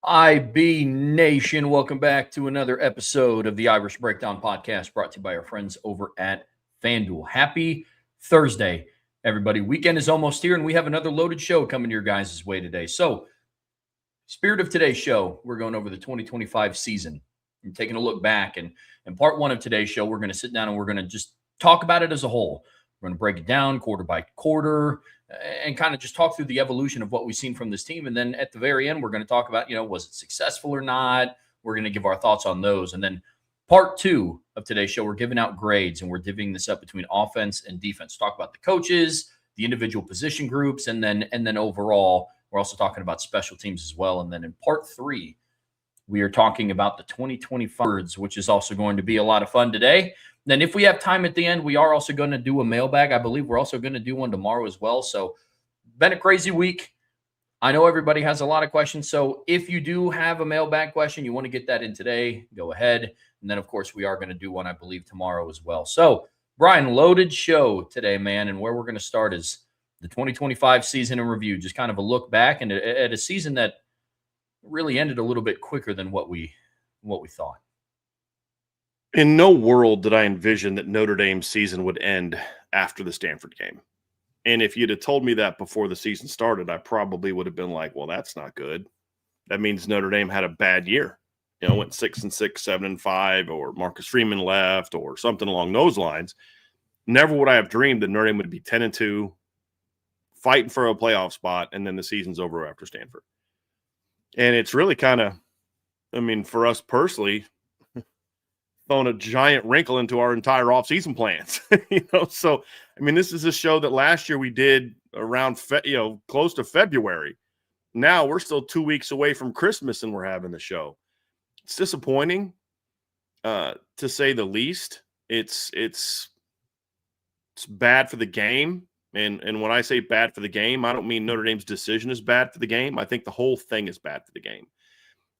IB Nation, welcome back to another episode of the Irish Breakdown Podcast brought to you by our friends over at FanDuel. Happy Thursday, everybody. Weekend is almost here, and we have another loaded show coming your guys' way today. So, spirit of today's show, we're going over the 2025 season and taking a look back. And in part one of today's show, we're going to sit down and we're going to just talk about it as a whole. We're going to break it down quarter by quarter and kind of just talk through the evolution of what we've seen from this team. And then at the very end, we're going to talk about, was it successful or not? We're going to give our thoughts on those. And then part two of today's show, we're giving out grades and we're divvying this up between offense and defense. Talk about the coaches, the individual position groups, and then overall, we're also talking about special teams as well. And then in part three, we are talking about the 2025, which is also going to be a lot of fun today. Then if we have time at the end, we are also going to do a mailbag. I believe we're also going to do one tomorrow as well. So been a crazy week. I know everybody has a lot of questions. So if you do have a mailbag question, you want to get that in today, go ahead. And then, of course, we are going to do one, I believe, tomorrow as well. So, Brian, loaded show today, man. And where we're going to start is the 2025 season in review. Just kind of a look back and at a season that really ended a little bit quicker than what we thought. In no world did I envision that Notre Dame's season would end after the Stanford game. And if you'd have told me that before the season started, I probably would have been like, well, that's not good. That means Notre Dame had a bad year. Went 6-6, 7-5, or Marcus Freeman left, or something along those lines. Never would I have dreamed that Notre Dame would be 10-2, fighting for a playoff spot, and then the season's over after Stanford. And it's really kind of, for us personally, thrown a giant wrinkle into our entire offseason plans. So, this is a show that last year we did around, close to February. Now we're still 2 weeks away from Christmas and we're having the show. It's disappointing, to say the least. It's bad for the game. And when I say bad for the game, I don't mean Notre Dame's decision is bad for the game. I think the whole thing is bad for the game.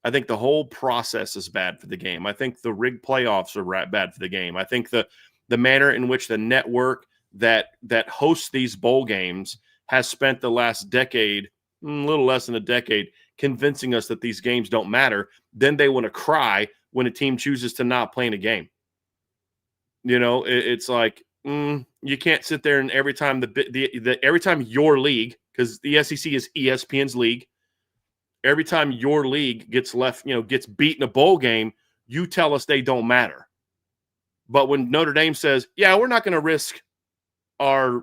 I think the whole process is bad for the game. I think the rigged playoffs are bad for the game. I think the manner in which the network that hosts these bowl games has spent the last decade, a little less than a decade, convincing us that these games don't matter. Then they want to cry when a team chooses to not play in a game. It's like you can't sit there and every time every time your league, because the SEC is ESPN's league. Every time your league gets gets beat in a bowl game, you tell us they don't matter. But when Notre Dame says, yeah, we're not going to risk our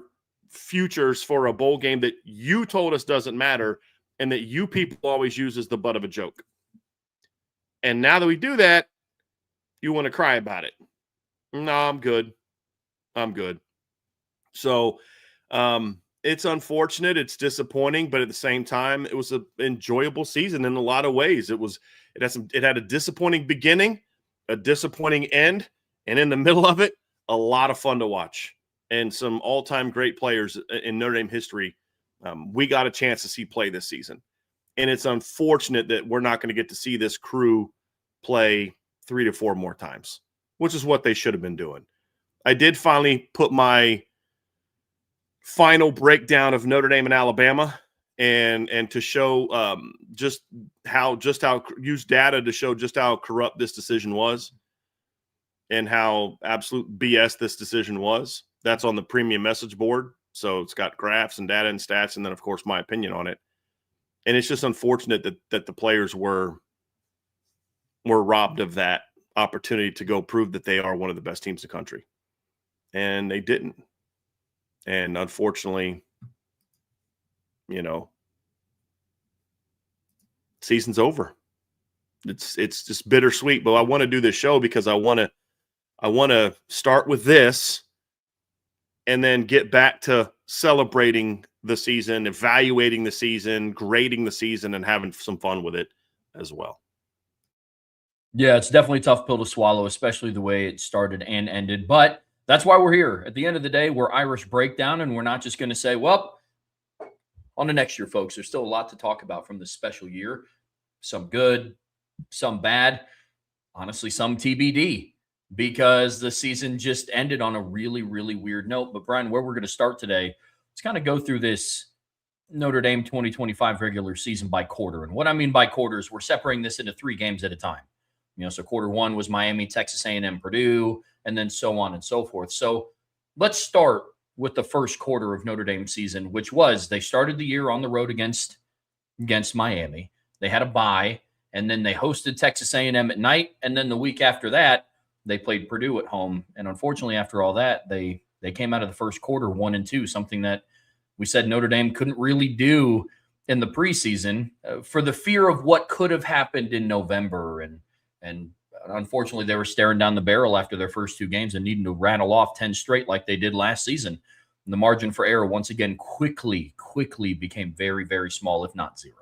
futures for a bowl game that you told us doesn't matter and that you people always use as the butt of a joke. And now that we do that, you want to cry about it. No, I'm good. So, it's unfortunate. It's disappointing, but at the same time, it was an enjoyable season in a lot of ways. It had a disappointing beginning, a disappointing end, and in the middle of it, a lot of fun to watch and some all-time great players in Notre Dame history. We got a chance to see play this season, and it's unfortunate that we're not going to get to see this crew play 3 to 4 more times, which is what they should have been doing. I did finally put my final breakdown of Notre Dame and Alabama and to show just how use data to show just how corrupt this decision was and how absolute BS this decision was. That's on the premium message board. So it's got graphs and data and stats, and then of course my opinion on it. And it's just unfortunate that the players were robbed of that opportunity to go prove that they are one of the best teams in the country. And they didn't. And unfortunately, season's over. It's just bittersweet, but I want to do this show because I want to start with this and then get back to celebrating the season, evaluating the season, grading the season, and having some fun with it as well. Yeah, it's definitely a tough pill to swallow, especially the way it started and ended. But that's why we're here. At the end of the day, we're Irish Breakdown, and we're not just going to say, well, on to next year, folks. There's still a lot to talk about from this special year. Some good, some bad, honestly, some TBD, because the season just ended on a really, really weird note. But, Brian, where we're going to start today, let's kind of go through this Notre Dame 2025 regular season by quarter. And what I mean by quarters, we're separating this into 3 games at a time. So quarter 1 was Miami, Texas A&M, Purdue, and then so on and so forth. So let's start with the first quarter of Notre Dame season, which was they started the year on the road against Miami. They had a bye, and then they hosted Texas A&M at night, and then the week after that, they played Purdue at home. And unfortunately, after all that, they came out of the first quarter 1-2, something that we said Notre Dame couldn't really do in the preseason for the fear of what could have happened in November. And unfortunately, they were staring down the barrel after their first 2 games and needing to rattle off 10 straight like they did last season. And the margin for error once again quickly became very, very small, if not zero.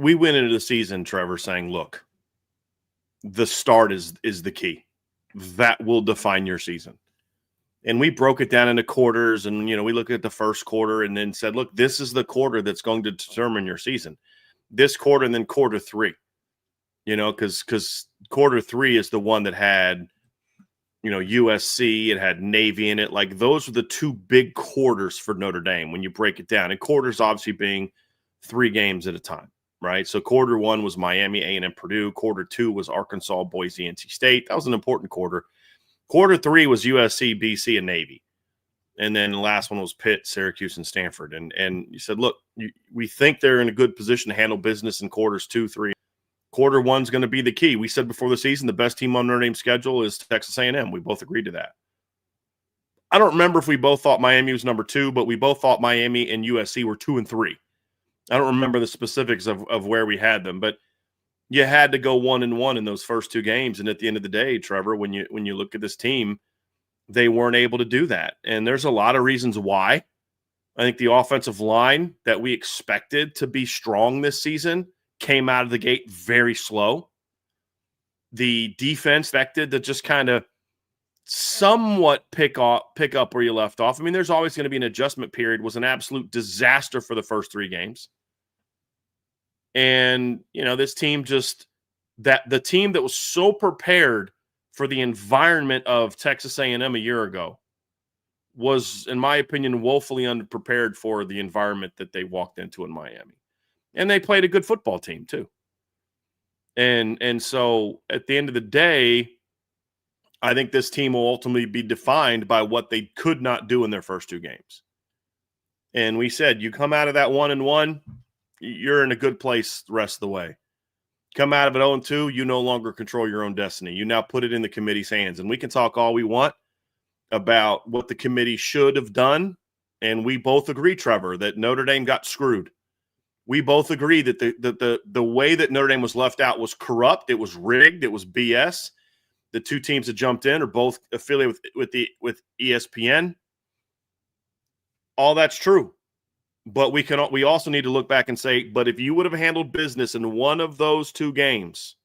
We went into the season, Trevor, saying, look, the start is the key. That will define your season. And we broke it down into quarters, and, we looked at the first quarter and then said, look, this is the quarter that's going to determine your season. This quarter and then quarter 3, because quarter 3 is the one that had, USC, it had Navy in it. Like, those are the 2 big quarters for Notre Dame when you break it down. And quarters obviously being 3 games at a time. Right. So quarter 1 was Miami, A&M, Purdue. Quarter 2 was Arkansas, Boise, NC State. That was an important quarter. Quarter 3 was USC, BC, and Navy. And then the last one was Pitt, Syracuse, and Stanford. And you said, look, we think they're in a good position to handle business in quarters 2, 3. Quarter 1's going to be the key. We said before the season, the best team on Notre Dame's schedule is Texas A&M. We both agreed to that. I don't remember if we both thought Miami was number 2, but we both thought Miami and USC were 2 and 3. I don't remember the specifics of where we had them, but you had to go 1-1 in those first 2 games. And at the end of the day, Trevor, when you look at this team, they weren't able to do that. And there's a lot of reasons why. I think the offensive line that we expected to be strong this season came out of the gate very slow. The defense expected to just kind of somewhat pick up where you left off. I mean, there's always going to be an adjustment period. Was an absolute disaster for the first 3 games. And, this team the team that was so prepared for the environment of Texas A&M a year ago was, in my opinion, woefully underprepared for the environment that they walked into in Miami. And they played a good football team too. And so at the end of the day, I think this team will ultimately be defined by what they could not do in their first 2 games. And we said, you come out of that 1-1, you're in a good place the rest of the way. Come out of it 0-2, you no longer control your own destiny. You now put it in the committee's hands. And we can talk all we want about what the committee should have done. And we both agree, Trevor, that Notre Dame got screwed. We both agree that the way that Notre Dame was left out was corrupt. It was rigged. It was BS. The 2 teams that jumped in are both affiliated with ESPN. All that's true. But we also need to look back and say, but if you would have handled business in one of those 2 games,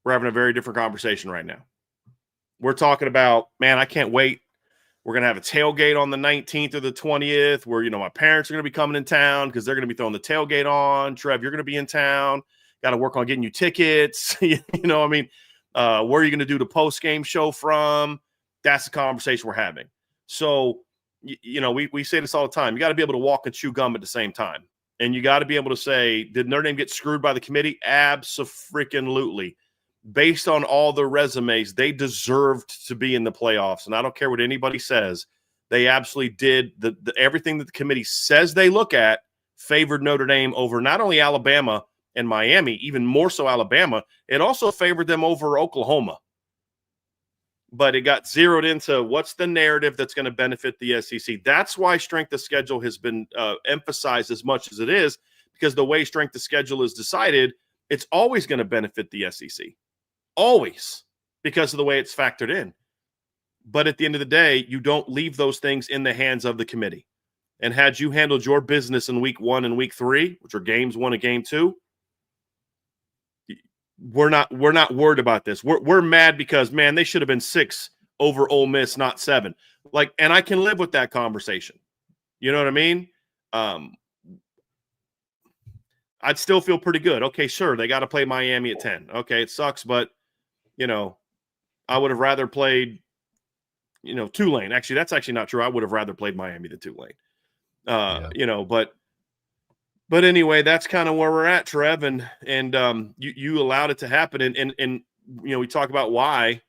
we're having a very different conversation right now. We're talking about, man, I can't wait. We're going to have a tailgate on the 19th or the 20th where, my parents are going to be coming in town because they're going to be throwing the tailgate on. Trev, you're going to be in town. Got to work on getting you tickets. Where are you going to do the post-game show from? That's the conversation we're having. So, we say this all the time. You got to be able to walk and chew gum at the same time. And you got to be able to say, did Notre Dame get screwed by the committee? Abso-freaking-lutely. Based on all the resumes, they deserved to be in the playoffs. And I don't care what anybody says. They absolutely did. Everything that the committee says they look at favored Notre Dame over not only Alabama and Miami, even more so Alabama. It also favored them over Oklahoma. But it got zeroed into what's the narrative that's going to benefit the SEC. That's why strength of schedule has been emphasized as much as it is, because the way strength of schedule is decided, it's always going to benefit the SEC. Always, because of the way it's factored in. But at the end of the day, you don't leave those things in the hands of the committee. And had you handled your business in week 1 and week 3, which are games 1 and game 2, we're not worried about this. We're mad because, man, they should have been 6 over Ole Miss, not 7. And I can live with that conversation. You know what I mean? I'd still feel pretty good. Okay, sure, they got to play Miami at 10. Okay, it sucks, but I would have rather played Tulane. Actually, that's actually not true. I would have rather played Miami than Tulane. But anyway, that's kind of where we're at, Trev. And you allowed it to happen. And we talk about why.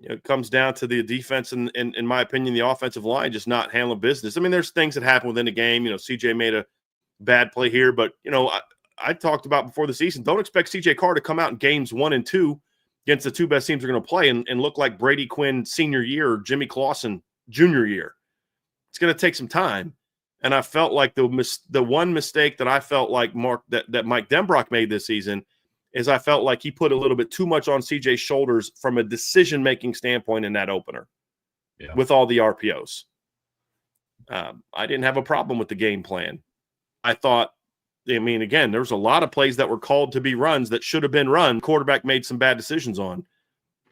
It comes down to the defense and, in my opinion, the offensive line just not handling business. I mean, there's things that happen within the game. CJ made a bad play here, but I talked about before the season, don't expect CJ Carr to come out in games 1 and 2 against the two best teams are going to play and look like Brady Quinn senior year or Jimmy Clausen junior year. It's going to take some time. And I felt like the one mistake that I felt like that Mike Denbrock made this season is I felt like he put a little bit too much on CJ's shoulders from a decision-making standpoint in that opener with all the RPOs. I didn't have a problem with the game plan. Again, there was a lot of plays that were called to be runs that should have been run. Quarterback made some bad decisions on.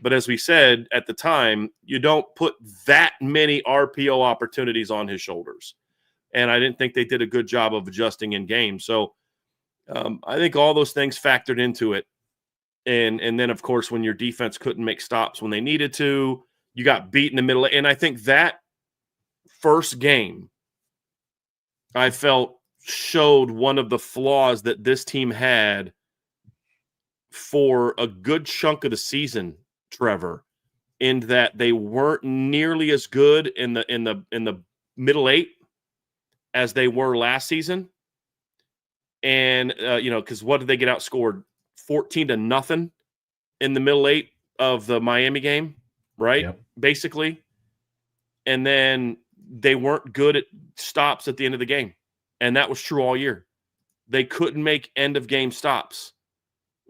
But as we said at the time, you don't put that many RPO opportunities on his shoulders. And I didn't think they did a good job of adjusting in game. So I think all those things factored into it. And then, of course, when your defense couldn't make stops when they needed to, you got beat in the middle. And I think that first game, I felt showed one of the flaws that this team had for a good chunk of the season, Trevor, in that they weren't nearly as good in the middle 8 as they were last season. And, because what did they get outscored? 14-0 in the middle 8 of the Miami game, right? Yep. Basically. And then they weren't good at stops at the end of the game. And that was true all year. They couldn't make end-of-game stops.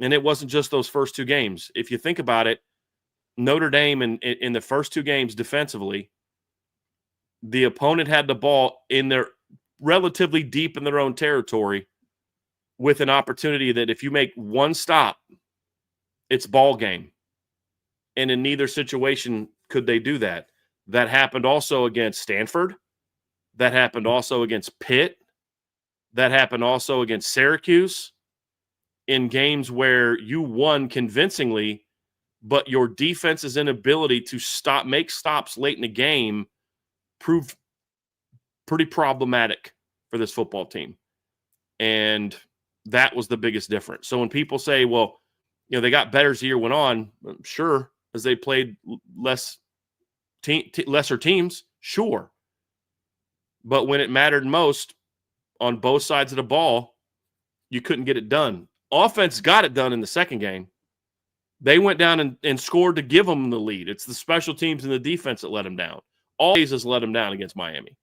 And it wasn't just those first 2 games. If you think about it, Notre Dame in the first 2 games defensively, the opponent had the ball in their relatively deep in their own territory with an opportunity that if you make one stop, it's ball game. And in neither situation could they do that. That happened also against Stanford. That happened also against Pitt. That happened also against Syracuse in games where you won convincingly, but your defense's inability to make stops late in the game proved pretty problematic for this football team. And that was the biggest difference. So when people say, well, they got better as the year went on, sure, as they played lesser teams, sure. But when it mattered most on both sides of the ball, you couldn't get it done. Offense got it done in the second game. They went down and scored to give them the lead. It's the special teams and the defense that let them down. All phases let them down against Miami.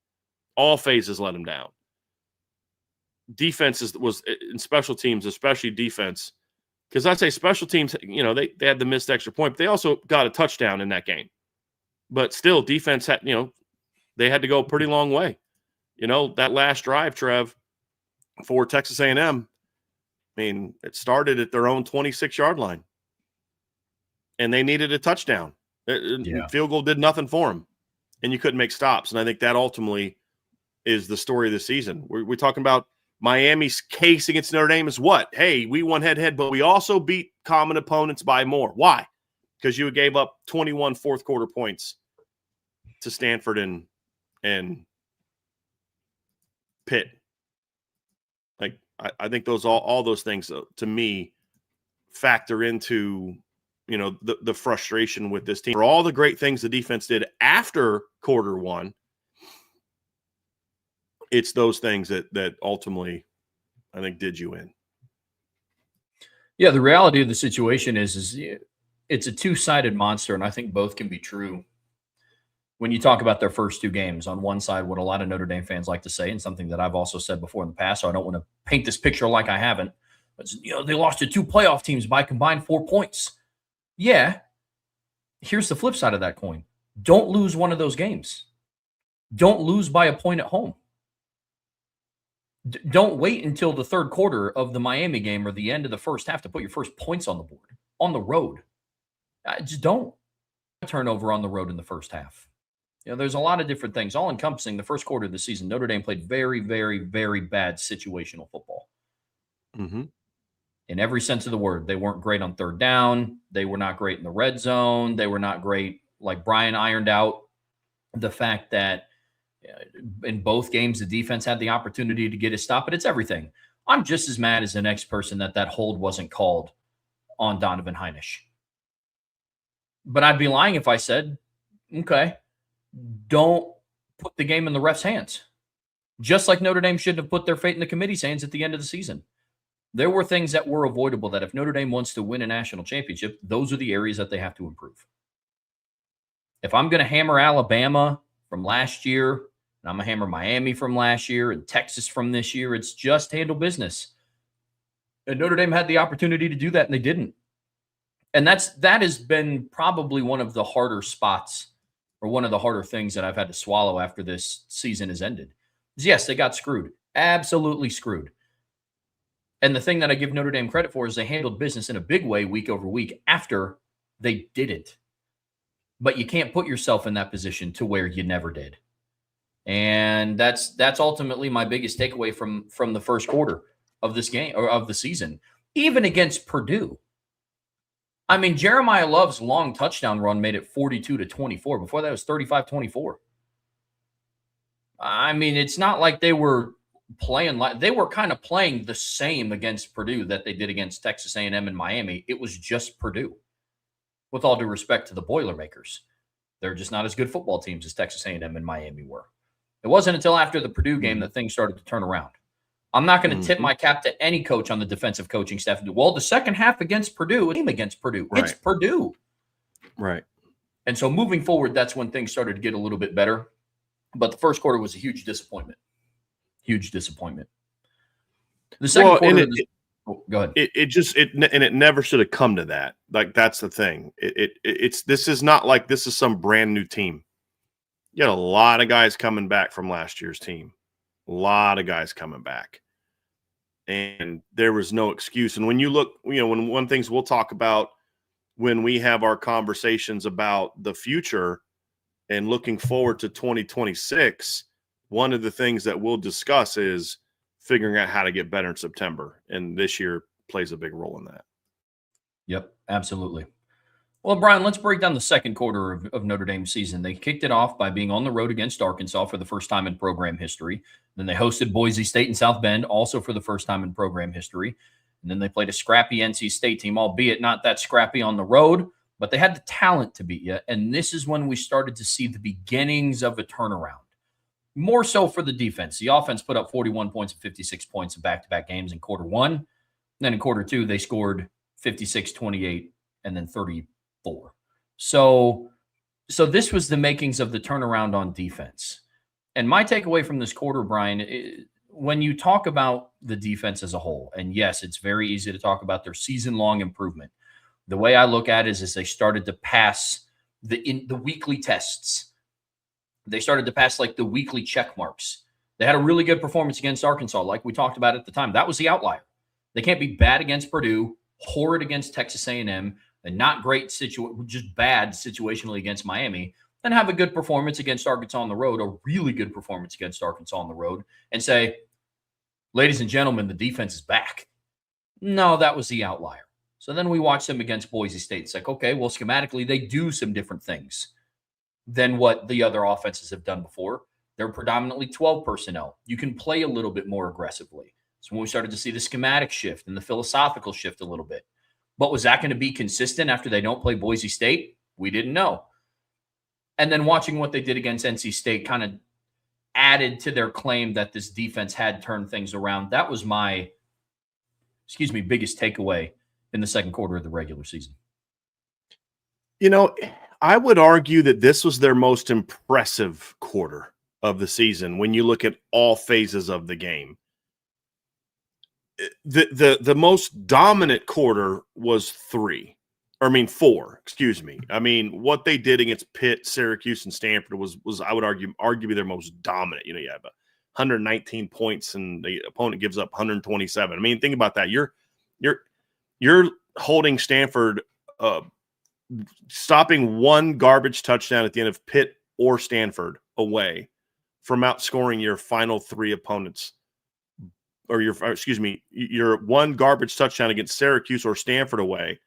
All phases let them down. Defense was in special teams, especially defense. Because I say special teams, they had the missed extra point, but they also got a touchdown in that game. But still, defense had, they had to go a pretty long way. That last drive, Trev, for Texas A&M, it started at their own 26-yard line. And they needed a touchdown. Field goal did nothing for them. And you couldn't make stops. And I think that ultimately is the story of the season. We're talking about Miami's case against Notre Dame is what? Hey, we won head-to-head, but we also beat common opponents by more. Why? Because you gave up 21 fourth-quarter points to Stanford and Pitt. I think all those things, to me, factor into the frustration with this team. For all the great things the defense did after quarter 1, it's those things that ultimately, I think, did you in. Yeah, the reality of the situation is it's a two-sided monster, and I think both can be true. When you talk about their first 2 games, on one side, what a lot of Notre Dame fans like to say, and something that I've also said before in the past, so I don't want to paint this picture like I haven't, but they lost to 2 playoff teams by combined 4 points. Yeah. Here's the flip side of that coin. Don't lose one of those games. Don't lose by a point at home. Don't wait until the third quarter of the Miami game or the end of the first half to put your first points on the board on the road. Just don't turnover on the road in the first half. There's a lot of different things. All encompassing, the first quarter of the season, Notre Dame played very, very, very bad situational football. Mm-hmm. In every sense of the word. They weren't great on third down. They were not great in the red zone. They were not great Like Brian ironed out the fact that in both games, the defense had the opportunity to get a stop, but it's everything. I'm just as mad as the next person that hold wasn't called on Donovan Heinisch. But I'd be lying if I said, okay, don't put the game in the ref's hands. Just like Notre Dame shouldn't have put their fate in the committee's hands at the end of the season. There were things that were avoidable that if Notre Dame wants to win a national championship, those are the areas that they have to improve. If I'm going to hammer Alabama from last year, and I'm going to hammer Miami from last year and Texas from this year, it's just handle business. And Notre Dame had the opportunity to do that, and they didn't. And that has been probably one of the harder spots or one of the harder things that I've had to swallow after this season has ended. Yes, they got screwed. Absolutely screwed. And the thing that I give Notre Dame credit for is they handled business in a big way week over week after they did it. But you can't put yourself in that position to where you never did. And that's ultimately my biggest takeaway from the first quarter of this game or of the season, even against Purdue. I mean, Jeremiah Love's long touchdown run made it 42-24. Before that, it was 35-24. I mean, it's not like they were playing like they were kind of playing the same against Purdue that they did against Texas A&M and Miami. It was just Purdue. With all due respect to the Boilermakers, they're just not as good football teams as Texas A&M and Miami were. It wasn't until after the Purdue game that things started to turn around. I'm not going to tip my cap to any coach on the defensive coaching staff. Well, the second half against Purdue, a team against Purdue. Right. It's Purdue. Right. And so moving forward, that's when things started to get a little bit better. But the first quarter was a huge disappointment. Huge disappointment. The second quarter, go ahead. It never should have come to that. Like, that's the thing. This is not like this is some brand new team. You had a lot of guys coming back from last year's team. A lot of guys coming back. And there was no excuse. And when you look, when one things we'll talk about when we have our conversations about the future and looking forward to 2026, one of the things that we'll discuss is figuring out how to get better in September. And this year plays a big role in that. Yep, absolutely. Well, Brian, let's break down the second quarter of Notre Dame's season. They kicked it off by being on the road against Arkansas for the first time in program history. Then they hosted Boise State and South Bend, also for the first time in program history. And then they played a scrappy NC State team, albeit not that scrappy on the road, but they had the talent to beat you. And this is when we started to see the beginnings of a turnaround. More so for the defense. The offense put up 41 points and 56 points in back-to-back games in quarter one. And then in quarter two, they scored 56, 28, and then 34. So this was the makings of the turnaround on defense. And my takeaway from this quarter, Brian, when you talk about the defense as a whole, and yes, it's very easy to talk about their season-long improvement. The way I look at it is they started to pass the weekly tests. They started to pass like the weekly check marks. They had a really good performance against Arkansas, like we talked about at the time. That was the outlier. They can't be bad against Purdue, horrid against Texas A&M, and not great, just bad situationally against Miami, then have a good performance against Arkansas on the road, a really good performance against Arkansas on the road, and say, ladies and gentlemen, the defense is back. No, that was the outlier. So then we watched them against Boise State. It's like, okay, well, schematically, they do some different things than what the other offenses have done before. They're predominantly 12 personnel. You can play a little bit more aggressively. So when we started to see the schematic shift and the philosophical shift a little bit. But was that going to be consistent after they don't play Boise State? We didn't know. And then watching what they did against NC State kind of added to their claim that this defense had turned things around. That was my, biggest takeaway in the second quarter of the regular season. I would argue that this was their most impressive quarter of the season when you look at all phases of the game. The most dominant quarter was 4. I mean, what they did against Pitt, Syracuse, and Stanford was I would argue arguably their most dominant. You have 119 points and the opponent gives up 127. I mean, think about that. You're holding Stanford, stopping one garbage touchdown at the end of Pitt or Stanford away from outscoring your final 3 opponents. Or your one garbage touchdown against Syracuse or Stanford away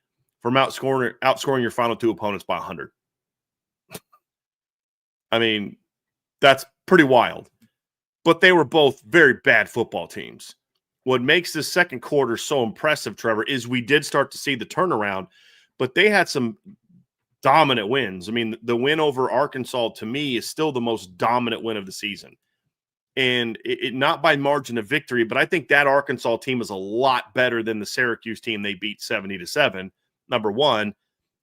from outscoring your final 2 opponents by 100. I mean, that's pretty wild. But they were both very bad football teams. What makes this second quarter so impressive, Trevor, is we did start to see the turnaround, but they had some dominant wins. I mean, the win over Arkansas, to me, is still the most dominant win of the season. And it not by margin of victory, but I think that Arkansas team is a lot better than the Syracuse team they beat 70-7, number one.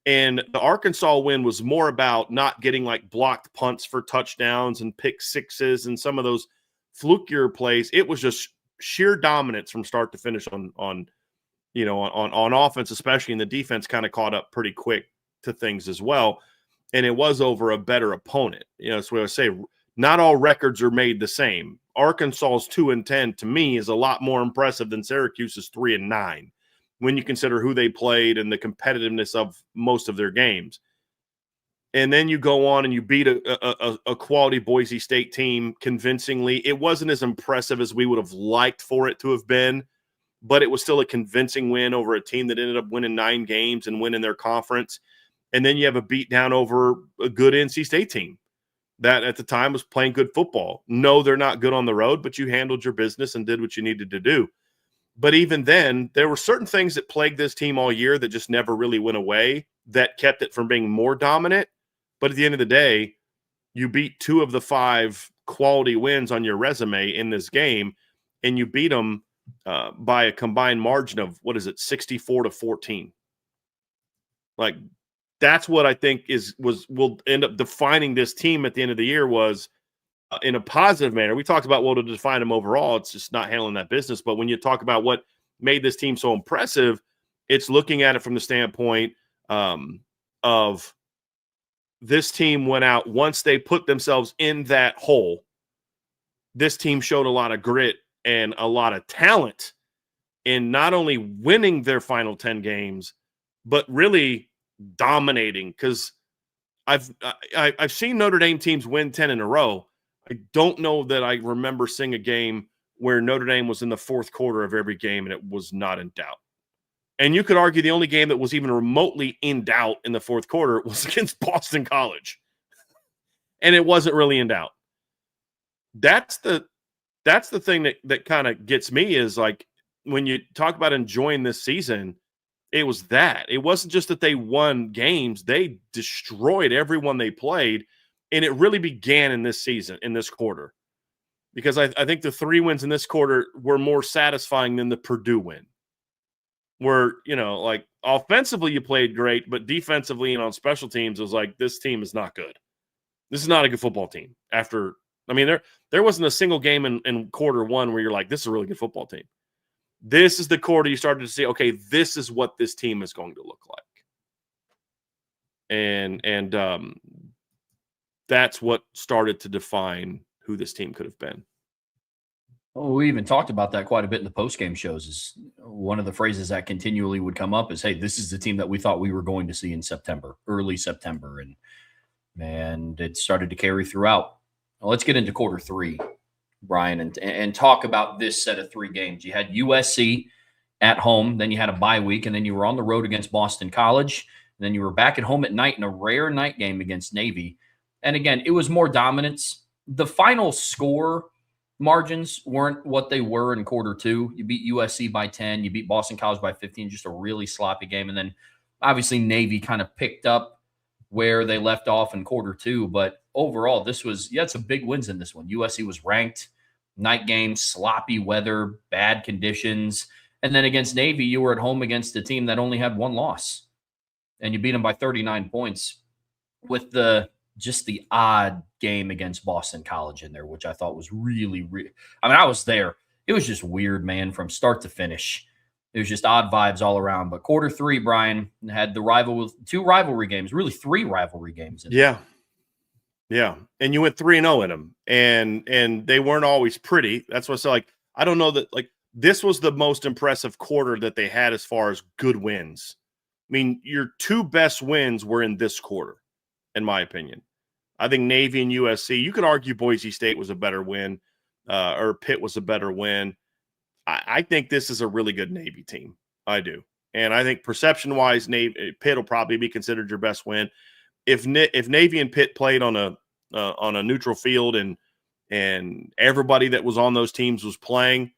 And the Arkansas win was more about not getting like blocked punts for touchdowns and pick sixes and some of those flukier plays. It was just sheer dominance from start to finish on offense, especially, and the defense kind of caught up pretty quick to things as well. And it was over a better opponent. That's what I say. Not all records are made the same. Arkansas's 2-10 to me is a lot more impressive than Syracuse's 3-9 when you consider who they played and the competitiveness of most of their games. And then you go on and you beat a quality Boise State team convincingly. It wasn't as impressive as we would have liked for it to have been, but it was still a convincing win over a team that ended up winning 9 games and winning their conference. And then you have a beatdown over a good NC State team that at the time was playing good football. No, they're not good on the road, but you handled your business and did what you needed to do. But even then, there were certain things that plagued this team all year that just never really went away that kept it from being more dominant. But at the end of the day, you beat 2 of the 5 quality wins on your resume in this game, and you beat them by a combined margin of, 64-14. Like, that's what I think will end up defining this team at the end of the year was in a positive manner. We talked about what will define them overall. It's just not handling that business. But when you talk about what made this team so impressive, it's looking at it from the standpoint of this team went out once they put themselves in that hole. This team showed a lot of grit and a lot of talent in not only winning their final 10 games, but really dominating. Because I've seen Notre Dame teams win 10 in a row. I don't know that I remember seeing a game where Notre Dame was in the fourth quarter of every game and it was not in doubt. And you could argue the only game that was even remotely in doubt in the fourth quarter was against Boston College. And it wasn't really in doubt. That's the thing that kind of gets me is like when you talk about enjoying this season, it was that. It wasn't just that they won games. They destroyed everyone they played. And it really began in this season, in this quarter. Because I think the 3 wins in this quarter were more satisfying than the Purdue win. Where, like offensively you played great, but defensively and on special teams, it was like, this team is not good. This is not a good football team. There wasn't a single game in quarter 1 where you're like, this is a really good football team. This is the quarter you started to see, okay, this is what this team is going to look like. And that's what started to define who this team could have been. Well, we even talked about that quite a bit in the post-game shows. Is one of the phrases that continually would come up is, hey, this is the team that we thought we were going to see in September, early September. And it started to carry throughout. Well, let's get into quarter 3, Brian, and talk about this set of 3 games. You had USC at home, then you had a bye week, and then you were on the road against Boston College, and then you were back at home at night in a rare night game against Navy. And again, it was more dominance. The final score margins weren't what they were in quarter 2. You beat USC by 10. You beat Boston College by 15, just a really sloppy game. And then obviously Navy kind of picked up where they left off in quarter 2. But overall, you had some big wins in this one. USC was ranked, night game, sloppy weather, bad conditions. And then against Navy, you were at home against a team that only had 1 loss. And you beat them by 39 points with the odd game against Boston College in there, which I thought was really I was there. It was just weird, man, from start to finish. It was just odd vibes all around. But quarter 3, Brian, had the 2 rivalry games, really 3 rivalry games. Yeah. And you went 3-0 in them. And they weren't always pretty. That's what I said. Like, I don't know that, like, this was the most impressive quarter that they had as far as good wins. I mean, your 2 best wins were in this quarter, in my opinion. I think Navy and USC, you could argue Boise State was a better win, or Pitt was a better win. I think this is a really good Navy team. I do. And I think perception-wise, Pitt will probably be considered your best win. If Navy and Pitt played on a on a neutral field and everybody that was on those teams was playing,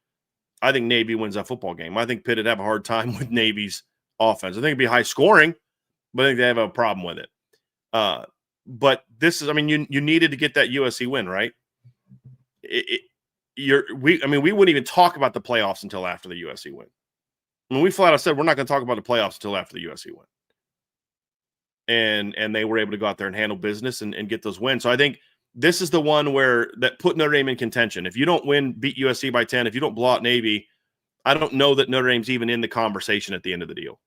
I think Navy wins that football game. I think Pitt would have a hard time with Navy's offense. I think it'd be high scoring, but I think they have a problem with it. But this is, I mean, you needed to get that USC win, right? We wouldn't even talk about the playoffs until after the USC win. I mean, we flat out said we're not going to talk about the playoffs until after the USC win. And they were able to go out there and handle business and get those wins. So I think this is the one where that put Notre Dame in contention. If you don't beat USC by 10, if you don't blow out Navy, I don't know that Notre Dame's even in the conversation at the end of the deal.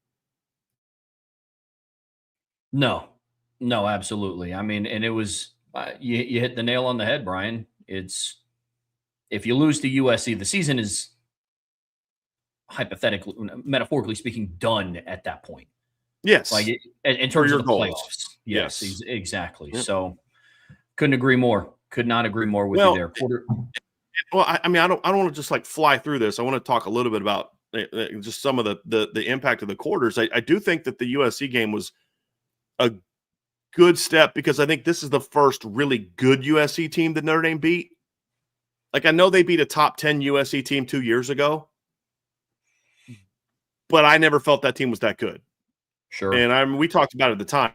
No, absolutely. I mean, and it was you hit the nail on the head, Brian. It's if you lose to USC, the season is hypothetically, metaphorically speaking, done at that point. Yes. Like in terms of the goals. playoffs. Yes. Exactly. Yep. So couldn't agree more. Could not agree more with you there. Well, I don't want to just like fly through this. I want to talk a little bit about just some of the impact of the quarters. I do think that the USC game was a good step because I think this is the first really good USC team that Notre Dame beat. Like, I know they beat a top 10 USC team 2 years ago, but I never felt that team was that good. Sure. And we talked about it at the time.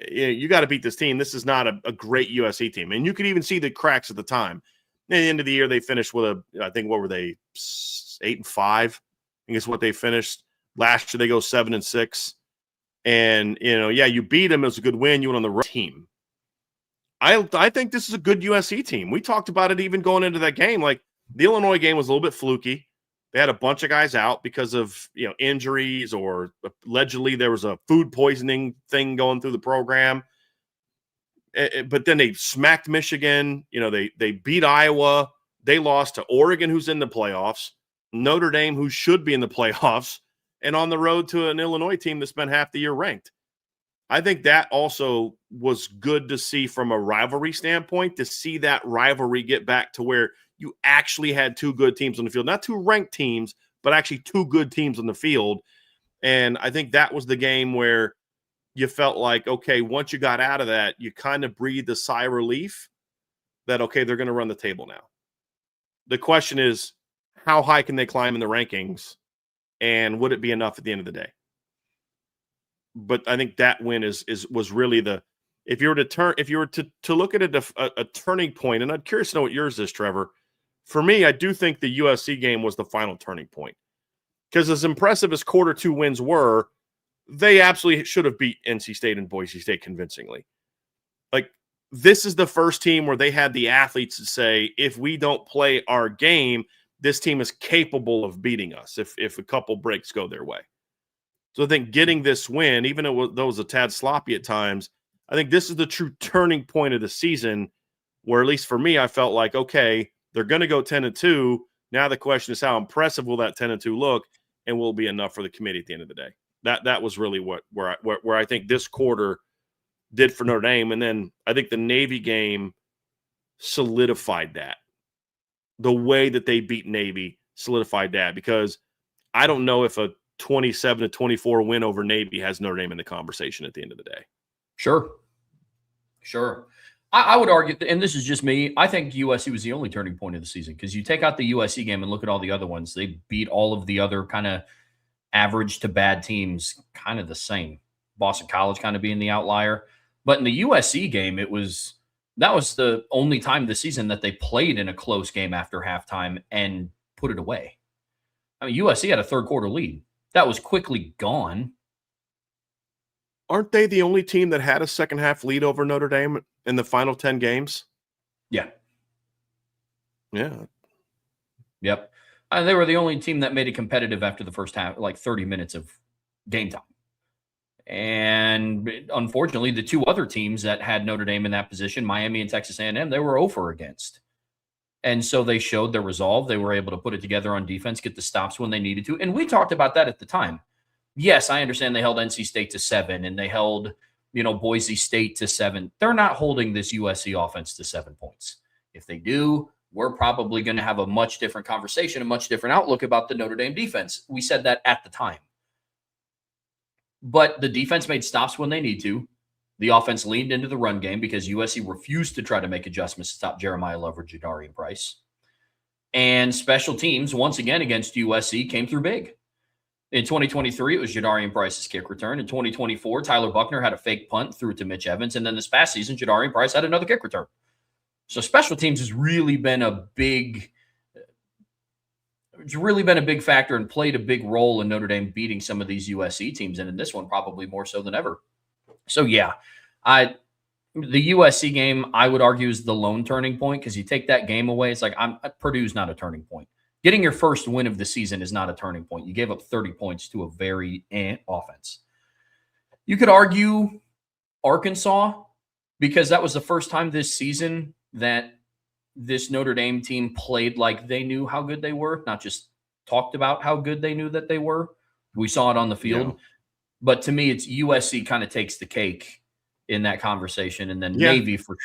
You got to beat this team. This is not a great USC team. And you could even see the cracks at the time. At the end of the year, they finished with I think, what were they, 8-5? I think is what they finished. Last year, they go 7-6. And, you beat them. It was a good win. You went on the road team. I think this is a good USC team. We talked about it even going into that game. Like, the Illinois game was a little bit fluky. They had a bunch of guys out because of injuries, or allegedly there was a food poisoning thing going through the program. But then they smacked Michigan. They beat Iowa. They lost to Oregon, who's in the playoffs, Notre Dame, who should be in the playoffs, and on the road to an Illinois team that spent half the year ranked. I think that also was good to see from a rivalry standpoint, to see that rivalry get back to where you actually had two good teams on the field, not two ranked teams, but actually two good teams on the field. And I think that was the game where you felt like, okay, once you got out of that, you kind of breathed a sigh of relief that, okay, they're going to run the table now. The question is, how high can they climb in the rankings, and would it be enough at the end of the day? But I think that win was really if you were to look at a turning point, and I'm curious to know what yours is, Trevor. For me, I do think the USC game was the final turning point, because as impressive as quarter two wins were, they absolutely should have beat NC State and Boise State convincingly. Like, this is the first team where they had the athletes to say, if we don't play our game, this team is capable of beating us if a couple breaks go their way. So I think getting this win, even though it was a tad sloppy at times, I think this is the true turning point of the season, where, at least for me, I felt like, okay, they're going to go 10-2. Now the question is, how impressive will that 10-2 look, and will it be enough for the committee at the end of the day? That was really where I think this quarter did for Notre Dame. And then I think the Navy game solidified that. The way that they beat Navy solidified that, because I don't know if a 27-24 win over Navy has Notre Dame in the conversation at the end of the day. Sure. I would argue, and this is just me, I think USC was the only turning point of the season, because you take out the USC game and look at all the other ones. They beat all of the other kind of average to bad teams kind of the same. Boston College kind of being the outlier. But in the USC game, that was the only time this season that they played in a close game after halftime and put it away. I mean, USC had a third quarter lead. That was quickly gone. Aren't they the only team that had a second half lead over Notre Dame in the final 10 games? Yeah. Yeah. Yep. They were the only team that made it competitive after the first half, like 30 minutes of game time. And unfortunately, the two other teams that had Notre Dame in that position, Miami and Texas A&M, they were 0 against. And so they showed their resolve. They were able to put it together on defense, get the stops when they needed to. And we talked about that at the time. Yes, I understand they held NC State to 7 and they held, Boise State to 7. They're not holding this USC offense to 7 points. If they do, we're probably going to have a much different conversation, a much different outlook about the Notre Dame defense. We said that at the time. But the defense made stops when they need to. The offense leaned into the run game because USC refused to try to make adjustments to stop Jeremiah Love or Jadarian Price. And special teams, once again against USC, came through big. In 2023, it was Jadarian Price's kick return. In 2024, Tyler Buckner had a fake punt, threw it to Mitch Evans. And then this past season, Jadarian Price had another kick return. So special teams has really been a big factor and played a big role in Notre Dame beating some of these USC teams. And in this one, probably more so than ever. So, yeah, the USC game, I would argue, is the lone turning point because you take that game away. It's like Purdue's not a turning point. Getting your first win of the season is not a turning point. You gave up 30 points to a very offense. You could argue Arkansas because that was the first time this season that this Notre Dame team played like they knew how good they were, not just talked about how good they knew that they were. We saw it on the field. Yeah. But to me, it's USC kind of takes the cake in that conversation, and then Navy for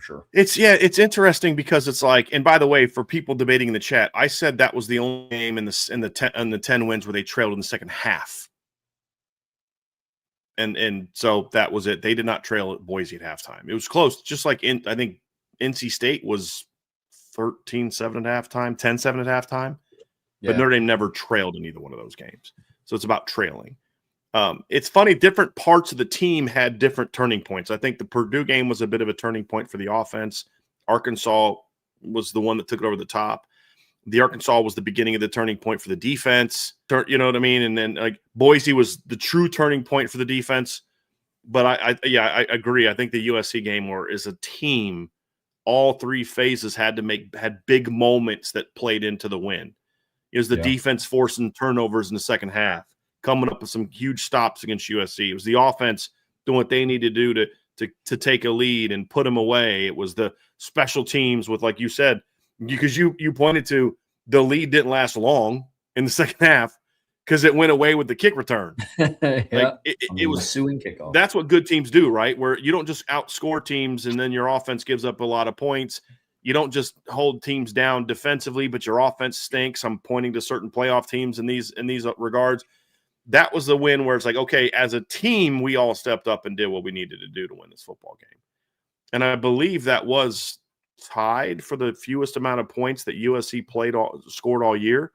sure. It's interesting because it's like, and by the way, for people debating in the chat, I said that was the only game in the 10 wins where they trailed in the second half. And so that was it. They did not trail at Boise at halftime. It was close, just like I think NC State was 13-7 at halftime, 10-7 at halftime. But Notre Dame never trailed in either one of those games. So it's about trailing. It's funny, different parts of the team had different turning points. I think the Purdue game was a bit of a turning point for the offense. Arkansas was the one that took it over the top. The Arkansas was the beginning of the turning point for the defense. You know what I mean? And then like Boise was the true turning point for the defense. But I agree. I think the USC game where as a team, all three phases had big moments that played into the win. It was the defense forcing turnovers in the second half, coming up with some huge stops against USC. It was the offense doing what they needed to do to take a lead and put them away. It was the special teams with, like you said, because you pointed to the lead didn't last long in the second half because it went away with the kick return. It was suing kickoff. That's what good teams do, right? Where you don't just outscore teams and then your offense gives up a lot of points. You don't just hold teams down defensively, but your offense stinks. I'm pointing to certain playoff teams in these regards. That was the win where it's like, okay, as a team, we all stepped up and did what we needed to do to win this football game. And I believe that was tied for the fewest amount of points that USC scored all year.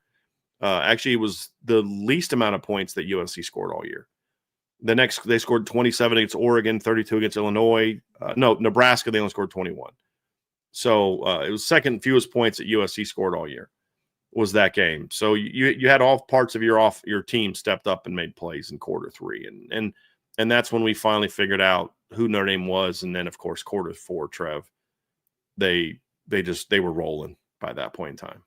Actually, it was the least amount of points that USC scored all year. They scored 27 against Oregon, 32 against Illinois. Nebraska, they only scored 21. So it was second fewest points that USC scored all year was that game. So you had all parts of your team stepped up and made plays in quarter three. And that's when we finally figured out who Notre Dame was. And then, of course, quarter four, Trev, they were rolling by that point in time.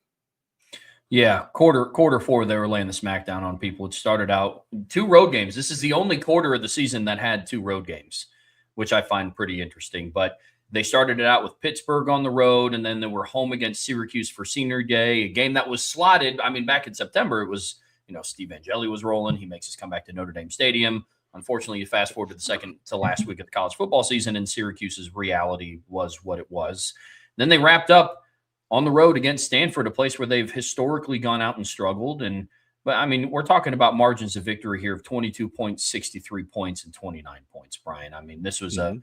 Yeah, quarter four, they were laying the smackdown on people. It started out 2 road games. This is the only quarter of the season that had 2 road games, which I find pretty interesting. But they started it out with Pittsburgh on the road, and then they were home against Syracuse for Senior Day, a game that was slotted. I mean, back in September, it was, Steve Angeli was rolling. He makes his comeback to Notre Dame Stadium. Unfortunately, you fast forward to the second to last week of the college football season, and Syracuse's reality was what it was. Then they wrapped up on the road against Stanford, a place where they've historically gone out and struggled. But I mean, we're talking about margins of victory here of 22 points, 63 points, and 29 points, Brian. I mean, this was a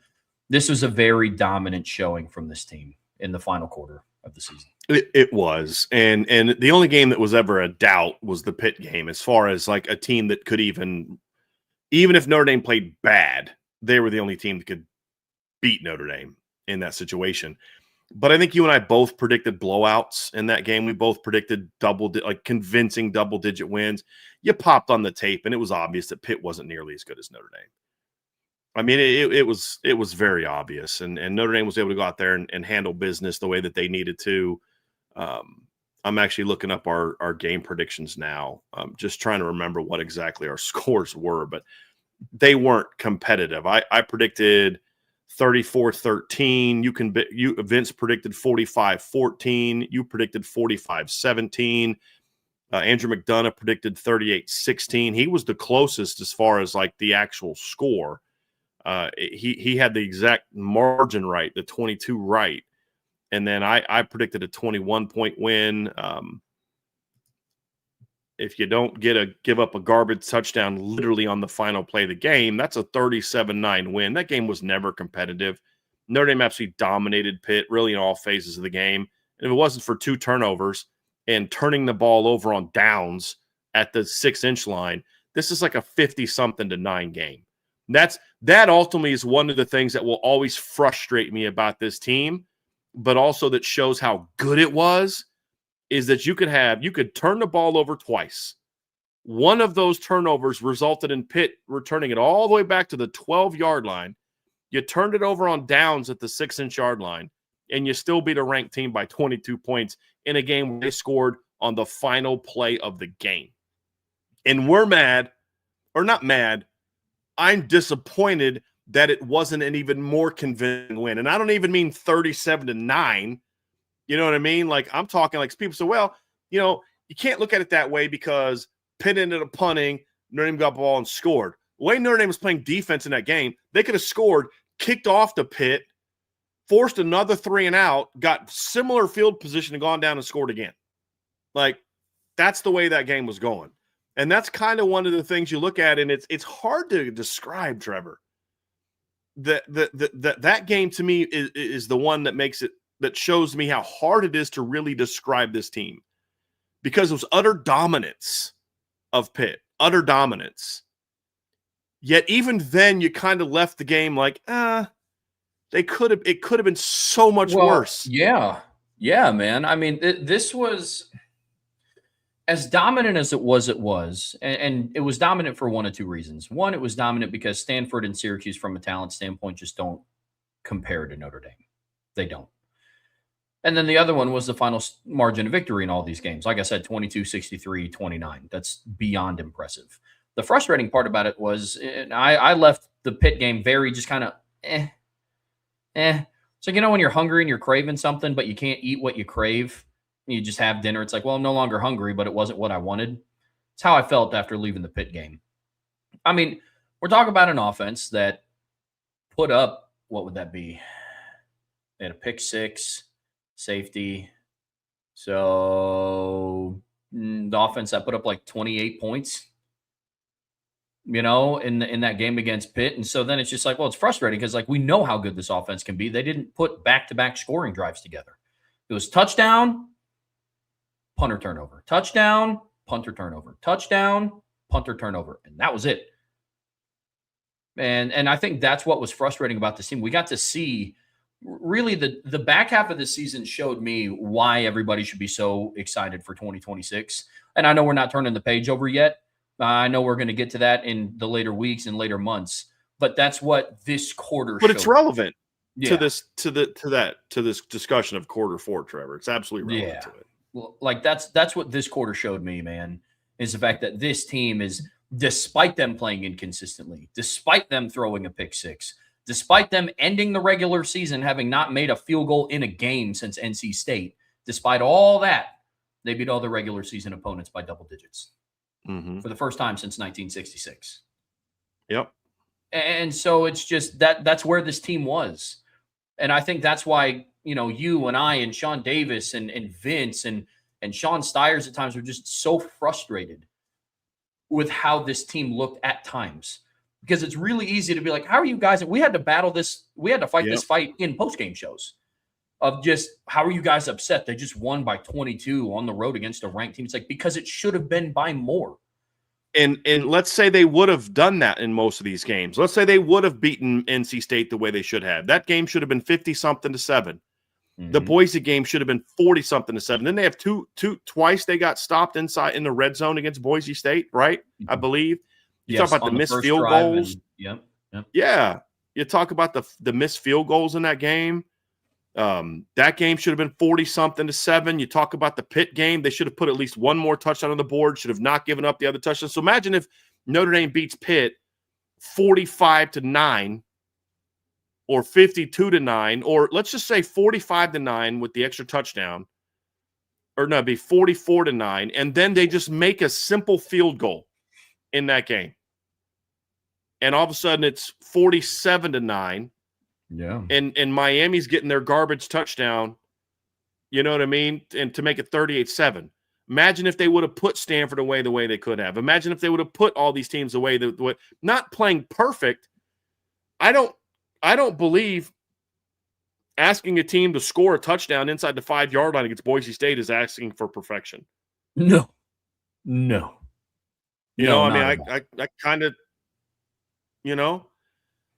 very dominant showing from this team in the final quarter of the season. It was. And the only game that was ever a doubt was the Pitt game, as far as like a team that could even if Notre Dame played bad, they were the only team that could beat Notre Dame in that situation. But I think you and I both predicted blowouts in that game. We both predicted convincing double-digit wins. You popped on the tape, and it was obvious that Pitt wasn't nearly as good as Notre Dame. I mean, it was very obvious, and Notre Dame was able to go out there and handle business the way that they needed to. I'm actually looking up our game predictions now. I'm just trying to remember what exactly our scores were, but they weren't competitive. I predicted 34-13. Vince predicted 45-14. You predicted 45-17. Andrew McDonough predicted 38-16. He was the closest as far as like the actual score. He had the exact margin right, the 22 right. And then I predicted a 21-point win. if you don't give up a garbage touchdown literally on the final play of the game, that's a 37-9 win. That game was never competitive. Notre Dame absolutely dominated Pitt really in all phases of the game. And if it wasn't for 2 turnovers and turning the ball over on downs at the 6-inch line, this is like a 50-something to 9 game. That ultimately is one of the things that will always frustrate me about this team, but also that shows how good it was, is that you could turn the ball over twice. One of those turnovers resulted in Pitt returning it all the way back to the 12-yard line. You turned it over on downs at the 6-inch yard line, and you still beat a ranked team by 22 points in a game where they scored on the final play of the game. And we're mad, or not mad, I'm disappointed that it wasn't an even more convincing win. And I don't even mean 37-9. You know what I mean? Like, I'm talking like people say, well, you can't look at it that way because Pitt ended up punting, Notre Dame got the ball and scored. The way Notre Dame was playing defense in that game, they could have scored, kicked off the Pitt, forced another 3 and out, got similar field position and gone down and scored again. Like, that's the way that game was going. And that's kind of one of the things you look at, and it's hard to describe, Trevor. That game to me is the one that shows me how hard it is to really describe this team, because it was utter dominance of Pitt, utter dominance. Yet even then, you kind of left the game like, it could have been so much worse. Yeah, man. I mean, this was as dominant as it was, and it was dominant for one of 2 reasons. One, it was dominant because Stanford and Syracuse, from a talent standpoint, just don't compare to Notre Dame. They don't. And then the other one was the final margin of victory in all these games. Like I said, 22, 63, 29. That's beyond impressive. The frustrating part about it was I left the Pitt game very just kind of So, when you're hungry and you're craving something, but you can't eat what you crave, you just have dinner. It's like, well, I'm no longer hungry, but it wasn't what I wanted. It's how I felt after leaving the Pitt game. I mean, we're talking about an offense that put up, what would that be? They had a pick 6, safety. So the offense that put up like 28 points, in that game against Pitt. And so then it's just like, well, it's frustrating because like we know how good this offense can be. They didn't put back-to-back scoring drives together. It was touchdown, punter turnover, touchdown, punter turnover, touchdown, punter turnover. And that was it. And I think that's what was frustrating about this team. We got to see really the back half of the season showed me why everybody should be so excited for 2026. And I know we're not turning the page over yet. I know we're going to get to that in the later weeks and later months, but that's what this quarter But it's relevant to this discussion of quarter 4, Trevor. It's absolutely relevant to it. Well, like that's what this quarter showed me, man, is the fact that this team is, despite them playing inconsistently, despite them throwing a pick 6, despite them ending the regular season having not made a field goal in a game since NC State, despite all that, they beat all their regular season opponents by double digits for the first time since 1966. Yep. And so it's just that's where this team was. And I think that's why, you and I and Sean Davis and Vince and Sean Stiers at times were just so frustrated with how this team looked at times. Because it's really easy to be like, how are you guys? We had to battle this. We had to fight this fight in post-game shows of just, how are you guys upset? They just won by 22 on the road against a ranked team. It's like, because it should have been by more. And let's say they would have done that in most of these games. Let's say they would have beaten NC State the way they should have. That game should have been 50-something to 7. The Boise game should have been 40-something to 7. Then they have twice they got stopped inside in the red zone against Boise State, right? I believe. You talk about the missed field goals. Yep. Yeah. You talk about the missed field goals in that game. That game should have been 40-something to 7. You talk about the Pitt game. They should have put at least one more touchdown on the board, should have not given up the other touchdown. So imagine if Notre Dame beats Pitt 45-9 or 52-9, or let's just say 45-9 with the extra touchdown. Or no, it'd be 44-9. And then they just make a simple field goal in that game. And all of a sudden it's 47-9. Yeah. And Miami's getting their garbage touchdown, you know what I mean? And to make it 38-7. Imagine if they would have put Stanford away the way they could have. Imagine if they would have put all these teams away the way, not playing perfect. I don't believe asking a team to score a touchdown inside the 5-yard line against Boise State is asking for perfection. No. You know, I mean, I kind of, you know,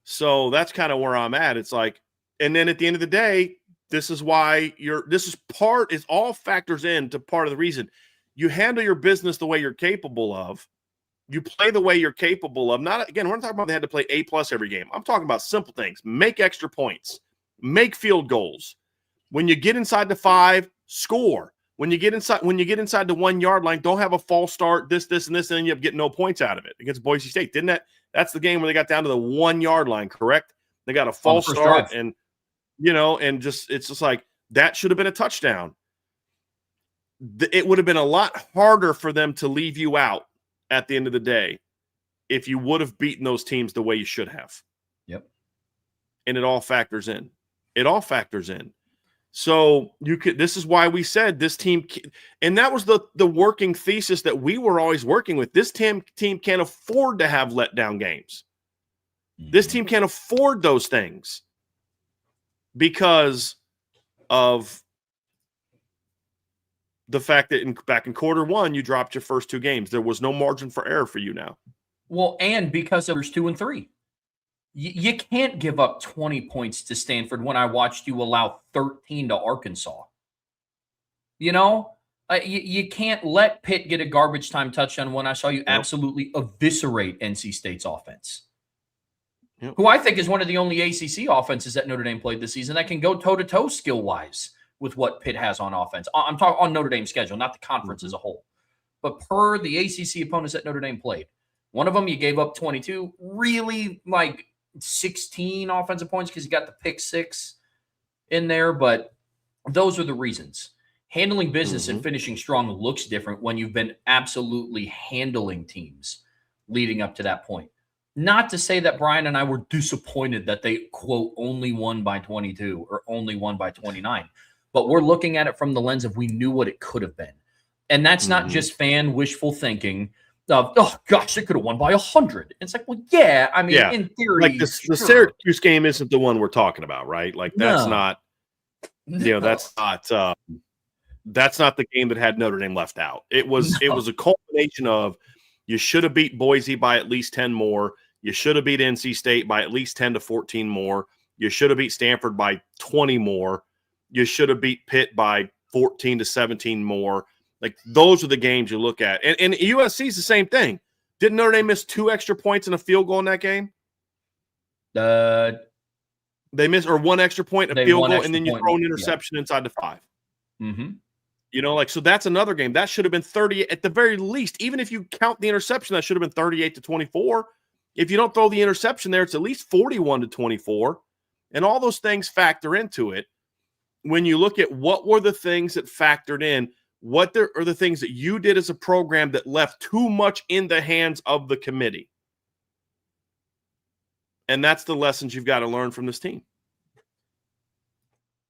so that's kind of where I'm at. It's like, and then at the end of the day, this is why it all factors into part of the reason you handle your business the way you're capable of. You play the way you're capable of. Not, again, we're not talking about they had to play A+ every game. I'm talking about simple things. Make extra points. Make field goals. When you get inside the 5, score. When you get inside the 1-yard line, don't have a false start, this, and this, and then you get no points out of it against Boise State. That's the game where they got down to the 1-yard line, correct? They got a false start, and it's just like that should have been a touchdown. It would have been a lot harder for them to leave you out at the end of the day if you would have beaten those teams the way you should have. Yep. And it all factors in. So this is why we said this team, and that was the working thesis that we were always working with. This team can't afford to have letdown games. This team can't afford those things because of the fact that back in quarter 1, you dropped your first 2 games. There was no margin for error for you now. Well, and because there's 2 and 3. You can't give up 20 points to Stanford when I watched you allow 13 to Arkansas. You know, you can't let Pitt get a garbage time touchdown when I saw you absolutely eviscerate NC State's offense, who I think is one of the only ACC offenses that Notre Dame played this season that can go toe-to-toe skill-wise with what Pitt has on offense. I'm talking on Notre Dame's schedule, not the conference as a whole. But per the ACC opponents that Notre Dame played, one of them you gave up 22, really like 16 offensive points because you got the pick 6 in there, but those are the reasons. Handling business and finishing strong looks different when you've been absolutely handling teams leading up to that point. Not to say that Brian and I were disappointed that they, quote, only won by 22 or only won by 29, but we're looking at it from the lens of we knew what it could have been. And that's not just fan wishful thinking. Oh gosh, they could have won by 100. It's like, well, yeah. I mean, in theory, like the Syracuse game isn't the one we're talking about, right? Like that's not, that's not the game that had Notre Dame left out. It was a culmination of you should have beat Boise by at least 10 more. You should have beat NC State by at least 10 to 14 more. You should have beat Stanford by 20 more. You should have beat Pitt by 14 to 17 more. Like, those are the games you look at. And USC is the same thing. Didn't Notre Dame miss 2 extra points and a field goal in that game? They missed, or 1 extra point, a field goal, and then you throw an interception inside the 5. So that's another game. That should have been 30 at the very least. Even if you count the interception, that should have been 38 to 24. If you don't throw the interception there, it's at least 41 to 24. And all those things factor into it. When you look at what were the things that factored in, what are the things that you did as a program that left too much in the hands of the committee? And that's the lessons you've got to learn from this team.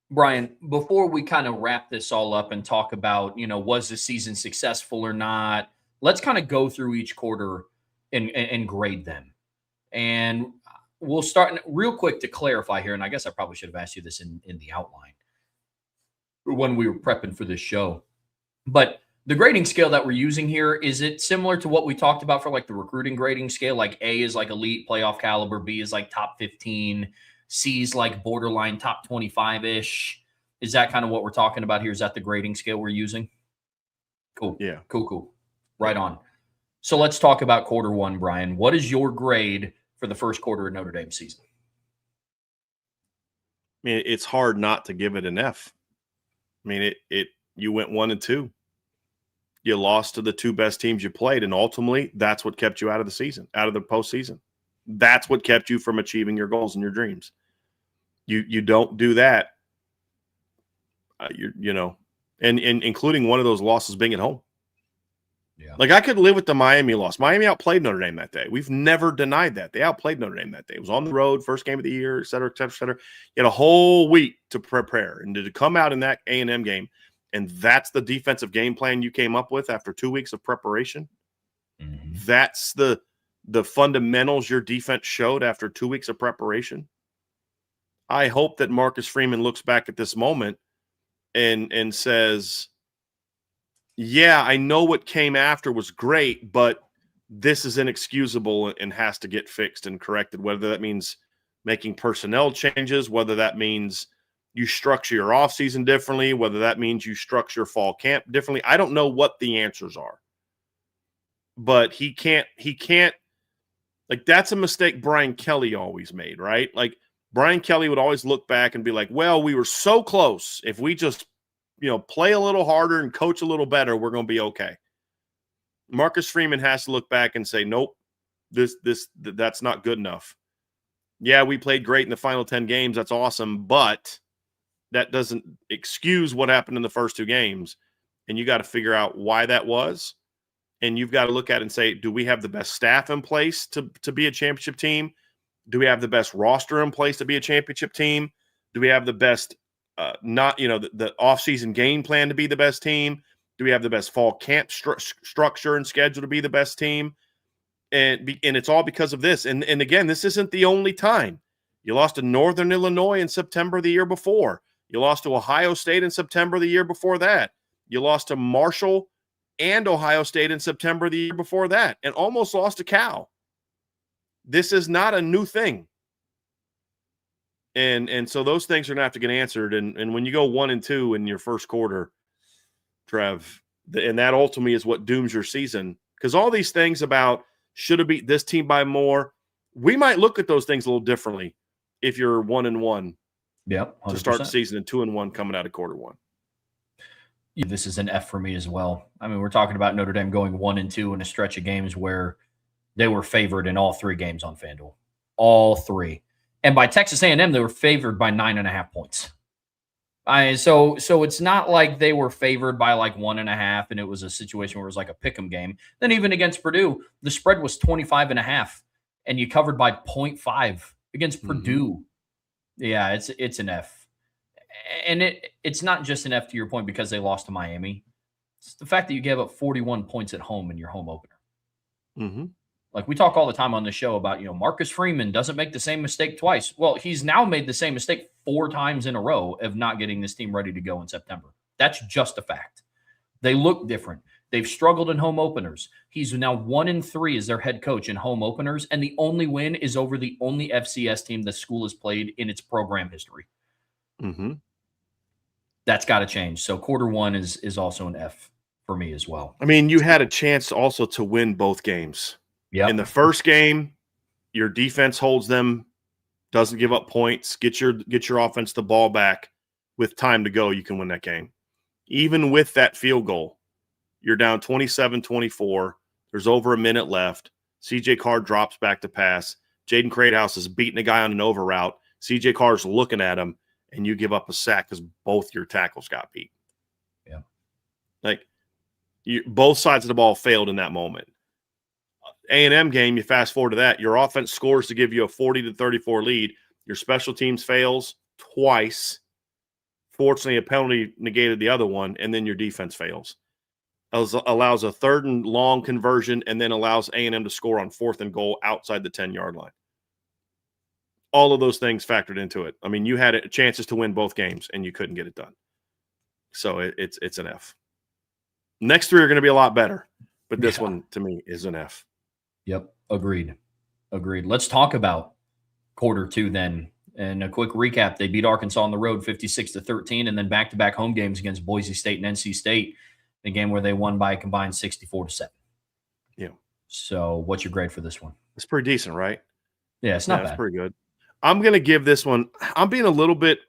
Brian, before we kind of wrap this all up and talk about, was the season successful or not, let's kind of go through each quarter and grade them. And we'll start real quick to clarify here. And I guess I probably should have asked you this in the outline when we were prepping for this show. But the grading scale that we're using here, is it similar to what we talked about for like the recruiting grading scale? Like A is like elite playoff caliber, B is like top 15, C is like borderline top 25-ish. Is that kind of what we're talking about here? Is that the grading scale we're using? Cool. Yeah. Cool. Right on. So let's talk about quarter 1, Brian. What is your grade for the first quarter of Notre Dame season? I mean, it's hard not to give it an F. I mean, you went 1 and 2. You lost to the 2 best teams you played, and ultimately that's what kept you out of the season, out of the postseason. That's what kept you from achieving your goals and your dreams. You don't do that, and including one of those losses being at home. Yeah. Like, I could live with the Miami loss. Miami outplayed Notre Dame that day. We've never denied that. They outplayed Notre Dame that day. It was on the road, first game of the year, et cetera, et cetera, et cetera. You had a whole week to prepare, and to come out in that A&M game and that's the defensive game plan you came up with after 2 weeks of preparation. Mm-hmm. That's the fundamentals your defense showed after 2 weeks of preparation. I hope that Marcus Freeman looks back at this moment and says, yeah, I know what came after was great, but this is inexcusable and has to get fixed and corrected, whether that means making personnel changes, whether that means you structure your offseason differently, whether that means you structure fall camp differently. I don't know what the answers are. But he can't like, that's a mistake Brian Kelly always made, right? Like, Brian Kelly would always look back and be like, well, we were so close. If we just, play a little harder and coach a little better, we're going to be okay. Marcus Freeman has to look back and say, nope, that's not good enough. Yeah, we played great in the final 10 games. That's awesome. But that doesn't excuse what happened in the first 2 games. And you got to figure out why that was. And you've got to look at it and say, do we have the best staff in place to be a championship team? Do we have the best roster in place to be a championship team? Do we have the best, the offseason game plan to be the best team? Do we have the best fall camp structure and schedule to be the best team? And it's all because of this. And again, this isn't the only time. You lost to Northern Illinois in September the year before. You lost to Ohio State in September the year before that. You lost to Marshall and Ohio State in September the year before that, and almost lost to Cal. This is not a new thing. And so those things are going to have to get answered. And when you go 1-2 in your first quarter, Trev, and that ultimately is what dooms your season, because all these things about should have beat this team by more, we might look at those things a little differently if you're 1-1 to start the season and 2-1 coming out of quarter 1. Yeah, this is an F for me as well. I mean, we're talking about Notre Dame going 1-2 in a stretch of games where they were favored in all 3 games on FanDuel, all 3. And by Texas A&M, they were favored by 9.5 points. So it's not like they were favored by like 1.5 and it was a situation where it was like a pick'em game. Then even against Purdue, the spread was 25.5 and you covered by 0.5 against Purdue. Yeah, it's an F. And it's not just an F to your point because they lost to Miami. It's the fact that you gave up 41 points at home in your home opener. Mm-hmm. Like we talk all the time on the show about, Marcus Freeman doesn't make the same mistake twice. Well, he's now made the same mistake 4 times in a row of not getting this team ready to go in September. That's just a fact. They look different. They've struggled in home openers. He's now 1-3 as their head coach in home openers, and the only win is over the only FCS team the school has played in its program history. Mm-hmm. That's got to change. So quarter 1 is also an F for me as well. I mean, you had a chance also to win both games. Yeah. In the first game, your defense holds them, doesn't give up points, get your offense the ball back with time to go, you can win that game. Even with that field goal, you're down 27-24. There's over a minute left. CJ Carr drops back to pass. Jaden Kraithouse is beating a guy on an over route. CJ Carr's looking at him, and you give up a sack because both your tackles got beat. Yeah. Like, both sides of the ball failed in that moment. A&M game, you fast forward to that, your offense scores to give you a 40-34 lead. Your special teams fails twice. Fortunately, a penalty negated the other one, and then your defense fails. Allows a 3rd and long conversion, and then allows A&M to score on 4th and goal outside the 10-yard line. All of those things factored into it. I mean, you had chances to win both games, and you couldn't get it done. So it's an F. Next 3 are going to be a lot better, but this one, to me, is an F. Yep. Agreed. Let's talk about quarter 2 then. And a quick recap. They beat Arkansas on the road 56-13, and then back-to-back home games against Boise State and NC State, a game where they won by a combined 64-7. Yeah. So what's your grade for this one? It's pretty decent, right? Yeah, it's not bad. It's pretty good. I'm going to give this one – I'm being a little bit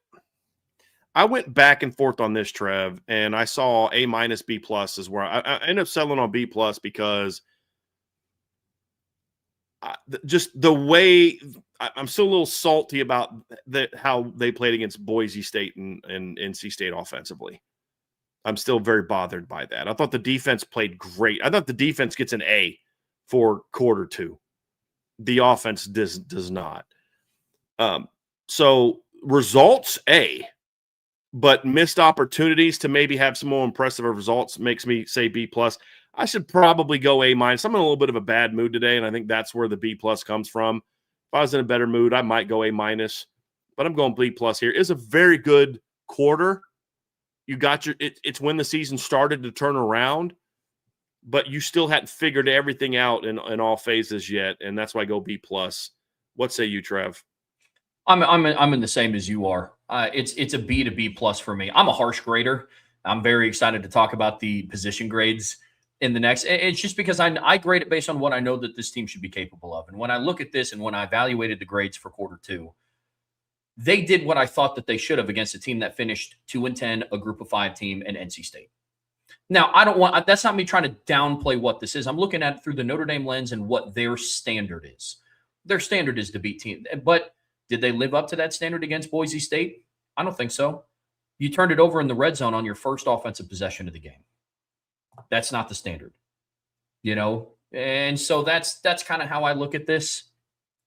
– I went back and forth on this, Trev, and I saw A-, B+ is where I ended up settling on B+ because – just the way I'm still a little salty about how they played against Boise State and NC State offensively. I'm still very bothered by that. I thought the defense played great. I thought the defense gets an A for quarter 2. The offense does not. So results A. but missed opportunities to maybe have some more impressive results makes me say B plus. I should probably go A minus. I'm in a little bit of a bad mood today, and I think that's where the B plus comes from. If I was in a better mood, I might go A minus, but I'm going B plus here. It's a very good quarter. You got it's when the season started to turn around, but you still hadn't figured everything out in all phases yet, and that's why I go B plus. What say you, Trev? I'm in the same as you are. It's a B to B plus for me. I'm a harsh grader. I'm very excited to talk about the position grades in the next. It's just because I grade it based on what I know that this team should be capable of. And when I look at this and when I evaluated the grades for quarter two, they did what I thought that they should have against a team that finished 2-10, a group of 5 team, and NC State. Now, I don't want that's not me trying to downplay what this is. I'm looking at it through the Notre Dame lens and what their standard is. Their standard is to beat team. But did they live up to that standard against Boise State? I don't think so. You turned it over in the red zone on your first offensive possession of the game. That's not the standard, you know? And so that's kind of how I look at this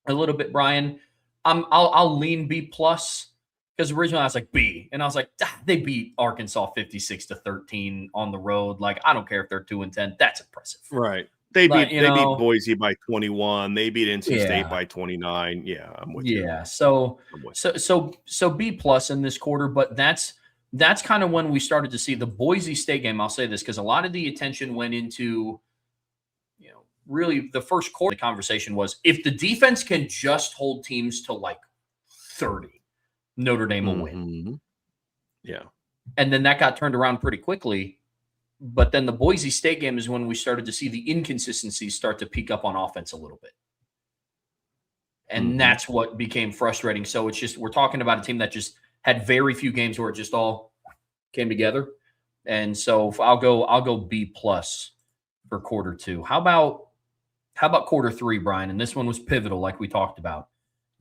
a little bit, Brian. I'll lean B plus because originally I was like B, and I was like, they beat Arkansas 56-13 on the road. Like, I don't care if they're 2-10. That's impressive. Right. They beat Boise by 21. They beat NC State by 29. Yeah, I'm with you. Yeah. So B plus in this quarter, but that's kind of when we started to see the Boise State game. I'll say this because a lot of the attention went into, really the first quarter. The conversation was if the defense can just hold teams to like 30, Notre Dame will win. Yeah. And then that got turned around pretty quickly. But then the Boise State game is when we started to see the inconsistencies start to peak up on offense a little bit. And that's what became frustrating. So it's just, we're talking about a team that just had very few games where it just all came together. And so I'll go B plus for quarter two. How about quarter three, Brian? And this one was pivotal, like we talked about.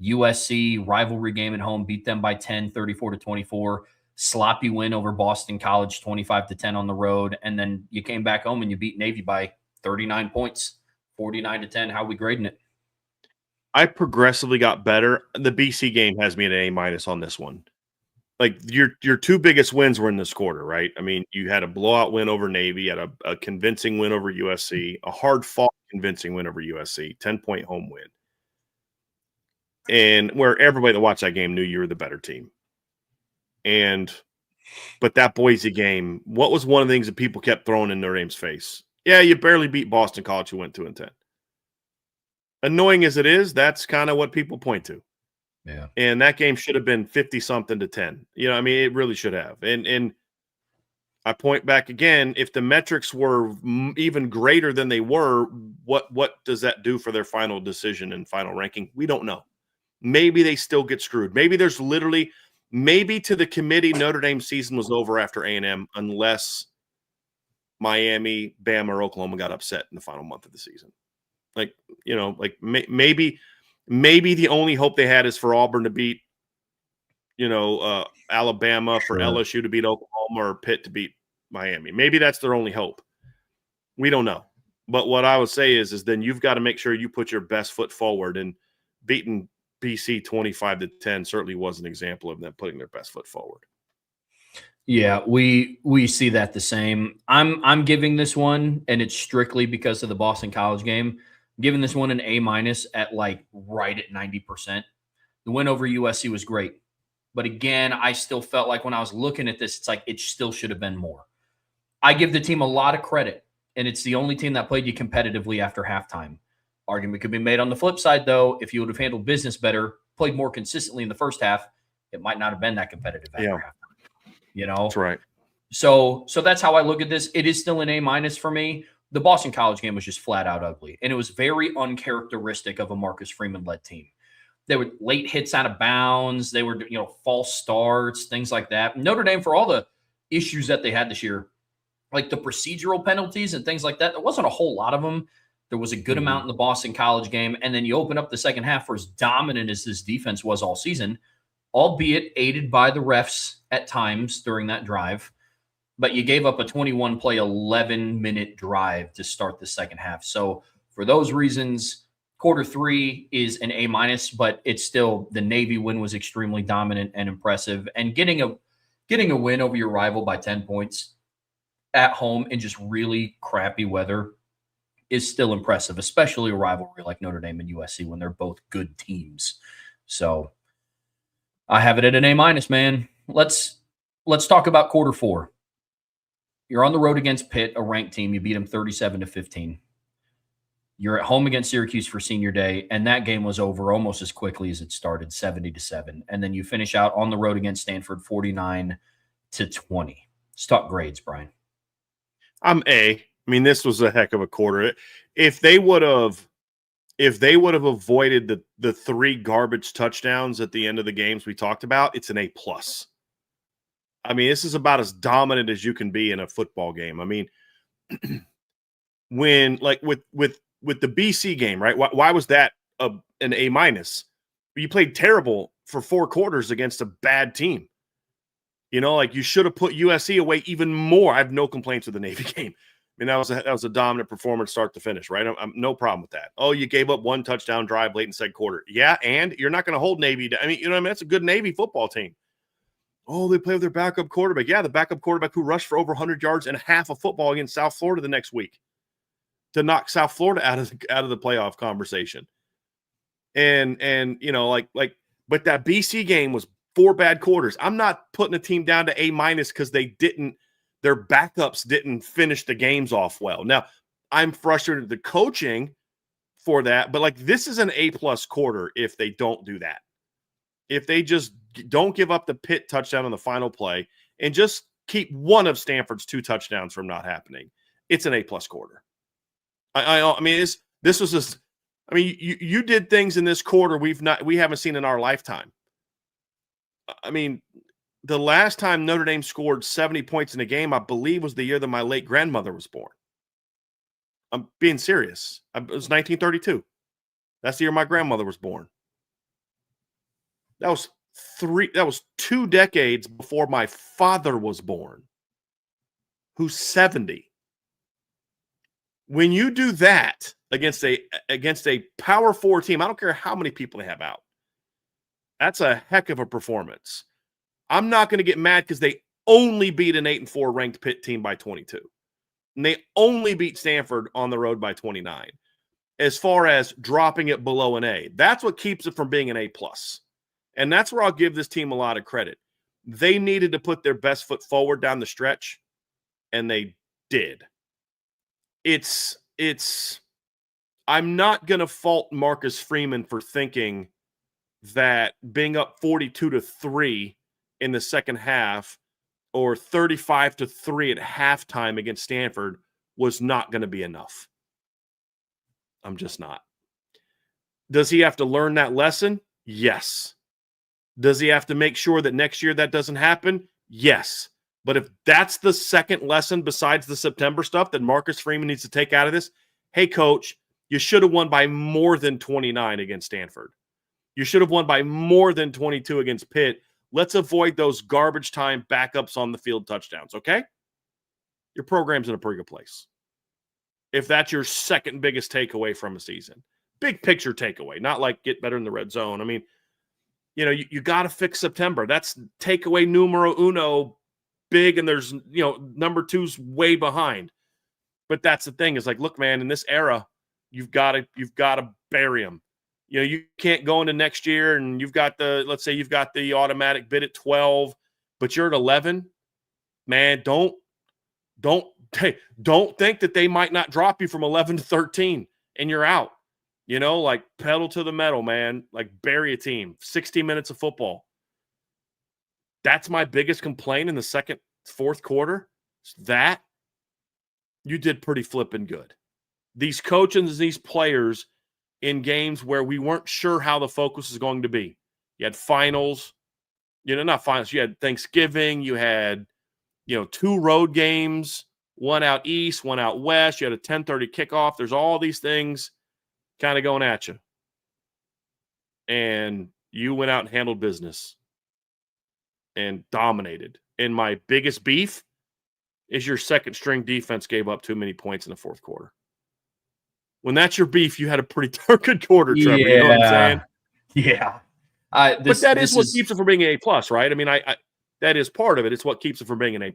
USC rivalry game at home, beat them by 10, 34-24. Sloppy win over Boston College, 25-10 on the road. And then you came back home and you beat Navy by 39 points, 49-10. How are we grading it? I progressively got better. The BC game has me at A minus on this one. Like your two biggest wins were in this quarter, right? I mean, you had a blowout win over Navy, you had a convincing win over USC, a hard-fought convincing win over USC, 10-point home win. And where everybody that watched that game knew you were the better team. But that Boise game, what was one of the things that people kept throwing in Notre Dame's face? Yeah, you barely beat Boston College, who went 2-10. Annoying as it is, that's kind of what people point to. Yeah. And that game should have been 50-something to 10. I mean, it really should have. And I point back again, if the metrics were even greater than they were, what does that do for their final decision and final ranking? We don't know. Maybe they still get screwed. Maybe there's literally – maybe to the committee, Notre Dame season was over after A&M unless Miami, Bama, or Oklahoma got upset in the final month of the season. Maybe the only hope they had is for Auburn to beat, Alabama, for LSU to beat Oklahoma, or Pitt to beat Miami. Maybe that's their only hope. We don't know. But what I would say is then you've got to make sure you put your best foot forward, and beating BC 25-10 certainly was an example of them putting their best foot forward. Yeah, we see that the same. I'm giving this one, and it's strictly because of the Boston College game, I'm giving this one an A minus at like right at 90%. The win over USC was great. But again, I still felt like when I was looking at this, it's like it still should have been more. I give the team a lot of credit, and it's the only team that played you competitively after halftime. Argument could be made on the flip side, though. If you would have handled business better, played more consistently in the first half, it might not have been that competitive after halftime. That's right. So that's how I look at this. It is still an A minus for me. The Boston College game was just flat out ugly, and it was very uncharacteristic of a Marcus Freeman-led team. There were late hits out of bounds. They were, false starts, things like that. Notre Dame, for all the issues that they had this year, like the procedural penalties and things like that, there wasn't a whole lot of them. There was a good amount in the Boston College game. And then you open up the second half for as dominant as this defense was all season, albeit aided by the refs at times during that drive. But you gave up a 21-play, 11-minute drive to start the second half. So for those reasons, quarter three is an A minus, but it's still the Navy win was extremely dominant and impressive. And getting getting a win over your rival by 10 points at home in just really crappy weather is still impressive, especially a rivalry like Notre Dame and USC when they're both good teams. So I have it at an A minus, man. Let's talk about quarter four. You're on the road against Pitt, a ranked team. You beat them 37-15. You're at home against Syracuse for senior day, and that game was over almost as quickly as it started, 70-7. And then you finish out on the road against Stanford, 49-20. It's tough grades, Brian. I'm A. I mean, this was a heck of a quarter. If they would have avoided the 3 garbage touchdowns at the end of the games we talked about, it's an A+. I mean, this is about as dominant as you can be in a football game. I mean, when like with the BC game, right? Why was that an A-? You played terrible for 4 quarters against a bad team. You know, like you should have put USC away even more. I have no complaints with the Navy game. I mean, that was a dominant performance start to finish, right? I'm no problem with that. Oh, you gave up 1 touchdown drive late in the second quarter. Yeah, and you're not going to hold Navy. I mean, you know what I mean? That's a good Navy football team. Oh, they play with their backup quarterback. Yeah, the backup quarterback who rushed for over 100 yards and half a football against South Florida the next week to knock South Florida out of the playoff conversation. And you know, but that BC game was 4 bad quarters. I'm not putting a team down to A- because their backups didn't finish the games off well. Now, I'm frustrated with the coaching for that, but like this is an A+ quarter if they don't do that. If they just don't give up the Pitt touchdown on the final play and just keep one of Stanford's 2 touchdowns from not happening, it's an A+ quarter. I mean, this was just. I mean, you did things in this quarter we haven't seen in our lifetime. I mean, the last time Notre Dame scored 70 points in a game, I believe, was the year that my late grandmother was born. I'm being serious. It was 1932. That's the year my grandmother was born. That was 2 decades before my father was born, who's 70. When you do that against a Power 4 team, I don't care how many people they have out, that's a heck of a performance. I'm not going to get mad because they only beat an 8-4 ranked Pitt team by 22. And they only beat Stanford on the road by 29. As far as dropping it below an A, that's what keeps it from being an A+. And that's where I'll give this team a lot of credit. They needed to put their best foot forward down the stretch, and they did. I'm not going to fault Marcus Freeman for thinking that being up 42-3 in the second half or 35-3 at halftime against Stanford was not going to be enough. I'm just not. Does he have to learn that lesson? Yes. Does he have to make sure that next year that doesn't happen? Yes. But if that's the second lesson besides the September stuff that Marcus Freeman needs to take out of this, hey, coach, you should have won by more than 29 against Stanford. You should have won by more than 22 against Pitt. Let's avoid those garbage time backups on the field touchdowns, okay? Your program's in a pretty good place. If that's your second biggest takeaway from a season. Big picture takeaway, not like get better in the red zone. I mean, you know, you got to fix September. That's takeaway numero uno. Big, and there's, you know, number 2's way behind. But that's the thing is like, look, man, in this era, you've got to bury them. You know, you can't go into next year and let's say you've got the automatic bid at 12, but you're at 11. Man, don't think that they might not drop you from 11 to 13 and you're out. You know, like pedal to the metal, man. Like bury a team. 60 minutes of football. That's my biggest complaint in the fourth quarter. That you did pretty flipping good. These coaches, these players in games where we weren't sure how the focus is going to be. You had finals, not finals. You had Thanksgiving. You had, 2 road games, one out east, one out west. You had a 10:30 kickoff. There's all these things kind of going at you. And you went out and handled business and dominated. And my biggest beef is your second string defense gave up too many points in the fourth quarter. When that's your beef, you had a pretty darn good quarter, Trevor. Yeah. You know what I'm saying? Yeah. But that is what keeps it from being an A+, right? I mean, That is part of it. It's what keeps it from being an A+.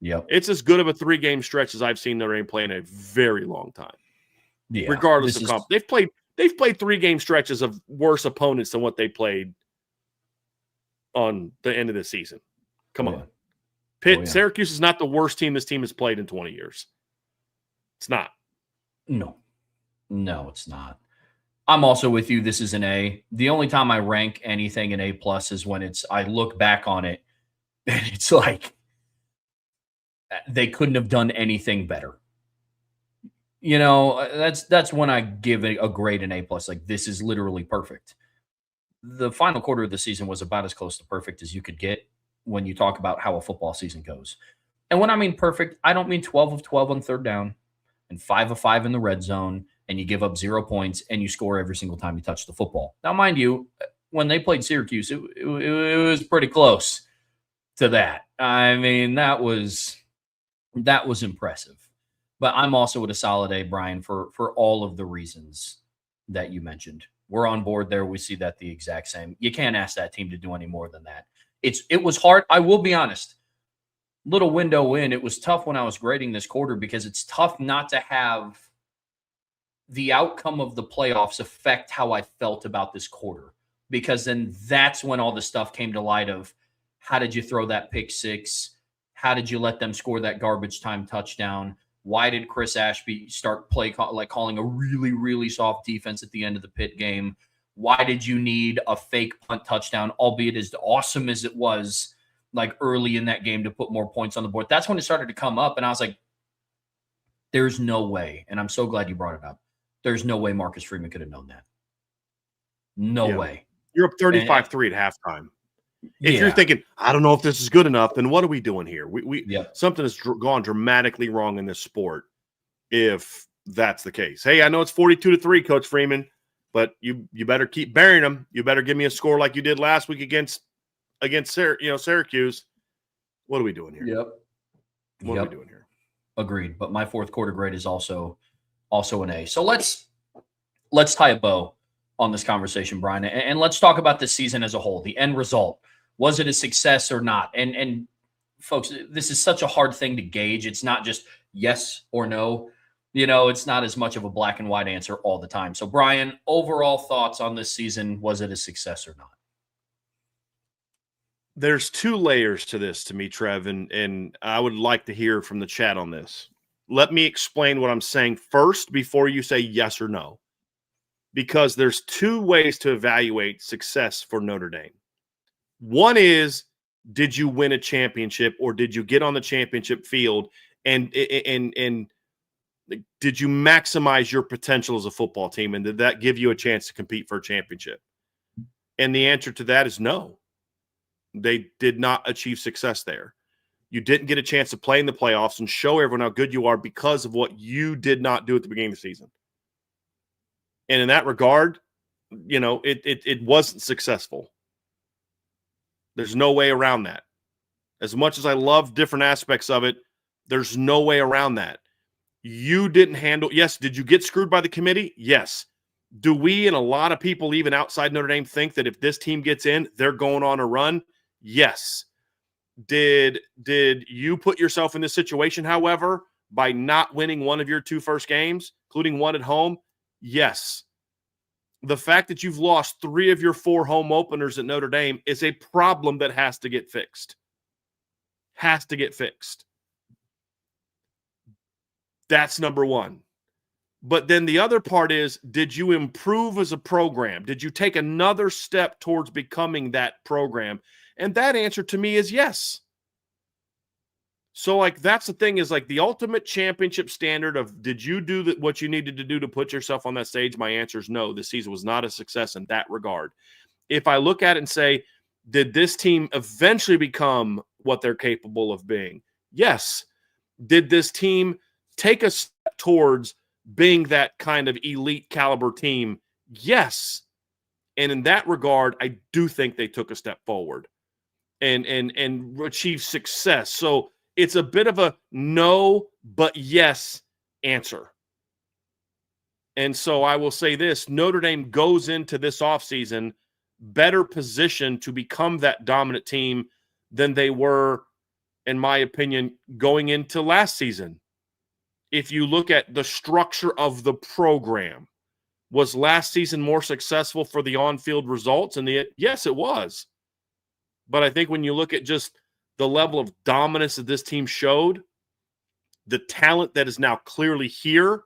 Yep. It's as good of a 3-game stretch as I've seen Notre Dame play in a very long time. Yeah. Regardless of comp. They've played 3-game stretches of worse opponents than what they played on the end of the season. Come on. Pitt, Syracuse is not the worst team this team has played in 20 years. It's not. No, it's not. I'm also with you. This is an A. The only time I rank anything an A+ is when I look back on it and it's like they couldn't have done anything better. That's when I give it a grade an A+. Like, this is literally perfect. The final quarter of the season was about as close to perfect as you could get when you talk about how a football season goes. And when I mean perfect, I don't mean 12 of 12 on third down and 5 of 5 in the red zone, and you give up 0 points and you score every single time you touch the football. Now, mind you, when they played Syracuse, it was pretty close to that. I mean, that was impressive. But I'm also at a solid A, Brian, for all of the reasons that you mentioned. We're on board there. We see that the exact same. You can't ask that team to do any more than that. It was hard. I will be honest. Little window in, it was tough when I was grading this quarter because it's tough not to have the outcome of the playoffs affect how I felt about this quarter, because then that's when all the stuff came to light of how did you throw that pick six? How did you let them score that garbage time touchdown? Why did Chris Ashby start calling a really, really soft defense at the end of the Pitt game? Why did you need a fake punt touchdown, albeit as awesome as it was, like early in that game, to put more points on the board? That's when it started to come up, and I was like, there's no way, and I'm so glad you brought it up. There's no way Marcus Freeman could have known that. No way. You're up 35-3 at halftime. If you're thinking, I don't know if this is good enough, then what are we doing here? Something has gone dramatically wrong in this sport if that's the case. Hey, I know it's 42-3, Coach Freeman, but you better keep burying them. You better give me a score like you did last week against Syracuse. What are we doing here? Yep. What are we doing here? Agreed. But my fourth quarter grade is also an A. So let's tie a bow on this conversation, Brian, and let's talk about this season as a whole. The end result. Was it a success or not? And folks, this is such a hard thing to gauge. It's not just yes or no. It's not as much of a black and white answer all the time. So, Brian, overall thoughts on this season, was it a success or not? There's 2 layers to this to me, Trev, and I would like to hear from the chat on this. Let me explain what I'm saying first before you say yes or no, because there's 2 ways to evaluate success for Notre Dame. One is, did you win a championship, or did you get on the championship field and did you maximize your potential as a football team, and did that give you a chance to compete for a championship? And the answer to that is no. They did not achieve success there. You didn't get a chance to play in the playoffs and show everyone how good you are because of what you did not do at the beginning of the season. And in that regard, it wasn't successful. There's no way around that. As much as I love different aspects of it, there's no way around that. You didn't handle – yes, did you get screwed by the committee? Yes. Do we and a lot of people even outside Notre Dame think that if this team gets in, they're going on a run? Yes. Did you put yourself in this situation, however, by not winning one of your 2 first games, including one at home? Yes. The fact that you've lost 3 of your 4 home openers at Notre Dame is a problem that has to get fixed. Has to get fixed. That's number one. But then the other part is, did you improve as a program? Did you take another step towards becoming that program? And that answer to me is yes. So, that's the thing, is the ultimate championship standard of, did you do what you needed to do to put yourself on that stage? My answer is no. This season was not a success in that regard. If I look at it and say, did this team eventually become what they're capable of being? Yes. Did this team take a step towards being that kind of elite caliber team? Yes. And in that regard, I do think they took a step forward and achieved success. So it's a bit of a no, but yes answer. And so I will say this: Notre Dame goes into this offseason better positioned to become that dominant team than they were, in my opinion, going into last season. If you look at the structure of the program, was last season more successful for the on-field results? And yes, it was. But I think when you look at just the level of dominance that this team showed, the talent that is now clearly here,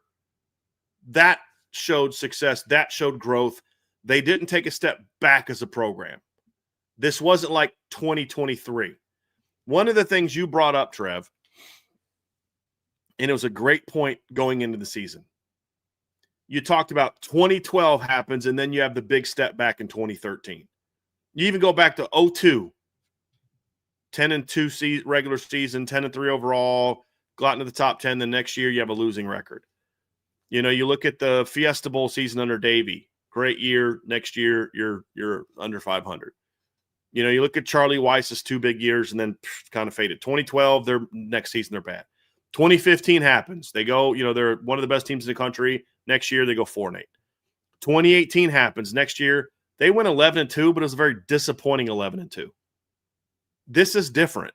that showed success, that showed growth. They didn't take a step back as a program. This wasn't like 2023. One of the things you brought up, Trev, and it was a great point going into the season. You talked about 2012 happens, and then you have the big step back in 2013. You even go back to 02, 10-2 regular season, 10-3 overall, got into the top 10. The next year, you have a losing record. You know, you look at the Fiesta Bowl season under Davey. Great year. Next year, you're under 500. You know, you look at Charlie Weiss's 2 big years and then kind of faded. 2012, their next season, they're bad. 2015 happens. They go, you know, they're one of the best teams in the country. Next year, they go 4-8. 2018 happens. Next year, they went 11-2, but it was a very disappointing 11-2. This is different.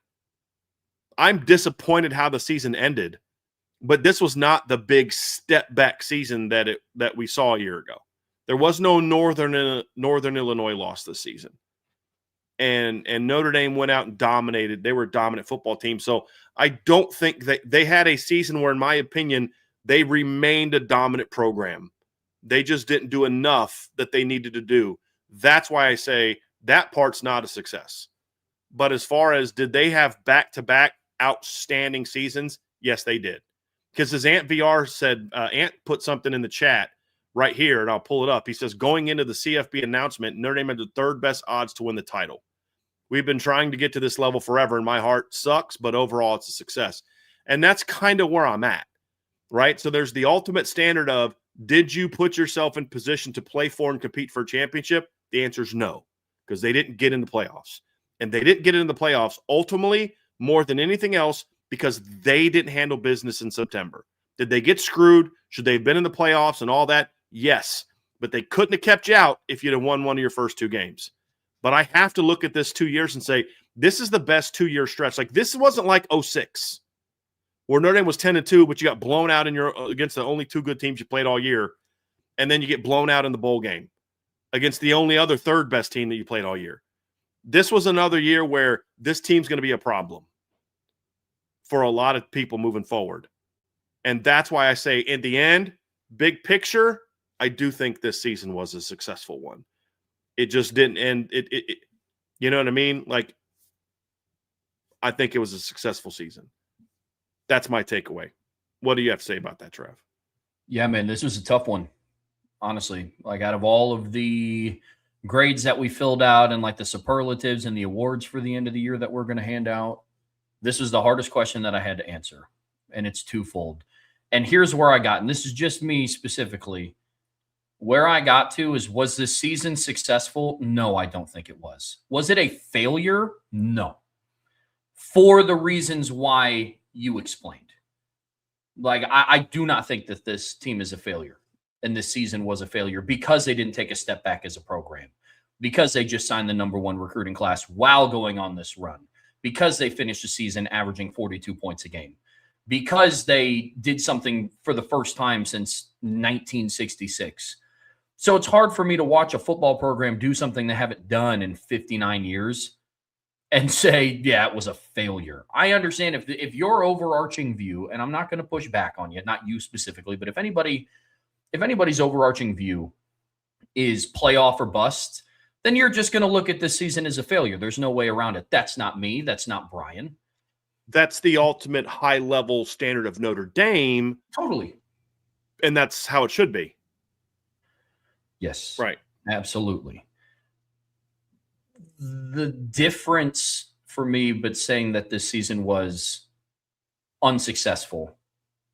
I'm disappointed how the season ended, but this was not the big step back season that we saw a year ago. There was no Northern Illinois loss this season. And Notre Dame went out and dominated. They were a dominant football team. So I don't think that they had a season where, in my opinion, they remained a dominant program. They just didn't do enough that they needed to do. That's why I say that part's not a success. But as far as did they have back-to-back outstanding seasons? Yes, they did. Because as Ant VR said, Ant put something in the chat right here, and I'll pull it up. He says, going into the CFB announcement, Notre Dame had the 3rd best odds to win the title. We've been trying to get to this level forever, and my heart sucks, but overall it's a success. And that's kind of where I'm at, right? So there's the ultimate standard of, did you put yourself in position to play for and compete for a championship? The answer is no, because they didn't get in the playoffs. And they didn't get into the playoffs ultimately more than anything else because they didn't handle business in September. Did they get screwed? Should they have been in the playoffs and all that? Yes. But they couldn't have kept you out if you'd have won one of your first 2 games. But I have to look at this 2 years and say, this is the best 2-year stretch. Like, this wasn't like 06, where Notre Dame was 10-2, but you got blown out against the only 2 good teams you played all year, and then you get blown out in the bowl game against the only other 3rd best team that you played all year. This was another year where this team's going to be a problem for a lot of people moving forward. And that's why I say, in the end, big picture, I do think this season was a successful one. It just didn't end. It you know what I mean? Like, I think it was a successful season. That's my takeaway. What do you have to say about that, Trev? Yeah, man, this was a tough one, honestly. Like, out of all of the grades that we filled out and like the superlatives and the awards for the end of the year that we're going to hand out, this was the hardest question that I had to answer. And it's twofold. And here's where I got, and this is just me specifically. Where I got to is, was this season successful? No, I don't think it was. Was it a failure? No. For the reasons why you explained. Like, I do not think that this team is a failure and this season was a failure because they didn't take a step back as a program, because they just signed the #1 recruiting class while going on this run, because they finished the season averaging 42 points a game, because they did something for the first time since 1966. So it's hard for me to watch a football program do something they haven't done in 59 years and say, yeah, it was a failure. I understand if your overarching view, and I'm not going to push back on you, not you specifically, but if anybody's overarching view is playoff or bust, then you're just going to look at this season as a failure. There's no way around it. That's not me. That's not Brian. That's the ultimate high-level standard of Notre Dame. Totally. And that's how it should be. Yes. Right. Absolutely. The difference for me, but saying that this season was unsuccessful,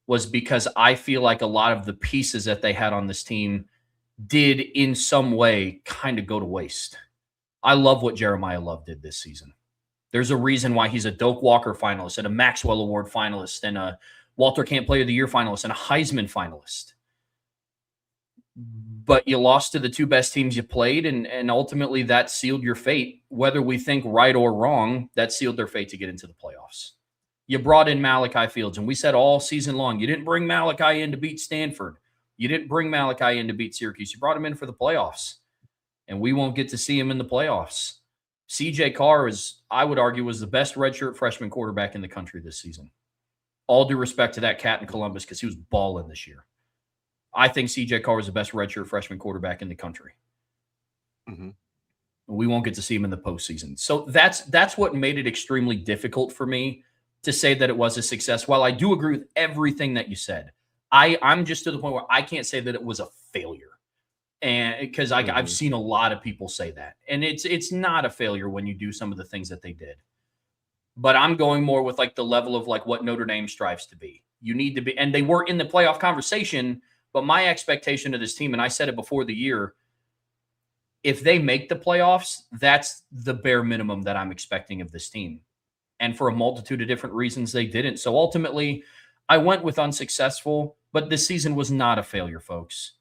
was because I feel like a lot of the pieces that they had on this team did in some way kind of go to waste. I love what Jeremiah Love did this season. There's a reason why he's a Doak Walker finalist and a Maxwell Award finalist and a Walter Camp Player of the Year finalist and a Heisman finalist. but you lost to the two best teams you played, and ultimately that sealed your fate. Whether we think right or wrong, that sealed their fate to get into the playoffs. You brought in Malachi Fields, and we said all season long, you didn't bring Malachi in to beat Stanford. You didn't bring Malachi in to beat Syracuse. You brought him in for the playoffs, and we won't get to see him in the playoffs. CJ Carr I would argue, was the best redshirt freshman quarterback in the country this season. All due respect to that cat in Columbus, because he was balling this year. I think CJ Carr was the best redshirt freshman quarterback in the country. Mm-hmm. We won't get to see him in the postseason. So that's what made it extremely difficult for me to say that it was a success. While I do agree with everything that you said, I'm just to the point where I can't say that it was a failure. And because I've seen a lot of people say that. And it's not a failure when you do some of the things that they did. But I'm going more with like the level of like what Notre Dame strives to be. You need to be, and they were in the playoff conversation, but my expectation of this team, and I said it before the year, if they make the playoffs, that's the bare minimum that I'm expecting of this team. And for a multitude of different reasons, they didn't. So ultimately, I went with unsuccessful, but this season was not a failure, folks.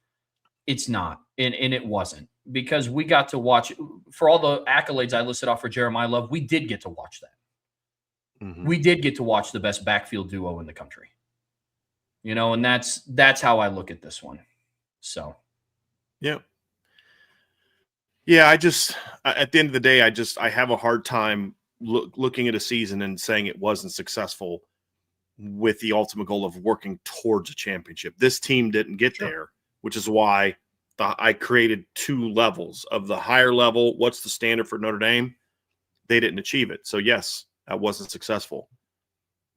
It's not, and it wasn't, because we got to watch, for all the accolades I listed off for Jeremiah Love, we did get to watch that. Mm-hmm. We did get to watch the best backfield duo in the country. And that's how I look at this one. So, yeah. Yeah, at the end of the day, I have a hard time looking at a season and saying it wasn't successful with the ultimate goal of working towards a championship. This team didn't get there, which is why I created two levels of the higher level. What's the standard for Notre Dame? They didn't achieve it. So yes, that wasn't successful.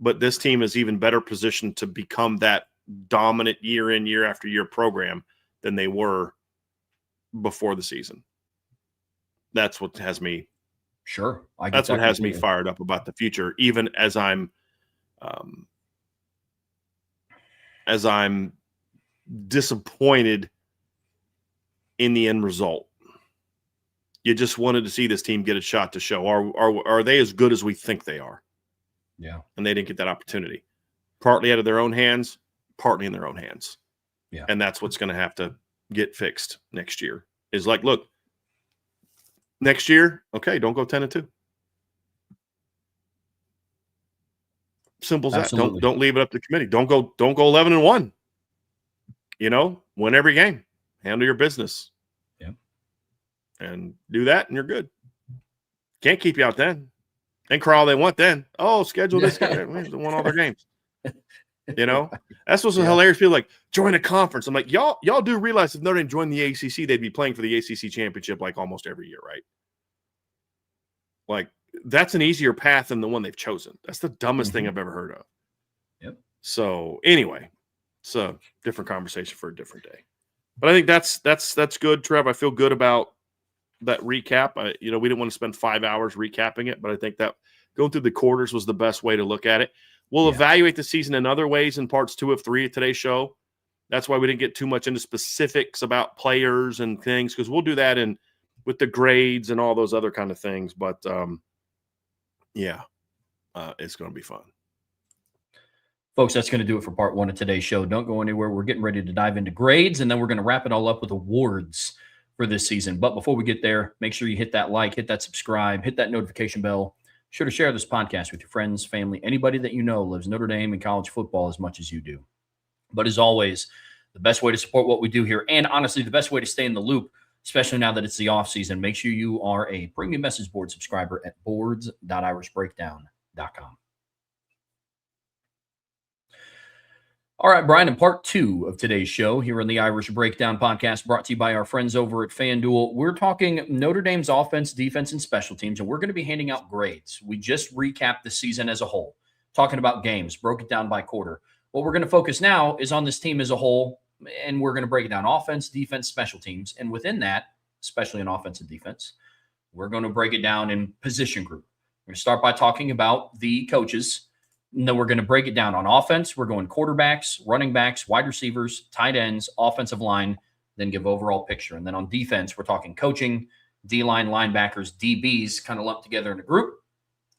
But this team is even better positioned to become that dominant year in, year after year program than they were before the season. That's what has me. Sure. That's what has me fired up about the future, even as I'm disappointed in the end result. You just wanted to see this team get a shot to show, are they as good as we think they are? Yeah. And they didn't get that opportunity. Partly out of their own hands, partly in their own hands. Yeah. And that's what's going to have to get fixed next year. Is like, look, next year, okay, don't go 10-2. Simple as Absolutely. that. Don't leave it up to the committee. Don't go 11-1. Win every game. Handle your business. Yeah. And do that, and you're good. Can't keep you out then. And crawl they want then. Oh, schedule this guy. They won all their games. That's what's hilarious. People like, join a conference. I'm like, y'all do realize if Notre Dame joined the ACC, they'd be playing for the ACC championship like almost every year, right? Like, that's an easier path than the one they've chosen. That's the dumbest thing I've ever heard of. Yep. So anyway, it's a different conversation for a different day. But I think that's good, Trev. I feel good about that recap. We didn't want to spend 5 hours recapping it, but I think that going through the quarters was the best way to look at it. We'll evaluate the season in other ways in parts 2 of 3 of today's show. That's why we didn't get too much into specifics about players and things, because we'll do that with the grades and all those other kind of things. But it's going to be fun. Folks, that's going to do it for part 1 of today's show. Don't go anywhere. We're getting ready to dive into grades, and then we're going to wrap it all up with awards for this season. But before we get there, make sure you hit that like, hit that subscribe, hit that notification bell. Be sure to share this podcast with your friends, family, anybody that you know lives Notre Dame and college football as much as you do. But as always, the best way to support what we do here, and honestly, the best way to stay in the loop, especially now that it's the off season, make sure you are a premium message board subscriber at boards.irishbreakdown.com. All right, Brian, in part 2 of today's show here on the Irish Breakdown podcast, brought to you by our friends over at FanDuel, we're talking Notre Dame's offense, defense, and special teams, and we're going to be handing out grades. We just recapped the season as a whole, talking about games, broke it down by quarter. What we're going to focus now is on this team as a whole, and we're going to break it down offense, defense, special teams, and within that, especially in offense and defense, we're going to break it down in position group. We're going to start by talking about the coaches. And then we're going to break it down on offense. We're going quarterbacks, running backs, wide receivers, tight ends, offensive line, then give overall picture. And then on defense, we're talking coaching, D-line, linebackers, DBs, kind of lumped together in a group,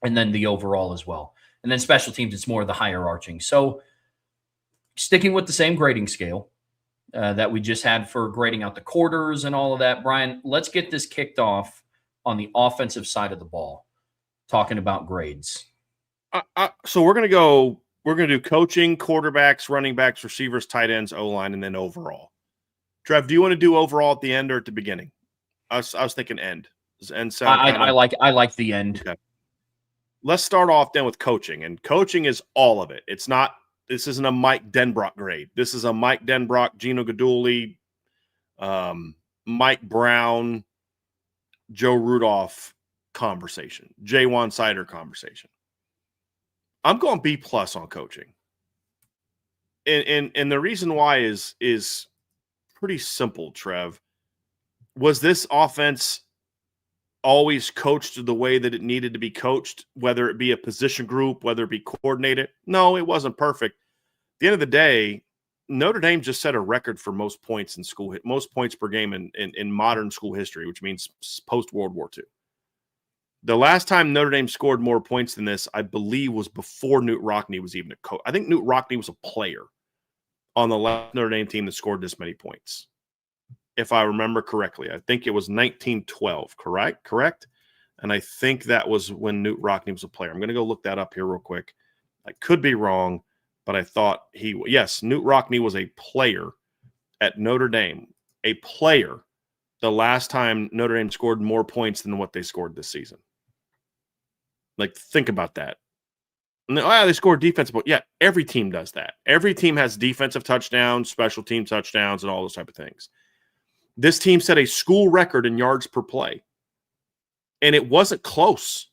and then the overall as well. And then special teams, it's more of the higher arching. So sticking with the same grading scale, that we just had for grading out the quarters and all of that. Brian, let's get this kicked off on the offensive side of the ball, talking about grades. So we're going to do coaching, quarterbacks, running backs, receivers, tight ends, O-line, and then overall. Trev, do you want to do overall at the end or at the beginning? I was thinking end. Does end sound I like the end. Okay. Let's start off then with coaching, and coaching is all of it. This isn't a Mike Denbrock grade. This is a Mike Denbrock, Gino Gaduli, Mike Brown, Joe Rudolph conversation, J1 Sider conversation. I'm going B+ on coaching. And the reason why is pretty simple, Trev. Was this offense always coached the way that it needed to be coached, whether it be a position group, whether it be coordinated? No, it wasn't perfect. At the end of the day, Notre Dame just set a record for most points in school, most points per game in modern school history, which means post-World War II. The last time Notre Dame scored more points than this, I believe, was before Newt Rockne was even a coach. I think Newt Rockne was a player on the last Notre Dame team that scored this many points, if I remember correctly. I think it was 1912, correct? And I think that was when Newt Rockne was a player. I'm going to go look that up here real quick. I could be wrong, but I thought yes, Newt Rockne was a player at Notre Dame, a player the last time Notre Dame scored more points than what they scored this season. Like, think about that. And they scored defensive, but yeah, every team does that. Every team has defensive touchdowns, special team touchdowns, and all those type of things. This team set a school record in yards per play, and it wasn't close.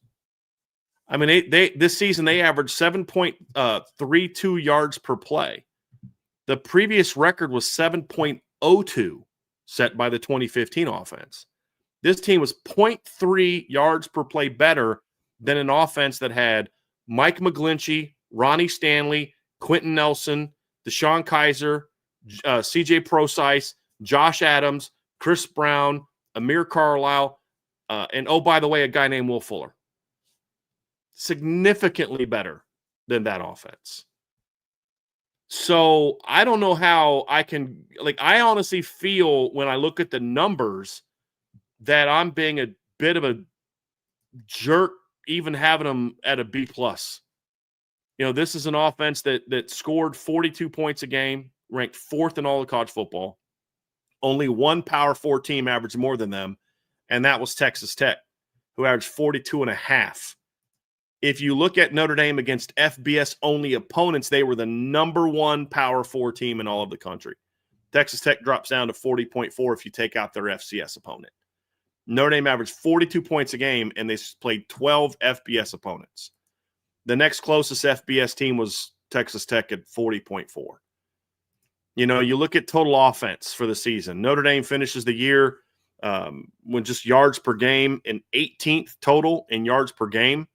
I mean, they this season they averaged 7.32 yards per play. The previous record was 7.02, set by the 2015 offense. This team was 0.3 yards per play better than an offense that had Mike McGlinchey, Ronnie Stanley, Quentin Nelson, Deshaun Kaiser, CJ Prosise, Josh Adams, Chris Brown, Amir Carlisle, and, oh, by the way, a guy named Will Fuller. Significantly better than that offense. So I don't know how I can – I honestly feel when I look at the numbers that I'm being a bit of a jerk even having them at a B+. This is an offense that scored 42 points a game, ranked 4th in all of college football. Only one Power 4 team averaged more than them, and that was Texas Tech, who averaged 42.5. If you look at Notre Dame against FBS-only opponents, they were the number 1 Power 4 team in all of the country. Texas Tech drops down to 40.4 if you take out their FCS opponent. Notre Dame averaged 42 points a game, and they played 12 FBS opponents. The next closest FBS team was Texas Tech at 40.4. You look at total offense for the season. Notre Dame finishes the year when just yards per game in 18th total in yards per game.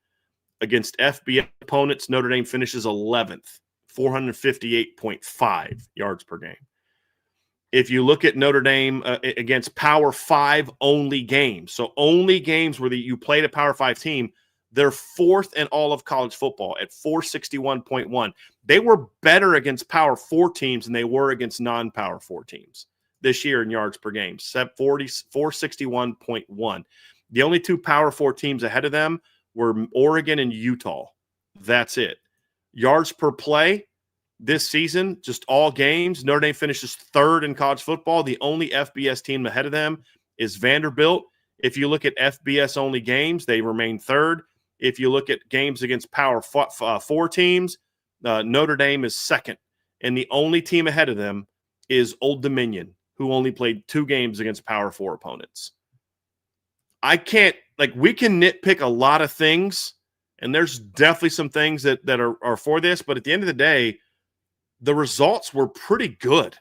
Against FBS opponents, Notre Dame finishes 11th, 458.5 yards per game. If you look at Notre Dame against Power 5 only games, so only games where you played a Power 5 team, they're 4th in all of college football at 461.1. They were better against Power 4 teams than they were against non-Power 4 teams this year in yards per game, 461.1. The only 2 Power 4 teams ahead of them were Oregon and Utah. That's it. Yards per play this season, just all games, Notre Dame finishes 3rd in college football. The only FBS team ahead of them is Vanderbilt. If you look at FBS-only games, they remain 3rd. If you look at games against Power 4 teams, Notre Dame is 2nd. And the only team ahead of them is Old Dominion, who only played 2 games against Power 4 opponents. I can't – we can nitpick a lot of things, and there's definitely some things that are for this. But at the end of the day, the results were pretty good.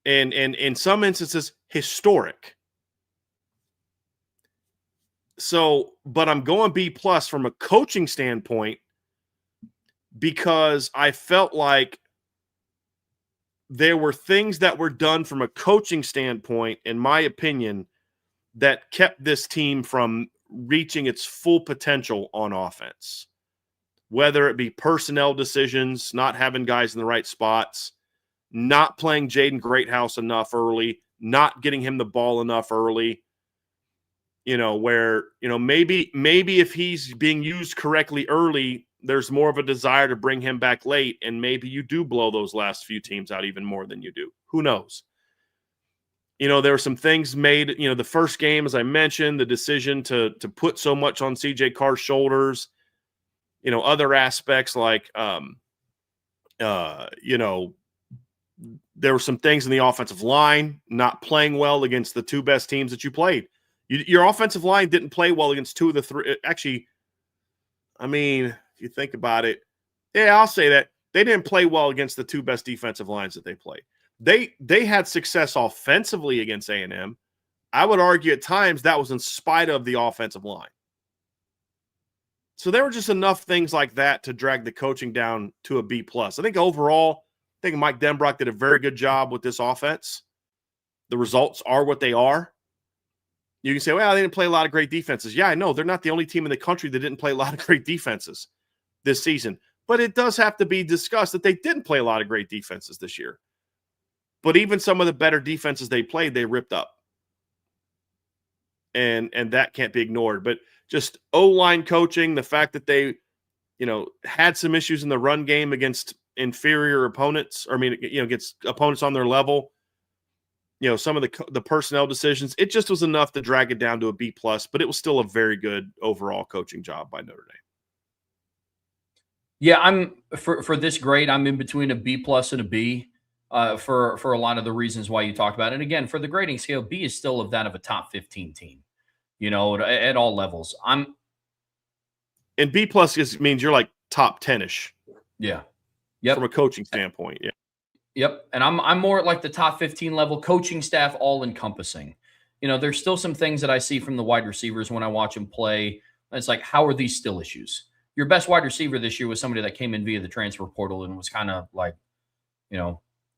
And in some instances, historic. So, but I'm going B+ from a coaching standpoint because I felt like there were things that were done from a coaching standpoint, in my opinion, that kept this team from reaching its full potential on offense. Whether it be personnel decisions, not having guys in the right spots, not playing Jaden Greathouse enough early, not getting him the ball enough early. Where, maybe if he's being used correctly early, there's more of a desire to bring him back late, and maybe you do blow those last few teams out even more than you do. Who knows? There were some things made, the first game, as I mentioned, the decision to put so much on CJ Carr's shoulders, other aspects like, there were some things in the offensive line not playing well against the two best teams that you played. Your offensive line didn't play well against two of the three. Actually, I mean, if you think about it, yeah, I'll say that. They didn't play well against the two best defensive lines that they played. They had success offensively against A&M. I would argue at times that was in spite of the offensive line. So there were just enough things like that to drag the coaching down to a B+. I think overall, Mike Denbrock did a very good job with this offense. The results are what they are. You can say, well, they didn't play a lot of great defenses. Yeah, I know. They're not the only team in the country that didn't play a lot of great defenses this season. But it does have to be discussed that they didn't play a lot of great defenses this year. But even some of the better defenses they played, they ripped up. And that can't be ignored. But just O-line coaching, the fact that they, had some issues in the run game against inferior opponents, against opponents on their level, some of the personnel decisions, it just was enough to drag it down to a B+, but it was still a very good overall coaching job by Notre Dame. Yeah, I'm for this grade, I'm in between a B+ and a B for a lot of the reasons why you talked about it. And again, for the grading scale, B is still of that of a top 15 team, at all levels. And B+ means you're like top 10-ish. Yeah. Yep. From a coaching standpoint, yeah. Yep. And I'm more at like the top 15 level, coaching staff, all encompassing. There's still some things that I see from the wide receivers when I watch them play. It's like, how are these still issues? Your best wide receiver this year was somebody that came in via the transfer portal and was kind of like,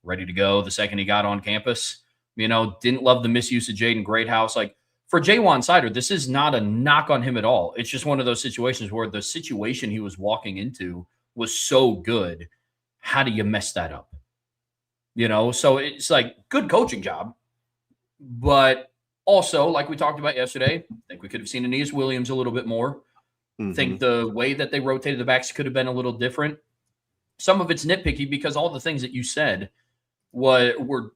ready to go the second he got on campus. Didn't love the misuse of Jaden Greathouse. Like, for Jaywan Sider, this is not a knock on him at all. It's just one of those situations where the situation he was walking into was so good. How do you mess that up? So it's like, good coaching job. But also, like we talked about yesterday, I think we could have seen Aeneas Williams a little bit more. I think the way that they rotated the backs could have been a little different. Some of it's nitpicky because all the things that you said were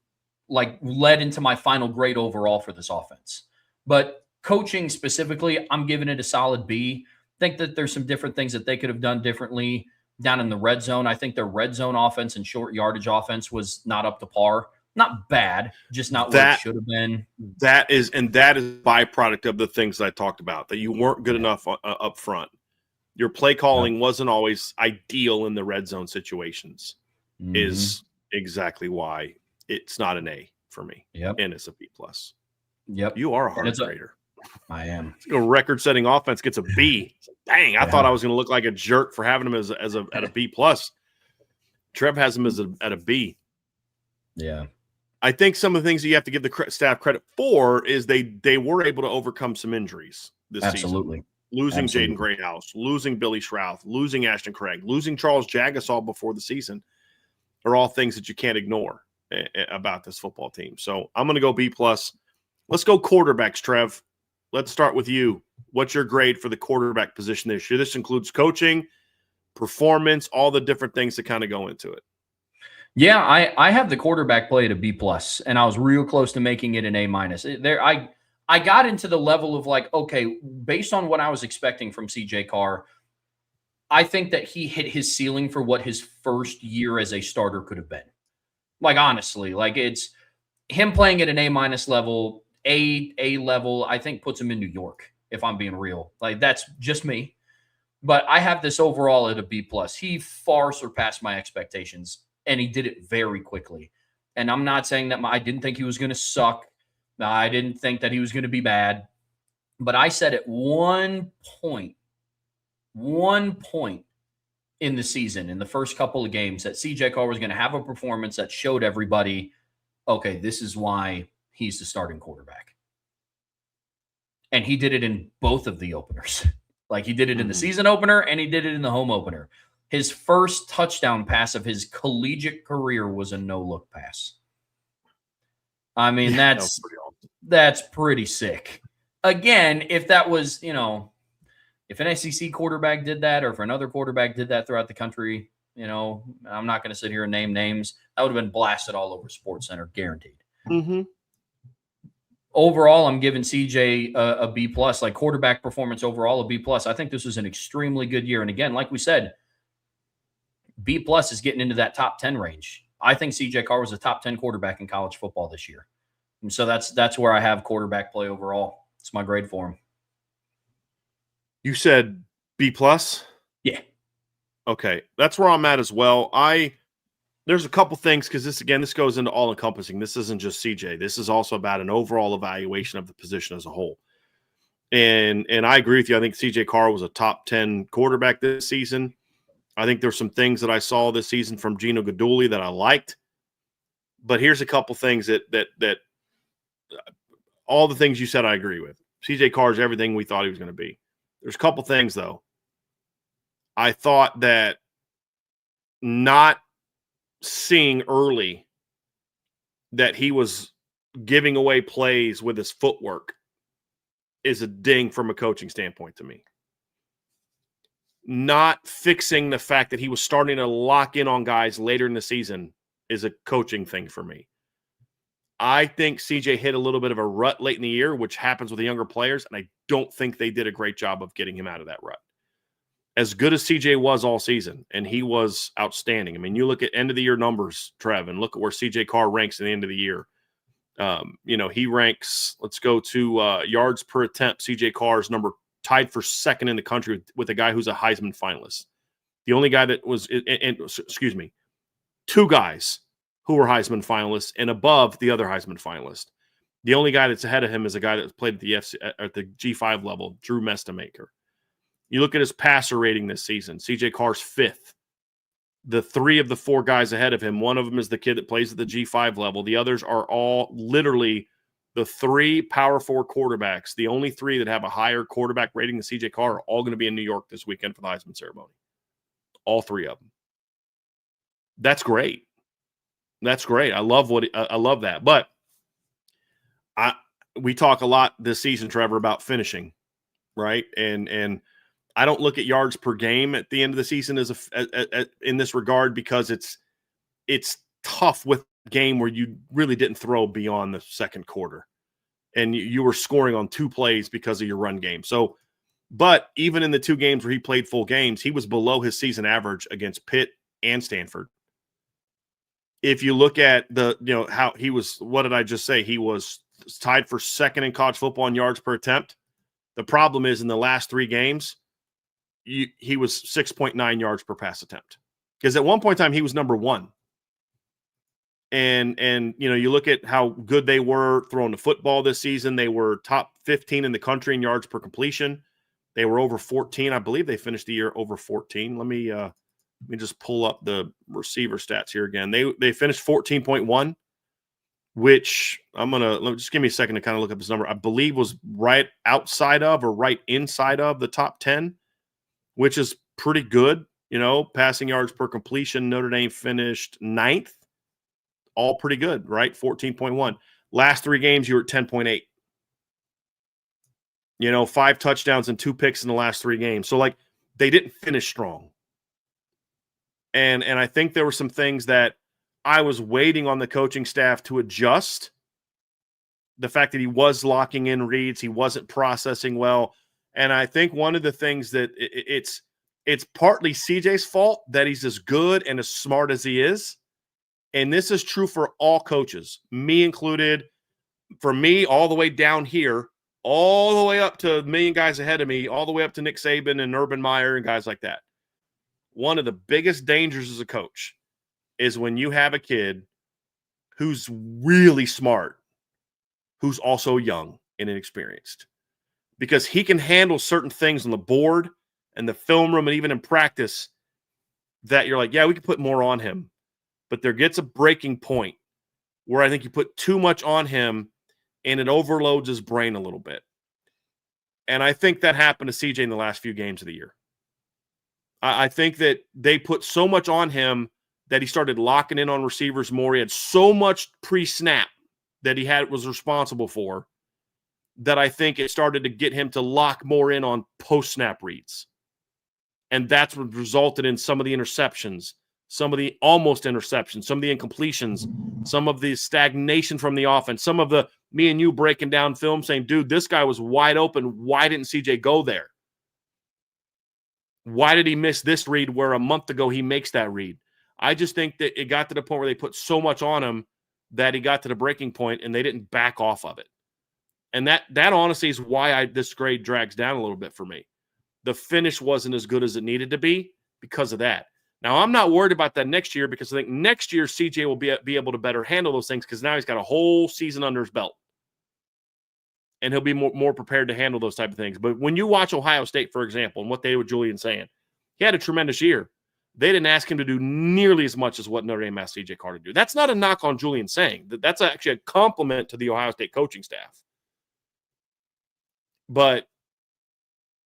like led into my final grade overall for this offense. But coaching specifically, I'm giving it a solid B. I think that there's some different things that they could have done differently down in the red zone. I think their red zone offense and short yardage offense was not up to par. Not bad, just not what it should have been. That is byproduct of the things that I talked about, that you weren't good enough up front. Your play calling wasn't always ideal in the red zone situations, is exactly why it's not an A for me. Yep. And it's a B+. Yep. You are a hard grader. I am. A record-setting offense gets a B. Dang, I thought I was going to look like a jerk for having him at a B+. Trev has him at a B. Yeah. I think some of the things that you have to give the staff credit for is they were able to overcome some injuries this Absolutely. season. Losing Jaden Greathouse, losing Billy Shrouth, losing Ashton Craig, losing Charles Jagasol before the season are all things that you can't ignore about this football team. So I'm going to go B+. Let's go quarterbacks, Trev. Let's start with you. What's your grade for the quarterback position this year? This includes coaching, performance, all the different things that kind of go into it. Yeah, I have the quarterback play at a B+, and I was real close to making it an A-. There, I got into the level of like, okay, based on what I was expecting from CJ Carr, I think that he hit his ceiling for what his first year as a starter could have been. Like, honestly, like it's him playing at an A- level, A level, I think puts him in New York, if I'm being real. Like, that's just me. But I have this overall at a B+. He far surpassed my expectations, and he did it very quickly. And I'm not saying that I didn't think he was going to suck. I didn't think that he was going to be bad. But I said at one point in the season, in the first couple of games, that CJ Carr was going to have a performance that showed everybody, okay, this is why he's the starting quarterback. And he did it in both of the openers. Like, he did it in the season opener and he did it in the home opener. His first touchdown pass of his collegiate career was a no-look pass. I mean, That was pretty awesome. that's pretty sick. Again, if that was, if an SEC quarterback did that, or if another quarterback did that throughout the country, I'm not going to sit here and name names. That would have been blasted all over SportsCenter, guaranteed. Mm-hmm. Overall, I'm giving CJ a B plus. Like quarterback performance overall, a B plus. I think this was an extremely good year. And again, like we said, B plus is getting into that top 10 range. I think CJ Carr was a top 10 quarterback in college football this year. And so that's where I have quarterback play overall. It's my grade for him. You said B plus? Yeah. Okay. That's where I'm at as well. There's a couple things, because this goes into all encompassing. This isn't just CJ. This is also about an overall evaluation of the position as a whole. And I agree with you. I think CJ Carr was a top 10 quarterback this season. I think there's some things that I saw this season from Gino Guidugli that I liked. But here's a couple things that all the things you said I agree with. CJ Carr is everything we thought he was going to be. There's a couple things, though. I thought that not seeing early that he was giving away plays with his footwork is a ding from a coaching standpoint to me. Not fixing the fact that he was starting to lock in on guys later in the season is a coaching thing for me. I think CJ hit a little bit of a rut late in the year, which happens with the younger players, and I don't think they did a great job of getting him out of that rut. As good as CJ was all season, and he was outstanding. I mean, you look at end of the year numbers, Trev, and look at where CJ Carr ranks at the end of the year. He ranks, let's go to yards per attempt. CJ Carr's number tied for second in the country with a guy who's a Heisman finalist. The only guy that was, two guys who were Heisman finalists and above the other Heisman finalist. The only guy that's ahead of him is a guy that played at the G5 level, Drew Mestamaker. You look at his passer rating this season, CJ Carr's fifth. The three of the four guys ahead of him, one of them is the kid that plays at the G5 level. The others are all literally the three Power 4 quarterbacks. The only three that have a higher quarterback rating than CJ Carr are all going to be in New York this weekend for the Heisman ceremony. All three of them. That's great. That's great. I love that. But we talk a lot this season, Trevor, about finishing, right? And I don't look at yards per game at the end of the season in this regard, because it's tough with a game where you really didn't throw beyond the second quarter, and you were scoring on 2 plays because of your run game. So, but even in the 2 games where he played full games, he was below his season average against Pitt and Stanford. If you look at how he was, what did I just say? He was tied for second in college football in yards per attempt. The problem is in the last 3 games, he was 6.9 yards per pass attempt, because at one point in time he was number 1. And you look at how good they were throwing the football this season. They were top 15 in the country in yards per completion. They were over 14. I believe they finished the year over 14. Let me just pull up the receiver stats here again. They finished 14.1, which just give me a second to kind of look up this number. I believe was right outside of or right inside of the top 10, which is pretty good. Passing yards per completion, Notre Dame finished 9th. All pretty good, right? 14.1. Last 3 games, you were at 10.8. 5 touchdowns and 2 picks in the last 3 games. So, they didn't finish strong. And I think there were some things that I was waiting on the coaching staff to adjust. The fact that he was locking in reads, he wasn't processing well. And I think one of the things that it's partly CJ's fault that he's as good and as smart as he is. And this is true for all coaches, me included. For me, all the way down here, all the way up to a million guys ahead of me, all the way up to Nick Saban and Urban Meyer and guys like that. One of the biggest dangers as a coach is when you have a kid who's really smart, who's also young and inexperienced, because he can handle certain things on the board and the film room and even in practice that you're like, yeah, we could put more on him. But there gets a breaking point where I think you put too much on him and it overloads his brain a little bit. And I think that happened to CJ in the last few games of the year. I think that they put so much on him that he started locking in on receivers more. He had so much pre-snap that he was responsible for, that I think it started to get him to lock more in on post-snap reads. And that's what resulted in some of the interceptions, some of the almost interceptions, some of the incompletions, some of the stagnation from the offense, some of the me and you breaking down film saying, dude, this guy was wide open. Why didn't CJ go there? Why did he miss this read where a month ago he makes that read? I just think that it got to the point where they put so much on him that he got to the breaking point and they didn't back off of it. And that honestly is why this grade drags down a little bit for me. The finish wasn't as good as it needed to be because of that. Now, I'm not worried about that next year because I think next year CJ will be able to better handle those things because now he's got a whole season under his belt. And he'll be more prepared to handle those type of things. But when you watch Ohio State, for example, and what they did with Julian saying, he had a tremendous year. They didn't ask him to do nearly as much as what Notre Dame asked CJ Carr to do. That's not a knock on Julian saying. That's actually a compliment to the Ohio State coaching staff. But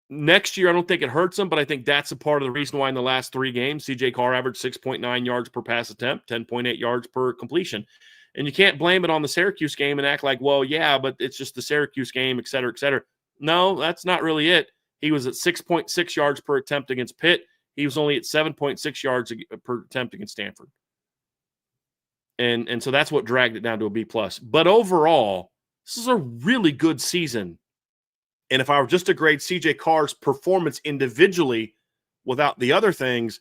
next year, I don't think it hurts him, but I think that's a part of the reason why in the last 3 games, CJ Carr averaged 6.9 yards per pass attempt, 10.8 yards per completion. And you can't blame it on the Syracuse game and act like, well, yeah, but it's just the Syracuse game, et cetera, et cetera. No, that's not really it. He was at 6.6 yards per attempt against Pitt. He was only at 7.6 yards per attempt against Stanford. And so that's what dragged it down to a B+. But overall, this is a really good season. And if I were just to grade CJ Carr's performance individually without the other things,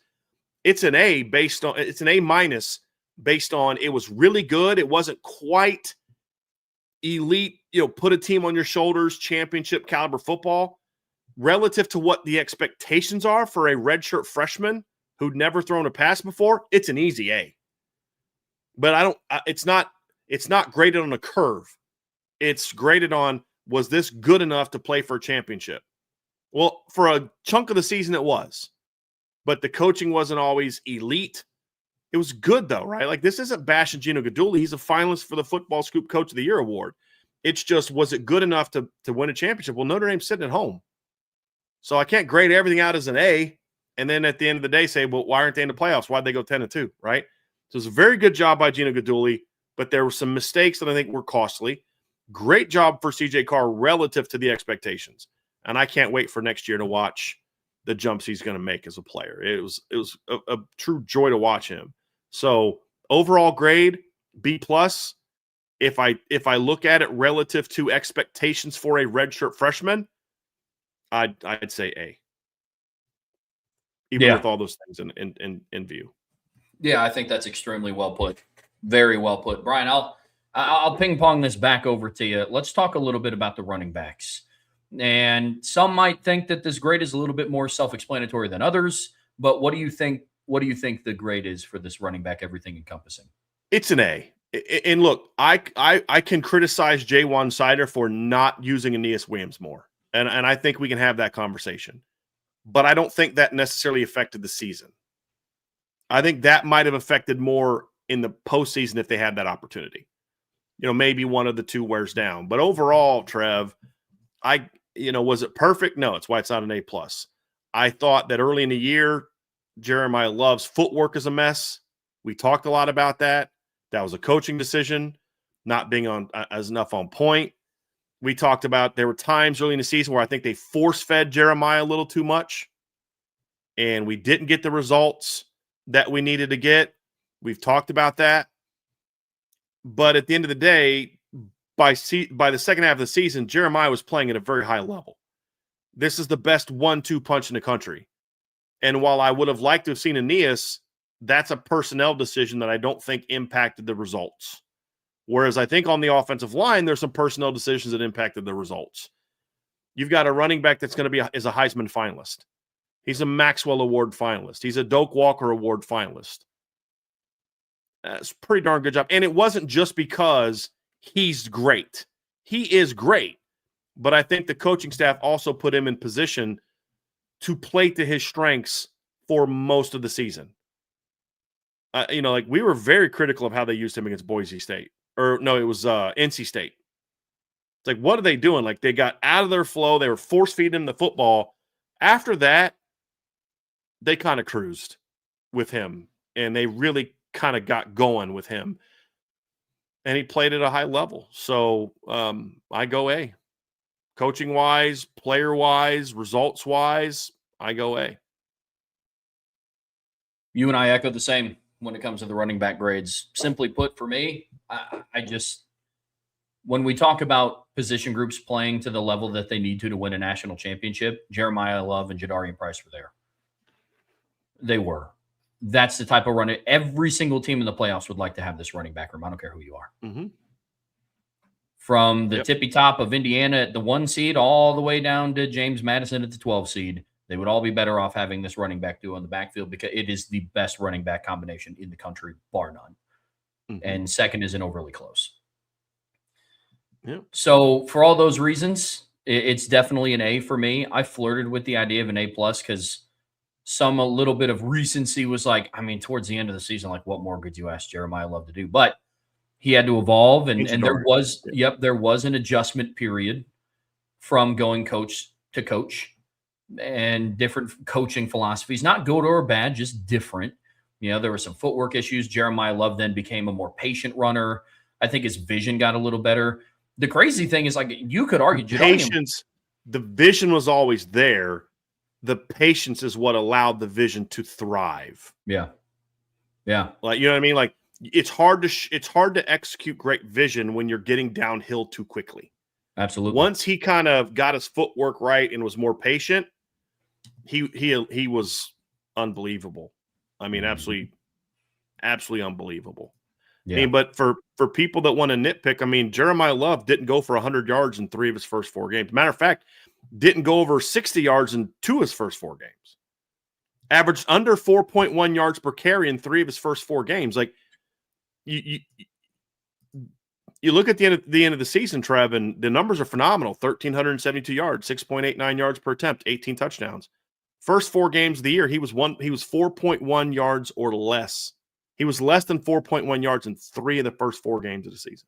it's an A based on it's an A- based on it was really good. It wasn't quite elite, put a team on your shoulders, championship caliber football relative to what the expectations are for a redshirt freshman who'd never thrown a pass before. It's an easy A. But it's not graded on a curve. It's graded on, was this good enough to play for a championship? Well, for a chunk of the season, it was. But the coaching wasn't always elite. It was good, though, right? Like, this isn't bashing Gino Guidugli. He's a finalist for the Football Scoop Coach of the Year award. It's just, was it good enough to win a championship? Well, Notre Dame's sitting at home. So I can't grade everything out as an A and then at the end of the day say, well, why aren't they in the playoffs? Why'd they go 10-2, right? So it's a very good job by Gino Guidugli, but there were some mistakes that I think were costly. Great job for CJ Carr relative to the expectations. And I can't wait for next year to watch the jumps he's going to make as a player. It was a true joy to watch him. So overall grade, B+. If I look at it relative to expectations for a redshirt freshman, I'd say A. Even with all those things in view. Yeah, I think that's extremely well put. Very well put. Brian, I'll ping pong this back over to you. Let's talk a little bit about the running backs. And some might think that this grade is a little bit more self-explanatory than others, but what do you think? What do you think the grade is for this running back, everything encompassing? It's an A. And look, I can criticize Jaywan Sider for not using Aeneas Williams more. And I think we can have that conversation. But I don't think that necessarily affected the season. I think that might have affected more in the postseason if they had that opportunity. Maybe one of the two wears down. But overall, Trev, was it perfect? No, it's why it's not an A+. I thought that early in the year, Jeremiah Love's footwork is a mess. We talked a lot about that. That was a coaching decision, not being on as enough on point. We talked about there were times early in the season where I think they force-fed Jeremiah a little too much, and we didn't get the results that we needed to get. We've talked about that. But at the end of the day, by the second half of the season, Jeremiah was playing at a very high level. This is the best 1-2 punch in the country. And while I would have liked to have seen Aeneas, that's a personnel decision that I don't think impacted the results. Whereas I think on the offensive line, there's some personnel decisions that impacted the results. You've got a running back that's going to be is a Heisman finalist. He's a Maxwell Award finalist. He's a Doak Walker Award finalist. That's a pretty darn good job. And it wasn't just because he's great. He is great. But I think the coaching staff also put him in position to play to his strengths for most of the season. We were very critical of how they used him against Boise State. Or no, it was NC State. It's like, what are they doing? Like, they got out of their flow. They were force-feeding him the football. After that, they kind of cruised with him, and they really kind of got going with him. And he played at a high level. So I go A. Coaching-wise, player-wise, results-wise, I go A. You and I echo the same when it comes to the running back grades. Simply put, for me, I just when we talk about position groups playing to the level that they need to win a national championship, Jeremiah Love and Jadarian Price were there. They were. That's the type of running. Every single team in the playoffs would like to have this running back room. I don't care who you are. Mm-hmm. From the tippy top of Indiana at the 1 seed all the way down to James Madison at the 12 seed, they would all be better off having this running back duo in the backfield because it is the best running back combination in the country, bar none. Mm-hmm. And second isn't overly close. Yeah. So for all those reasons, it's definitely an A for me. I flirted with the idea of an A+ because a little bit of recency was like, I mean, towards the end of the season, like what more could you ask Jeremiah Love to do? But he had to evolve, and there was an adjustment period from going coach to coach and different coaching philosophies, not good or bad, just different. There were some footwork issues. Jeremiah Love then became a more patient runner. I think his vision got a little better. The crazy thing is, like, you could argue patience, the vision was always there. The patience is what allowed the vision to thrive. Yeah. Yeah. Like, you know what I mean? Like, it's hard to execute great vision when you're getting downhill too quickly. Absolutely. Once he kind of got his footwork right and was more patient, he was unbelievable. I mean, absolutely unbelievable. Yeah. I mean, but for people that want to nitpick, I mean, Jeremiah Love didn't go for 100 yards in 3 of his first 4 games. Matter of fact, didn't go over 60 yards in 2 of his first 4 games. Averaged under 4.1 yards per carry in 3 of his first 4 games. Like, you look at the end of the season, Trev, and the numbers are phenomenal. 1,372 yards, 6.89 yards per attempt, 18 touchdowns. First 4 games of the year, he was 4.1 yards or less. He was less than 4.1 yards in 3 of the first 4 games of the season.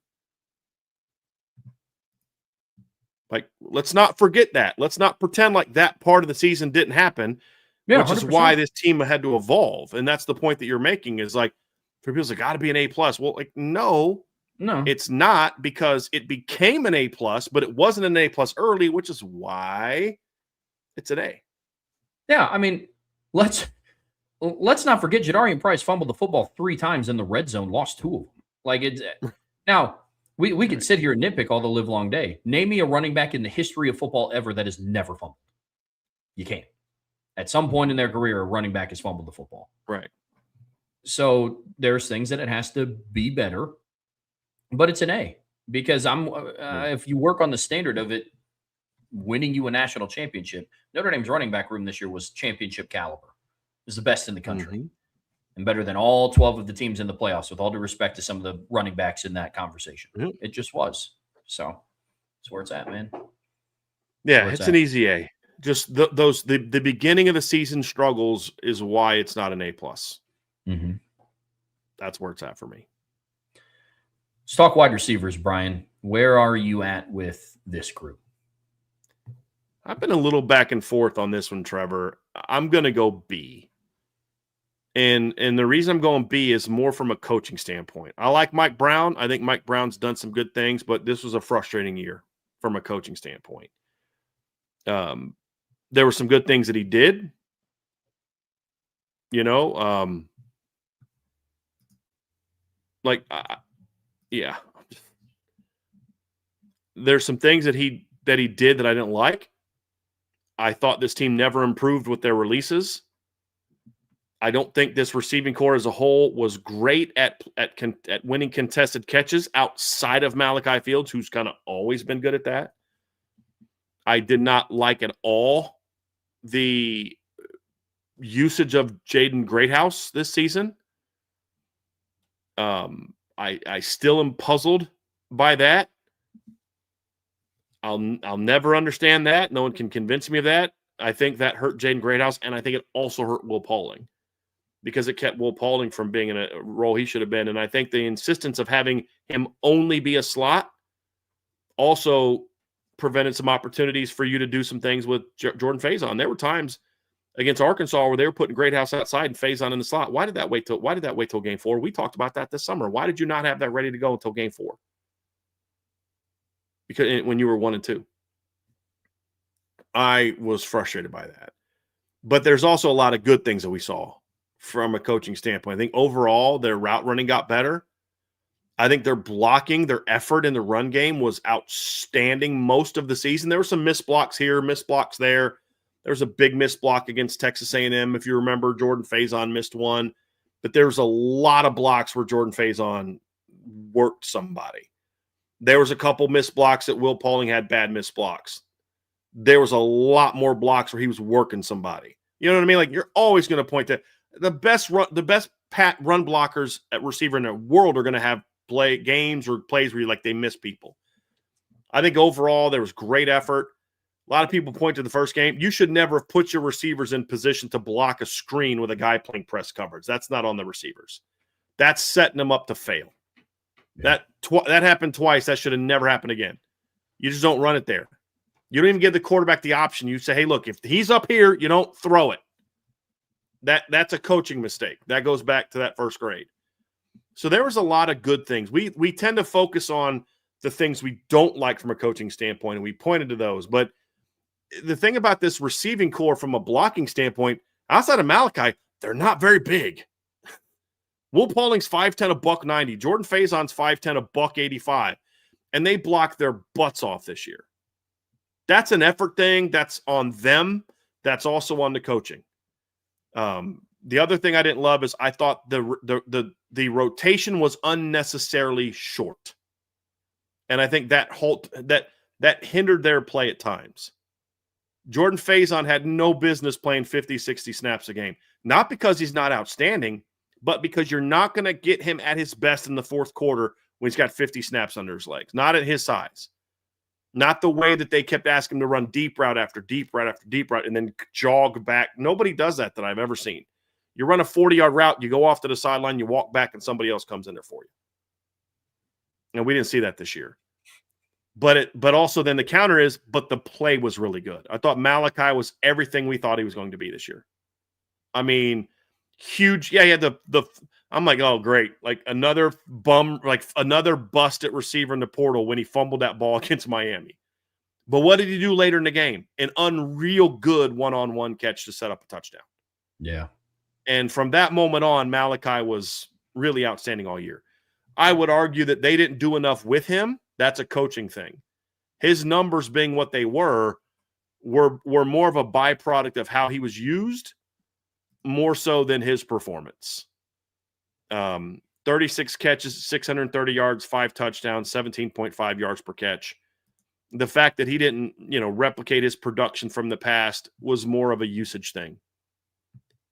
Like, let's not forget that. Let's not pretend like that part of the season didn't happen, which 100%. Is why this team had to evolve. And that's the point that you're making is like, for people, it's got to be an A+. Well, like, no, it's not, because it became an A+, but it wasn't an A+ early, which is why it's an A. Yeah, I mean, let's not forget Jadarian Price fumbled the football 3 times in the red zone, lost 2 of them. Like, it's now we could sit here and nitpick all the live long day. Name me a running back in the history of football ever that has never fumbled. You can't. At some point in their career, a running back has fumbled the football. Right. So there's things that it has to be better, but it's an A because if you work on the standard of it winning you a national championship, Notre Dame's running back room this year was championship caliber. It was the best in the country and better than all 12 of the teams in the playoffs, with all due respect to some of the running backs in that conversation. It just was. So that's where it's at, man. Yeah, it's an easy A. Just the beginning of the season struggles is why it's not an A+. Mm-hmm. That's where it's at for me. Let's talk wide receivers, Brian. Where are you at with this group? I've been a little back and forth on this one, Trevor. I'm going to go B. And the reason I'm going B is more from a coaching standpoint. I like Mike Brown. I think Mike Brown's done some good things, but this was a frustrating year from a coaching standpoint. There were some good things that he did. Yeah. There's some things that he did that I didn't like. I thought this team never improved with their releases. I don't think this receiving core as a whole was great at winning contested catches outside of Malachi Fields, who's kind of always been good at that. I did not like at all the usage of Jaden Greathouse this season. I still am puzzled by that. I'll never understand that. No one can convince me of that. I think that hurt Jaden Greathouse, and I think it also hurt Will Paulding because it kept Will Paulding from being in a role he should have been. And I think the insistence of having him only be a slot also prevented some opportunities for you to do some things with Jordan Faison. There were times against Arkansas where they were putting Greathouse outside and Faison in the slot. Why did that wait till game 4? We talked about that this summer. Why did you not have that ready to go until game 4? Because when you were 1-2. I was frustrated by that. But there's also a lot of good things that we saw from a coaching standpoint. I think overall their route running got better. I think their blocking, their effort in the run game was outstanding most of the season. There were some missed blocks here, missed blocks there. There was a big missed block against Texas A&M. If you remember, Jordan Faison missed one. But there was a lot of blocks where Jordan Faison worked somebody. There was a couple missed blocks that Will Pauling had bad missed blocks. There was a lot more blocks where he was working somebody. You know what I mean? Like, you're always going to point to the best run blockers at receiver in the world are going to have games or plays where they miss people. I think overall there was great effort. A lot of people point to the first game. You should never have put your receivers in position to block a screen with a guy playing press coverage. That's not on the receivers. That's setting them up to fail. Yeah. That happened twice. That should have never happened again. You just don't run it there. You don't even give the quarterback the option. You say, hey, look, if he's up here, you don't throw it. That's a coaching mistake. That goes back to that first grade. So there was a lot of good things. We tend to focus on the things we don't like from a coaching standpoint, and we pointed to those. But the thing about this receiving core from a blocking standpoint, outside of Malachi, they're not very big. Will Pauling's 5'10", $190. Jordan Faison's 5'10", $185. And they blocked their butts off this year. That's an effort thing. That's on them. That's also on the coaching. The other thing I didn't love is I thought the rotation was unnecessarily short. And I think that hindered their play at times. Jordan Faison had no business playing 50, 60 snaps a game. Not because he's not outstanding, but because you're not going to get him at his best in the fourth quarter when he's got 50 snaps under his legs. Not at his size. Not the way that they kept asking him to run deep route after deep route after deep route and then jog back. Nobody does that I've ever seen. You run a 40-yard route, you go off to the sideline, you walk back, and somebody else comes in there for you. And we didn't see that this year. But also then the counter is, but the play was really good. I thought Malachi was everything we thought he was going to be this year. I mean, huge. Yeah, he had the I'm like, oh, great. Like another bust at receiver in the portal when he fumbled that ball against Miami. But what did he do later in the game? An unreal good one-on-one catch to set up a touchdown. Yeah. And from that moment on, Malachi was really outstanding all year. I would argue that they didn't do enough with him. That's a coaching thing. His numbers being what they were more of a byproduct of how he was used, more so than his performance. 36 catches, 630 yards, 5 touchdowns, 17.5 yards per catch. The fact that he didn't, replicate his production from the past was more of a usage thing.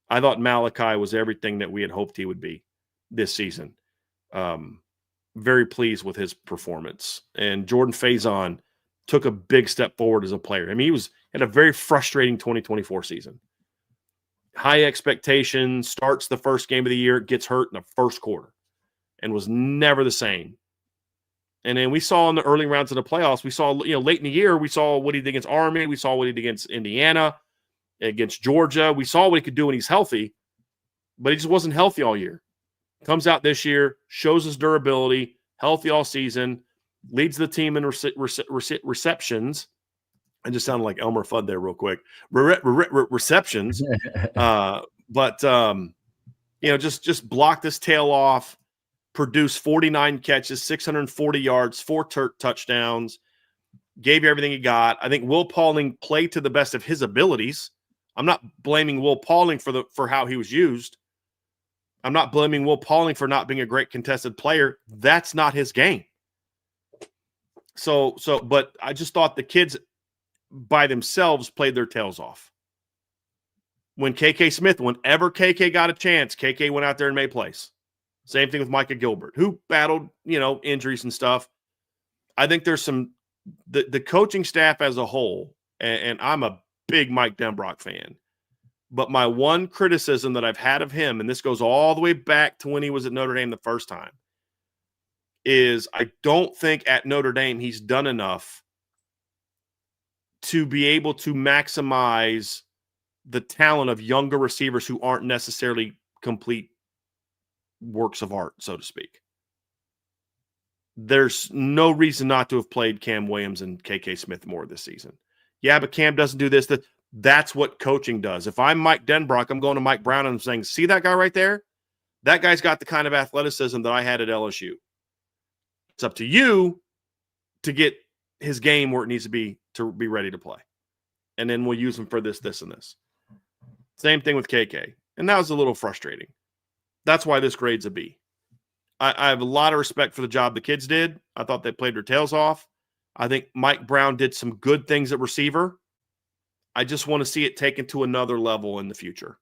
I thought Malachi was everything that we had hoped he would be this season. Very pleased with his performance. And Jordan Faison took a big step forward as a player. I mean, he had a very frustrating 2024 season. High expectation, starts the first game of the year, gets hurt in the first quarter, and was never the same. And then we saw in the early rounds of the playoffs, we saw, late in the year, we saw what he did against Army. We saw what he did against Indiana, against Georgia. We saw what he could do when he's healthy, but he just wasn't healthy all year. Comes out this year, shows his durability, healthy all season, leads the team in receptions. I just sounded like Elmer Fudd there real quick. Receptions. Just blocked his tail off, produced 49 catches, 640 yards, 4 touchdowns, gave you everything he got. I think Will Pauling played to the best of his abilities. I'm not blaming Will Pauling for how he was used. I'm not blaming Will Pauling for not being a great contested player. That's not his game. But I just thought the kids by themselves played their tails off. When whenever KK got a chance, KK went out there and made plays. Same thing with Micah Gilbert, who battled, injuries and stuff. I think there's the coaching staff as a whole, and I'm a big Mike Denbrock fan. But my one criticism that I've had of him, and this goes all the way back to when he was at Notre Dame the first time, is I don't think at Notre Dame he's done enough to be able to maximize the talent of younger receivers who aren't necessarily complete works of art, so to speak. There's no reason not to have played Cam Williams and KK Smith more this season. Yeah, but Cam doesn't do this. That's what coaching does. If I'm Mike Denbrock, I'm going to Mike Brown and I'm saying, see that guy right there? That guy's got the kind of athleticism that I had at LSU. It's up to you to get his game where it needs to be ready to play. And then we'll use him for this, and this. Same thing with KK. And that was a little frustrating. That's why this grade's a B. I have a lot of respect for the job the kids did. I thought they played their tails off. I think Mike Brown did some good things at receiver. I just want to see it taken to another level in the future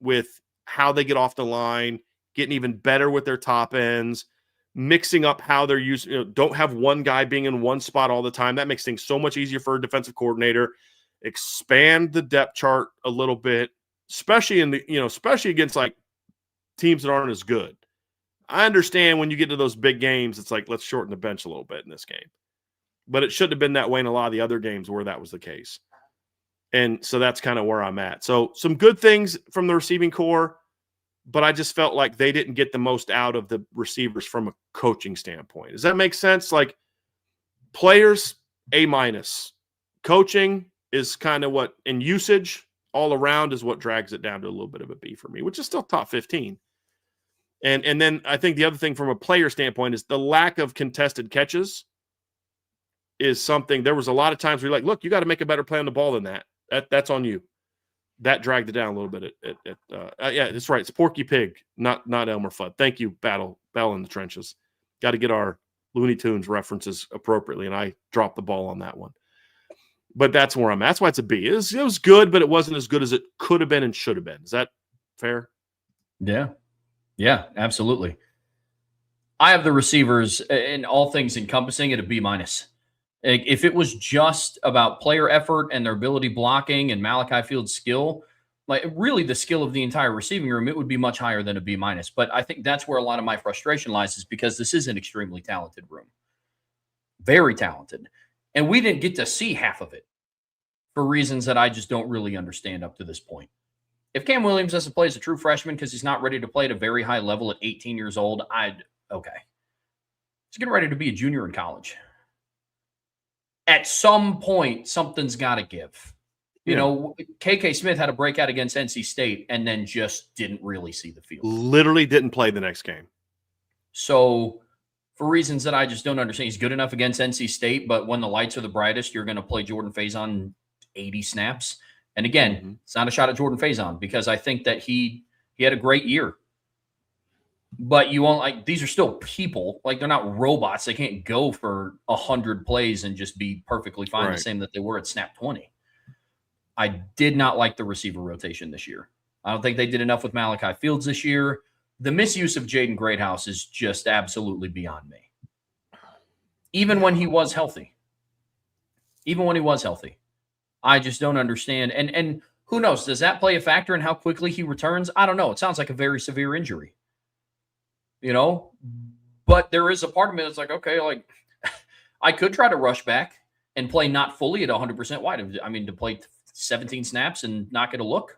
with how they get off the line, getting even better with their top ends, mixing up how they're using, don't have one guy being in one spot all the time. That makes things so much easier for a defensive coordinator. Expand the depth chart a little bit, especially especially against like teams that aren't as good. I understand when you get to those big games, it's like, let's shorten the bench a little bit in this game. But it shouldn't have been that way in a lot of the other games where that was the case. And so that's kind of where I'm at. So some good things from the receiving core, but I just felt like they didn't get the most out of the receivers from a coaching standpoint. Does that make sense? Like players, A-. Coaching is kind of what, in usage all around is what drags it down to a little bit of a B for me, which is still top 15. And then I think the other thing from a player standpoint is the lack of contested catches is something. There was a lot of times where you're like, look, you got to make a better play on the ball than that. That's on you. That dragged it down a little bit. Yeah, that's right. It's Porky Pig, not Elmer Fudd. Thank you, Battle in the Trenches. Got to get our Looney Tunes references appropriately, and I dropped the ball on that one. But that's where I'm at. That's why it's a B. It was good, but it wasn't as good as it could have been and should have been. Is that fair? Yeah. Yeah, absolutely. I have the receivers in all things encompassing at a B-. If it was just about player effort and their ability blocking and Malachi Field's skill, like really the skill of the entire receiving room, it would be much higher than a B-. But I think that's where a lot of my frustration lies, is because this is an extremely talented room. Very talented. And we didn't get to see half of it for reasons that I just don't really understand up to this point. If Cam Williams doesn't play as a true freshman because he's not ready to play at a very high level at 18 years old, okay. He's getting ready to be a junior in college. At some point, something's got to give. You know, KK Smith had a breakout against NC State and then just didn't really see the field. Literally didn't play the next game. So for reasons that I just don't understand, he's good enough against NC State, but when the lights are the brightest, you're going to play Jordan Faison 80 snaps. And again, It's not a shot at Jordan Faison because I think that he had a great year. But you won't, like, these are still people. Like, they're not robots. They can't go for 100 plays and just be perfectly fine, the same that they were at snap 20. I did not like the receiver rotation this year. I don't think they did enough with Malachi Fields this year. The misuse of Jaden Greathouse is just absolutely beyond me. Even when he was healthy. I just don't understand. And who knows? Does that play a factor in how quickly he returns? I don't know. It sounds like a very severe injury. But there is a part of me that's like, okay, like I could try to rush back and play not fully at 100% wide. I mean, to play 17 snaps and not get a look.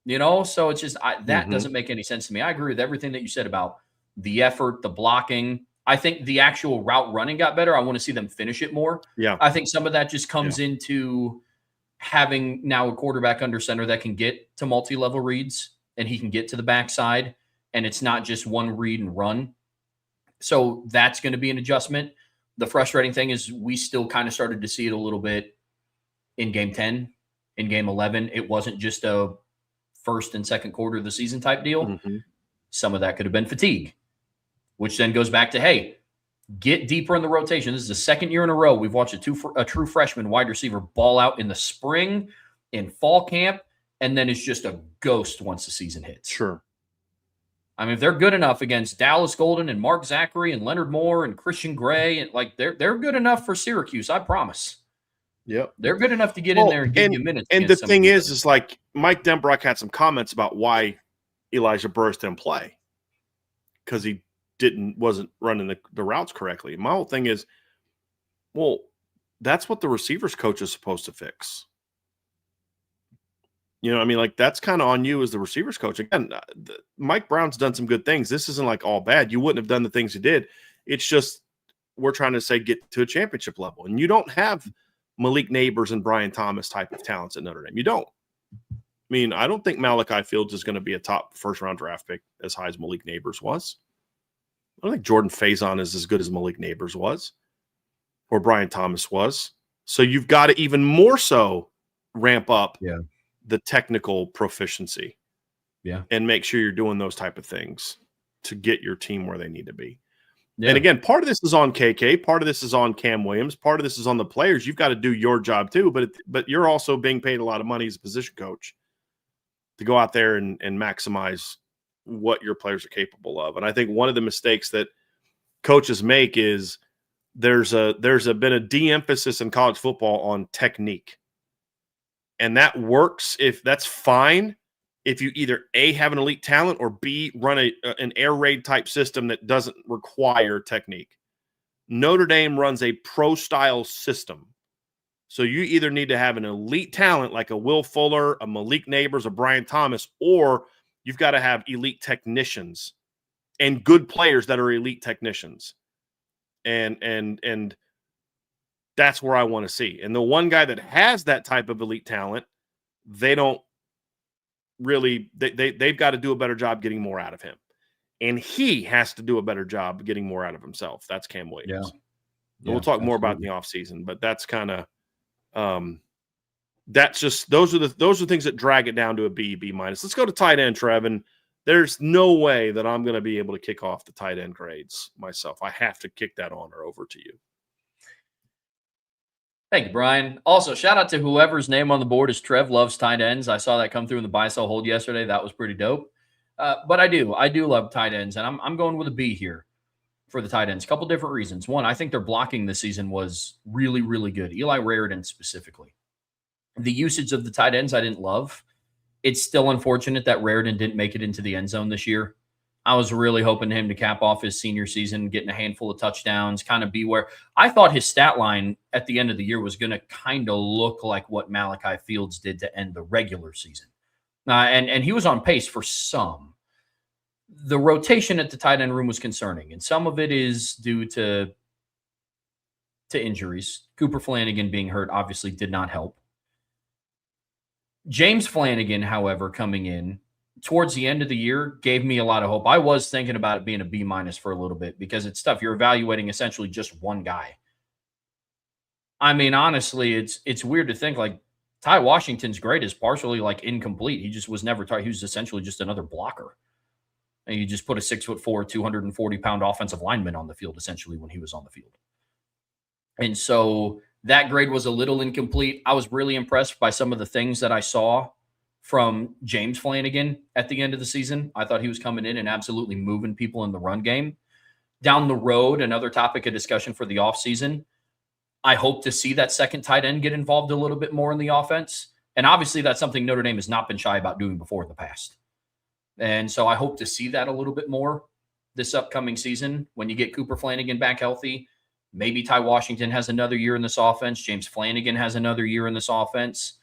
So it's just that doesn't make any sense to me. I agree with everything that you said about the effort, the blocking. I think the actual route running got better. I want to see them finish it more. Yeah. I think some of that just comes into having now a quarterback under center that can get to multi-level reads and he can get to the backside and it's not just one read and run. So that's going to be an adjustment. The frustrating thing is we still kind of started to see it a little bit in game 10, in game 11. It wasn't just a first and second quarter of the season type deal. Some of that could have been fatigue, which then goes back to, hey, get deeper in the rotation. This is the second year in a row we've watched a true freshman wide receiver ball out in the spring, in fall camp, and then it's just a ghost once the season hits. Sure. I mean, if they're good enough against Dallas Golden and Mark Zachary and Leonard Moore and Christian Gray, and like they're good enough for Syracuse, I promise. Yep. They're good enough to get in there and give you minutes. And the thing is like Mike Denbrock had some comments about why Elijah Burris didn't play because he wasn't running the routes correctly. My whole thing is, well, that's what the receivers coach is supposed to fix. You know what I mean? Like, that's kind of on you as the receivers coach. Again, Mike Brown's done some good things. This isn't like all bad. You wouldn't have done the things he did. It's just we're trying to say get to a championship level. And you don't have Malik Neighbors and Brian Thomas type of talents at Notre Dame. You don't. I mean, I don't think Malachi Fields is going to be a top first-round draft pick as high as Malik Neighbors was. I don't think Jordan Faison is as good as Malik Neighbors was or Brian Thomas was. So you've got to even more so ramp up the technical proficiency and make sure you're doing those type of things to get your team where they need to be. Yeah. And again, part of this is on KK, part of this is on Cam Williams, part of this is on the players. You've got to do your job too, but you're also being paid a lot of money as a position coach to go out there and maximize what your players are capable of. And I think one of the mistakes that coaches make is there's been a de-emphasis in college football on technique. And that works if that's fine if you either A, have an elite talent, or B, run an air raid type system that doesn't require technique. Notre Dame runs a pro-style system. So you either need to have an elite talent like a Will Fuller, a Malik Neighbors, a Brian Thomas, or you've got to have elite technicians and good players that are elite technicians. And that's where I want to see. And the one guy that has that type of elite talent, they don't really, they've got to do a better job getting more out of him. And he has to do a better job getting more out of himself. That's Cam Williams. Yeah, we'll talk more about in the offseason, but that's kind of that's just those are things that drag it down to a B minus. Let's go to tight end, Trevin. There's no way that I'm going to be able to kick off the tight end grades myself. I have to kick that honor over to you. Thank you, Brian. Also, shout out to whoever's name on the board is Trev Loves Tight Ends. I saw that come through in the buy-sell hold yesterday. That was pretty dope. But I do love tight ends, and I'm going with a B here for the tight ends. A couple different reasons. One, I think their blocking this season was really, really good. Eli Raridan specifically. The usage of the tight ends I didn't love. It's still unfortunate that Raridan didn't make it into the end zone this year. I was really hoping him to cap off his senior season, getting a handful of touchdowns, kind of be where I thought his stat line at the end of the year was going to kind of look like what Malachi Fields did to end the regular season. And he was on pace for some. The rotation at the tight end room was concerning, and some of it is due to injuries. Cooper Flanagan being hurt obviously did not help. James Flanagan, however, coming in towards the end of the year gave me a lot of hope. I was thinking about it being a B minus for a little bit because it's tough. You're evaluating essentially just one guy. I mean, honestly, it's weird to think like Ty Washington's grade is partially like incomplete. He just was never he was essentially just another blocker. And you just put a 6'4", 240-pound offensive lineman on the field essentially when he was on the field. And so that grade was a little incomplete. I was really impressed by some of the things that I saw from James Flanagan at the end of the season. I thought he was coming in and absolutely moving people in the run game. Down the road, another topic of discussion for the offseason, I hope to see that second tight end get involved a little bit more in the offense. And obviously that's something Notre Dame has not been shy about doing before in the past. And so I hope to see that a little bit more this upcoming season when you get Cooper Flanagan back healthy. Maybe Ty Washington has another year in this offense. James Flanagan has another year in this offense.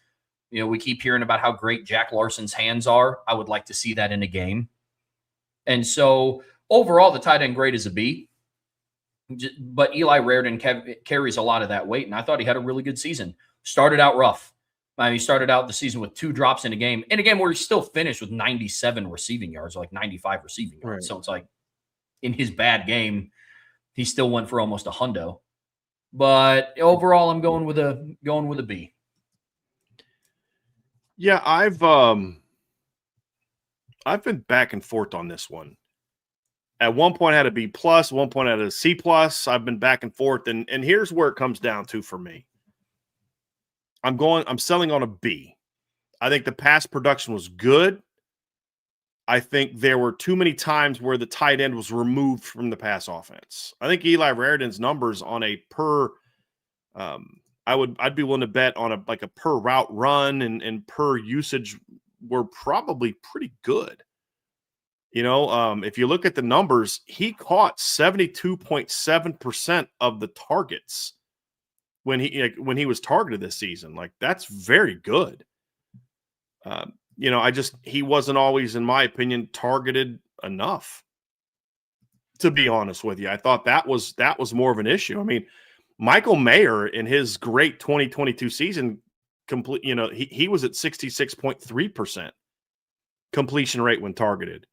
You know, we keep hearing about how great Jack Larson's hands are. I would like to see that in a game. And so overall, the tight end grade is a B. But Eli Raridan carries a lot of that weight, and I thought he had a really good season. Started out rough. He started out the season with 2 drops in a game where he still finished with 97 receiving yards, like 95 receiving yards. Right. So it's like in his bad game, he still went for almost a hundo. But overall, I'm going with a B. Yeah, I've been back and forth on this one. At one point I had a B plus, one point I had a C plus. I've been back and forth, and here's where it comes down to for me. I'm selling on a B. I think the pass production was good. I think there were too many times where the tight end was removed from the pass offense. I think Eli Raridan's numbers on a per I'd be willing to bet on a per route run and per usage were probably pretty good. You know, if you look at the numbers, he caught 72.7% of the targets when he was targeted this season. Like, that's very good. He wasn't always, in my opinion, targeted enough. To be honest with you, I thought that was more of an issue. I mean, Michael Mayer in his great 2022 season, he was at 66.3% completion rate when targeted.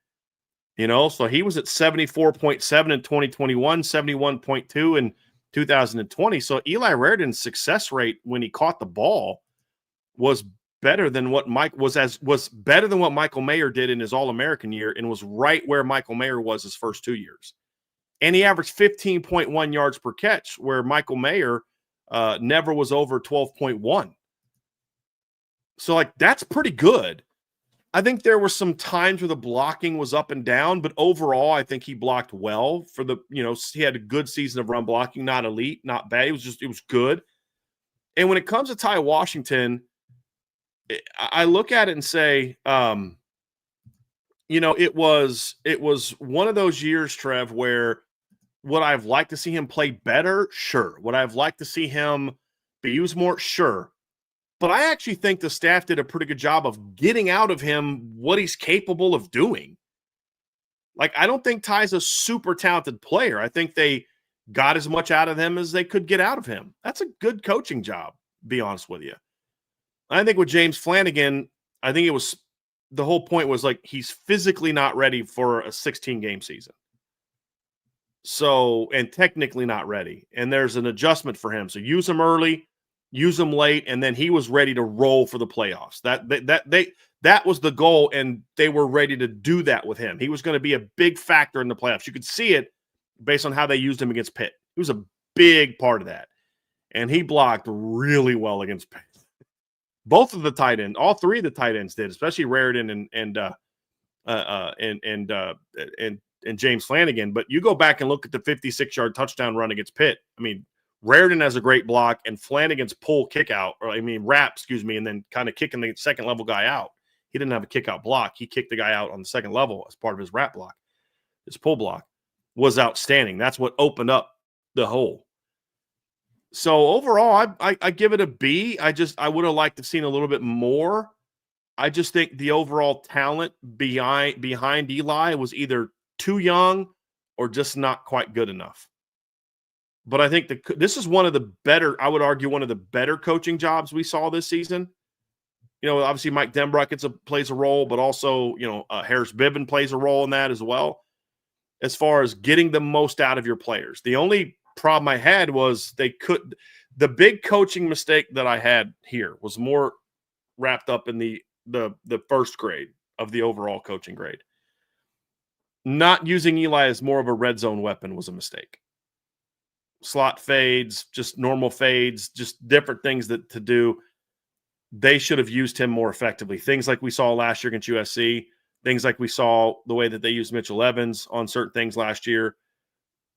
So he was at 74.7 in 2021, 71.2 in 2020. So Eli Raridon's success rate when he caught the ball was better than what better than what Michael Mayer did in his All-American year, and was right where Michael Mayer was his first 2 years. And he averaged 15.1 yards per catch, where Michael Mayer never was over 12.1. So, that's pretty good. I think there were some times where the blocking was up and down, but overall, I think he blocked well he had a good season of run blocking, not elite, not bad. It was good. And when it comes to Ty Washington, I look at it and say, it was one of those years, Trev, where would I have liked to see him play better? Sure. Would I have liked to see him be used more? Sure. But I actually think the staff did a pretty good job of getting out of him what he's capable of doing. I don't think Ty's a super talented player. I think they got as much out of him as they could get out of him. That's a good coaching job, to be honest with you. I think with James Flanagan, I think the whole point was he's physically not ready for a 16-game season. So, and technically not ready. And there's an adjustment for him. So use him early, use him late, and then he was ready to roll for the playoffs. That was the goal, and they were ready to do that with him. He was going to be a big factor in the playoffs. You could see it based on how they used him against Pitt. He was a big part of that. And he blocked really well against Pitt. Both of the tight ends, all three of the tight ends did, especially Raridon and James Flanagan. But you go back and look at the 56-yard touchdown run against Pitt. I mean, Raridon has a great block, and Flanagan's wrap, and then kind of kicking the second level guy out. He didn't have a kick out block. He kicked the guy out on the second level as part of his wrap block. His pull block was outstanding. That's what opened up the hole. So overall, I give it a B. I would have liked to have seen a little bit more. I just think the overall talent behind Eli was either too young or just not quite good enough. But I think this is one of the better, I would argue, one of the better coaching jobs we saw this season. Obviously Mike Denbrock plays a role, but also, Harris Bibbin plays a role in that as well, as far as getting the most out of your players. The only problem I had was the big coaching mistake that I had here was more wrapped up in the first grade of the overall coaching grade. Not using Eli as more of a red zone weapon was a mistake. Slot fades, just normal fades, just different things to do. They should have used him more effectively. Things like we saw last year against USC, things like we saw the way that they used Mitchell Evans on certain things last year.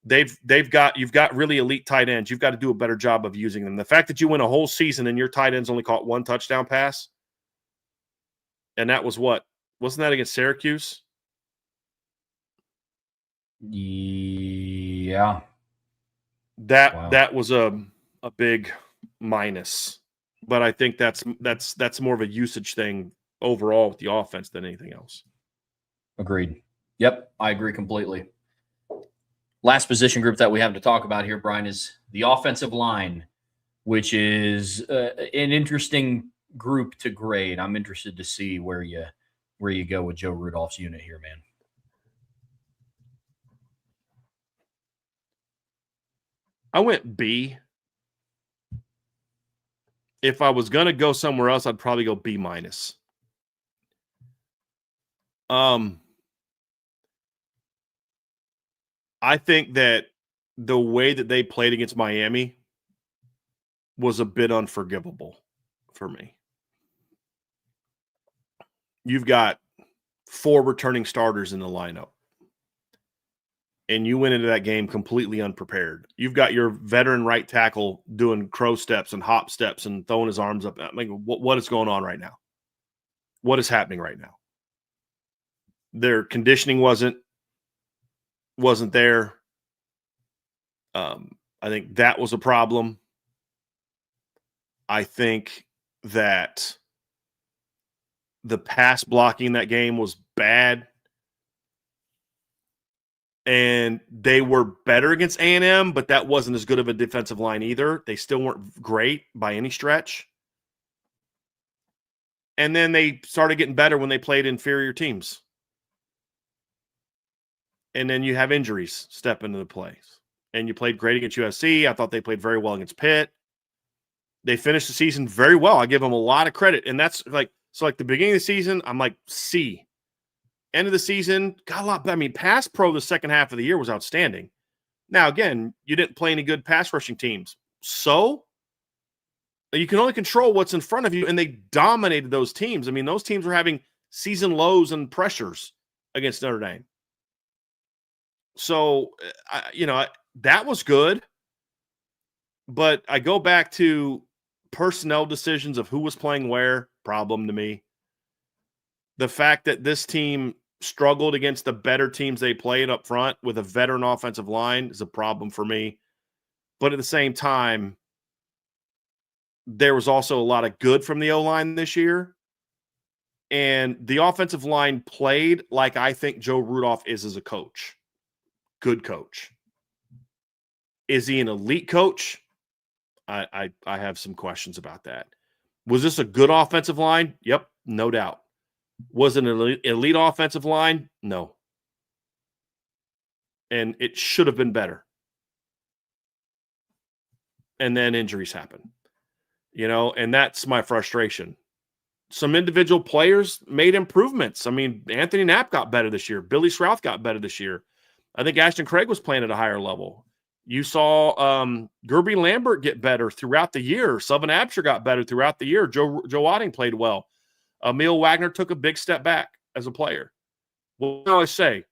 You've got really elite tight ends. You've got to do a better job of using them. The fact that you win a whole season and your tight ends only caught one touchdown pass, and that was wasn't that against Syracuse? Yeah. That was a big minus. But I think that's more of a usage thing overall with the offense than anything else. Agreed. Yep, I agree completely. Last position group that we have to talk about here, Brian, is the offensive line, which is an interesting group to grade. I'm interested to see where you go with Joe Rudolph's unit here, man. I went B. If I was going to go somewhere else, I'd probably go B minus. I think that the way that they played against Miami was a bit unforgivable for me. You've got 4 returning starters in the lineup, and you went into that game completely unprepared. You've got your veteran right tackle doing crow steps and hop steps and throwing his arms up. I mean, what is going on right now? What is happening right now? Their conditioning wasn't there. I think that was a problem. I think that The pass blocking in that game was bad. And they were better against A&M, but that wasn't as good of a defensive line either. They still weren't great by any stretch. And then they started getting better when they played inferior teams. And then you have injuries step into the place. And you played great against USC. I thought they played very well against Pitt. They finished the season very well. I give them a lot of credit. And that's like, so like the beginning of the season, I'm like C. End of the season, got a lot better. I mean, pass pro the second half of the year was outstanding. Now, again, you didn't play any good pass rushing teams. So you can only control what's in front of you, and they dominated those teams. I mean, those teams were having season lows and pressures against Notre Dame. So, that was good. But I go back to personnel decisions of who was playing where, problem to me. The fact that this team struggled against the better teams they played up front with a veteran offensive line is a problem for me. But at the same time, there was also a lot of good from the O-line this year. And the offensive line played like I think Joe Rudolph is as a coach. Good coach. Is he an elite coach? I have some questions about that. Was this a good offensive line? Yep, no doubt. Was it an elite offensive line? No. And it should have been better. And then injuries happen. And that's my frustration. Some individual players made improvements. I mean, Anthony Knapp got better this year. Billy Schrauth got better this year. I think Ashton Craig was playing at a higher level. You saw Gerby Lambert get better throughout the year. Sullivan Absher got better throughout the year. Joe Wadding played well. Emil Wagner took a big step back as a player. Well, I always say,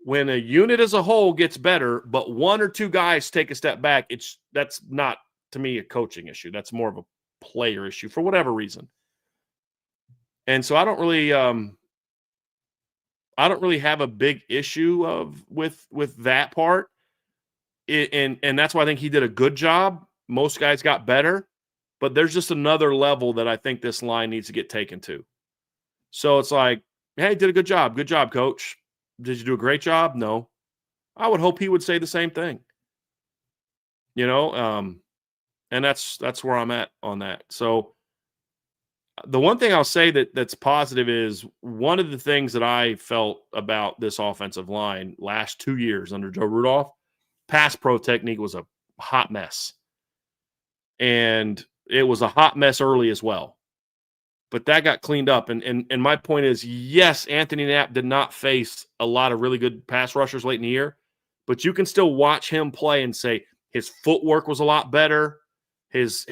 when a unit as a whole gets better, but one or two guys take a step back, that's not, to me, a coaching issue. That's more of a player issue for whatever reason. And so I don't really have a big issue with that part. And that's why I think he did a good job. Most guys got better. But there's just another level that I think this line needs to get taken to. So it's like, hey, did a good job. Good job, coach. Did you do a great job? No. I would hope he would say the same thing. And that's where I'm at on that. So the one thing I'll say that's positive is one of the things that I felt about this offensive line last 2 years under Joe Rudolph, pass pro technique was a hot mess. And it was a hot mess early as well. But that got cleaned up. And my point is, yes, Anthony Knapp did not face a lot of really good pass rushers late in the year, but you can still watch him play and say his footwork was a lot better. His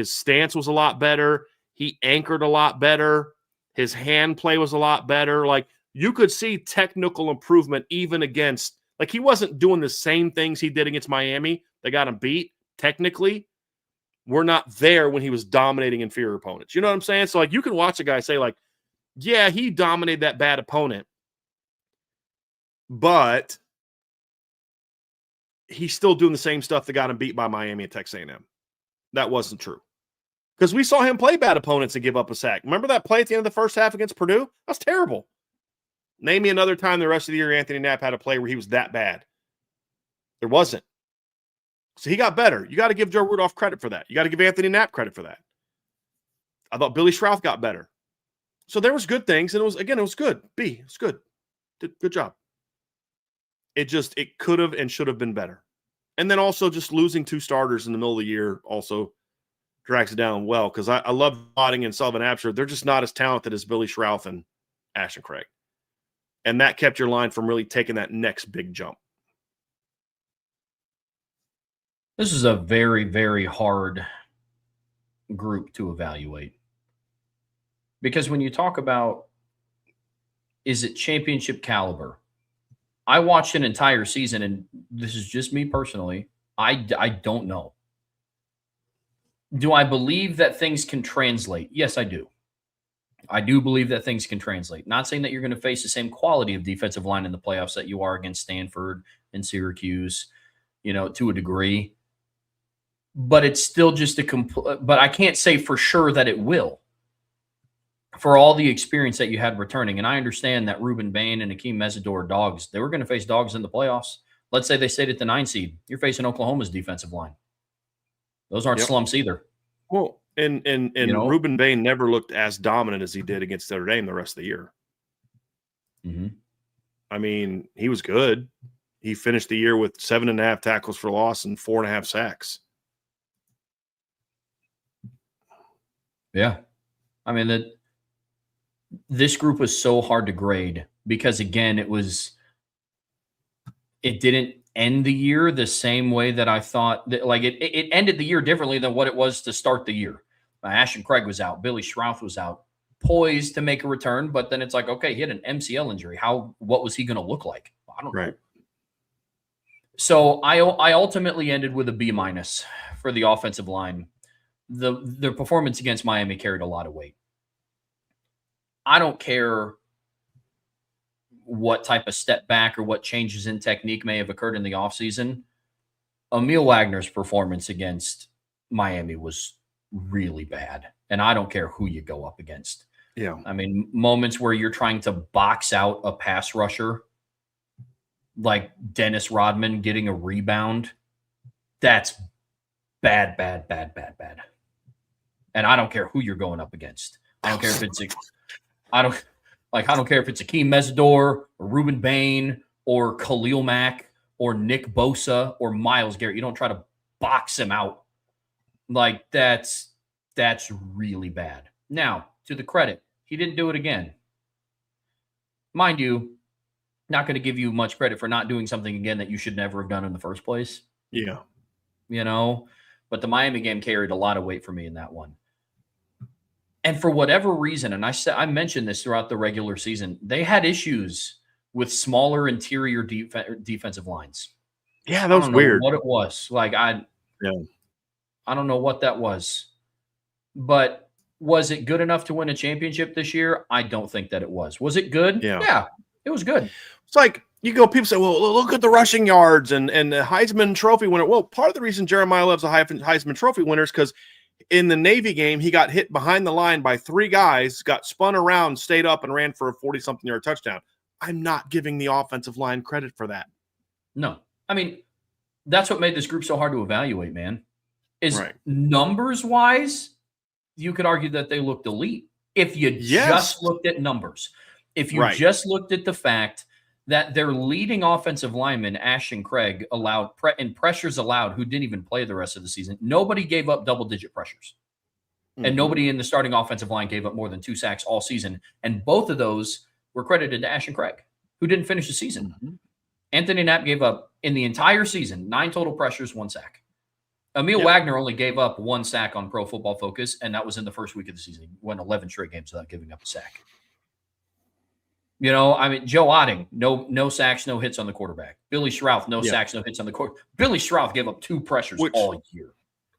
stance was a lot better. He anchored a lot better. His hand play was a lot better. Like, you could see technical improvement even against, like, he wasn't doing the same things he did against Miami that got him beat technically. We're not there when he was dominating inferior opponents. You know what I'm saying? So, like, you can watch a guy say, like, yeah, he dominated that bad opponent, but he's still doing the same stuff that got him beat by Miami and Texas A&M. That wasn't true. Because we saw him play bad opponents and give up a sack. Remember that play at the end of the first half against Purdue? That's terrible. Name me another time the rest of the year Anthony Knapp had a play where he was that bad. There wasn't. So he got better. You got to give Joe Rudolph credit for that. You got to give Anthony Knapp credit for that. I thought Billy Schrauth got better. So there was good things, and it was good. B, it's good. Did good job. It could have and should have been better. And then also just losing two starters in the middle of the year also drags it down well, because I love Wadding and Sullivan Absher. They're just not as talented as Billy Schrauth and Ashton Craig. And that kept your line from really taking that next big jump. This is a very, very hard group to evaluate. Because when you talk about, is it championship caliber? I watched an entire season, and this is just me personally. I don't know. Do I believe that things can translate? Yes, I do. I do believe that things can translate. Not saying that you're going to face the same quality of defensive line in the playoffs that you are against Stanford and Syracuse, to a degree. But it's still just but I can't say for sure that it will. for all the experience that you had returning. And I understand that Ruben Bain and Akeem Mesidor dogs, they were going to face dogs in the playoffs. Let's say they stayed at the 9 seed. You're facing Oklahoma's defensive line. Those aren't slumps either. Well, and Ruben Bain never looked as dominant as he did against Notre Dame the rest of the year. Mm-hmm. I mean, he was good. He finished the year with 7.5 tackles for loss and 4.5 sacks. Yeah. I mean, this group was so hard to grade because, again, it didn't end the year the same way that I thought. That, like, it ended the year differently than what it was to start the year. Ashton Craig was out. Billy Schrouth was out, poised to make a return. But then it's like, okay, he had an MCL injury. What was he going to look like? I don't know. So I ultimately ended with a B- for the offensive line. The performance against Miami carried a lot of weight. I don't care what type of step back or what changes in technique may have occurred in the offseason. Emil Wagner's performance against Miami was really bad. And I don't care who you go up against. Yeah. I mean, moments where you're trying to box out a pass rusher, like Dennis Rodman getting a rebound, that's bad. And I don't care who you're going up against. I don't care if it's I don't care if it's Akeem Mesidor or Ruben Bain or Khalil Mack or Nick Bosa or Myles Garrett. You don't try to box him out. Like, that's really bad. Now, to the credit, he didn't do it again. Mind you, not going to give you much credit for not doing something again that you should never have done in the first place. Yeah. But the Miami game carried a lot of weight for me in that one. And for whatever reason, and I mentioned this throughout the regular season, they had issues with smaller interior defensive lines. Yeah, that was weird. What it was. Like, I don't know what that was. But was it good enough to win a championship this year? I don't think that it was. Was it good? Yeah, it was good. It's like, people say, well, look at the rushing yards and the Heisman Trophy winner. Well, part of the reason Jeremiah Love's a Heisman Trophy winner is because in the Navy game, he got hit behind the line by 3 guys, got spun around, stayed up, and ran for a 40-something yard touchdown. I'm not giving the offensive line credit for that. No. I mean, that's what made this group so hard to evaluate, man. Numbers-wise, you could argue that they looked elite. If you just looked at numbers. If you just looked at the fact that their leading offensive lineman, Ashton Craig, allowed pressures allowed, who didn't even play the rest of the season. Nobody gave up double-digit pressures. Mm-hmm. And nobody in the starting offensive line gave up more than 2 sacks all season. And both of those were credited to Ashton Craig, who didn't finish the season. Mm-hmm. Anthony Knapp gave up, in the entire season, 9 total pressures, 1 sack. Emil Wagner only gave up 1 sack on Pro Football Focus, and that was in the first week of the season. He won 11 straight games without giving up a sack. I mean, Joe Otting, no sacks, no hits on the quarterback. Billy Schrouth, no sacks, no hits on the quarterback. Billy Schrouth gave up 2 pressures all year.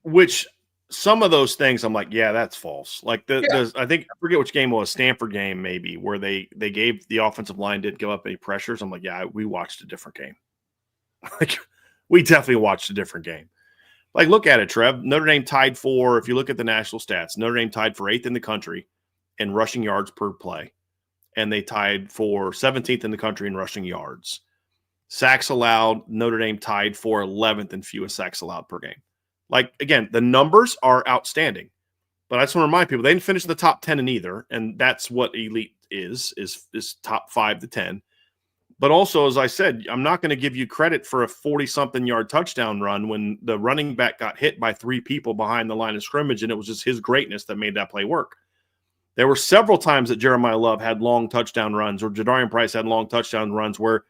Which some of those things, I'm like, that's false. Like I think, I forget which game it was, Stanford game maybe, where they gave the offensive line, didn't give up any pressures. I'm like, we watched a different game. Like, we definitely watched a different game. Like, look at it, Trev. Notre Dame tied for, if you look at the national stats, Notre Dame tied for 8th in the country in rushing yards per play. And they tied for 17th in the country in rushing yards. Sacks allowed, Notre Dame tied for 11th in fewest sacks allowed per game. Like, again, the numbers are outstanding. But I just want to remind people, they didn't finish in the top 10 in either. And that's what elite is top 5 to 10. But also, as I said, I'm not going to give you credit for a 40-something yard touchdown run when the running back got hit by 3 people behind the line of scrimmage, and it was just his greatness that made that play work. There were several times that Jeremiah Love had long touchdown runs, or Jadarian Price had long touchdown runs where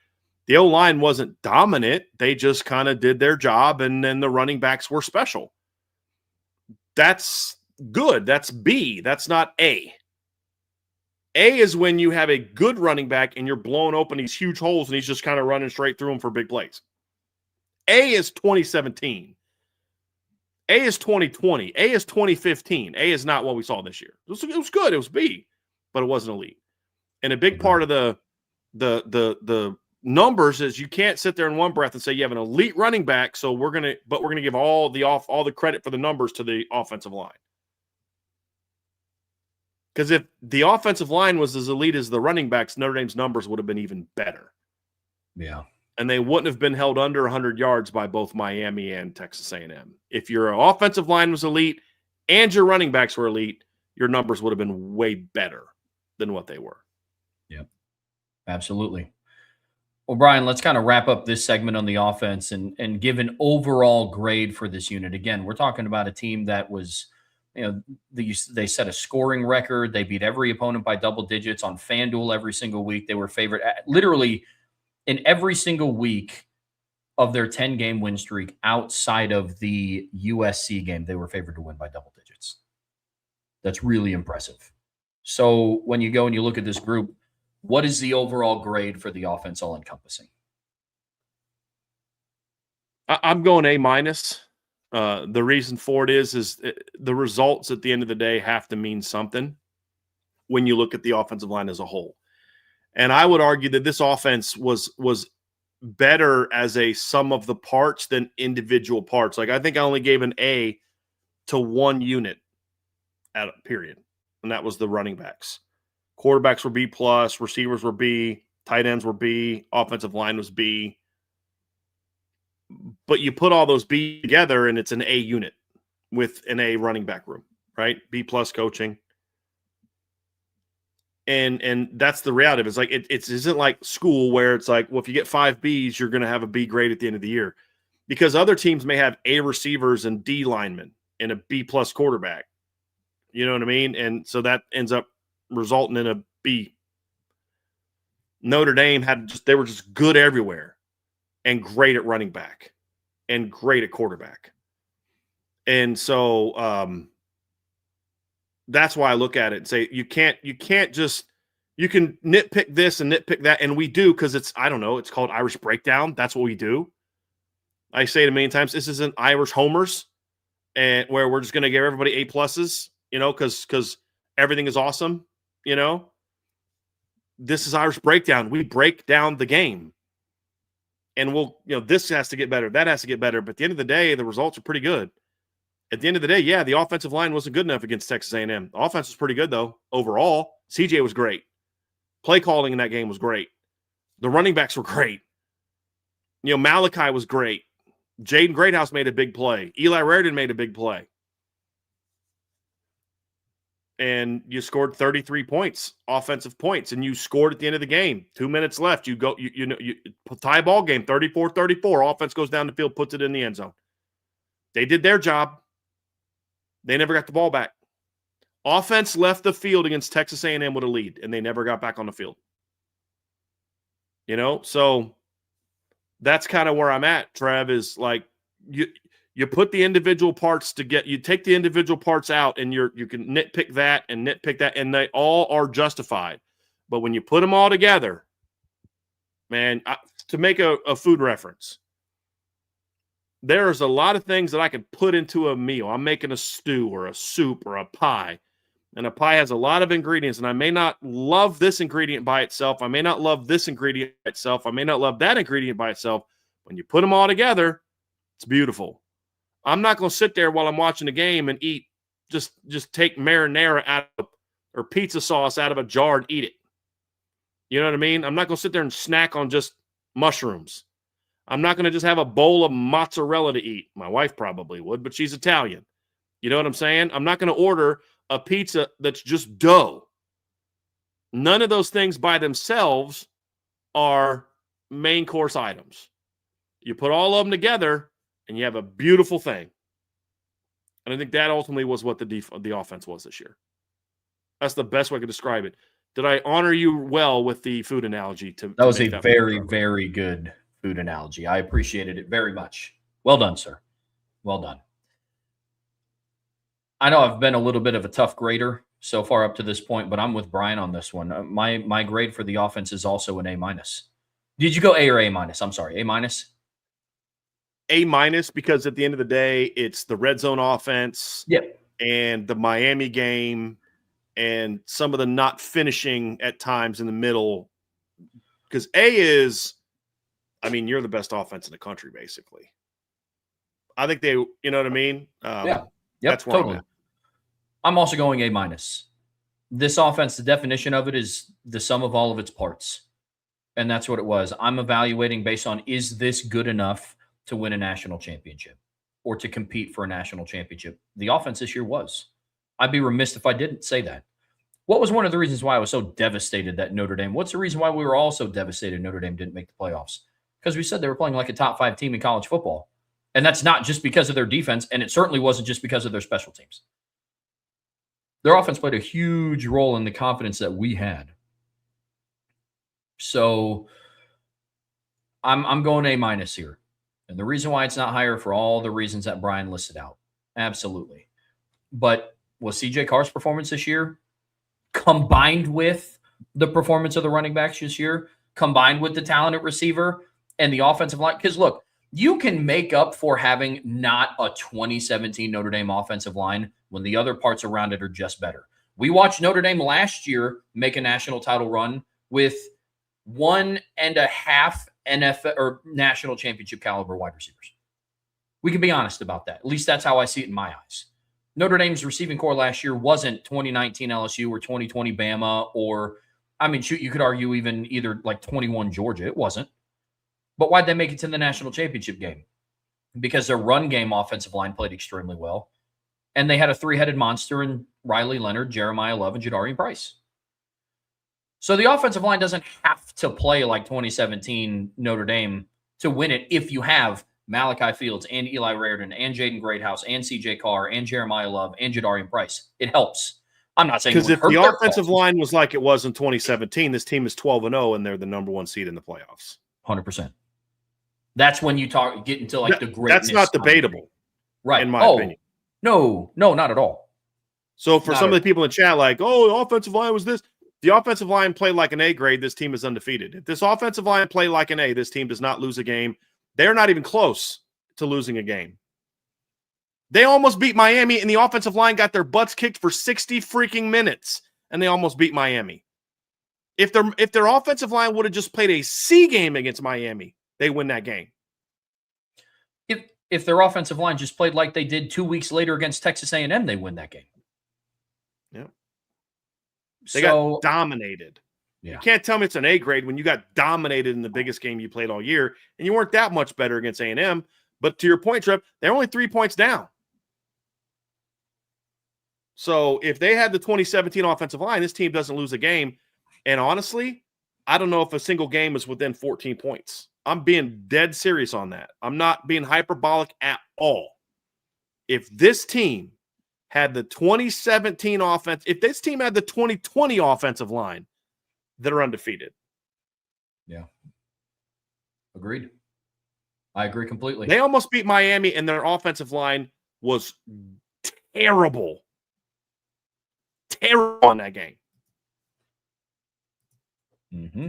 the O-line wasn't dominant. They just kind of did their job, and then the running backs were special. That's good. That's B. That's not A. A is when you have a good running back and you're blowing open these huge holes and he's just kind of running straight through them for big plays. A is 2017. A is 2020. A is 2015. A is not what we saw this year. It was good. It was B, but it wasn't elite. And a big part of the numbers is you can't sit there in one breath and say you have an elite running back, so we're gonna give all the credit for the numbers to the offensive line. Because if the offensive line was as elite as the running backs, Notre Dame's numbers would have been even better. Yeah. And they wouldn't have been held under 100 yards by both Miami and Texas A&M. If your offensive line was elite and your running backs were elite, your numbers would have been way better than what they were. Yep. Absolutely. Well, Brian, let's kind of wrap up this segment on the offense and give an overall grade for this unit. Again, we're talking about a team that was, they set a scoring record. They beat every opponent by double digits on FanDuel every single week. They were favored literally in every single week of their 10-game win streak outside of the USC game. They were favored to win by double digits. That's really impressive. So when you go and you look at this group, what is the overall grade for the offense all encompassing? I'm going A-. The reason for it is the results at the end of the day have to mean something when you look at the offensive line as a whole. And I would argue that this offense was better as a sum of the parts than individual parts. Like, I think I only gave an A to one unit at a period, and that was the running backs. Quarterbacks were B+, receivers were B, tight ends were B, offensive line was B. But you put all those B together, and it's an A unit with an A running back room, right? B+ coaching. And that's the reality of it. It's like it isn't like school where it's like, well, if you get 5 Bs, you're going to have a B grade at the end of the year. Because other teams may have A receivers and D linemen and a B+ quarterback. You know what I mean? And so that ends up resulting in a B. Notre Dame they were just good everywhere and great at running back and great at quarterback. And so that's why I look at it and say you can nitpick this and nitpick that, and we do because it's called Irish breakdown. That's what we do. I say it a million times. This isn't Irish homers, and where we're just going to give everybody A+, because everything is awesome. This is Irish breakdown. We break down the game, and this has to get better, that has to get better. But at the end of the day, the results are pretty good. At the end of the day, yeah, the offensive line wasn't good enough against Texas A&M. The offense was pretty good, though, overall. CJ was great. Play calling in that game was great. The running backs were great. Malachi was great. Jaden Greathouse made a big play. Eli Raridan made a big play. And you scored 33 points, offensive points, and you scored at the end of the game. 2 minutes left. You tie ball game, 34-34. Offense goes down the field, puts it in the end zone. They did their job. They never got the ball back. Offense left the field against Texas A&M with a lead, and they never got back on the field. So that's kind of where I'm at, Trev, is like you put the individual parts you take the individual parts out, and you can nitpick that, and they all are justified. But when you put them all together, man, to make a food reference, there's a lot of things that I can put into a meal. I'm making a stew or a soup or a pie, and a pie has a lot of ingredients, and I may not love this ingredient by itself. I may not love this ingredient by itself. I may not love that ingredient by itself. When you put them all together, it's beautiful. I'm not going to sit there while I'm watching the game and eat, just take marinara or pizza sauce out of a jar and eat it. You know what I mean? I'm not going to sit there and snack on just mushrooms. I'm not going to just have a bowl of mozzarella to eat. My wife probably would, but she's Italian. You know what I'm saying? I'm not going to order a pizza that's just dough. None of those things by themselves are main course items. You put all of them together, and you have a beautiful thing. And I think that ultimately was what the offense was this year. That's the best way I could describe it. Did I honor you well with the food analogy? That was a very, very good food analogy. I appreciated it very much. Well done, sir. Well done. I know I've been a little bit of a tough grader so far up to this point, but I'm with Brian on this one. My grade for the offense is also an A-. Did you go A or A-? I'm sorry, A-? A- because at the end of the day, it's the red zone offense, and the Miami game, and some of the not finishing at times in the middle. Because A is, you're the best offense in the country, basically. I think you know what I mean? Yeah. Yep, that's where totally. I'm also going A-. This offense, the definition of it is the sum of all of its parts. And that's what it was. I'm evaluating based on, is this good enough to win a national championship or to compete for a national championship? The offense this year was. I'd be remiss if I didn't say that. What was one of the reasons why I was so devastated that Notre Dame? What's the reason why we were all so devastated Notre Dame didn't make the playoffs? Because we said they were playing like a top 5 team in college football. And that's not just because of their defense, and it certainly wasn't just because of their special teams. Their offense played a huge role in the confidence that we had. So I'm going A- here. And the reason why it's not higher for all the reasons that Brian listed out. Absolutely. But was CJ Carr's performance this year, combined with the performance of the running backs this year, combined with the talented receiver and the offensive line? Because look, you can make up for having not a 2017 Notre Dame offensive line when the other parts around it are just better. We watched Notre Dame last year make a national title run with 1.5 NFL or national championship caliber wide receivers. We can be honest about that. At least that's how I see it in my eyes. Notre Dame's receiving core last year wasn't 2019 LSU or 2020 Bama or, I mean, shoot, you could argue even either like 21 Georgia. It wasn't. But why'd they make it to the national championship game? Because their run game offensive line played extremely well. And they had a 3-headed monster in Riley Leonard, Jeremiah Love, and Jadarian Price. So the offensive line doesn't have to play like 2017 Notre Dame to win it if you have Malachi Fields and Eli Raridan and Jaden Greathouse and CJ Carr and Jeremiah Love and Jadarian Price. It helps. I'm not saying because if the offensive line was like it was in 2017, this team is 12-0 and they're the number 1 seed in the playoffs. 100%. That's when you get into like the greatness. That's not debatable, right? In my opinion. No, not at all. So for some of the people in chat, like, oh, the offensive line was this. The offensive line played like an A grade. This team is undefeated. If this offensive line played like an A, this team does not lose a game. They're not even close to losing a game. They almost beat Miami, and the offensive line got their butts kicked for 60 freaking minutes, and they almost beat Miami. If their offensive line would have just played a C game against Miami, they win that game. If their offensive line just played like they did 2 weeks later against Texas A&M, they win that game. Yeah. They got dominated. Yeah. You can't tell me it's an A grade when you got dominated in the biggest game you played all year, and you weren't that much better against A&M. But to your point, Trev, they're only 3 points down. So if they had the 2017 offensive line, this team doesn't lose a game. And honestly, I don't know if a single game is within 14 points. I'm being dead serious on that. I'm not being hyperbolic at all. If this team had the 2017 offense, if this team had the 2020 offensive line, they're undefeated. Yeah. Agreed. I agree completely. They almost beat Miami, and their offensive line was terrible. Terrible in that game. Mm-hmm.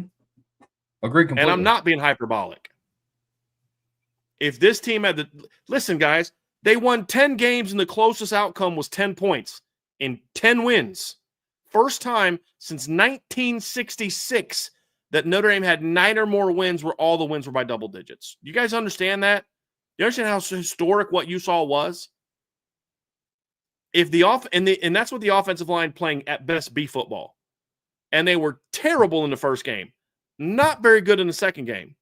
Agree completely. And I'm not being hyperbolic. If this team had listen, guys, they won 10 games, and the closest outcome was 10 points in 10 wins. First time since 1966 that Notre Dame had 9 or more wins where all the wins were by double digits. You guys understand that? You understand how historic what you saw was? If and that's what the offensive line playing at best B football. And they were terrible in the first game. Not very good in the second game.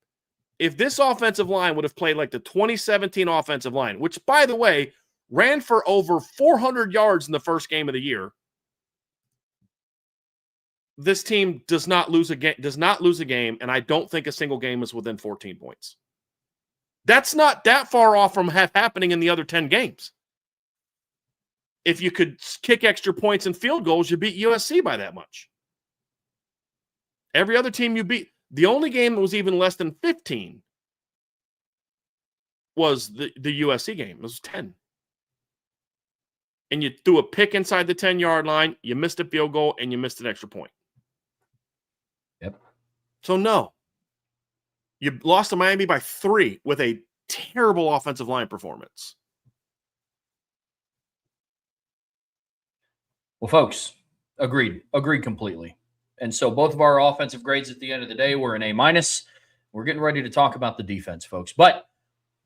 If this offensive line would have played like the 2017 offensive line, which, by the way, ran for over 400 yards in the first game of the year, this team does not lose a game, and I don't think a single game is within 14 points. That's not that far off from happening in the other 10 games. If you could kick extra points and field goals, you beat USC by that much. Every other team you beat, the only game that was even less than 15 was the USC game. It was 10. And you threw a pick inside the 10-yard line, you missed a field goal, and you missed an extra point. Yep. So, no. You lost to Miami by 3 with a terrible offensive line performance. Well, folks, agreed completely. And so both of our offensive grades at the end of the day were an A-. We're getting ready to talk about the defense, folks. But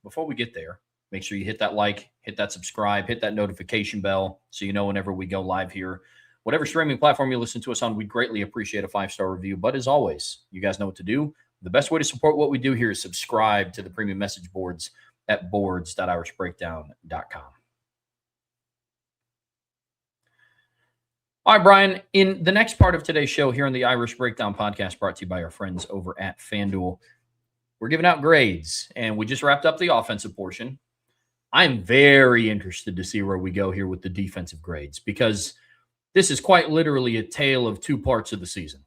before we get there, make sure you hit that like, hit that subscribe, hit that notification bell so you know whenever we go live here. Whatever streaming platform you listen to us on, we'd greatly appreciate a 5-star review. But as always, you guys know what to do. The best way to support what we do here is subscribe to the premium message boards at boards.irishbreakdown.com. All right, Brian, in the next part of today's show here on the Irish Breakdown podcast brought to you by our friends over at FanDuel, we're giving out grades, and we just wrapped up the offensive portion. I'm very interested to see where we go here with the defensive grades, because this is quite literally a tale of two parts of the season.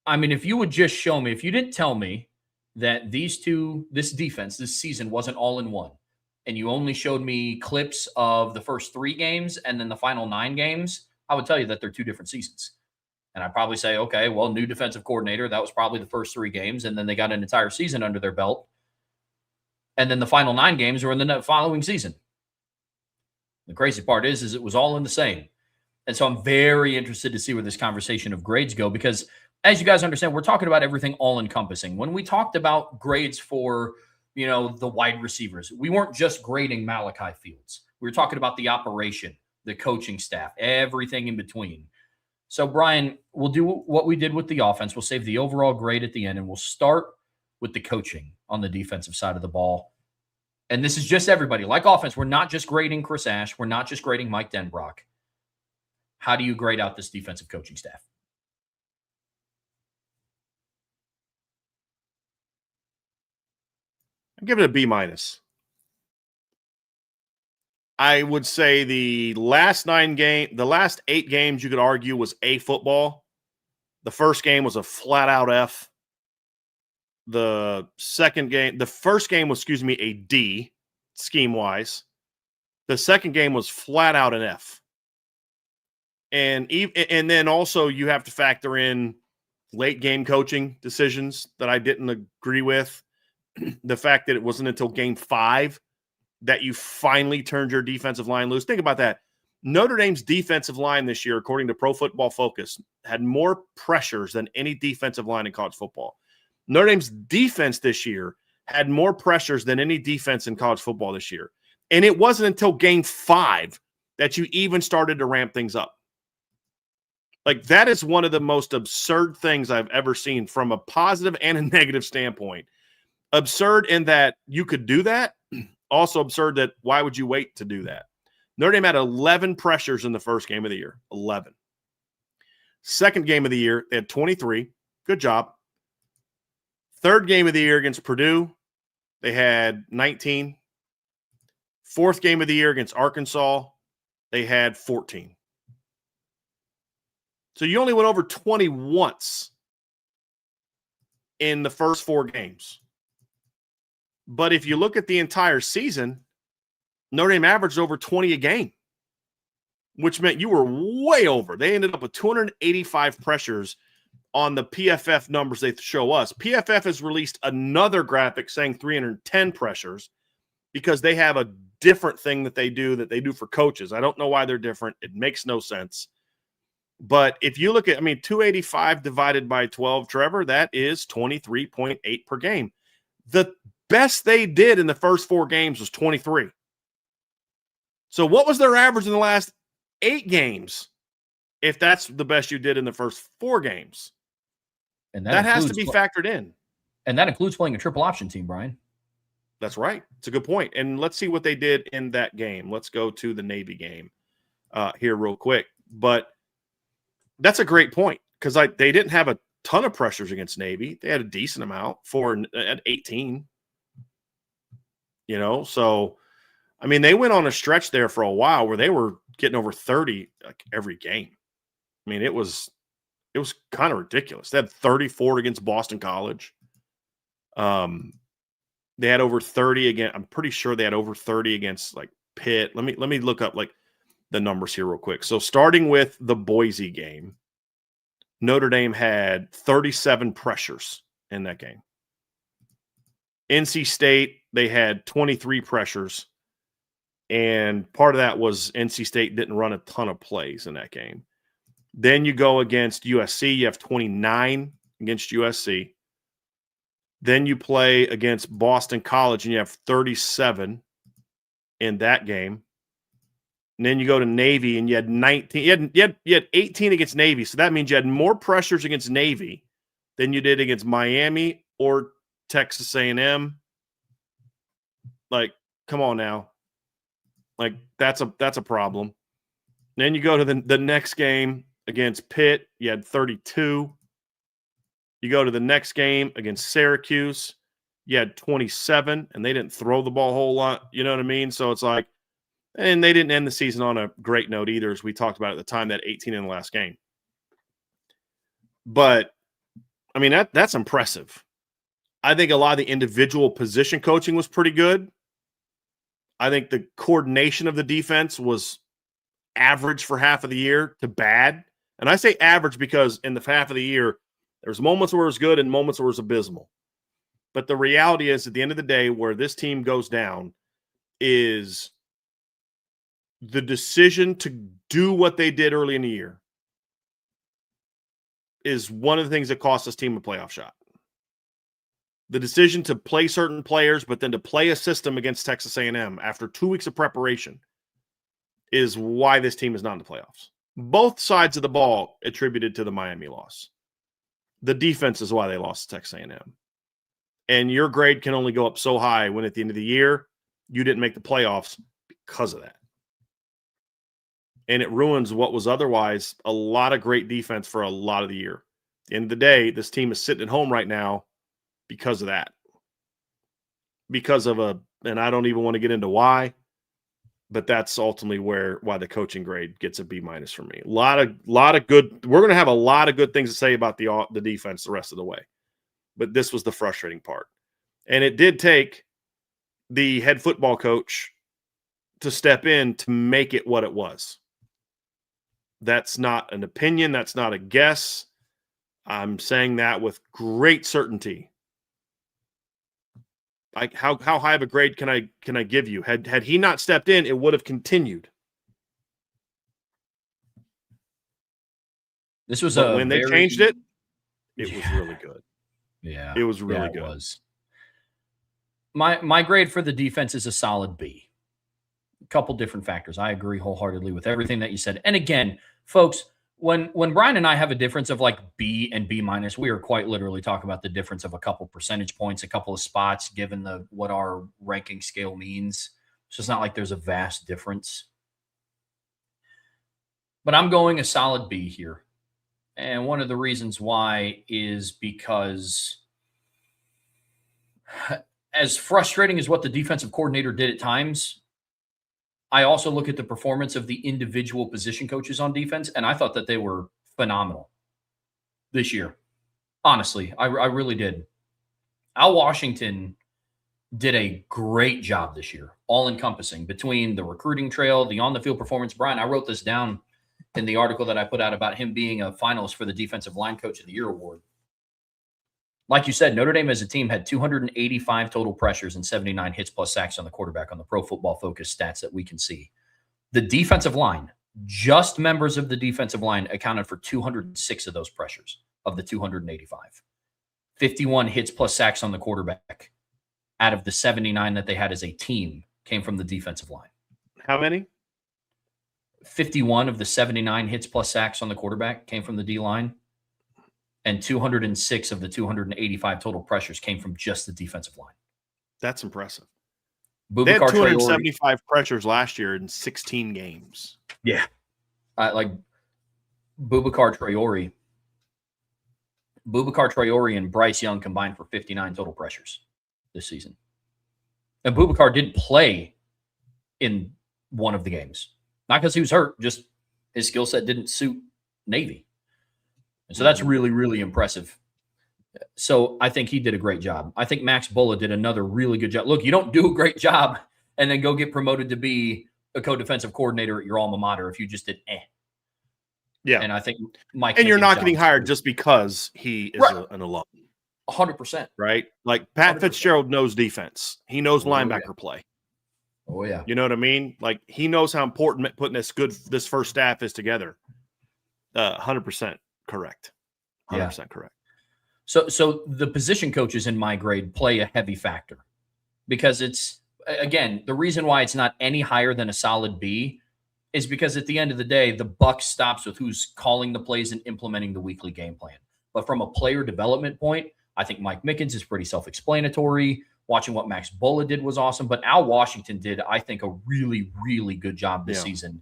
I mean, if you would just show me, if you didn't tell me that this defense, this season wasn't all in one, and you only showed me clips of the first 3 games and then the final 9 games, I would tell you that they're 2 different seasons. And I'd probably say, okay, well, new defensive coordinator, that was probably the first 3 games, and then they got an entire season under their belt. And then the final 9 games were in the following season. The crazy part is it was all in the same. And so I'm very interested to see where this conversation of grades go, because as you guys understand, we're talking about everything all encompassing. When we talked about grades for, the wide receivers, we weren't just grading Malachi Fields. We were talking about the operation, the coaching staff, everything in between. So, Brian, we'll do what we did with the offense. We'll save the overall grade at the end, and we'll start with the coaching on the defensive side of the ball. And this is just everybody. Like offense, we're not just grading Chris Ash. We're not just grading Mike Denbrock. How do you grade out this defensive coaching staff? I'd give it a B-. I would say the last 8 games you could argue was A football. The first game was a flat out F. The first game was, a D scheme wise. The second game was flat out an F. And then also you have to factor in late game coaching decisions that I didn't agree with. The fact that it wasn't until game 5 that you finally turned your defensive line loose. Think about that. Notre Dame's defensive line this year, according to Pro Football Focus, had more pressures than any defensive line in college football. Notre Dame's defense this year had more pressures than any defense in college football this year. And it wasn't until game 5 that you even started to ramp things up. Like, that is one of the most absurd things I've ever seen from a positive and a negative standpoint. Absurd in that you could do that. Also absurd that why would you wait to do that? Notre Dame had 11 pressures in the first game of the year. 11. Second game of the year, they had 23. Good job. Third game of the year against Purdue, they had 19. Fourth game of the year against Arkansas, they had 14. So you only went over 20 once in the first 4 games. But if you look at the entire season, Notre Dame averaged over 20 a game, which meant you were way over. They ended up with 285 pressures on the PFF numbers they show us. PFF has released another graphic saying 310 pressures because they have a different thing that they do for coaches. I don't know why they're different. It makes no sense. But if you look at, 285 divided by 12, Trevor, that is 23.8 per game. The best they did in the first 4 games was 23. So what was their average in the last 8 games if that's the best you did in the first 4 games? And that has to be factored in. And that includes playing a triple option team, Brian. That's right. It's a good point. And let's see what they did in that game. Let's go to the Navy game here real quick. But that's a great point because they didn't have a ton of pressures against Navy. They had a decent amount at 18. So, they went on a stretch there for a while where they were getting over 30 every game. It was kind of ridiculous. They had 34 against Boston College. They had over 30 again. I'm pretty sure they had over 30 against Pitt. Let me look up the numbers here real quick. So starting with the Boise game, Notre Dame had 37 pressures in that game. NC State, they had 23 pressures. And part of that was NC State didn't run a ton of plays in that game. Then you go against USC. You have 29 against USC. Then you play against Boston College, and you have 37 in that game. And then you go to Navy and you had 19. You had 18 against Navy. So that means you had more pressures against Navy than you did against Miami or Texas A&M. Like, come on now. Like, that's a problem. And then you go to the next game against Pitt. You had 32. You go to the next game against Syracuse. You had 27, and they didn't throw the ball a whole lot. You know what I mean? So it's like, and they didn't end the season on a great note either, as we talked about at the time, that 18 in the last game. But, I mean, that's impressive. I think a lot of the individual position coaching was pretty good. I think the coordination of the defense was average for half of the year to bad. And I say average because in the half of the year, there's moments where it was good and moments where it was abysmal. But the reality is, at the end of the day, where this team goes down is the decision to do what they did early in the year is one of the things that cost this team a playoff shot. The decision to play certain players, but then to play a system against Texas A&M after 2 weeks of preparation is why this team is not in the playoffs. Both sides of the ball attributed to the Miami loss. The defense is why they lost to Texas A&M. And your grade can only go up so high when at the end of the year, you didn't make the playoffs because of that. And it ruins what was otherwise a lot of great defense for a lot of the year. At the end of the day, this team is sitting at home right now because of that. Because of and I don't even want to get into why, but that's ultimately why the coaching grade gets a B- for me. A lot of good. We're going to have a lot of good things to say about the defense the rest of the way. But this was the frustrating part. And it did take the head football coach to step in to make it what it was. That's not an opinion. That's not a guess. I'm saying that with great certainty. Like how high of a grade can I give you? Had he not stepped in, it would have continued. This was when they changed it, it was really good. Yeah. It was really good. It was. My grade for the defense is a solid B. A couple different factors. I agree wholeheartedly with everything that you said. And again, folks, when Brian and I have a difference of like B and B-, we are quite literally talking about the difference of a couple percentage points, a couple of spots, given what our ranking scale means. So it's not like there's a vast difference. But I'm going a solid B here. And one of the reasons why is because as frustrating as what the defensive coordinator did at times, I also look at the performance of the individual position coaches on defense, and I thought that they were phenomenal this year. Honestly, I really did. Al Washington did a great job this year, all-encompassing, between the recruiting trail, the on-the-field performance. Brian, I wrote this down in the article that I put out about him being a finalist for the Defensive Line Coach of the Year award. Like you said, Notre Dame as a team had 285 total pressures and 79 hits plus sacks on the quarterback on the Pro Football Focus stats that we can see. The defensive line, just members of the defensive line, accounted for 206 of those pressures of the 285. 51 hits plus sacks on the quarterback out of the 79 that they had as a team came from the defensive line. How many? 51 of the 79 hits plus sacks on the quarterback came from the D-line. And 206 of the 285 total pressures came from just the defensive line. That's impressive. They had 275 pressures last year in 16 games. Yeah. Like Boubacar Traore and Bryce Young combined for 59 total pressures this season. And Boubacar didn't play in one of the games. Not because he was hurt, just his skill set didn't suit Navy. And so that's really, really impressive. So I think he did a great job. I think Max Bulla did another really good job. Look, you don't do a great job and then go get promoted to be a co-defensive coordinator at your alma mater if you just did Yeah. And I think Mike. And you're not getting hired just because he is an alum. 100%. Right? Like Pat 100%. Fitzgerald knows defense. He knows linebacker play. Oh, yeah. You know what I mean? Like he knows how important putting this first staff is together. 100%. Correct. 100% correct. So the position coaches in my grade play a heavy factor because it's, again, the reason why it's not any higher than a solid B is because at the end of the day, the buck stops with who's calling the plays and implementing the weekly game plan. But from a player development point, I think Mike Mickens is pretty self-explanatory. Watching what Max Bola did was awesome. But Al Washington did, I think, a really, really good job this season.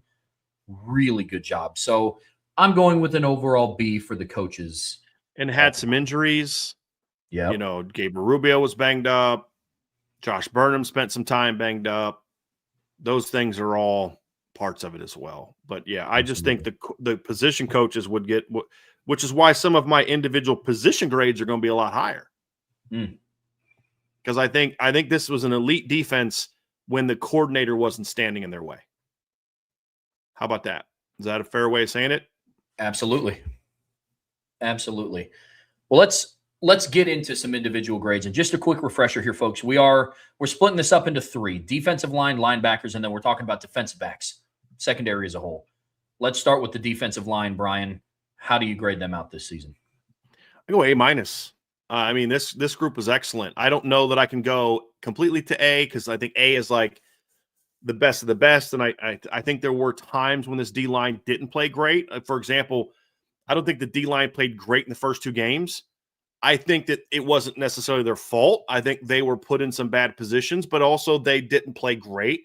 Really good job. So I'm going with an overall B for the coaches. And had some injuries. Yeah. Gabriel Rubio was banged up. Josh Burnham spent some time banged up. Those things are all parts of it as well. But yeah, I just think the position coaches would get, which is why some of my individual position grades are going to be a lot higher. Because I think this was an elite defense when the coordinator wasn't standing in their way. How about that? Is that a fair way of saying it? Absolutely. Absolutely. Well, let's get into some individual grades. And just a quick refresher here, folks. We're splitting this up into 3: defensive line, linebackers, and then we're talking about defensive backs, secondary as a whole. Let's start with the defensive line, Brian. How do you grade them out this season? I go A-. I mean, this group was excellent. I don't know that I can go completely to A because I think A is like the best of the best. And I think there were times when this D-line didn't play great. For example, I don't think the D-line played great in the first 2 games. I think that it wasn't necessarily their fault. I think they were put in some bad positions, but also they didn't play great.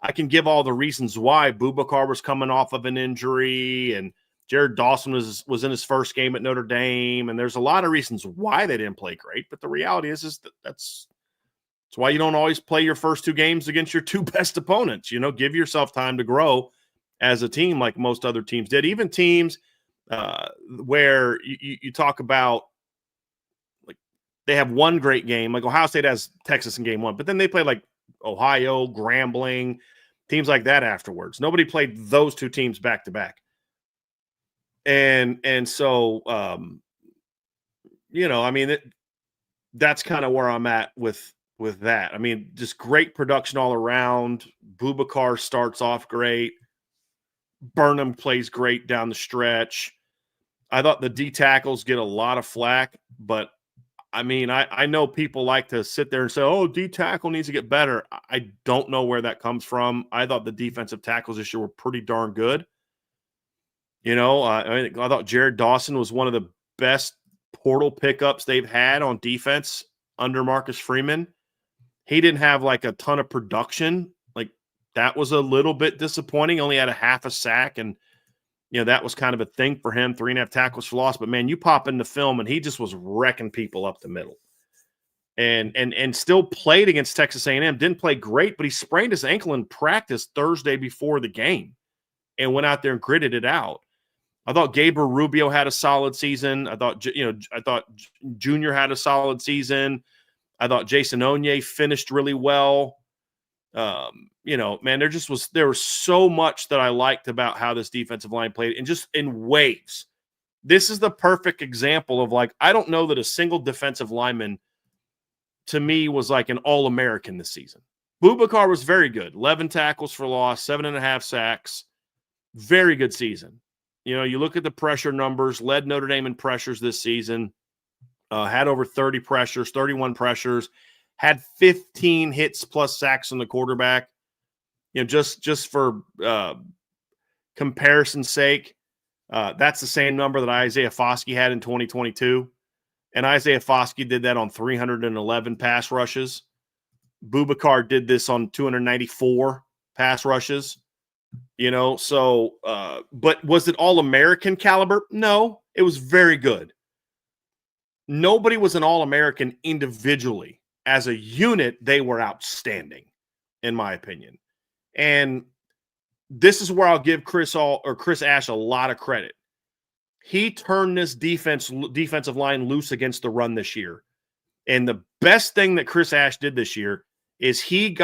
I can give all the reasons why. Boubacar was coming off of an injury, and Jared Dawson was in his first game at Notre Dame, and there's a lot of reasons why they didn't play great. But the reality is that that's why you don't always play your first 2 games against your 2 best opponents. Give yourself time to grow as a team like most other teams did. Even teams where you talk about, like, they have one great game, like Ohio State has Texas in game 1, but then they play like Ohio, Grambling, teams like that afterwards. Nobody played those 2 teams back to back. And so, I mean, that's kind of where I'm at with that. I mean, just great production all around. Boubacar starts off great. Burnham plays great down the stretch. I thought the D tackles get a lot of flack, but I mean, I know people like to sit there and say, oh, D tackle needs to get better. I don't know where that comes from. I thought the defensive tackles this year were pretty darn good. I thought Jared Dawson was one of the best portal pickups they've had on defense under Marcus Freeman. He didn't have like a ton of production. Like, that was a little bit disappointing. Only had a half a sack, and that was kind of a thing for him. 3.5 tackles for loss. But man, you pop in the film and he just was wrecking people up the middle. And still played against Texas A&M. Didn't play great, but he sprained his ankle in practice Thursday before the game and went out there and gritted it out. I thought Gabriel Rubio had a solid season. I thought Junior had a solid season. I thought Jason Onye finished really well. Man, there was so much that I liked about how this defensive line played, and just in waves. This is the perfect example of, like, I don't know that a single defensive lineman to me was like an All-American this season. Boubacar was very good. 11 tackles for loss, 7.5 sacks. Very good season. You look at the pressure numbers, led Notre Dame in pressures this season, had over 30 pressures, 31 pressures, had 15 hits plus sacks on the quarterback. Just for comparison's sake, that's the same number that Isaiah Foskey had in 2022. And Isaiah Foskey did that on 311 pass rushes. Boubacar did this on 294 pass rushes. But was it All-American caliber? No, it was very good. Nobody was an All-American individually. As a unit, they were outstanding, in my opinion. And this is where I'll give Chris Ash a lot of credit. He turned this defensive line loose against the run this year. And the best thing that Chris Ash did this year is he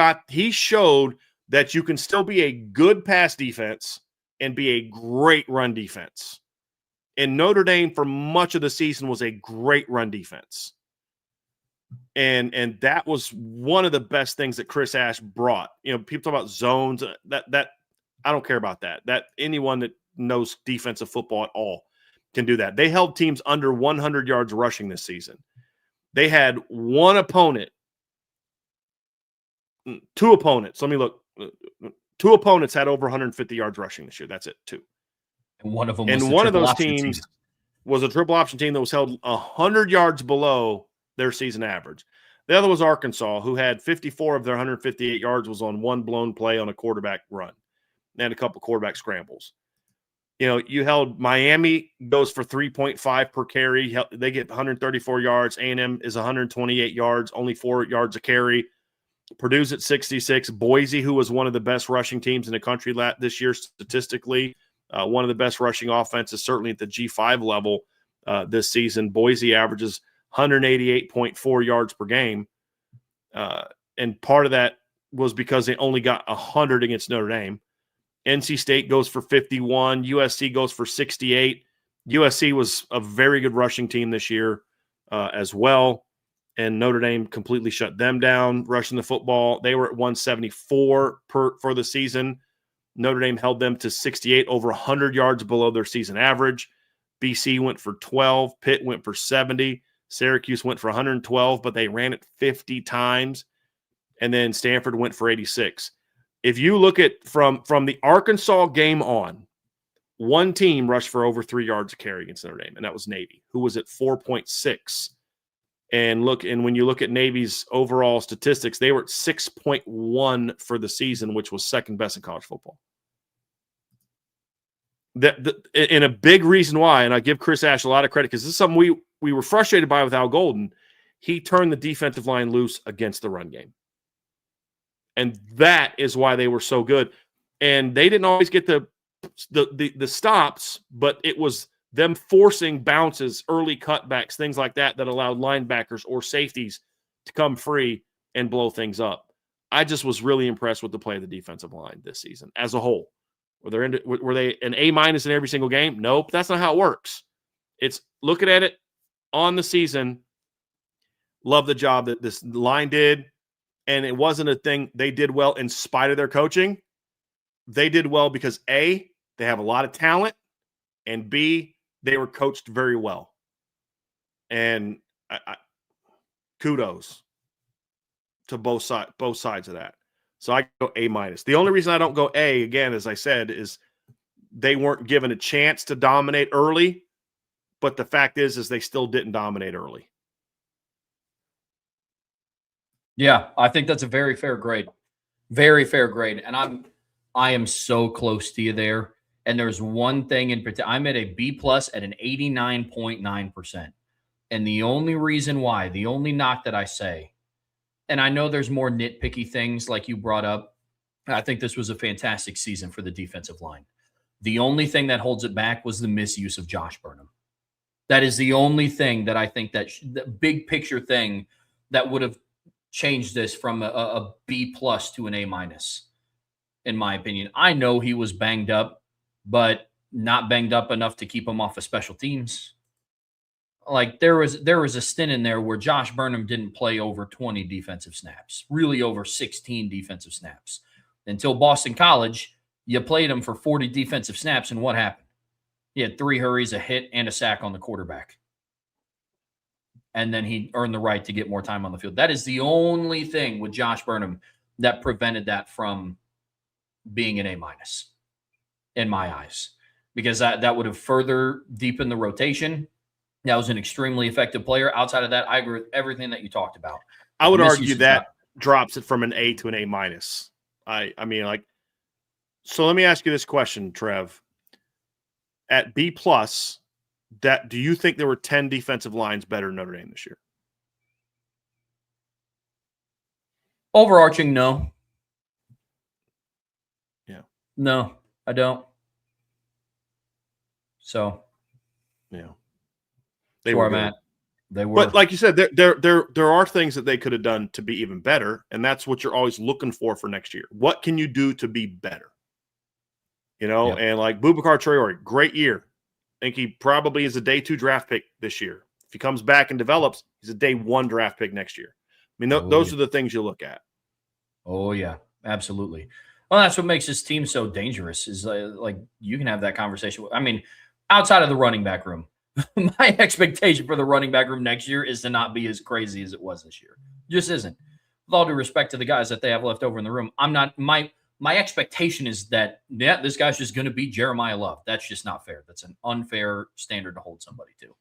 showed that you can still be a good pass defense and be a great run defense. And Notre Dame, for much of the season, was a great run defense. And that was one of the best things that Chris Ash brought. People talk about zones. That I don't care about that. That anyone that knows defensive football at all can do that. They held teams under 100 yards rushing this season. They had two opponents. Let me look. Two opponents had over 150 yards rushing this year. That's it, two. And one of them was And the one of triple those option teams team. was a triple option team that was held 100 yards below their season average. The other was Arkansas, who had 54 of their 158 yards was on one blown play on a quarterback run and a couple quarterback scrambles. You know, you held Miami goes for 3.5 per carry. They get 134 yards. A&M is 128 yards, only 4 yards a carry. Purdue's at 66. Boise, who was one of the best rushing teams in the country this year statistically, one of the best rushing offenses, certainly at the G5 level this season. Boise averages 188.4 yards per game. And part of that was because they only got 100 against Notre Dame. NC State goes for 51. USC goes for 68. USC was a very good rushing team this year as well. And Notre Dame completely shut them down, rushing the football. They were at 174 for the season. Notre Dame held them to 68, over 100 yards below their season average. BC went for 12. Pitt went for 70. Syracuse went for 112, but they ran it 50 times. And then Stanford went for 86. If you look at from the Arkansas game on, one team rushed for over 3 yards a carry against Notre Dame, and that was Navy, who was at 4.6. And when you look at Navy's overall statistics, they were at 6.1 for the season, which was second best in college football. And a big reason why, and I give Chris Ash a lot of credit because this is something we were frustrated by with Al Golden. He turned the defensive line loose against the run game. And that is why they were so good. And they didn't always get the stops, but it was them forcing bounces, early cutbacks, things like that allowed linebackers or safeties to come free and blow things up. I just was really impressed with the play of the defensive line this season as a whole. Were they an A- in every single game? Nope, that's not how it works. It's looking at it on the season. Love the job that this line did. And it wasn't a thing they did well in spite of their coaching. They did well because A, they have a lot of talent, and B, they were coached very well. And kudos to both sides of that. So I go A-. The only reason I don't go A, again, as I said, is they weren't given a chance to dominate early, but the fact is they still didn't dominate early. Yeah, I think that's a very fair grade. Very fair grade. And I am so close to you there. And there's one thing in particular. I'm at a B+ at an 89.9%. And the only reason why, the only knock that I say, and I know there's more nitpicky things like you brought up. I think this was a fantastic season for the defensive line. The only thing that holds it back was the misuse of Josh Burnham. That is the only thing that I think that the big picture thing that would have changed this from a B+ to an A-, in my opinion. I know he was banged up, but not banged up enough to keep him off of special teams. Like there was a stint in there where Josh Burnham didn't play over 20 defensive snaps, really over 16 defensive snaps. Until Boston College, you played him for 40 defensive snaps, and what happened? He had 3 hurries, a hit, and a sack on the quarterback. And then he earned the right to get more time on the field. That is the only thing with Josh Burnham that prevented that from being an A- in my eyes, because that would have further deepened the rotation. That was an extremely effective player. Outside of that, I agree with everything that you talked about. I would argue that drops it from an A to an A-. I mean, like, so let me ask you this question, Trev. At B+, do you think there were 10 defensive lines better than Notre Dame this year? Overarching, no. Yeah. No, I don't. So, yeah. They were at. They were. But like you said, there are things that they could have done to be even better, and that's what you're always looking for next year. What can you do to be better? You know, Yep. And like Boubacar Traore, great year. I think he probably is a day 2 draft pick this year. If he comes back and develops, he's a day 1 draft pick next year. I mean, those are the things you look at. Oh, yeah, absolutely. Well, that's what makes this team so dangerous is like you can have that conversation. I mean, outside of the running back room, my expectation for the running back room next year is to not be as crazy as it was this year. It just isn't. With all due respect to the guys that they have left over in the room, I'm not my expectation is that, yeah, this guy's just going to beat Jeremiah Love. That's just not fair. That's an unfair standard to hold somebody to.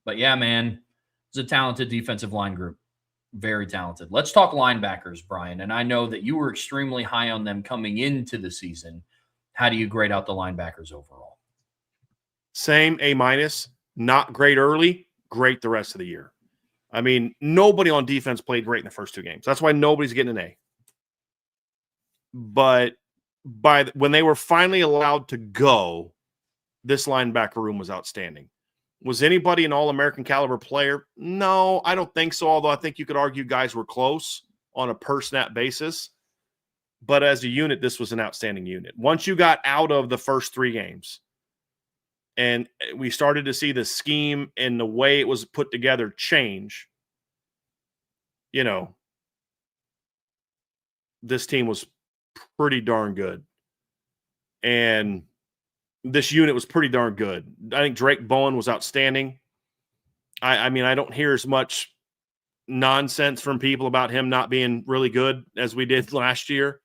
But yeah, man, it's a talented defensive line group. Very talented. Let's talk linebackers, Brian. And I know that you were extremely high on them coming into the season. How do you grade out the linebackers overall? Same, A-. Not great early, great the rest of the year. I mean, nobody on defense played great in the first 2 games. That's why nobody's getting an A. But when they were finally allowed to go, this linebacker room was outstanding. Was anybody an All-American caliber player? No, I don't think so, although I think you could argue guys were close on a per-snap basis. But as a unit, this was an outstanding unit. Once you got out of the first 3 games and we started to see the scheme and the way it was put together change, this team was pretty darn good. And this unit was pretty darn good. I think Drake Bowen was outstanding. I mean, I don't hear as much nonsense from people about him not being really good as we did last year.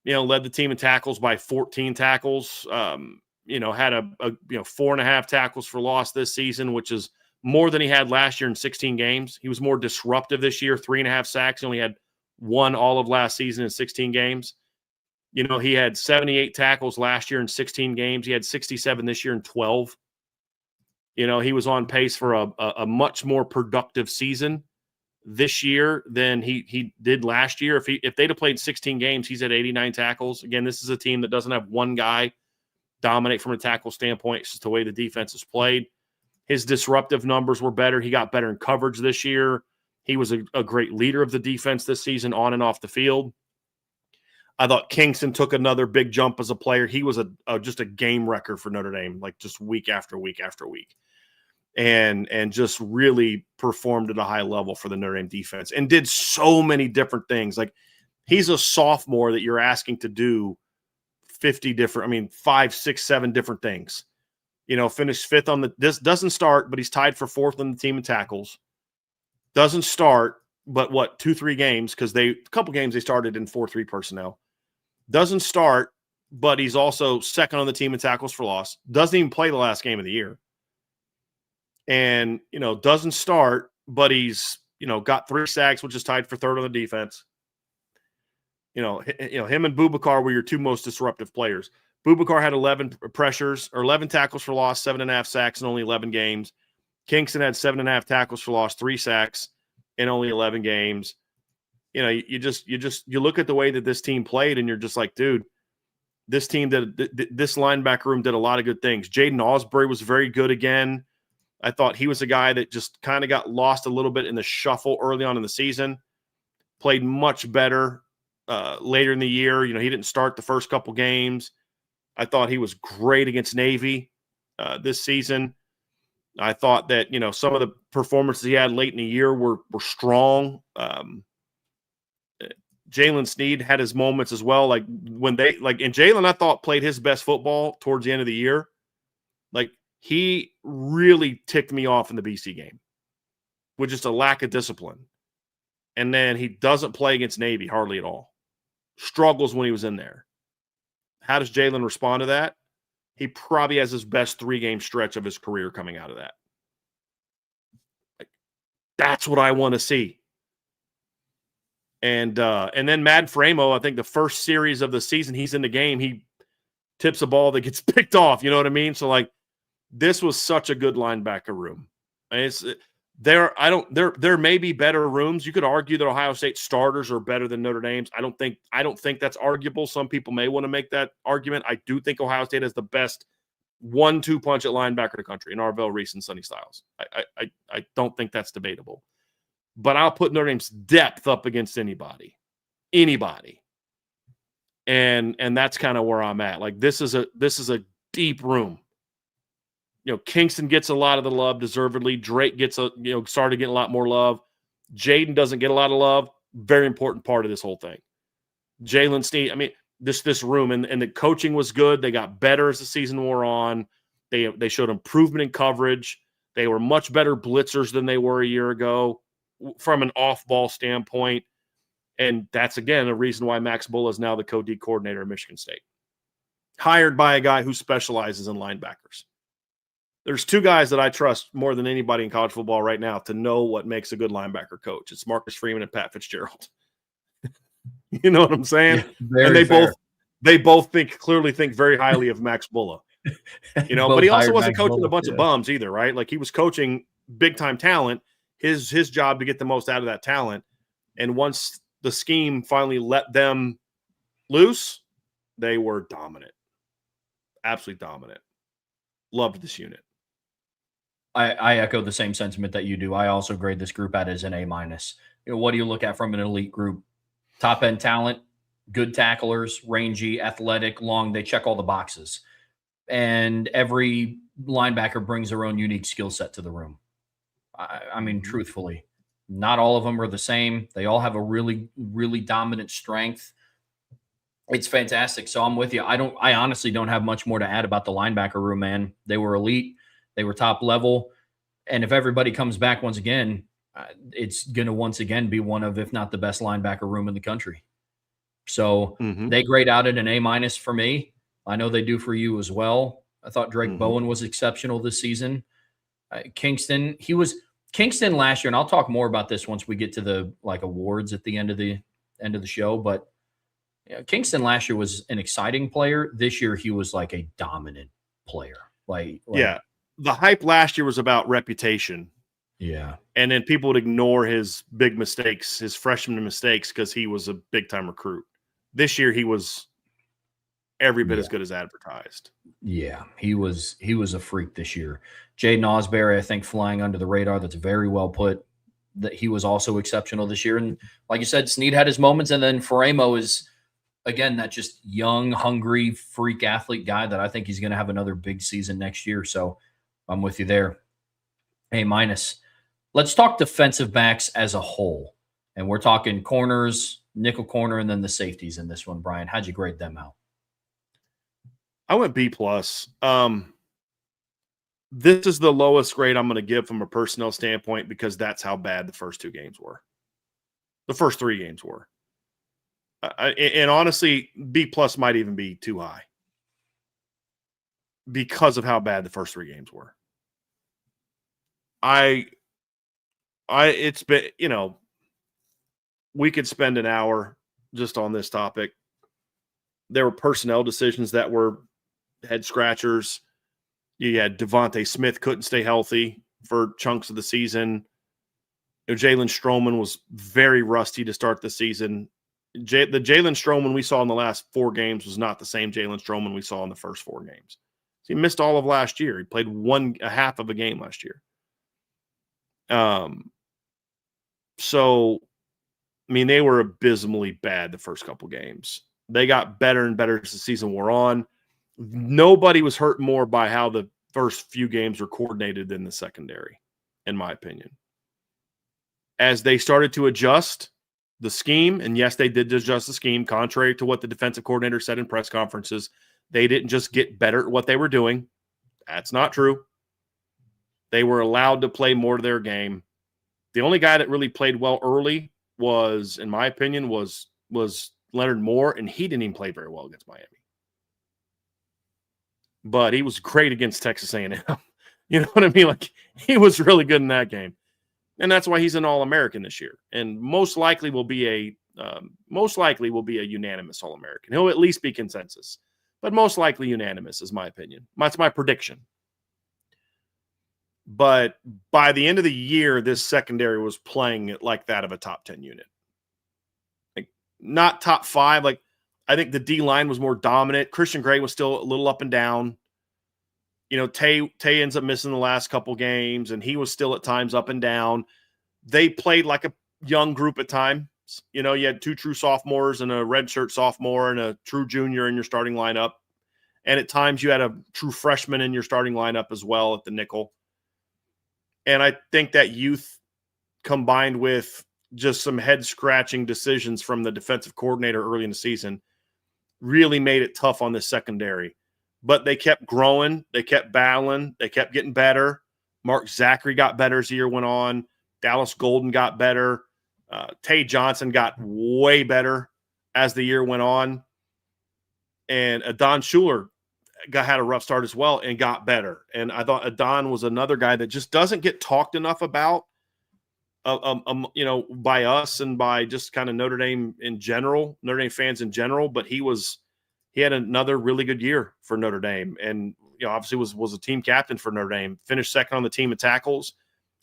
Led the team in tackles by 14 tackles. Had a 4.5 tackles for loss this season, which is more than he had last year in 16 games. He was more disruptive this year, 3.5 sacks. He only had 1 all of last season in 16 games. He had 78 tackles last year in 16 games. He had 67 this year in 12. He was on pace for a much more productive season this year than he did last year. If they'd have played 16 games, he's at 89 tackles. Again, this is a team that doesn't have one guy dominate from a tackle standpoint. It's just the way the defense is played. His disruptive numbers were better. He got better in coverage this year. He was a great leader of the defense this season on and off the field. I thought Kingston took another big jump as a player. He was just a game wrecker for Notre Dame, like just week after week after week. And just really performed at a high level for the Notre Dame defense and did so many different things. Like, he's a sophomore that you're asking to do 5, 6, 7 different things. Finished 5th on this doesn't start, but he's tied for 4th on the team in tackles. Doesn't start, but 2-3 games, because a couple games they started in 4-3 personnel. Doesn't start, but he's also 2nd on the team in tackles for loss. Doesn't even play the last game of the year. And, doesn't start, but he's, got 3 sacks, which is tied for 3rd on the defense. Him and Boubacar were your 2 most disruptive players. Boubacar had 11 pressures or 11 tackles for loss, 7.5 sacks in only 11 games. Kingston had 7.5 tackles for loss, 3 sacks in only 11 games. You look at the way that this team played and you're just like, dude, this team this linebacker room did a lot of good things. Jaden Osbury was very good again. I thought he was a guy that just kind of got lost a little bit in the shuffle early on in the season. Played much better later in the year. He didn't start the first couple games. I thought he was great against Navy this season. I thought that, some of the performances he had late in the year were strong. Jalen Sneed had his moments as well. And Jalen, I thought, played his best football towards the end of the year. He really ticked me off in the BC game with just a lack of discipline. And then he doesn't play against Navy hardly at all. Struggles when he was in there. How does Jalen respond to that? He probably has his best 3-game stretch of his career coming out of that. That's what I want to see. And then Mad Framo, I think the first series of the season, he's in the game. He tips a ball that gets picked off. You know what I mean? So, this was such a good linebacker room. There may be better rooms. You could argue that Ohio State starters are better than Notre Dame's. I don't think that's arguable. Some people may want to make that argument. I do think Ohio State has the best 1-2 punch at linebacker in the country in Arvell Reese and Sonny Styles. I don't think that's debatable. But I'll put Notre Dame's depth up against anybody. And that's kind of where I'm at. This is a deep room. Kingston gets a lot of the love deservedly. Drake gets started getting a lot more love. Jaden doesn't get a lot of love. Very important part of this whole thing. Jalen Sneed, this room and the coaching was good. They got better as the season wore on. They showed improvement in coverage. They were much better blitzers than they were a year ago from an off-ball standpoint. And that's, again, a reason why Max Bulla is now the co-D coordinator at Michigan State. Hired by a guy who specializes in linebackers. There's two guys that I trust more than anybody in college football right now to know what makes a good linebacker coach. It's Marcus Freeman and Pat Fitzgerald. You know what I'm saying? Yeah, and fair. they both clearly think very highly of Max Bulla. You know, but he also wasn't coaching a bunch of bums either, right? Like, he was coaching big time talent. His job to get the most out of that talent. And once the scheme finally let them loose, they were dominant. Absolutely dominant. Loved this unit. I echo the same sentiment that you do. I also grade this group at as an A-. What do you look at from an elite group? Top end talent, good tacklers, rangy, athletic, long. They check all the boxes. And every linebacker brings their own unique skill set to the room. I mean, truthfully, not all of them are the same. They all have a really, really dominant strength. It's fantastic. So I'm with you. I honestly don't have much more to add about the linebacker room, man. They were elite. They were top level. And if everybody comes back once again, it's going to once again be one of, if not the best linebacker room in the country. So they grade out at an A- for me. I know they do for you as well. I thought Drake Bowen was exceptional this season. Kingston last year, and I'll talk more about this once we get to the awards at the end of the show. But Kingston last year was an exciting player. This year he was like a dominant player. Yeah. The hype last year was about reputation. Yeah. And then people would ignore his big mistakes, his freshman mistakes, because he was a big-time recruit. This year, he was every bit as good as advertised. Yeah, he was a freak this year. Jaden Osbury, I think, flying under the radar. That's very well put. That he was also exceptional this year. And like you said, Snead had his moments. And then Faremo is, again, that just young, hungry, freak athlete guy that I think he's going to have another big season next year. So I'm with you there. A-. Let's talk defensive backs as a whole. And we're talking corners, nickel corner, and then the safeties in this one. Brian, how'd you grade them out? I went B+. This is the lowest grade I'm going to give from a personnel standpoint because that's how bad the first two games were. The first three games were. And honestly, B+ might even be too high because of how bad the first three games were. It's been, we could spend an hour just on this topic. There were personnel decisions that were head scratchers. You had Devontae Smith couldn't stay healthy for chunks of the season. Jalen Stroman was very rusty to start the season. The Jalen Stroman we saw in the last 4 games was not the same Jalen Stroman we saw in the first 4 games. So he missed all of last year. He played a half of a game last year. So, I mean, they were abysmally bad the first couple games. They got better and better as the season wore on. Nobody was hurt more by how the first few games were coordinated than the secondary, in my opinion. As they started to adjust the scheme, and yes, they did adjust the scheme, contrary to what the defensive coordinator said in press conferences, they didn't just get better at what they were doing. That's not true. They were allowed to play more to their game. The only guy that really played well early was, in my opinion, was Leonard Moore, and he didn't even play very well against Miami. But he was great against Texas A&M. You know what I mean? Like, he was really good in that game. And that's why he's an All-American this year. And most likely will be a unanimous All-American. He'll at least be consensus. But most likely unanimous is my opinion. That's my prediction. But by the end of the year, this secondary was playing like that of a top 10 unit. Like, not top 5. Like, I think the D-line was more dominant. Christian Gray was still a little up and down. Tay ends up missing the last couple games, and he was still at times up and down. They played like a young group at times. You had 2 true sophomores and a redshirt sophomore and a true junior in your starting lineup. And at times you had a true freshman in your starting lineup as well at the nickel. And I think that youth combined with just some head-scratching decisions from the defensive coordinator early in the season really made it tough on the secondary. But they kept growing. They kept battling. They kept getting better. Mark Zachary got better as the year went on. Dallas Golden got better. Tay Johnson got way better as the year went on. And Adon Schuler had a rough start as well and got better. And I thought Adon was another guy that just doesn't get talked enough about, by us and by just kind of Notre Dame in general, Notre Dame fans in general. But he had another really good year for Notre Dame, and obviously was a team captain for Notre Dame. Finished second on the team in tackles,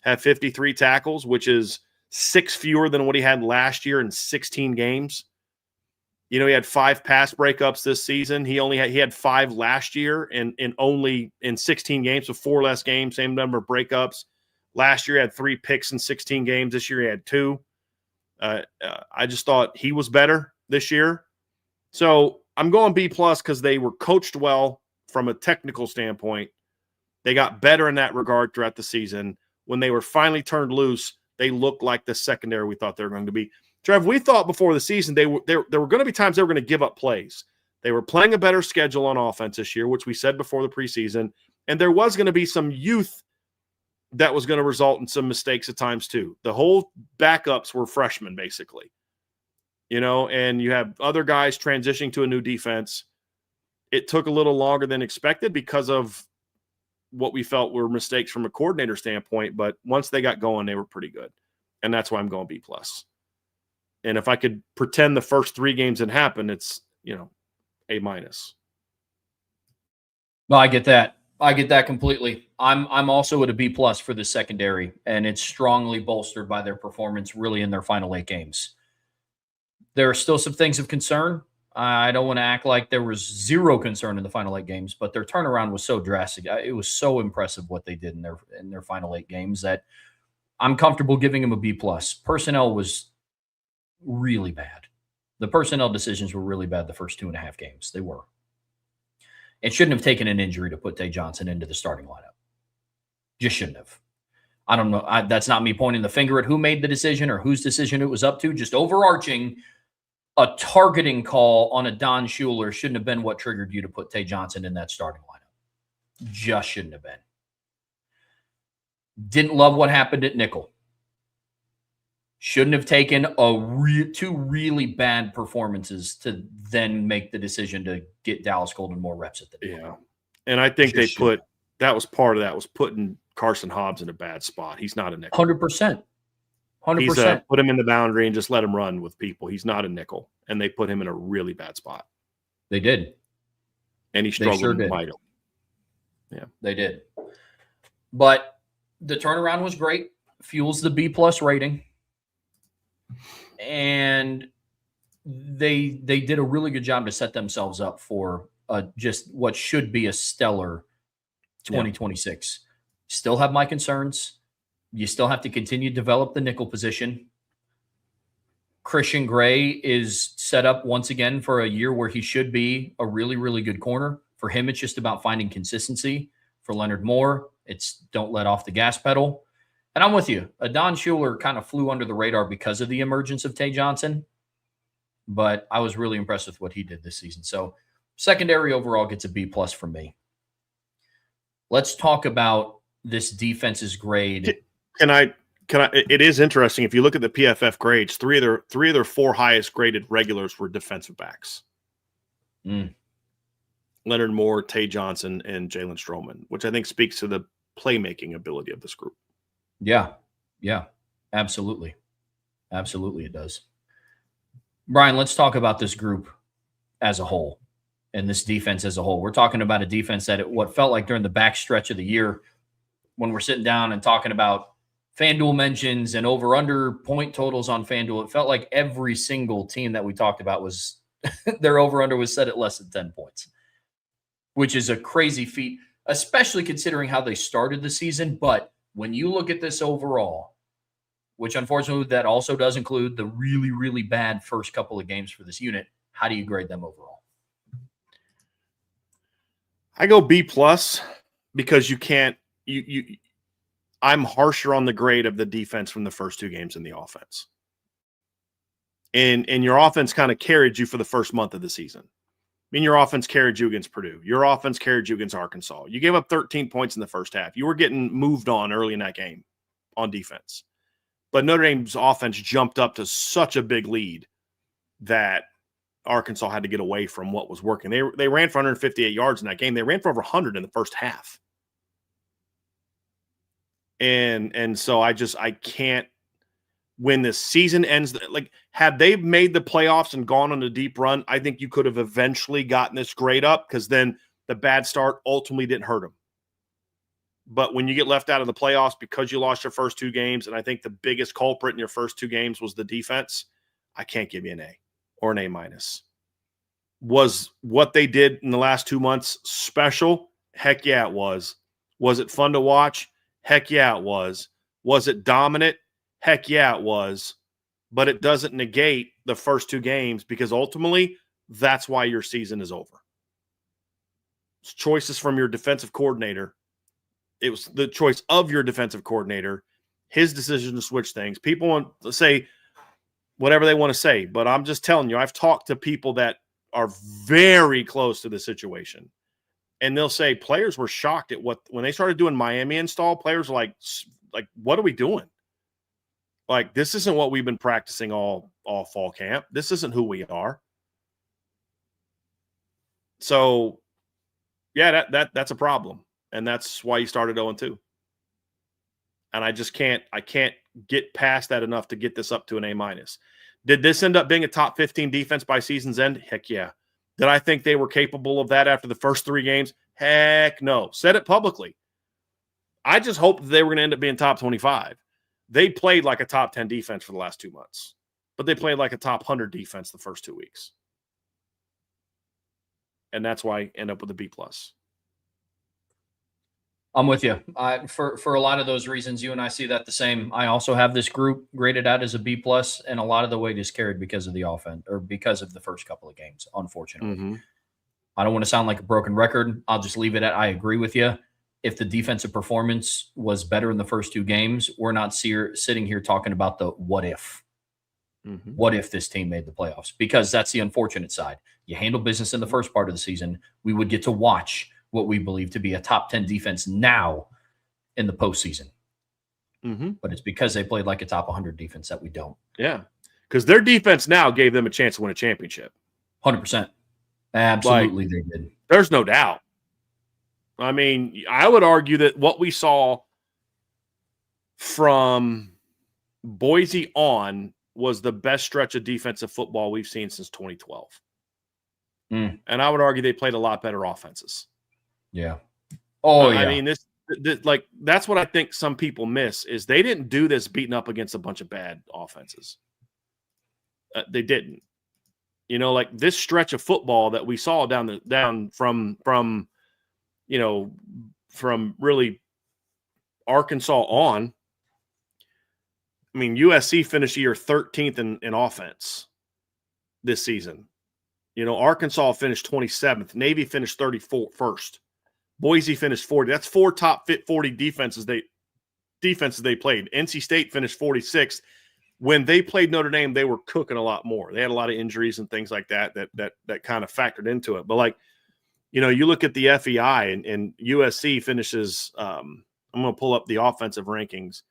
had 53 tackles, which is 6 fewer than what he had last year in 16 games. He had 5 pass breakups this season. He had 5 last year, and only in 16 games, so 4 less games, same number of breakups. Last year, he had 3 picks in 16 games. This year, he had 2. I just thought he was better this year. So I'm going B+ because they were coached well from a technical standpoint. They got better in that regard throughout the season. When they were finally turned loose, they looked like the secondary we thought they were going to be. Trev, we thought before the season there were going to be times they were going to give up plays. They were playing a better schedule on offense this year, which we said before the preseason, and there was going to be some youth that was going to result in some mistakes at times too. The whole backups were freshmen, basically. And you have other guys transitioning to a new defense. It took a little longer than expected because of what we felt were mistakes from a coordinator standpoint, but once they got going, they were pretty good. And that's why I'm going B+. And if I could pretend the first 3 games didn't happen, it's, A-. Well, I get that. I get that completely. I'm also at a B+ for the secondary, and it's strongly bolstered by their performance really in their final 8 games. There are still some things of concern. I don't want to act like there was zero concern in the final 8 games, but their turnaround was so drastic. It was so impressive what they did in their final 8 games that I'm comfortable giving them a B+. Personnel was really bad. The personnel decisions were really bad the first 2.5 games. They were. It shouldn't have taken an injury to put Tay Johnson into the starting lineup. Just shouldn't have. I don't know. That's not me pointing the finger at who made the decision or whose decision it was up to. Just overarching, a targeting call on Adon Schuler shouldn't have been what triggered you to put Tay Johnson in that starting lineup. Just shouldn't have been. Didn't love what happened at nickel. Shouldn't have taken 2 really bad performances to then make the decision to get Dallas Golden more reps at the nickel. Yeah. And I think that was part of that, was putting Carson Hobbs in a bad spot. He's not a nickel. 100%. 100%. Put him in the boundary and just let him run with people. He's not a nickel. And they put him in a really bad spot. They did. And he struggled mightily. Yeah. They did. But the turnaround was great. Fuels the B+ rating. And they did a really good job to set themselves up for just what should be a stellar 2026. Still have my concerns. You still have to continue to develop the nickel position. Christian Gray is set up once again for a year where he should be a really, really good corner. For him, it's just about finding consistency. For Leonard Moore, it's don't let off the gas pedal. And I'm with you. Adon Schuler kind of flew under the radar because of the emergence of Tay Johnson, but I was really impressed with what he did this season. So secondary overall gets a B+ from me. Let's talk about this defense's grade. Can I? It is interesting. If you look at the PFF grades, three of their 4 highest graded regulars were defensive backs. Leonard Moore, Tay Johnson, and Jalen Stroman, which I think speaks to the playmaking ability of this group. Yeah, absolutely. Absolutely it does. Brian, let's talk about this group as a whole and this defense as a whole. We're talking about a defense that what felt like during the back stretch of the year when we're sitting down and talking about FanDuel mentions and over-under point totals on FanDuel, it felt like every single team that we talked about was their over-under was set at less than 10 points, which is a crazy feat, especially considering how they started the season. But when you look at this overall, which unfortunately that also does include the really, really bad first couple of games for this unit, how do you grade them overall? I go B+ because you can't I'm harsher on the grade of the defense from the first 2 games in the offense. And your offense kind of carried you for the first month of the season. I mean, your offense carried you against Purdue. Your offense carried you against Arkansas. You gave up 13 points in the first half. You were getting moved on early in that game on defense. But Notre Dame's offense jumped up to such a big lead that Arkansas had to get away from what was working. They ran for 158 yards in that game. They ran for over 100 in the first half. And so I can't, when the season ends, like, had they made the playoffs and gone on a deep run, I think you could have eventually gotten this grade up, because then the bad start ultimately didn't hurt them. But when you get left out of the playoffs because you lost your first 2 games, and I think the biggest culprit in your first 2 games was the defense, I can't give you an A or an A-. Was what they did in the last 2 months special? Heck yeah, it was. Was it fun to watch? Heck yeah, it was. Was it dominant? Heck yeah, it was. But it doesn't negate the first 2 games, because ultimately that's why your season is over. It's choices from your defensive coordinator. It was the choice of your defensive coordinator, his decision to switch things. People want to say whatever they want to say, but I'm just telling you, I've talked to people that are very close to the situation, and they'll say players were shocked at when they started doing Miami install. Players were like, what are we doing? Like, this isn't what we've been practicing all fall camp. This isn't who we are. So, yeah, that's a problem. And that's why you started 0-2. And I can't get past that enough to get this up to an A-. Did this end up being a top 15 defense by season's end? Heck yeah. Did I think they were capable of that after the first 3 games? Heck no. Said it publicly. I just hoped they were going to end up being top 25. They played like a top 10 defense for the last 2 months, but they played like a top 100 defense the first 2 weeks. And that's why I end up with a B+. I'm with you. For a lot of those reasons, you and I see that the same. I also have this group graded out as a B+, and a lot of the weight is carried because of the offense, or because of the first couple of games, unfortunately. Mm-hmm. I don't want to sound like a broken record. I'll just leave it at, I agree with you. If the defensive performance was better in the first 2 games, we're not sitting here talking about the what if. Mm-hmm. What if this team made the playoffs? Because that's the unfortunate side. You handle business in the first part of the season, we would get to watch what we believe to be a top 10 defense now in the postseason. Mm-hmm. But it's because they played like a top 100 defense that we don't. Yeah. Because their defense now gave them a chance to win a championship. 100%. Absolutely, they did. There's no doubt. I mean, I would argue that what we saw from Boise on was the best stretch of defensive football we've seen since 2012. And I would argue they played a lot better offenses. Yeah. Oh, yeah. I mean, this like, that's what I think some people miss, is they didn't do this beating up against a bunch of bad offenses. They didn't. You know, like this stretch of football that we saw down from really Arkansas on. I mean, USC finished year 13th in offense this season. You know, Arkansas finished 27th. Navy finished 31st. Boise finished 40. That's 4 top 40 defenses they played. NC State finished 46th. When they played Notre Dame, they were cooking a lot more. They had a lot of injuries and things like that kind of factored into it. But, like, you know, you look at the FEI and USC finishes I'm going to pull up the offensive rankings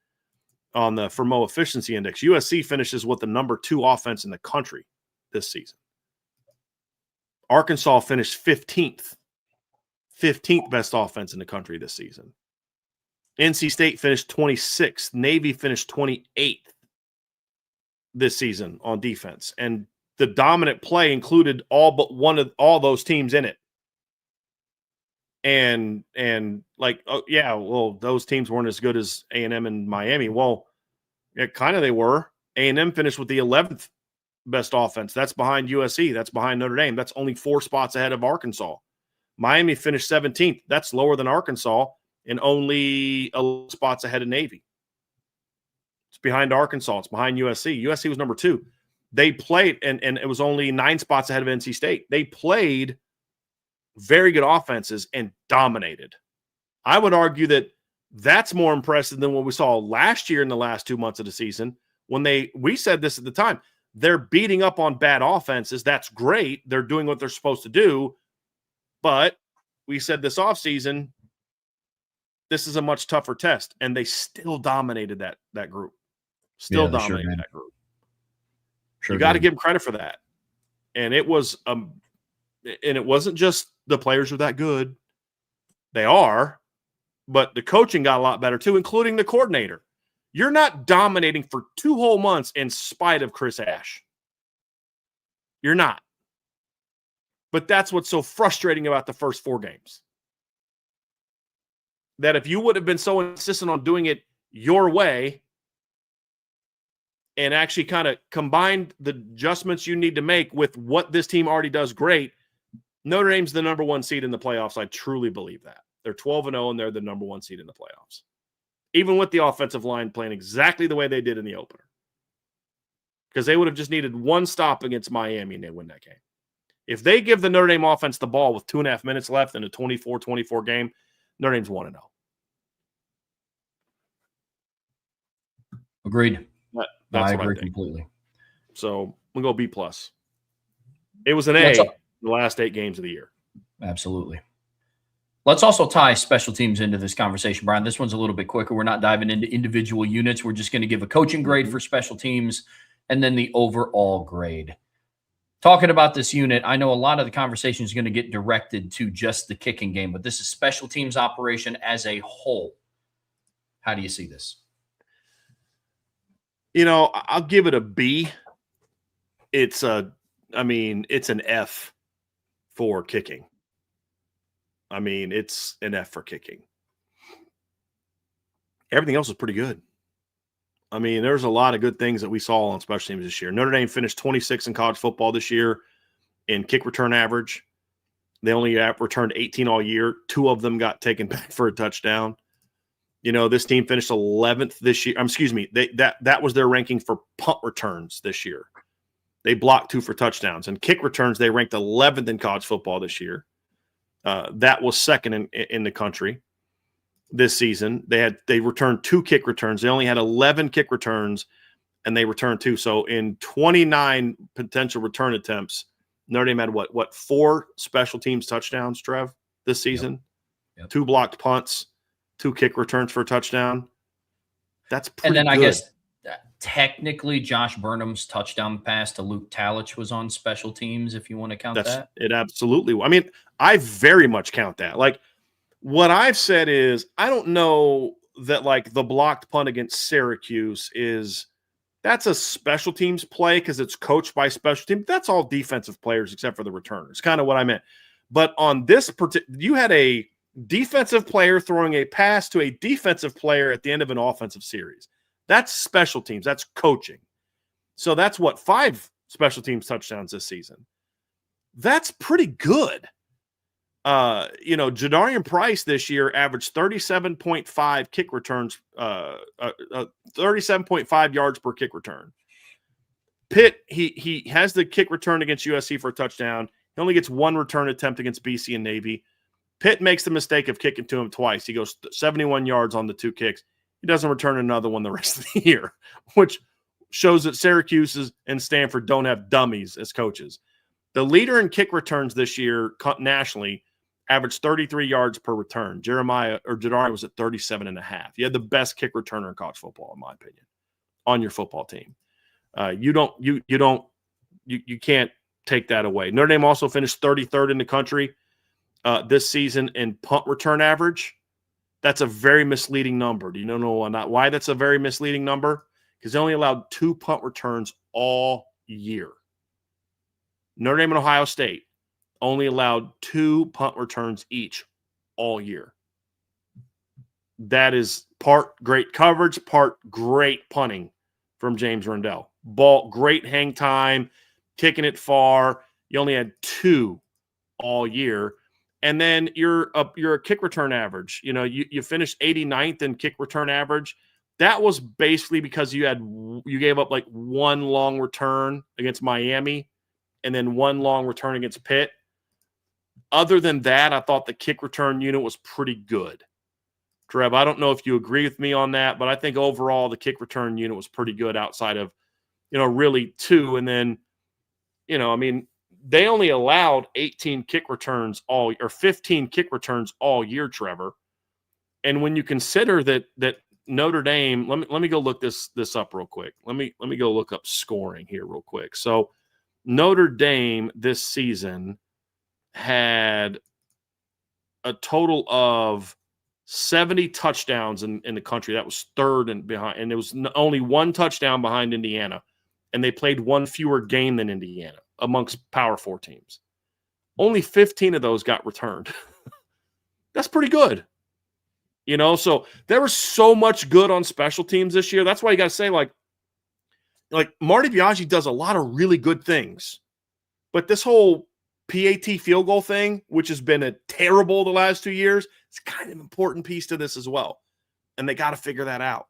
on the Fermo Efficiency Index. USC finishes with the number 2 offense in the country this season. Arkansas finished 15th best offense in the country this season. NC State finished 26th. Navy finished 28th this season on defense. And the dominant play included all but one of all those teams in it. And like, oh yeah, well, those teams weren't as good as A&M and Miami. Well, yeah, kind of they were. A&M finished with the 11th best offense. That's behind USC. That's behind Notre Dame. That's only 4 spots ahead of Arkansas. Miami finished 17th. That's lower than Arkansas and only 11 spots ahead of Navy. It's behind Arkansas. It's behind USC. USC was number 2. They played, and it was only 9 spots ahead of NC State. They played very good offenses and dominated. I would argue that that's more impressive than what we saw last year in the last 2 months of the season when we said this at the time. They're beating up on bad offenses. That's great. They're doing what they're supposed to do. But we said this offseason, this is a much tougher test, and they still dominated that group. Still Yeah, they sure dominated did. that group. Sure You got to did. give them credit for that. And it wasn't just the players are that good. They are, but the coaching got a lot better too, including the coordinator. You're not dominating for 2 whole months in spite of Chris Ash. You're not. But that's what's so frustrating about the first 4 games. That if you would have been so insistent on doing it your way and actually kind of combined the adjustments you need to make with what this team already does great, Notre Dame's the number 1 seed in the playoffs. I truly believe that. They're 12-0, and they're the number 1 seed in the playoffs. Even with the offensive line playing exactly the way they did in the opener. Because they would have just needed 1 stop against Miami, and they win that game. If they give the Notre Dame offense the ball with 2.5 minutes left in a 24-24 game, Notre Dame's 1-0. Agreed. That's I what agree I think. completely. So we'll go B+. It was an A in the last 8 games of the year. Absolutely. Let's also tie special teams into this conversation, Brian. This one's a little bit quicker. We're not diving into individual units. We're just going to give a coaching grade for special teams and then the overall grade. Talking about this unit, I know a lot of the conversation is going to get directed to just the kicking game, but this is special teams operation as a whole. How do you see this? I'll give it a B. It's an F for kicking. It's an F for kicking. Everything else is pretty good. There's a lot of good things that we saw on special teams this year. Notre Dame finished 26 in college football this year in kick return average. They only returned 18 all year. 2 of them got taken back for a touchdown. This team finished 11th this year. That was their ranking for punt returns this year. They blocked 2 for touchdowns. And kick returns, they ranked 11th in college football this year. That was second in the country this season. They returned 2 kick returns. They only had 11 kick returns, and they returned 2. So in 29 potential return attempts, Notre Dame had what 4 special teams touchdowns, Trev, this season? Yep. 2 blocked punts, 2 kick returns for a touchdown. That's pretty good. And then I guess technically Josh Burnham's touchdown pass to Luke Talich was on special teams, if you want to count that. It absolutely. I very much count that. Like, what I've said is I don't know that the blocked punt against Syracuse that's a special teams play because it's coached by special teams. That's all defensive players except for the returners. Kind of what I meant. But on this you had a defensive player throwing a pass to a defensive player at the end of an offensive series. That's special teams. That's coaching. So that's 5 special teams touchdowns this season. That's pretty good. Jadarian Price this year averaged 37.5 kick returns, 37.5 yards per kick return. Pitt, he has the kick return against USC for a touchdown. He only gets 1 return attempt against BC and Navy. Pitt makes the mistake of kicking to him twice. He goes 71 yards on the 2 kicks. He doesn't return another one the rest of the year, which shows that Syracuse and Stanford don't have dummies as coaches. The leader in kick returns this year nationally averaged 33 yards per return. Jadarian was at 37.5. You had the best kick returner in college football, in my opinion, on your football team. You can't take that away. Notre Dame also finished 33rd in the country this season in punt return average. That's a very misleading number. Do you know why that's a very misleading number? Because they only allowed 2 punt returns all year. Notre Dame and Ohio State only allowed 2 punt returns each all year. That is part great coverage, part great punting from James Rendell. Great hang time, kicking it far. You only had 2 all year. And then you're a kick return average. You finished 89th in kick return average. That was basically because you gave up 1 long return against Miami and then 1 long return against Pitt. Other than that, I thought the kick return unit was pretty good. Trev, I don't know if you agree with me on that, but I think overall the kick return unit was pretty good outside of, really 2. And then, they only allowed 18 kick returns 15 kick returns all year, Trevor. And when you consider that Notre Dame. Let me go look this up real quick. Let me go look up scoring here real quick. So Notre Dame this season had a total of 70 touchdowns in the country. That was third and behind, and it was only one touchdown behind Indiana, and they played one fewer game than Indiana amongst Power 4 teams. Only 15 of those got returned. That's pretty good. So there was so much good on special teams this year. That's why you got to say, like Marty Biaggi does a lot of really good things. But this whole PAT field goal thing, which has been a terrible the last 2 years, it's kind of an important piece to this as well. And they got to figure that out.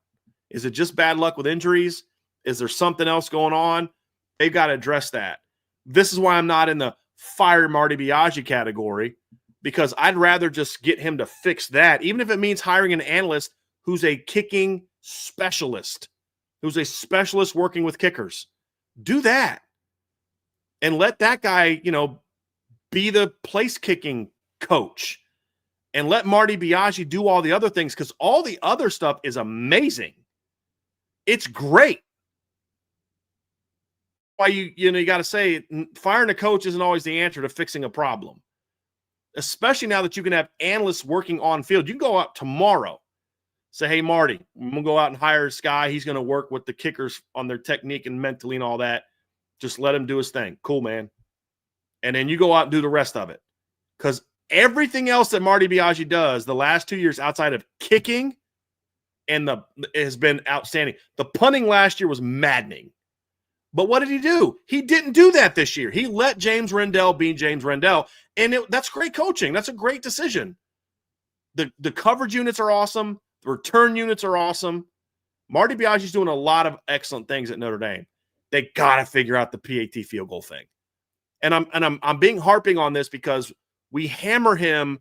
Is it just bad luck with injuries? Is there something else going on? They've got to address that. This is why I'm not in the fire Marty Biaggi category, because I'd rather just get him to fix that, even if it means hiring an analyst who's a kicking specialist, who's a specialist working with kickers. Do that. And let that guy, be the place kicking coach. And let Marty Biaggi do all the other things, because all the other stuff is amazing. It's great. Why you got to say firing a coach isn't always the answer to fixing a problem, especially now that you can have analysts working on field. You can go out tomorrow, say, hey, Marty, I'm going to go out and hire this guy. He's going to work with the kickers on their technique and mentally and all that. Just let him do his thing. Cool, man. And then you go out and do the rest of it. Because everything else that Marty Biaggi does the last 2 years outside of kicking has been outstanding. The punting last year was maddening. But what did he do? He didn't do that this year. He let James Rendell be James Rendell, and that's great coaching. That's a great decision. The coverage units are awesome. The return units are awesome. Marty Biaggi's doing a lot of excellent things at Notre Dame. They got to figure out the PAT field goal thing. And I'm being harping on this because we hammer him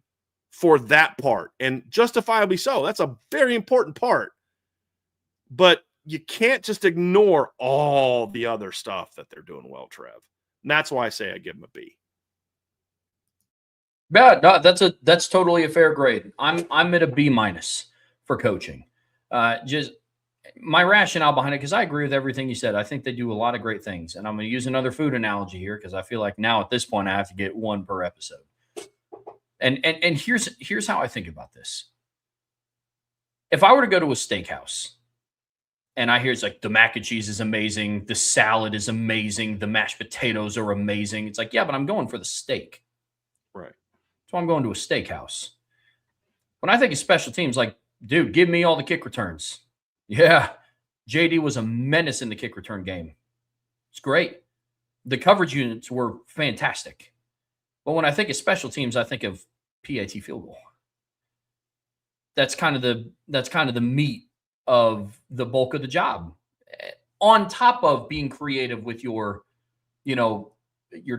for that part, and justifiably so. That's a very important part. But you can't just ignore all the other stuff that they're doing well, Trev. And that's why I say I give them a B. Yeah, no, that's totally a fair grade. I'm at a B- for coaching. Just my rationale behind it, because I agree with everything you said. I think they do a lot of great things. And I'm going to use another food analogy here, because I feel like now at this point I have to get one per episode. And here's how I think about this. If I were to go to a steakhouse and I hear it's like the mac and cheese is amazing, the salad is amazing, the mashed potatoes are amazing, it's like, yeah, but I'm going for the steak. Right. So I'm going to a steakhouse. When I think of special teams, like, dude, give me all the kick returns. Yeah, JD was a menace in the kick return game. It's great. The coverage units were fantastic. But when I think of special teams, I think of PAT field goal. That's kind of the meat of the bulk of the job. On top of being creative with your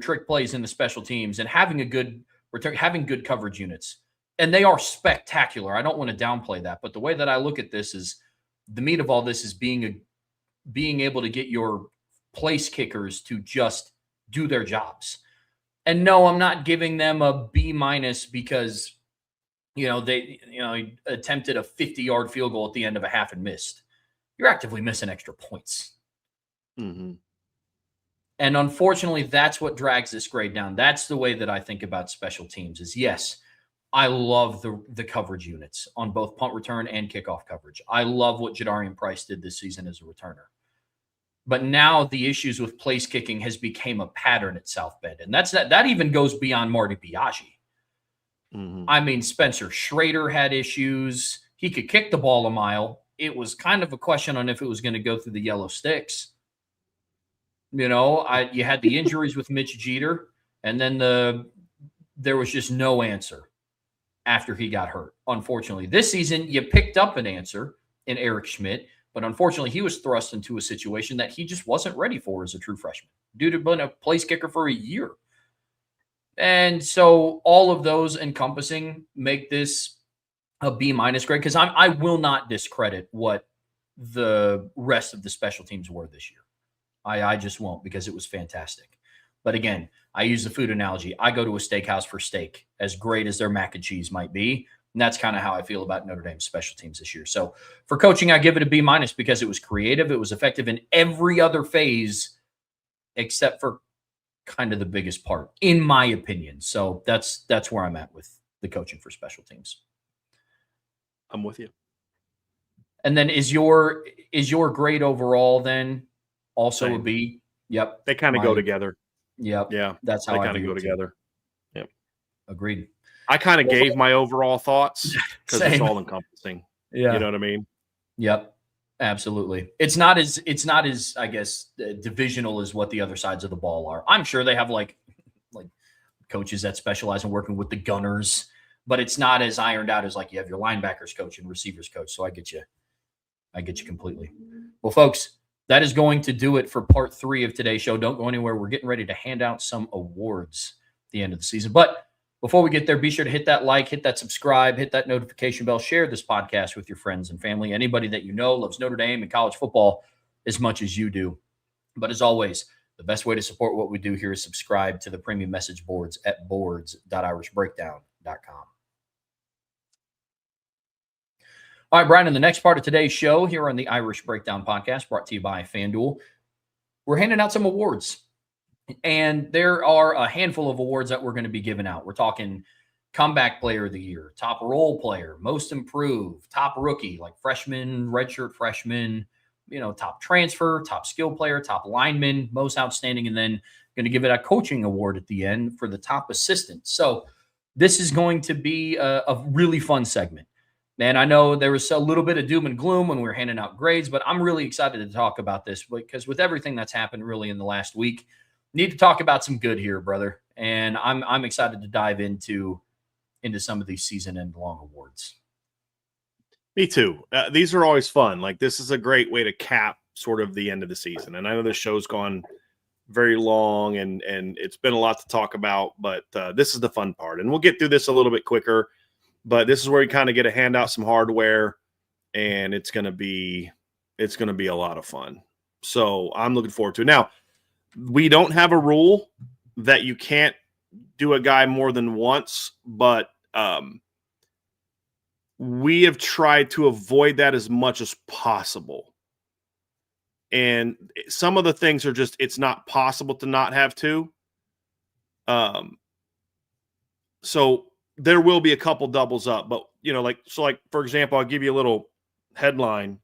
trick plays in the special teams and having a good return, having good coverage units. And they are spectacular. I don't want to downplay that. But the way that I look at this is the meat of all this is being able to get your place kickers to just do their jobs. And no, I'm not giving them a B- because, they attempted a 50-yard field goal at the end of a half and missed. You're actively missing extra points. Mm-hmm. And unfortunately, that's what drags this grade down. That's the way that I think about special teams is, yes, I love the coverage units on both punt return and kickoff coverage. I love what Jadarian Price did this season as a returner. But now the issues with place kicking has become a pattern at South Bend. And that even goes beyond Marty Biaggi. Mm-hmm. I mean, Spencer Schrader had issues. He could kick the ball a mile. It was kind of a question on if it was going to go through the yellow sticks. You had the injuries with Mitch Jeter, and then there was just no answer after he got hurt. Unfortunately, this season you picked up an answer in Eric Schmidt, but unfortunately he was thrust into a situation that he just wasn't ready for as a true freshman. Dude had been a place kicker for a year. And so all of those encompassing make this a B- grade, because I will not discredit what the rest of the special teams were this year. I just won't, because it was fantastic. But again, I use the food analogy. I go to a steakhouse for steak. As great as their mac and cheese might be, And that's kind of how I feel about Notre Dame's special teams this year. So for coaching, I give it a B- because it was creative. It was effective in every other phase except for kind of the biggest part, in my opinion. So that's where I'm at with the coaching for special teams. I'm with you. And then is your grade overall then also Same. a B? Yep. They kind of go together. Yep. Yeah. That's how they I kind of go together. Yep. Agreed. I kind of gave my overall thoughts because it's all encompassing. Yeah. You know what I mean? Yep. Absolutely. It's not as I guess divisional as what the other sides of the ball are. I'm sure they have like coaches that specialize in working with the gunners, but it's not as ironed out as like you have your linebackers coach and receivers coach. So I get you completely. Well, folks, that is going to do it for part 3 of today's show. Don't go anywhere. We're getting ready to hand out some awards at the end of the season. But before we get there, be sure to hit that like, hit that subscribe, hit that notification bell, share this podcast with your friends and family, anybody that you know loves Notre Dame and college football as much as you do. But as always, the best way to support what we do here is subscribe to the premium message boards at boards.irishbreakdown.com. All right, Brian, in the next part of today's show here on the Irish Breakdown podcast, brought to you by FanDuel, we're handing out some awards. And there are a handful of awards that we're going to be giving out. We're talking comeback player of the year, top role player, most improved, top rookie, like freshman, redshirt freshman, top transfer, top skill player, top lineman, most outstanding, and then going to give it a coaching award at the end for the top assistant. So this is going to be a really fun segment. And I know there was a little bit of doom and gloom when we were handing out grades, but I'm really excited to talk about this because with everything that's happened really in the last week, need to talk about some good here, brother. And I'm excited to dive into some of these season-end long awards. Me too. These are always fun. Like, this is a great way to cap sort of the end of the season. And I know this show's gone very long and it's been a lot to talk about, but this is the fun part. And we'll get through this a little bit quicker, but this is where you kind of get to hand out some hardware, and it's going to be a lot of fun. So I'm looking forward to it. Now, we don't have a rule that you can't do a guy more than once, but we have tried to avoid that as much as possible. And some of the things are just, it's not possible to not have two. So there will be a couple doubles up, but for example, I'll give you a little headline.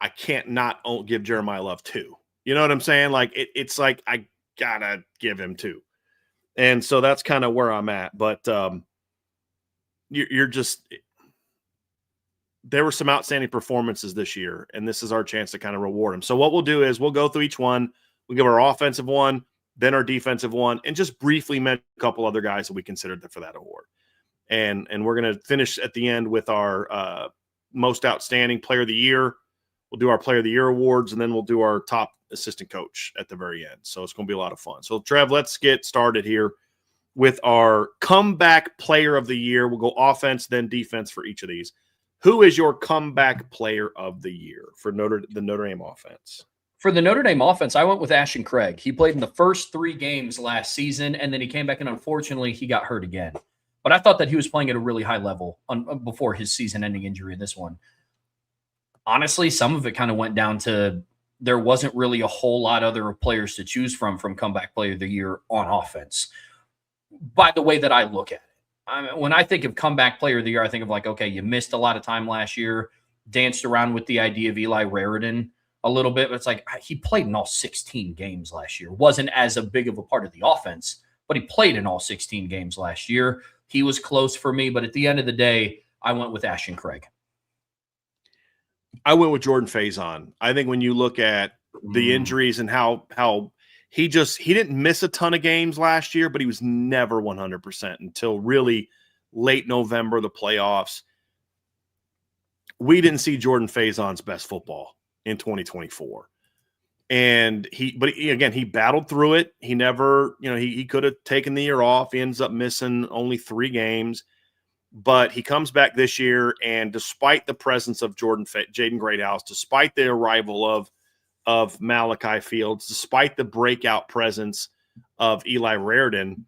I can't not give Jeremiah Love 2. You know what I'm saying? Like it's like I gotta give him 2, and so that's kind of where I'm at. But you're just, there were some outstanding performances this year, and this is our chance to kind of reward them. So what we'll do is we'll go through each one. We'll give our offensive one, then our defensive one, and just briefly mention a couple other guys that we considered for that award. And we're gonna finish at the end with our most outstanding player of the year. We'll do our player of the year awards, and then we'll do our top assistant coach at the very end. So it's going to be a lot of fun. So Trev, let's get started here with our comeback player of the year. We'll go offense, then defense for each of these. Who is your comeback player of the year for the Notre Dame offense? For the Notre Dame offense, I went with Ashton Craig. He played in the first 3 games last season, and then he came back, and unfortunately, he got hurt again. But I thought that he was playing at a really high level before his season-ending injury in this one. Honestly, some of it kind of went down to there wasn't really a whole lot other players to choose from comeback player of the year on offense. By the way that I look at it, when I think of comeback player of the year, I think of like, okay, you missed a lot of time last year, danced around with the idea of Eli Raridan a little bit, but it's like he played in all 16 games last year. Wasn't as a big of a part of the offense, but he played in all 16 games last year. He was close for me, but at the end of the day, I went with Ashton Craig. I went with Jordan Faison. I think when you look at the injuries and how he didn't miss a ton of games last year, but he was never 100% until really late November, the playoffs. We didn't see Jordan Faison's best football in 2024. And he battled through it. He never, he could have taken the year off. He ends up missing only 3 games. But he comes back this year, and despite the presence of Jaden Greathouse, despite the arrival of Malachi Fields, despite the breakout presence of Eli Raridan,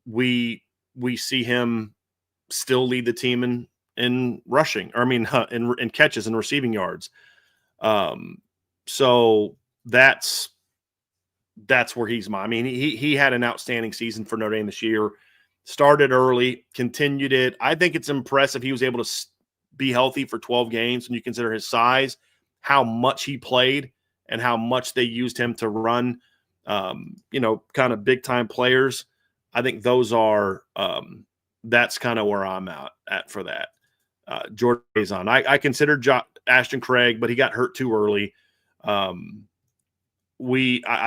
we we see him still lead the team in rushing, or I mean, in catches and receiving yards. So that's where he's I mean, he had an outstanding season for Notre Dame this year. Started early, continued it. I think it's impressive he was able to be healthy for 12 games when you consider his size, how much he played, and how much they used him to run, kind of big-time players. I think those are that's kind of where I'm at for that. Jordan Faison. I considered Ashton Craig, but he got hurt too early. I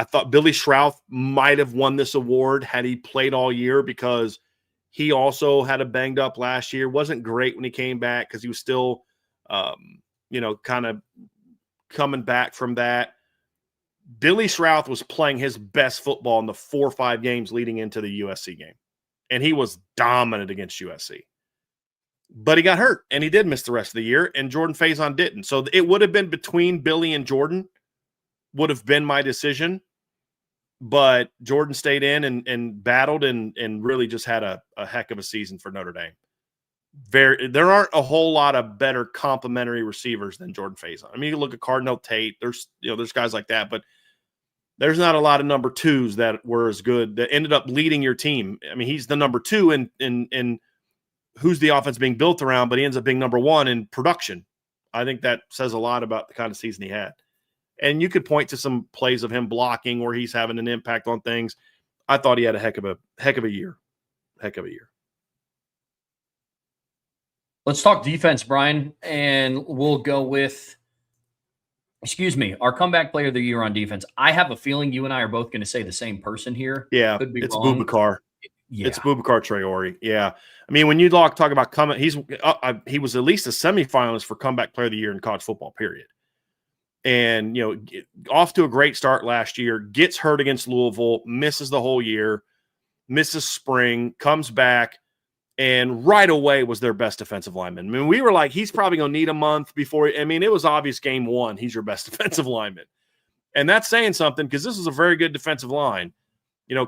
thought Billy Schrauth might have won this award had he played all year, because he also had a banged up last year. Wasn't great when he came back because he was still, kind of coming back from that. Billy Schrauth was playing his best football in the 4 or 5 games leading into the USC game, and he was dominant against USC. But he got hurt, and he did miss the rest of the year, and Jordan Faison didn't. So it would have been between Billy and Jordan would have been my decision. But Jordan stayed in and battled and really just had a heck of a season for Notre Dame. There aren't a whole lot of better complementary receivers than Jordan Faison. I mean, you look at Cardinal Tate. There's guys like that, but there's not a lot of number twos that were as good that ended up leading your team. I mean, he's the number 2 in who's the offense being built around, but he ends up being number 1 in production. I think that says a lot about the kind of season he had. And you could point to some plays of him blocking where he's having an impact on things. I thought he had a heck of a year. Let's talk defense, Brian, and we'll go with, our comeback player of the year on defense. I have a feeling you and I are both going to say the same person here. Yeah, could be it's wrong. Boubacar. Yeah. It's Boubacar Traore. Yeah, I mean, when you talk about he was at least a semifinalist for comeback player of the year in college football. Period. And, off to a great start last year, gets hurt against Louisville, misses the whole year, misses spring, comes back, and right away was their best defensive lineman. I mean, we were like, he's probably going to need a month before. I mean, it was obvious game 1, he's your best defensive lineman. And that's saying something, because this is a very good defensive line.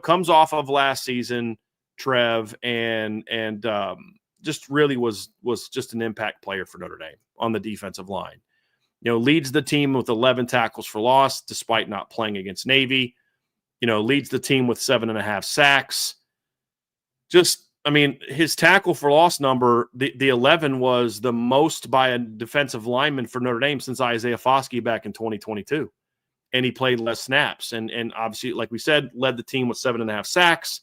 Comes off of last season, Trev, and just really was just an impact player for Notre Dame on the defensive line. Leads the team with 11 tackles for loss, despite not playing against Navy. Leads the team with 7.5 sacks. His tackle for loss number, the 11 was the most by a defensive lineman for Notre Dame since Isaiah Foskey back in 2022. And he played less snaps. And obviously, like we said, led the team with 7.5 sacks.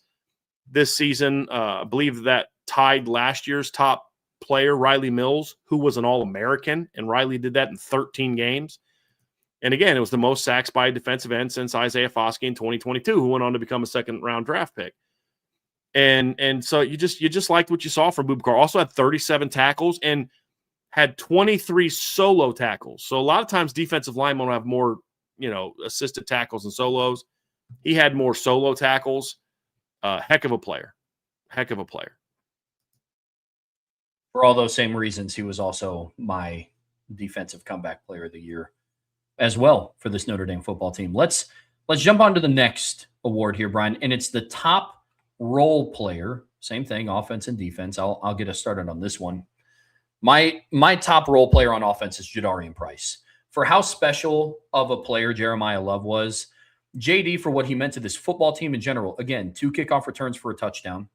This season, I believe that tied last year's top player, Riley Mills, who was an All-American, and Riley did that in 13 games. And again, it was the most sacks by a defensive end since Isaiah Foskey in 2022, who went on to become a second-round draft pick. And so you just liked what you saw from Boubacar. Also had 37 tackles and had 23 solo tackles. So a lot of times defensive linemen will have more, assisted tackles and solos. He had more solo tackles. Heck of a player. For all those same reasons, he was also my defensive comeback player of the year as well for this Notre Dame football team. Let's jump on to the next award here, Brian, and it's the top role player. Same thing, offense and defense. I'll get us started on this one. My top role player on offense is Jadarian Price. For how special of a player Jeremiah Love was, JD for what he meant to this football team in general. Again, 2 kickoff returns for a touchdown.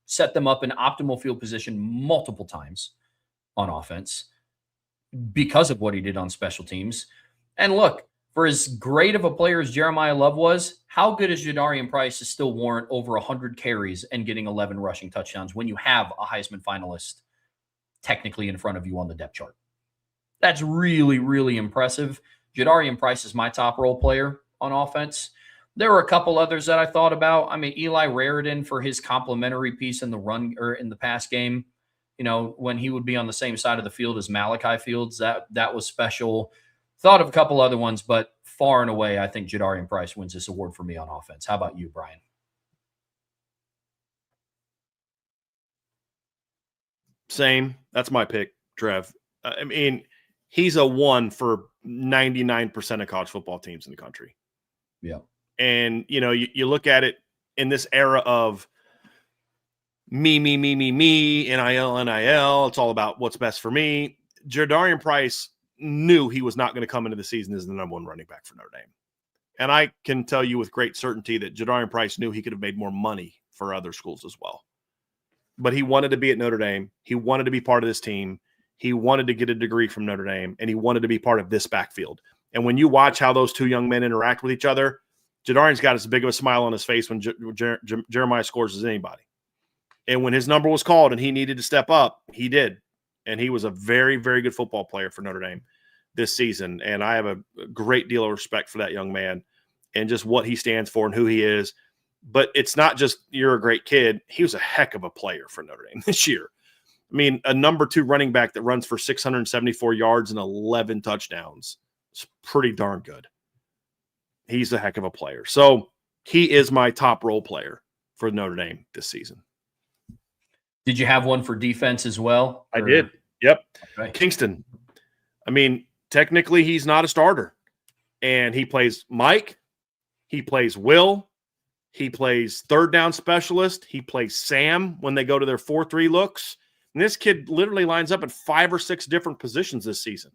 Set them up in optimal field position multiple times on offense because of what he did on special teams. And look, for as great of a player as Jeremiah Love was, how good is Jadarian Price to still warrant over 100 carries and getting 11 rushing touchdowns when you have a Heisman finalist technically in front of you on the depth chart? That's really, really impressive. Jadarian Price is my top role player on offense. There were a couple others that I thought about. I mean, Eli Raridan for his complimentary piece in the run or in the pass game, when he would be on the same side of the field as Malachi Fields, that was special. Thought of a couple other ones, but far and away, I think Jadarian Price wins this award for me on offense. How about you, Brian? Same. That's my pick, Trev. I mean, he's a 1 for 99% of college football teams in the country. Yeah. And, you look at it in this era of me, NIL, NIL. It's all about what's best for me. Jadarian Price knew he was not going to come into the season as the number one running back for Notre Dame. And I can tell you with great certainty that Jadarian Price knew he could have made more money for other schools as well. But he wanted to be at Notre Dame. He wanted to be part of this team. He wanted to get a degree from Notre Dame, and he wanted to be part of this backfield. And when you watch how those two young men interact with each other, Jadarian's got as big of a smile on his face when Jeremiah scores as anybody. And when his number was called and he needed to step up, he did. And he was a very, very good football player for Notre Dame this season. And I have a great deal of respect for that young man and just what he stands for and who he is. But it's not just you're a great kid. He was a heck of a player for Notre Dame this year. I mean, a number 2 running back that runs for 674 yards and 11 touchdowns. It's pretty darn good. He's a heck of a player. So he is my top role player for Notre Dame this season. Did you have one for defense as well? I did. Yep. Okay. Kingston. I mean, technically he's not a starter. And he plays Mike. He plays Will. He plays third down specialist. He plays Sam when they go to their 4-3 looks. And this kid literally lines up at 5 or 6 different positions this season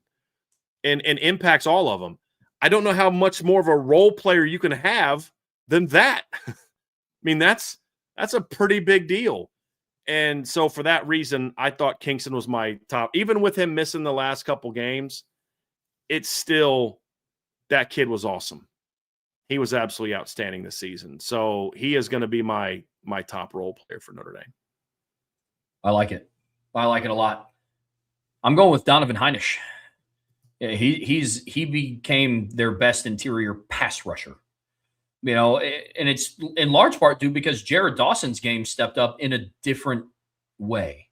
and impacts all of them. I don't know how much more of a role player you can have than that. I mean, that's a pretty big deal. And so for that reason, I thought Kingston was my top. Even with him missing the last couple games, it's still that kid was awesome. He was absolutely outstanding this season. So he is going to be my top role player for Notre Dame. I like it. I like it a lot. I'm going with Donovan Heinisch. Yeah, he became their best interior pass rusher. You know, and it's in large part due because Jared Dawson's game stepped up in a different way.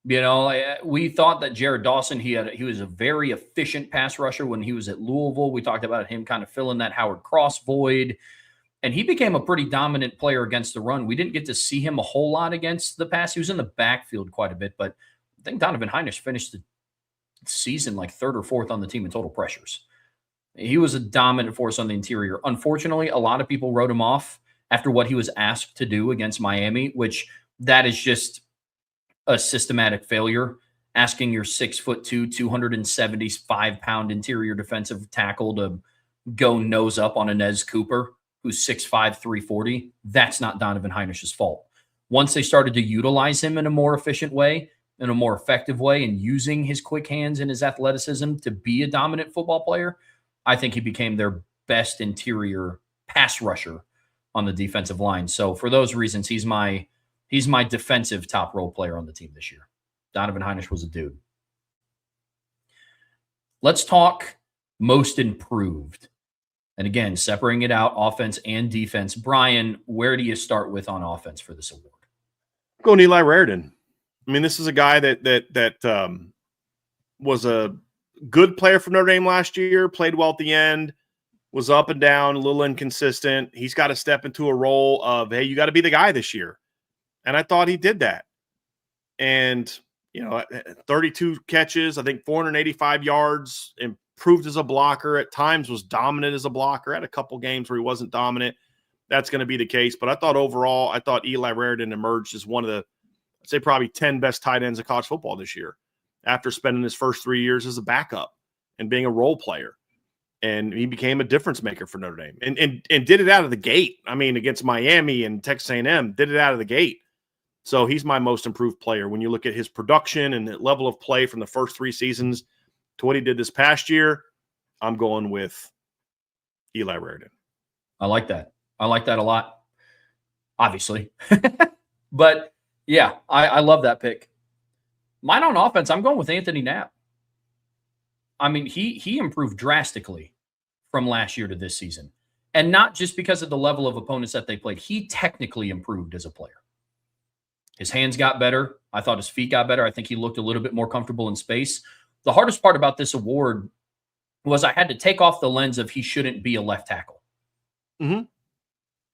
You know, we thought that Jared Dawson, he was a very efficient pass rusher when he was at Louisville. We talked about him kind of filling that Howard Cross void, and he became a pretty dominant player against the run. We didn't get to see him a whole lot against the pass. He was in the backfield quite a bit, but I think Donovan Heinisch finished the season like 3rd or 4th on the team in total pressures. He was a dominant force on the interior. Unfortunately, a lot of people wrote him off after what he was asked to do against Miami, which that is just a systematic failure. Asking your 6'2", 275-pound interior defensive tackle to go nose up on Inez Cooper, who's 6'5", 340, that's not Donovan Heinisch's fault. Once they started to utilize him in a more efficient way, in a more effective way, and using his quick hands and his athleticism to be a dominant football player, I think he became their best interior pass rusher on the defensive line. So for those reasons, he's my defensive top role player on the team this year. Donovan Heinisch was a dude. Let's talk most improved. And again, separating it out, offense and defense. Brian, where do you start with on offense for this award? I'm going Eli Raridan. I mean, this is a guy that was a good player for Notre Dame last year, played well at the end, was up and down, a little inconsistent. He's got to step into a role of, hey, you got to be the guy this year. And I thought he did that. And, 32 catches, I think 485 yards, improved as a blocker, at times was dominant as a blocker, had a couple games where he wasn't dominant. That's going to be the case. But I thought overall, Eli Raridan emerged as one of the, I'd say probably 10 best tight ends of college football this year, after spending his first 3 years as a backup and being a role player. And he became a difference maker for Notre Dame and did it out of the gate. I mean, against Miami and Texas A&M, did it out of the gate. So he's my most improved player. When you look at his production and the level of play from the first 3 seasons to what he did this past year, I'm going with Eli Raridan. I like that. I like that a lot, obviously. But, yeah, I love that pick. Mine on offense, I'm going with Anthony Knapp. I mean, he improved drastically from last year to this season. And not just because of the level of opponents that they played. He technically improved as a player. His hands got better. I thought his feet got better. I think he looked a little bit more comfortable in space. The hardest part about this award was I had to take off the lens of he shouldn't be a left tackle. Mm-hmm.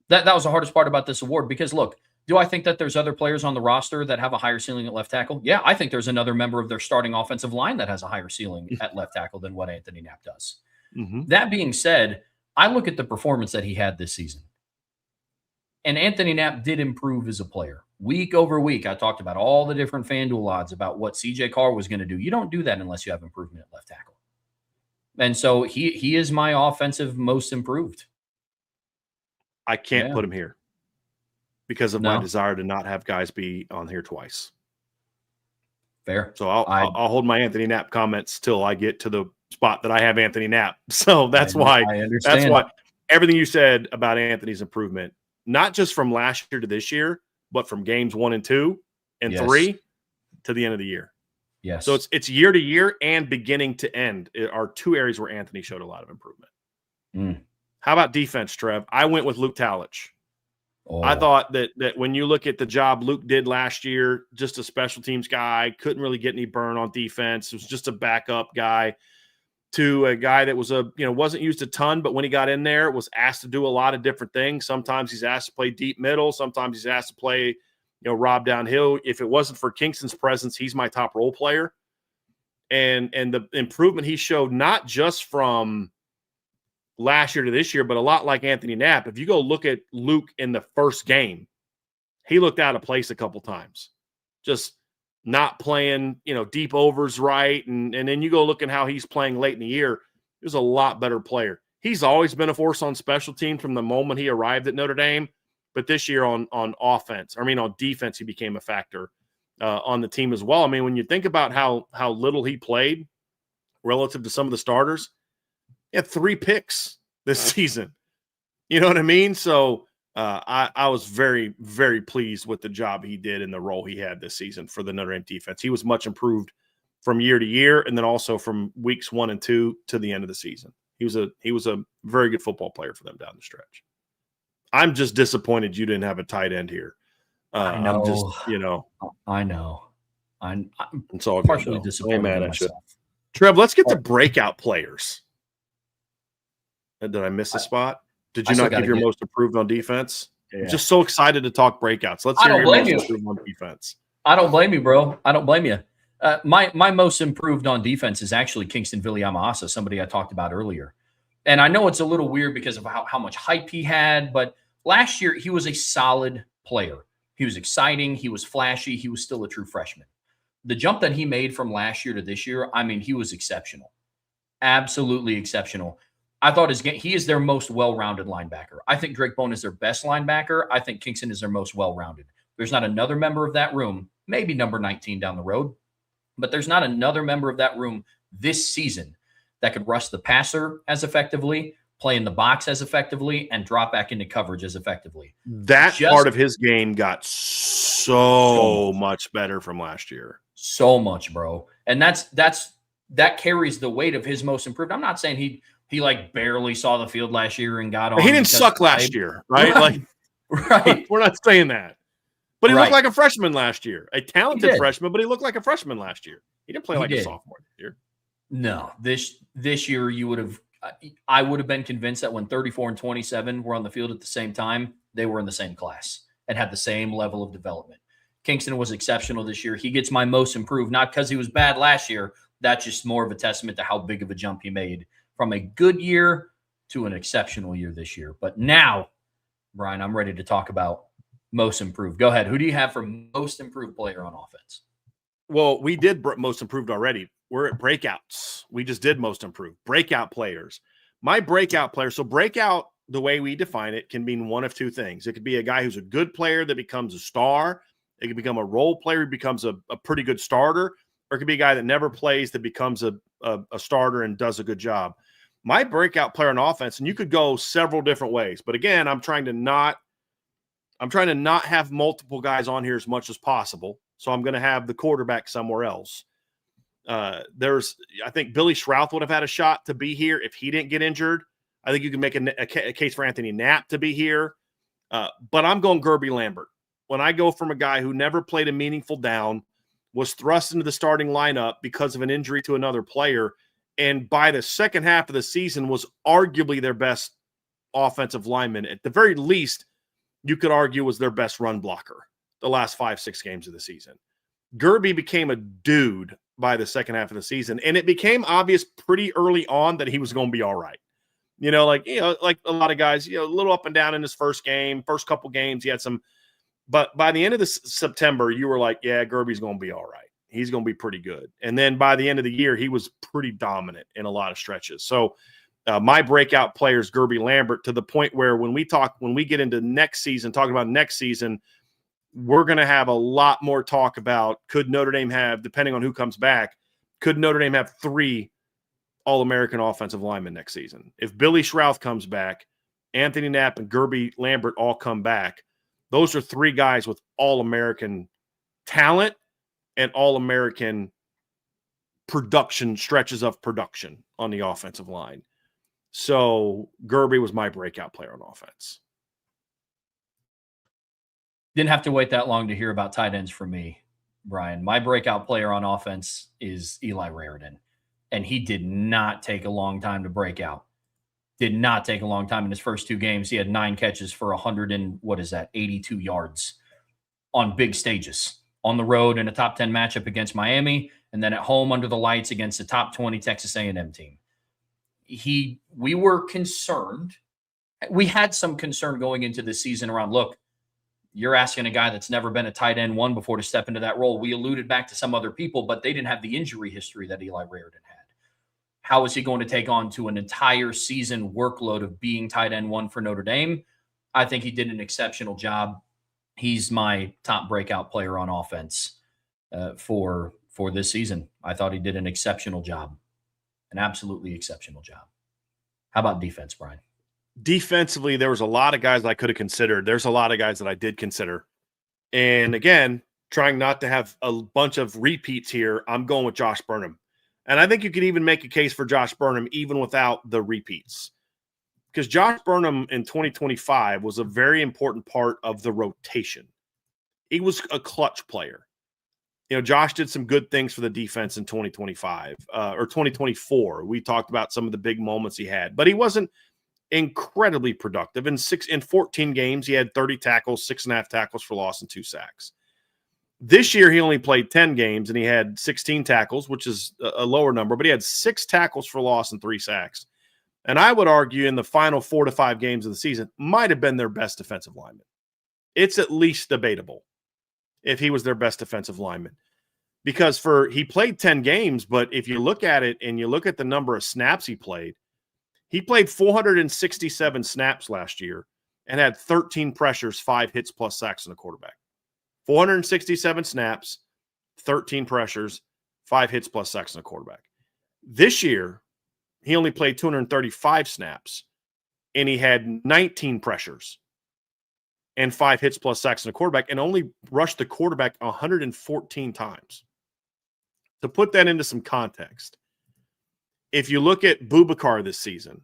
That was the hardest part about this award because, look, do I think that there's other players on the roster that have a higher ceiling at left tackle? Yeah, I think there's another member of their starting offensive line that has a higher ceiling at left tackle than what Anthony Knapp does. Mm-hmm. That being said, I look at the performance that he had this season. And Anthony Knapp did improve as a player. Week over week, I talked about all the different FanDuel odds about what CJ Carr was going to do. You don't do that unless you have improvement at left tackle. And so he is my offensive most improved. I can't put him here because of my desire to not have guys be on here twice. Fair. So I'll hold my Anthony Knapp comments till I get to the spot that I have Anthony Knapp. So that's why I understand. That's why everything you said about Anthony's improvement, not just from last year to this year, but from games 1 and 2 and 3 to the end of the year. Yes. So it's year to year and beginning to end are two areas where Anthony showed a lot of improvement. How about defense, Trev? I went with Luke Talich. I thought that when you look at the job Luke did last year, just a special teams guy, couldn't really get any burn on defense. It was just a backup guy to a guy that was wasn't used a ton, but when he got in there, was asked to do a lot of different things. Sometimes he's asked to play deep middle. Sometimes he's asked to play, Rob downhill. If it wasn't for Kingston's presence, he's my top role player. And the improvement he showed, not just from last year to this year, but a lot like Anthony Knapp. If you go look at Luke in the first game, he looked out of place a couple times, just not playing, deep overs right. And then you go look at how he's playing late in the year. He was a lot better player. He's always been a force on special teams from the moment he arrived at Notre Dame. But this year on defense, he became a factor on the team as well. I mean, when you think about how little he played relative to some of the starters, he had 3 picks this season. You know what I mean? So I was very, very pleased with the job he did and the role he had this season for the Notre Dame defense. He was much improved from year to year, and then also from weeks 1 and 2 to the end of the season. He was a very good football player for them down the stretch. I'm just disappointed you didn't have a tight end here. I know. I'm just, I know. I'm all partially disappointed in myself. Trev, let's get to breakout players. Did I miss a spot? Did you not give your most improved on defense? Yeah. I'm just so excited to talk breakouts. Let's hear your most improved on defense. I don't blame you, bro. I don't blame you. My most improved on defense is actually Kingston Viliamasa, somebody I talked about earlier. And I know it's a little weird because of how much hype he had, but last year he was a solid player. He was exciting. He was flashy. He was still a true freshman. The jump that he made from last year to this year, I mean, he was exceptional. Absolutely exceptional. I thought he is their most well-rounded linebacker. I think Drake Bone is their best linebacker. I think Kingston is their most well-rounded. There's not another member of that room, maybe number 19 down the road, but there's not another member of that room this season that could rush the passer as effectively, play in the box as effectively, and drop back into coverage as effectively. That part of his game got so much better from last year. So much, bro. And that carries the weight of his most improved. I'm not saying he like barely saw the field last year and got on. He didn't suck last year, right? Right. We're not saying that. But he looked like a freshman last year. A talented freshman, but he looked like a freshman last year. He didn't play like a sophomore this year. No. This year I would have been convinced that when 34 and 27 were on the field at the same time, they were in the same class and had the same level of development. Kingston was exceptional this year. He gets my most improved, not because he was bad last year. That's just more of a testament to how big of a jump he made from a good year to an exceptional year this year. But now, Brian, I'm ready to talk about most improved. Go ahead. Who do you have for most improved player on offense? Well, we did most improved already. We're at breakouts. We just did most improved. Breakout players. My breakout player, so breakout, the way we define it, can mean one of two things. It could be a guy who's a good player that becomes a star. It could become a role player who becomes a pretty good starter. Or it could be a guy that never plays that becomes a starter and does a good job. My breakout player on offense, and you could go several different ways, but again, I'm trying to not have multiple guys on here as much as possible. So I'm going to have the quarterback somewhere else. I think Billy Schrouth would have had a shot to be here if he didn't get injured. I think you can make a case for Anthony Knapp to be here. But I'm going Gerby Lambert. When I go from a guy who never played a meaningful down, was thrust into the starting lineup because of an injury to another player, and by the second half of the season was arguably their best offensive lineman. At the very least, you could argue was their best run blocker the last 5-6 games of the season. Gerby became a dude by the second half of the season, and it became obvious pretty early on that he was going to be all right. like a lot of guys, a little up and down in his first couple games, he had some. But by the end of September, you were like, yeah, Gerby's going to be all right. He's going to be pretty good. And then by the end of the year, he was pretty dominant in a lot of stretches. So my breakout player is Gerby Lambert, to the point where when we get into next season, talking about next season, we're going to have a lot more talk about, could Notre Dame have, depending on who comes back, could Notre Dame have 3 All-American offensive linemen next season? If Billy Schrouth comes back, Anthony Knapp and Gerby Lambert all come back, those are 3 guys with All-American talent and All-American stretches of production on the offensive line. So Gerby was my breakout player on offense. Didn't have to wait that long to hear about tight ends from me, Brian. My breakout player on offense is Eli Raridan, and he did not take a long time to break out. Did not take a long time in his first 2 games. He had 9 catches for 82 yards on big stages, on the road in a top 10 matchup against Miami, and then at home under the lights against a top 20 Texas A&M team. We were concerned. We had some concern going into the season around, look, you're asking a guy that's never been a tight end 1 before to step into that role. We alluded back to some other people, but they didn't have the injury history that Eli Raridan had. How is he going to take on to an entire season workload of being tight end 1 for Notre Dame? I think he did an exceptional job. He's my top breakout player on offense for this season. I thought he did an exceptional job, an absolutely exceptional job. How about defense, Brian? Defensively, there was a lot of guys I could have considered. There's a lot of guys that I did consider. And again, trying not to have a bunch of repeats here, I'm going with Josh Burnham. And I think you could even make a case for Josh Burnham even without the repeats. Because Josh Burnham in 2025 was a very important part of the rotation. He was a clutch player. Josh did some good things for the defense in 2025 or 2024. We talked about some of the big moments he had, but he wasn't incredibly productive. In 14 games, he had 30 tackles, 6.5 tackles for loss, and 2 sacks. This year, he only played 10 games, and he had 16 tackles, which is a lower number, but he had 6 tackles for loss and 3 sacks. And I would argue in the final 4 to 5 games of the season, might have been their best defensive lineman. It's at least debatable if he was their best defensive lineman. Because he played 10 games, but if you look at it and you look at the number of snaps he played 467 snaps last year and had 13 pressures, 5 hits plus sacks on the quarterback. 467 snaps, 13 pressures, 5 hits plus sacks on the quarterback. This year, he only played 235 snaps, and he had 19 pressures and 5 hits plus sacks on the quarterback, and only rushed the quarterback 114 times. To put that into some context, if you look at Boubacar this season,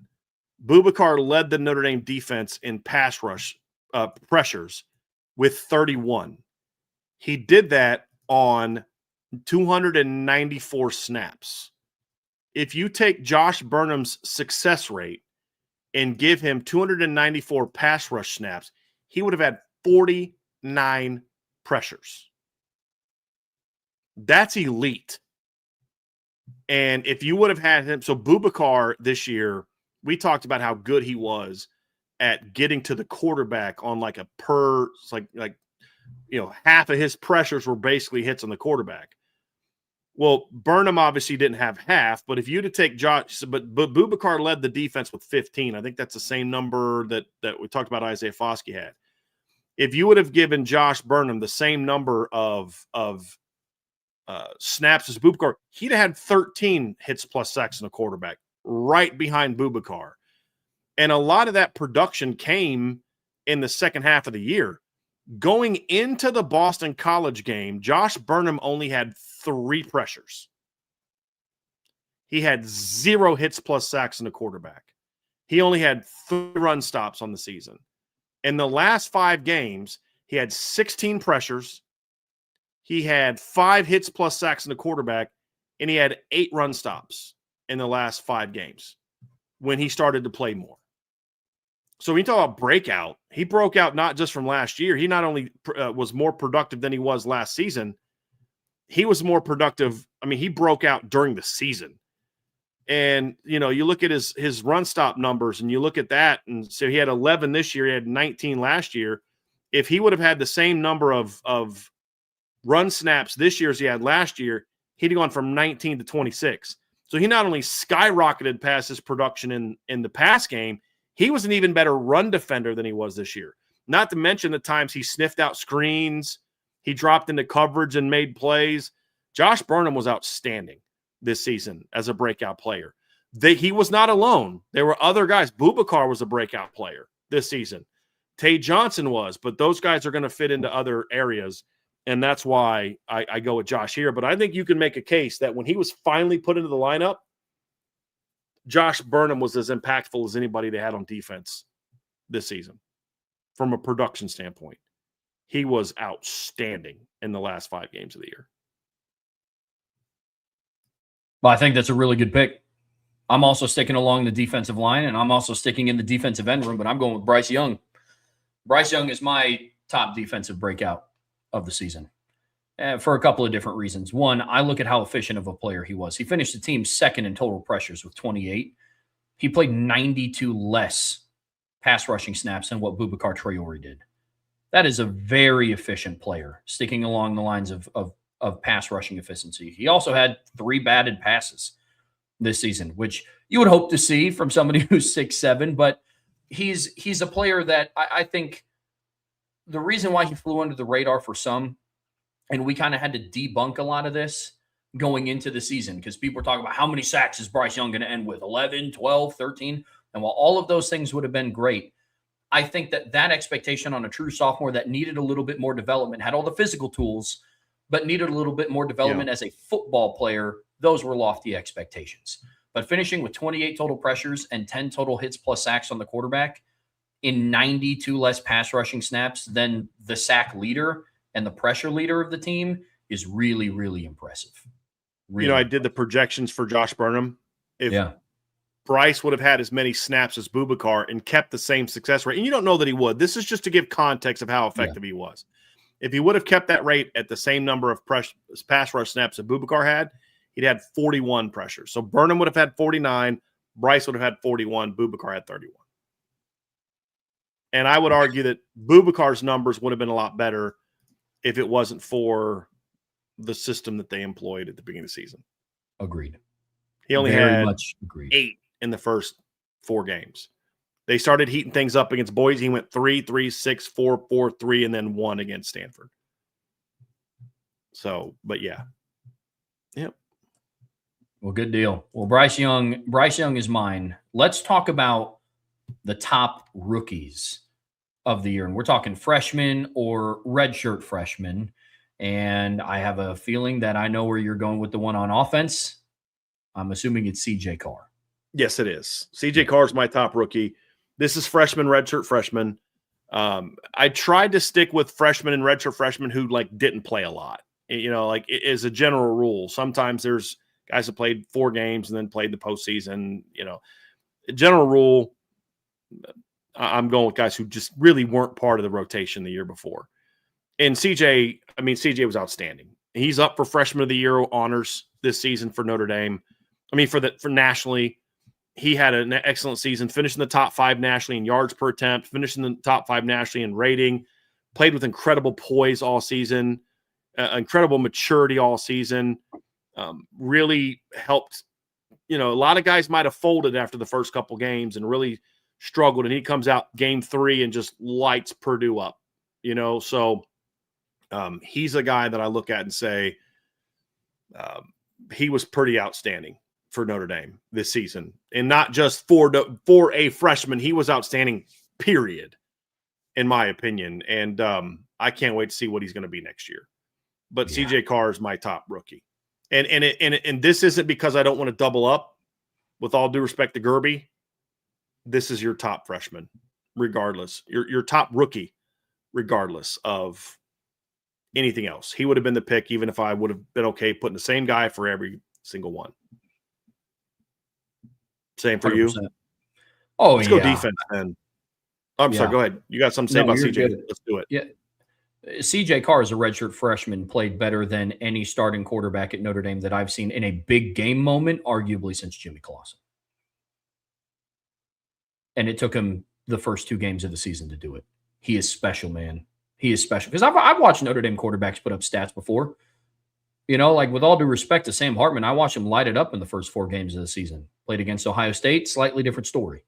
Boubacar led the Notre Dame defense in pass rush pressures with 31. He did that on 294 snaps. If you take Josh Burnham's success rate and give him 294 pass rush snaps, he would have had 49 pressures. That's elite. And if you would have had him, so Boubacar this year, we talked about how good he was at getting to the quarterback on like a half of his pressures were basically hits on the quarterback. Well, Burnham obviously didn't have half, but if you'd have take Josh, but Boubacar led the defense with 15. I think that's the same number that we talked about Isaiah Foskey had. If you would have given Josh Burnham the same number of snaps as Boubacar, he'd have had 13 hits plus sacks in the quarterback, right behind Boubacar. And a lot of that production came in the second half of the year. Going into the Boston College game, Josh Burnham only had 3 pressures. He had 0 hits plus sacks in the quarterback. He only had 3 run stops on the season. In the last 5 games, he had 16 pressures. He had 5 hits plus sacks in the quarterback, and he had 8 run stops in the last 5 games when he started to play more. So when you talk about breakout, he broke out not just from last year. He not only was more productive than he was last season, he was more productive. I mean, he broke out during the season. And, you look at his run stop numbers and you look at that, and so he had 11 this year, he had 19 last year. If he would have had the same number of run snaps this year as he had last year, he'd have gone from 19 to 26. So he not only skyrocketed past his production in the pass game, he was an even better run defender than he was this year. Not to mention the times he sniffed out screens, he dropped into coverage and made plays. Josh Burnham was outstanding this season as a breakout player. He was not alone. There were other guys. Boubacar was a breakout player this season. Tay Johnson was, but those guys are going to fit into other areas. And that's why I go with Josh here. But I think you can make a case that when he was finally put into the lineup, Josh Burnham was as impactful as anybody they had on defense this season from a production standpoint. He was outstanding in the last 5 games of the year. Well, I think that's a really good pick. I'm also sticking along the defensive line, and I'm also sticking in the defensive end room, but I'm going with Bryce Young. Bryce Young is my top defensive breakout of the season for a couple of different reasons. One, I look at how efficient of a player he was. He finished the team second in total pressures with 28. He played 92 less pass rushing snaps than what Boubacar Traore did. That is a very efficient player, sticking along the lines of pass rushing efficiency. He also had 3 batted passes this season, which you would hope to see from somebody who's 6'7", but he's a player that I think the reason why he flew under the radar for some, and we kind of had to debunk a lot of this going into the season because people were talking about how many sacks is Bryce Young going to end with, 11, 12, 13, and while all of those things would have been great, I think that expectation on a true sophomore that needed a little bit more development, had all the physical tools, but needed a little bit more development as a football player, those were lofty expectations. But finishing with 28 total pressures and 10 total hits plus sacks on the quarterback in 92 less pass rushing snaps than the sack leader and the pressure leader of the team is really, really impressive. Really I did the projections for Josh Burnham. If Bryce would have had as many snaps as Boubacar and kept the same success rate, and you don't know that he would. This is just to give context of how effective he was. If he would have kept that rate at the same number of pass rush snaps that Boubacar had, he'd had 41 pressures. So Burnham would have had 49, Bryce would have had 41, Boubacar had 31. And I would argue that Boubacar's numbers would have been a lot better if it wasn't for the system that they employed at the beginning of the season. Agreed. He only had 8 in the first 4 games. They started heating things up against Boise. He went 3, 6, 4, 4, 3, and then 1 against Stanford. So, but yeah. Yep. Well, good deal. Well, Bryce Young is mine. Let's talk about the top rookies of the year. And we're talking freshmen or redshirt freshmen. And I have a feeling that I know where you're going with the one on offense. I'm assuming it's CJ Carr. Yes, it is. CJ Carr is my top rookie. This is freshman, redshirt freshman. I tried to stick with freshmen and redshirt freshmen who didn't play a lot. It is a general rule. Sometimes there's guys that played 4 games and then played the postseason. General rule, I'm going with guys who just really weren't part of the rotation the year before. And CJ was outstanding. He's up for freshman of the year honors this season for Notre Dame. For nationally, he had an excellent season, finished in the top 5 nationally in yards per attempt, finished in the top 5 nationally in rating, played with incredible poise all season, incredible maturity all season, really helped. A lot of guys might have folded after the first couple games and really struggled, and he comes out game 3 and just lights Purdue up, so he's a guy that I look at and say he was pretty outstanding for Notre Dame this season, and not just for a freshman. He was outstanding, period, in my opinion. And I can't wait to see what he's going to be next year. But CJ Carr is my top rookie. And this isn't because I don't want to double up. With all due respect to Gerby, this is your top freshman, regardless. Your top rookie, regardless of anything else. He would have been the pick, even if I would have been okay putting the same guy for every single one. Same for 100%. You? Oh, Let's go defense, then. I'm sorry, go ahead. You got something to say about CJ? Good. Let's do it. Yeah. C.J. Carr, as a redshirt freshman, played better than any starting quarterback at Notre Dame that I've seen in a big game moment, arguably since Jimmy Clausen. And it took him the first 2 games of the season to do it. He is special, man. He is special. Because I've watched Notre Dame quarterbacks put up stats before. You know, like with all due respect to Sam Hartman, I watched him light it up in the first 4 games of the season. Played against Ohio State, slightly different story.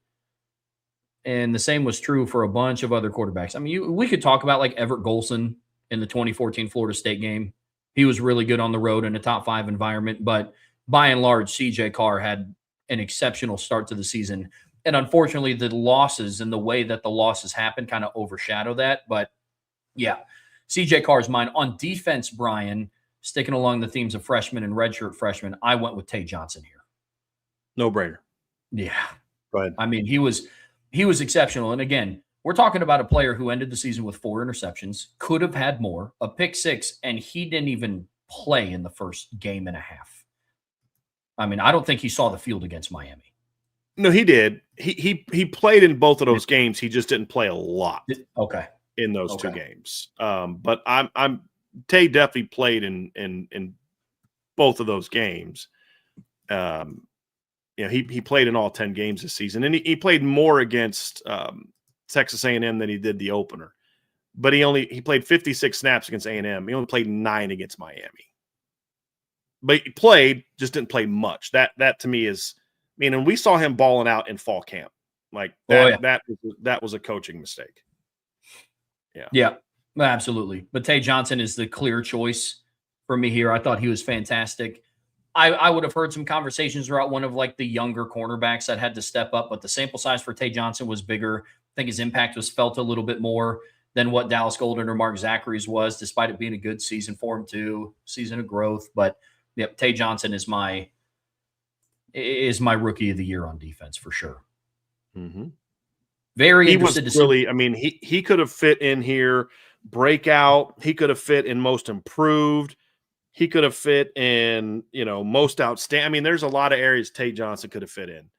And the same was true for a bunch of other quarterbacks. I mean, we could talk about like Everett Golson in the 2014 Florida State game. He was really good on the road in a top 5 environment, but by and large, C.J. Carr had an exceptional start to the season. And unfortunately, the losses and the way that the losses happened kind of overshadow that. But yeah, C.J. Carr is mine. On defense, Brian, sticking along the themes of freshmen and redshirt freshmen, I went with Tay Johnson here. No brainer. Yeah. Go ahead. I mean, he was exceptional. And again, we're talking about a player who ended the season with 4 interceptions, could have had more, a pick 6, and he didn't even play in the first game and a half. I mean, I don't think he saw the field against Miami. No, he did. He played in both of those games. He just didn't play a lot. Okay. In those 2 games. But Tay definitely played in both of those games. He played in all 10 games this season, and he played more against Texas A&M than he did the opener. But he played 56 snaps against A&M. He only played 9 against Miami. But he played, just didn't play much. That to me is, I mean, and we saw him balling out in fall camp. Like that was a coaching mistake. Yeah, absolutely. But Tay Johnson is the clear choice for me here. I thought he was fantastic. I would have heard some conversations about one of like the younger cornerbacks that had to step up, but the sample size for Tay Johnson was bigger. I think his impact was felt a little bit more than what Dallas Golden or Mark Zachary's was, despite it being a good season for him too, season of growth. But yep, Tay Johnson is my rookie of the year on defense for sure. Mm-hmm. Very he interested was to really, see. I mean, he could have fit in here, breakout. He could have fit in most improved. He could have fit in, most outstanding. I mean, there's a lot of areas Tay Johnson could have fit in,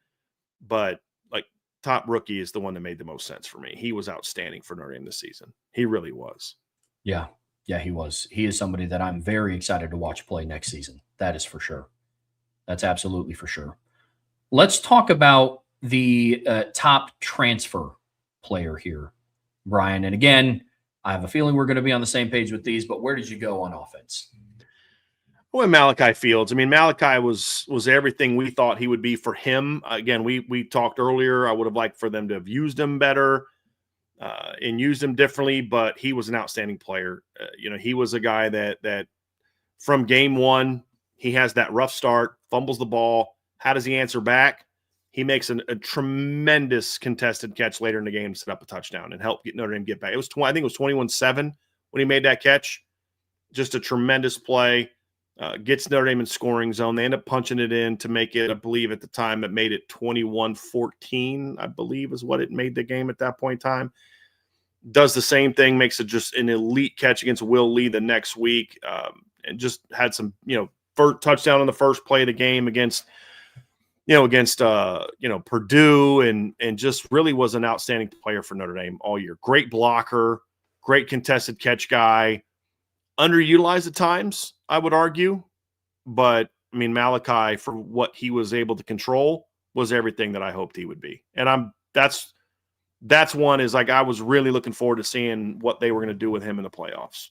but like top rookie is the one that made the most sense for me. He was outstanding for Notre Dame this season. He really was. Yeah, he was. He is somebody that I'm very excited to watch play next season. That is for sure. That's absolutely for sure. Let's talk about the top transfer player here, Brian. And again, I have a feeling we're going to be on the same page with these, but where did you go on offense? Well, Malachi Fields. I mean, Malachi was everything we thought he would be for him. Again, we talked earlier. I would have liked for them to have used him better and used him differently, but he was an outstanding player. He was a guy that from game 1, he has that rough start, fumbles the ball. How does he answer back? He makes a tremendous contested catch later in the game to set up a touchdown and help get Notre Dame get back. It was I think it was 21-7 when he made that catch. Just a tremendous play. Gets Notre Dame in scoring zone. They end up punching it in to make it, I believe at the time, it made it 21-14, I believe is what it made the game at that point in time. Does the same thing, makes it just an elite catch against Will Lee the next week, and just had some, first touchdown on the first play of the game against Purdue, and just really was an outstanding player for Notre Dame all year. Great blocker, great contested catch guy. Underutilized at times, I would argue, but I mean, Malachi, for what he was able to control, was everything that I hoped he would be. And that's one is like, I was really looking forward to seeing what they were going to do with him in the playoffs.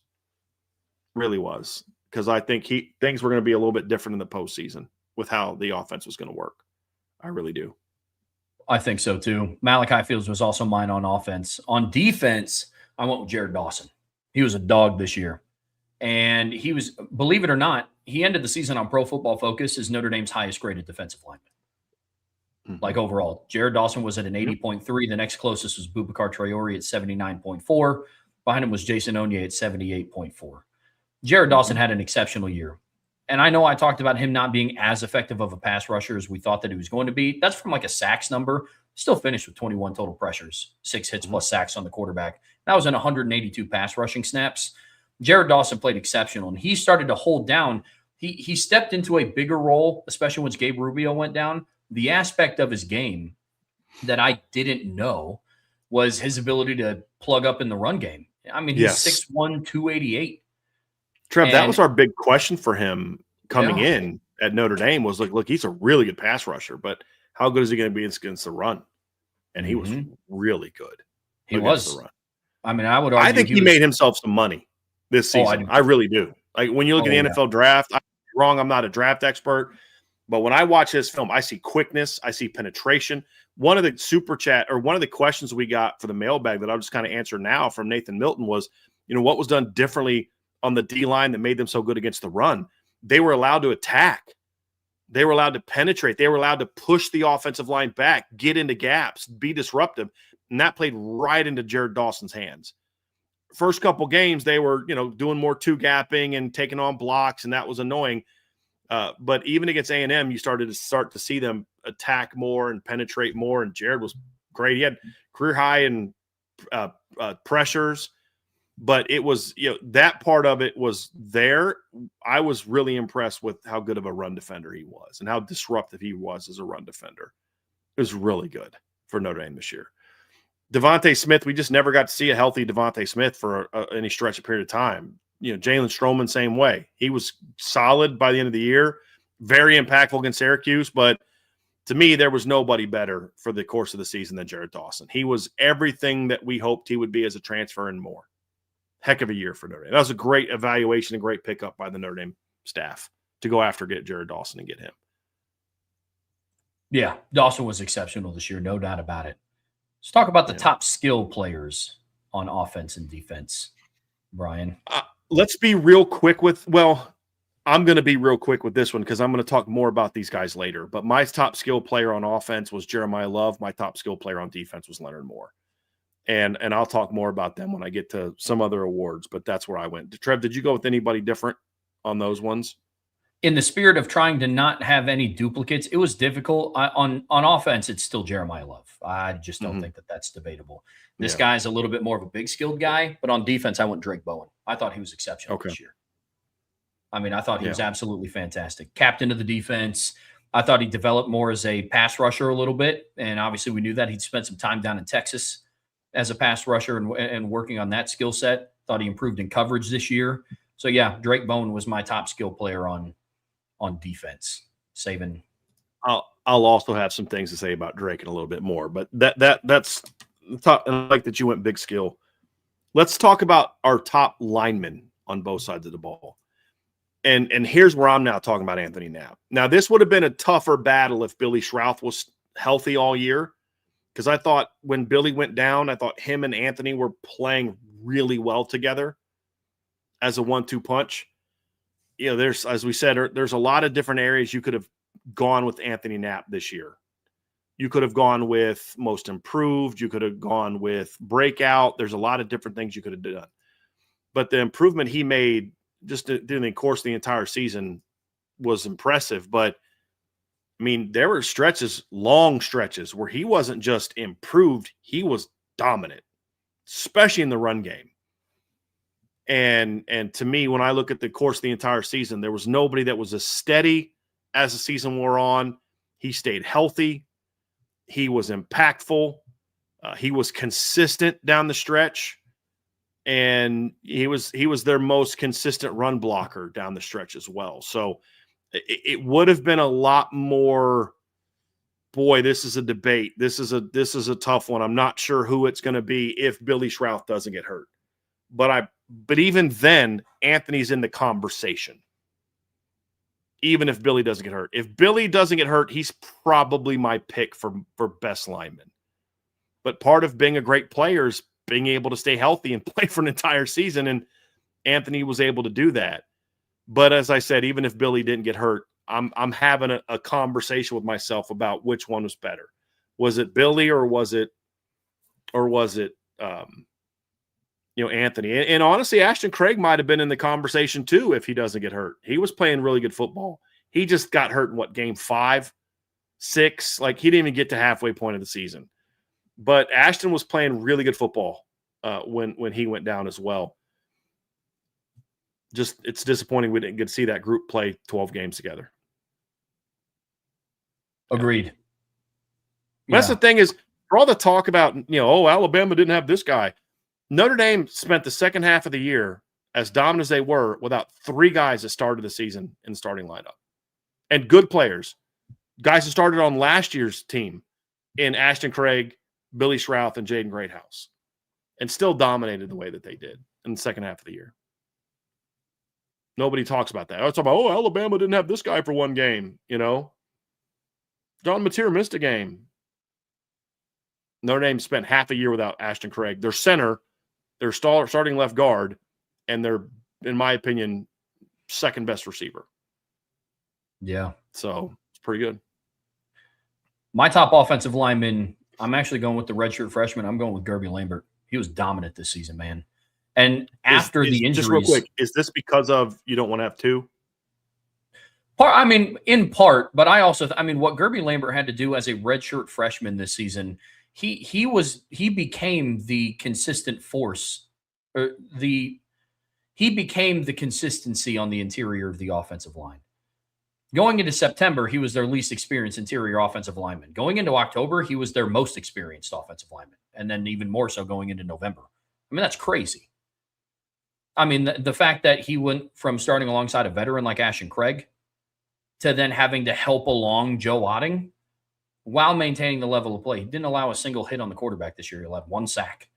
Really was, because I think things were going to be a little bit different in the postseason with how the offense was going to work. I really do. I think so too. Malachi Fields was also mine on offense. On defense, I went with Jared Dawson. He was a dog this year. And he was, believe it or not, he ended the season on Pro Football Focus as Notre Dame's highest graded defensive lineman. Mm-hmm. Like overall, Jared Dawson was at an 80.3. The next closest was Boubacar Traore at 79.4. Behind him was Jason Onye at 78.4. Jared Dawson had an exceptional year. And I know I talked about him not being as effective of a pass rusher as we thought that he was going to be. That's from like a sacks number. Still finished with 21 total pressures, 6 hits plus sacks on the quarterback. That was in 182 pass rushing snaps. Jared Dawson played exceptional, and he started to hold down. He stepped into a bigger role, especially once Gabe Rubio went down. The aspect of his game that I didn't know was his ability to plug up in the run game I mean, he's Yes. 6'1", 288. Trev, that And was our big question for him coming yeah, in at Notre Dame was like, look, he's a really good pass rusher, but how good is he going to be against the run? And he was really good he against the was. run. I mean, I would I argue think he made himself some money this Oh, I season. do I too. really do. Like when you look at the Yeah. NFL draft, I'm wrong. I'm not a draft expert, but when I watch his film, I see quickness. I see penetration. One of the super chat or one of the questions we got for the mailbag that I'll just kind of answer now from Nathan Milton was, what was done differently on the D line that made them so good against the run? They were allowed to attack. They were allowed to penetrate. They were allowed to push the offensive line back, get into gaps, be disruptive. And that played right into Jared Dawson's hands. First couple games, they were, doing more two-gapping and taking on blocks, and that was annoying. But even against A&M, you start to see them attack more and penetrate more, and Jared was great. He had career high in pressures, but it was, that part of it was there. I was really impressed with how good of a run defender he was and how disruptive he was as a run defender. It was really good for Notre Dame this year. Devontae Smith, we just never got to see a healthy Devontae Smith for any stretch of period of time. Jalen Stroman, same way. He was solid by the end of the year, very impactful against Syracuse, but to me, there was nobody better for the course of the season than Jared Dawson. He was everything that we hoped he would be as a transfer and more. Heck of a year for Notre Dame. That was a great evaluation, a great pickup by the Notre Dame staff to go after get Jared Dawson and get him. Yeah, Dawson was exceptional this year, no doubt about it. Let's talk about the top skill players on offense and defense, Brian. Let's be real quick I'm going to be real quick with this one because I'm going to talk more about these guys later. But my top skill player on offense was Jeremiah Love. My top skill player on defense was Leonard Moore. And I'll talk more about them when I get to some other awards, but that's where I went. Trev, did you go with anybody different on those ones? In the spirit of trying to not have any duplicates, it was difficult. On offense, it's still Jeremiah Love. I just don't think that that's debatable. This guy's a little bit more of a big skilled guy, but on defense, I went Drake Bowen. I thought he was exceptional this year. I mean, I thought he was absolutely fantastic. Captain of the defense. I thought he developed more as a pass rusher a little bit, and obviously we knew that he'd spent some time down in Texas as a pass rusher and working on that skill set. Thought he improved in coverage this year. So, yeah, Drake Bowen was my top skill player on defense, saving. I'll also have some things to say about Drake in a little bit more, but that's top. I like that you went big skill. Let's talk about our top linemen on both sides of the ball. And here's where I'm now talking about Anthony Knapp. Now, this would have been a tougher battle if Billy Schrouth was healthy all year, because I thought when Billy went down, I thought him and Anthony were playing really well together as a 1-2 punch. There's, as we said, there's a lot of different areas you could have gone with Anthony Knapp this year. You could have gone with most improved. You could have gone with breakout. There's a lot of different things you could have done. But the improvement he made just during the course of the entire season was impressive. But, I mean, there were long stretches, where he wasn't just improved. He was dominant, especially in the run game. And to me, when I look at the course of the entire season, there was nobody that was as steady as the season wore on. He stayed healthy. He was impactful. He was consistent down the stretch. And he was their most consistent run blocker down the stretch as well. So it would have been a lot more. Boy, this is a debate. This is a tough one. I'm not sure who it's going to be if Billy Schrouth doesn't get hurt. But even then, Anthony's in the conversation. Even if Billy doesn't get hurt. If Billy doesn't get hurt, he's probably my pick for best lineman. But part of being a great player is being able to stay healthy and play for an entire season, and Anthony was able to do that. But as I said, even if Billy didn't get hurt, I'm having a conversation with myself about which one was better. Was it Billy or was it Anthony? And honestly, Ashton Craig might have been in the conversation too if he doesn't get hurt. He was playing really good football. He just got hurt in game 5, 6? Like, he didn't even get to halfway point of the season. But Ashton was playing really good football when he went down as well. Just, it's disappointing we didn't get to see that group play 12 games together. Agreed. That's the thing is, for all the talk about, Alabama didn't have this guy. Notre Dame spent the second half of the year, as dominant as they were, without 3 guys that started the season in the starting lineup. And good players. Guys who started on last year's team in Ashton Craig, Billy Schrouth, and Jaden Greathouse. And still dominated the way that they did in the second half of the year. Nobody talks about that. I was talking about, Alabama didn't have this guy for one game, John Mateer missed a game. Notre Dame spent half a year without Ashton Craig. Their center, their starting left guard, and their, in my opinion, second best receiver. Yeah. So it's pretty good. My top offensive lineman, I'm actually going with the redshirt freshman. I'm going with Gerby Lambert. He was dominant this season, man. And after the injuries, just real quick, is this because of you don't want to have 2? In part, but I also, what Gerby Lambert had to do as a redshirt freshman this season, he became the consistent force, he became the consistency on the interior of the offensive line. Going into September, he was their least experienced interior offensive lineman. Going into October, he was their most experienced offensive lineman. And then even more so going into November. That's crazy. The fact that he went from starting alongside a veteran like Ashton Craig to then having to help along Joe Otting while maintaining the level of play. He didn't allow a single hit on the quarterback this year. He allowed 1 sack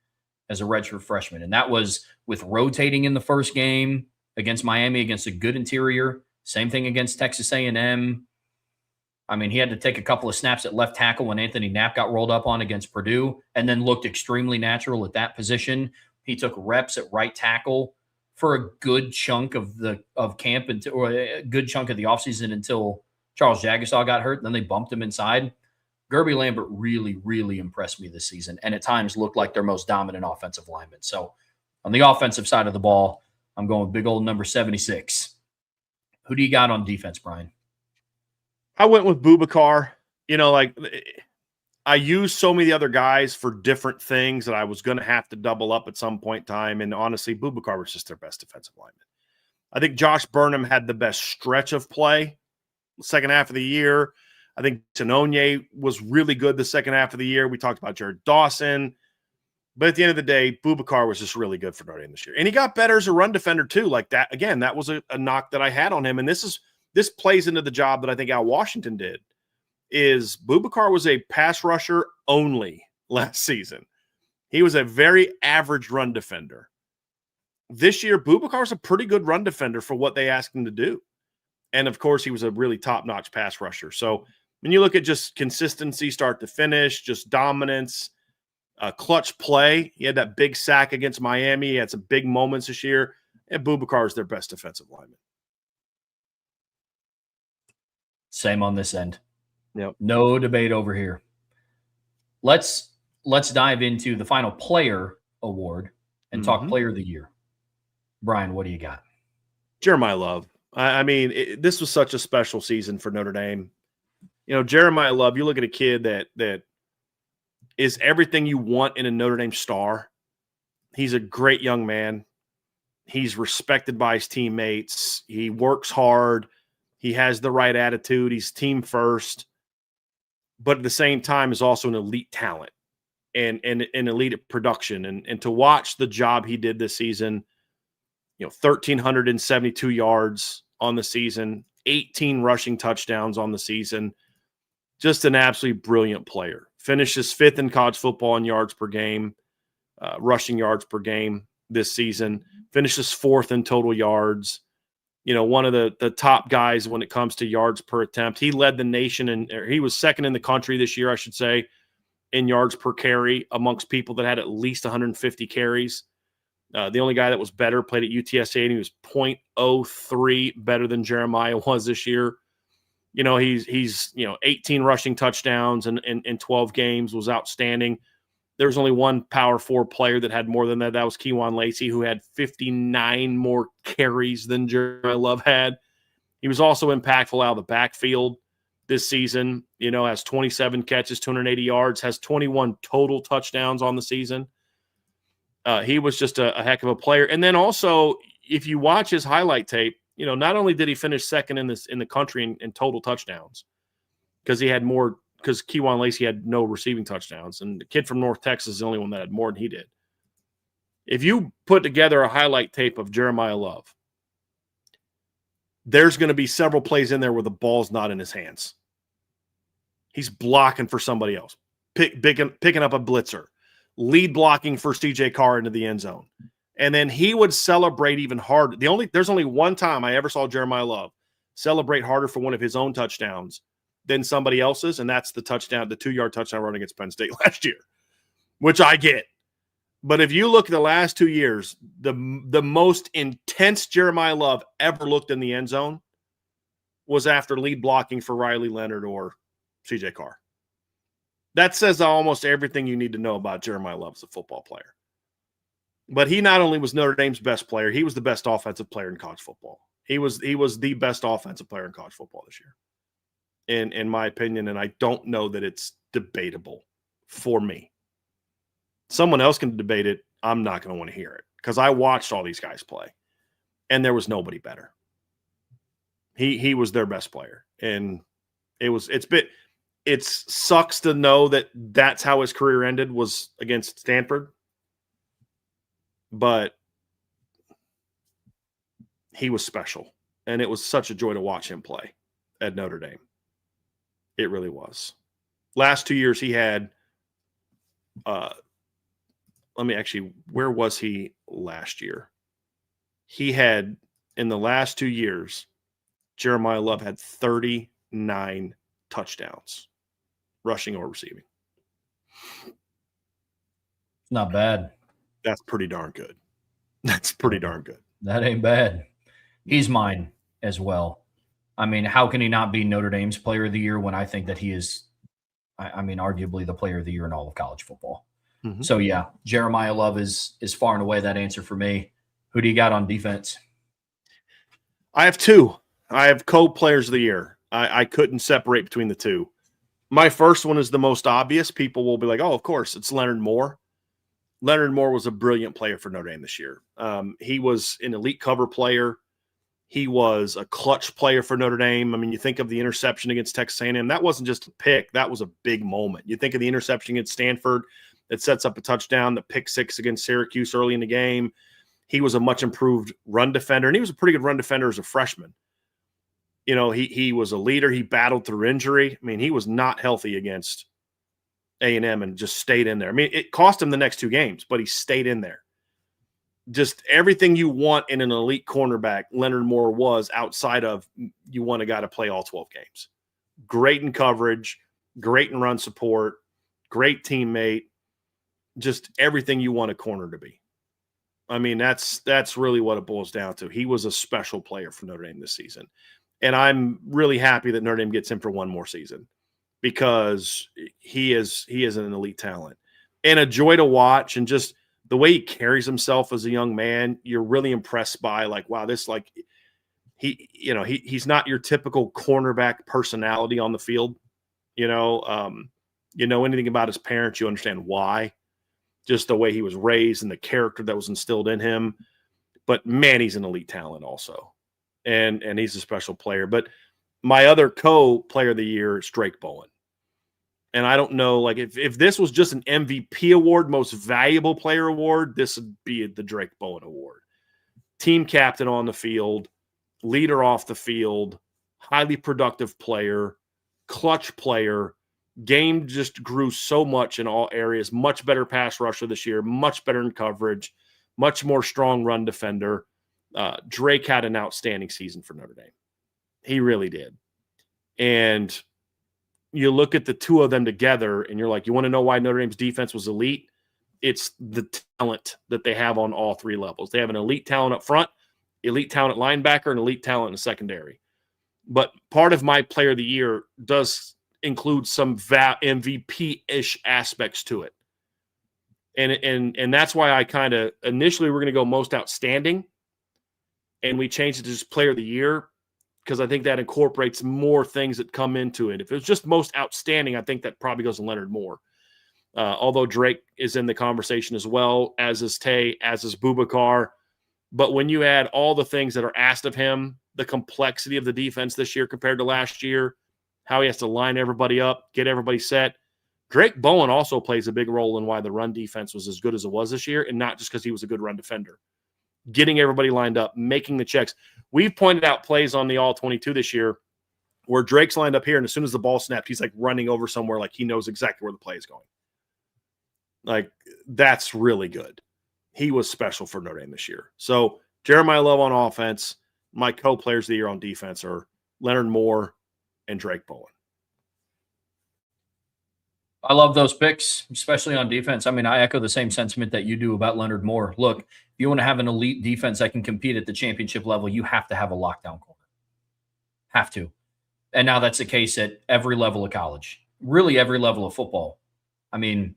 as a redshirt freshman. And that was with rotating in the first game against Miami against a good interior. Same thing against Texas A&M. He had to take a couple of snaps at left tackle when Anthony Knapp got rolled up on against Purdue and then looked extremely natural at that position. He took reps at right tackle for a good chunk of camp or a good chunk of the offseason until Charles Jagasaw got hurt. Then they bumped him inside. Gerby Lambert really, really impressed me this season and at times looked like their most dominant offensive lineman. So on the offensive side of the ball, I'm going with big old number 76. Who do you got on defense, Brian? I went with Boubacar. I used so many other guys for different things that I was going to have to double up at some point in time. And honestly, Boubacar was just their best defensive lineman. I think Josh Burnham had the best stretch of play the second half of the year. I think Tenonye was really good the second half of the year. We talked about Jared Dawson. But at the end of the day, Boubacar was just really good for Notre Dame this year. And he got better as a run defender too. Like that, again, that was a knock that I had on him. And this plays into the job that I think Al Washington did. Is Boubacar was a pass rusher only last season. He was a very average run defender. This year, Boubacar's a pretty good run defender for what they asked him to do. And, of course, he was a really top-notch pass rusher. So when you look at just consistency, start to finish, just dominance, clutch play, he had that big sack against Miami. He had some big moments this year. And Boubacar is their best defensive lineman. Same on this end. Yep. No debate over here. Let's dive into the final player award and talk player of the year. Brian, what do you got? Jeremiah Love. This was such a special season for Notre Dame. Jeremiah Love, you look at a kid that is everything you want in a Notre Dame star. He's a great young man. He's respected by his teammates. He works hard. He has the right attitude. He's team first. But at the same time is also an elite talent and an elite at production. And to watch the job he did this season, 1,372 yards on the season, 18 rushing touchdowns on the season, just an absolutely brilliant player. Finishes 5th in college football in yards per game, rushing yards per game this season. Finishes 4th in total yards. One of the top guys when it comes to yards per attempt. He led the nation, and he was second in the country this year, I should say, in yards per carry amongst people that had at least 150 carries. The only guy that was better played at UTSA, and he was 0.03 better than Jeremiah was this year. He's 18 rushing touchdowns in 12 games, was outstanding. There was only one Power 4 player that had more than that. That was Kewan Lacey, who had 59 more carries than Jeremiah Love had. He was also impactful out of the backfield this season. Has 27 catches, 280 yards, has 21 total touchdowns on the season. He was just a heck of a player. And then also, if you watch his highlight tape, not only did he finish second in the country in total touchdowns, because he had more. Because Kewan Lacey had no receiving touchdowns, and the kid from North Texas is the only one that had more than he did. If you put together a highlight tape of Jeremiah Love, there's going to be several plays in there where the ball's not in his hands. He's blocking for somebody else, picking up a blitzer, lead blocking for CJ Carr into the end zone. And then he would celebrate even harder. There's only one time I ever saw Jeremiah Love celebrate harder for one of his own touchdowns than somebody else's, and that's the 2-yard touchdown run against Penn State last year, which I get. But if you look at the last 2 years, the most intense Jeremiah Love ever looked in the end zone was after lead blocking for Riley Leonard or CJ Carr. That says almost everything you need to know about Jeremiah Love as a football player. But he not only was Notre Dame's best player, he was the best offensive player in college football. He was the best offensive player in college football this year, in my opinion, and I don't know that it's debatable for me. Someone else can debate it. I'm not going to want to hear it because I watched all these guys play, and there was nobody better. He was their best player, and it sucks to know that that's how his career ended, was against Stanford. But he was special, and it was such a joy to watch him play at Notre Dame. It really was. Last 2 years he had where was he last year? He had, in the last 2 years, Jeremiah Love had 39 touchdowns, rushing or receiving. Not bad. That's pretty darn good. That's pretty darn good. That ain't bad. He's mine as well. I mean, how can he not be Notre Dame's player of the year when I think that he is, arguably the player of the year in all of college football? Mm-hmm. So, yeah, Jeremiah Love is far and away that answer for me. Who do you got on defense? I have two. I have co-players of the year. I couldn't separate between the two. My first one is the most obvious. People will be like, oh, of course, it's Leonard Moore. Leonard Moore was a brilliant player for Notre Dame this year. He was an elite cover player. He was a clutch player for Notre Dame. I mean, you think of the interception against Texas A&M. That wasn't just a pick. That was a big moment. You think of the interception against Stanford that sets up a touchdown, the pick six against Syracuse early in the game. He was a much improved run defender, and he was a pretty good run defender as a freshman. You know, he was a leader. He battled through injury. I mean, he was not healthy against A&M and just stayed in there. I mean, it cost him the next 2 games, but he stayed in there. Just everything you want in an elite cornerback, Leonard Moore was, outside of you want a guy to play all 12 games. Great in coverage, great in run support, great teammate, just everything you want a corner to be. I mean, that's really what it boils down to. He was a special player for Notre Dame this season. And I'm really happy that Notre Dame gets him for one more season because he is an elite talent and a joy to watch. And just the way he carries himself as a young man, you're really impressed by, like, wow, this, like, he's not your typical cornerback personality on the field. You know anything about his parents, you understand why. Just the way he was raised and the character that was instilled in him. But man, he's an elite talent also. And he's a special player. But my other co-player of the year is Drake Bowen. And I don't know, like, if this was just an MVP award, most valuable player award, this would be the Drake Bowen award. Team captain on the field, leader off the field, highly productive player, clutch player. Game just grew so much in all areas. Much better pass rusher this year, much better in coverage, much more strong run defender. Drake had an outstanding season for Notre Dame. He really did. And you look at the two of them together and you're like, you want to know why Notre Dame's defense was elite? It's the talent that they have on all 3 levels. They have an elite talent up front, elite talent at linebacker, and elite talent in the secondary. But part of my player of the year does include some MVP-ish aspects to it. And that's why I kind of initially we're going to go most outstanding, and we changed it to just player of the year because I think that incorporates more things that come into it. If it was just most outstanding, I think that probably goes to Leonard Moore. Although Drake is in the conversation as well, as is Tay, as is Boubacar. But when you add all the things that are asked of him, the complexity of the defense this year compared to last year, how he has to line everybody up, get everybody set, Drake Bowen also plays a big role in why the run defense was as good as it was this year, and not just because he was a good run defender. Getting everybody lined up, making the checks. We've pointed out plays on the All-22 this year where Drake's lined up here, and as soon as the ball snapped, he's like running over somewhere like he knows exactly where the play is going. Like, that's really good. He was special for Notre Dame this year. So Jeremiah Love on offense. My co-players of the year on defense are Leonard Moore and Drake Bowen. I love those picks, especially on defense. I mean, I echo the same sentiment that you do about Leonard Moore. Look, if you want to have an elite defense that can compete at the championship level, you have to have a lockdown corner. Have to. And now that's the case at every level of college, really every level of football. I mean,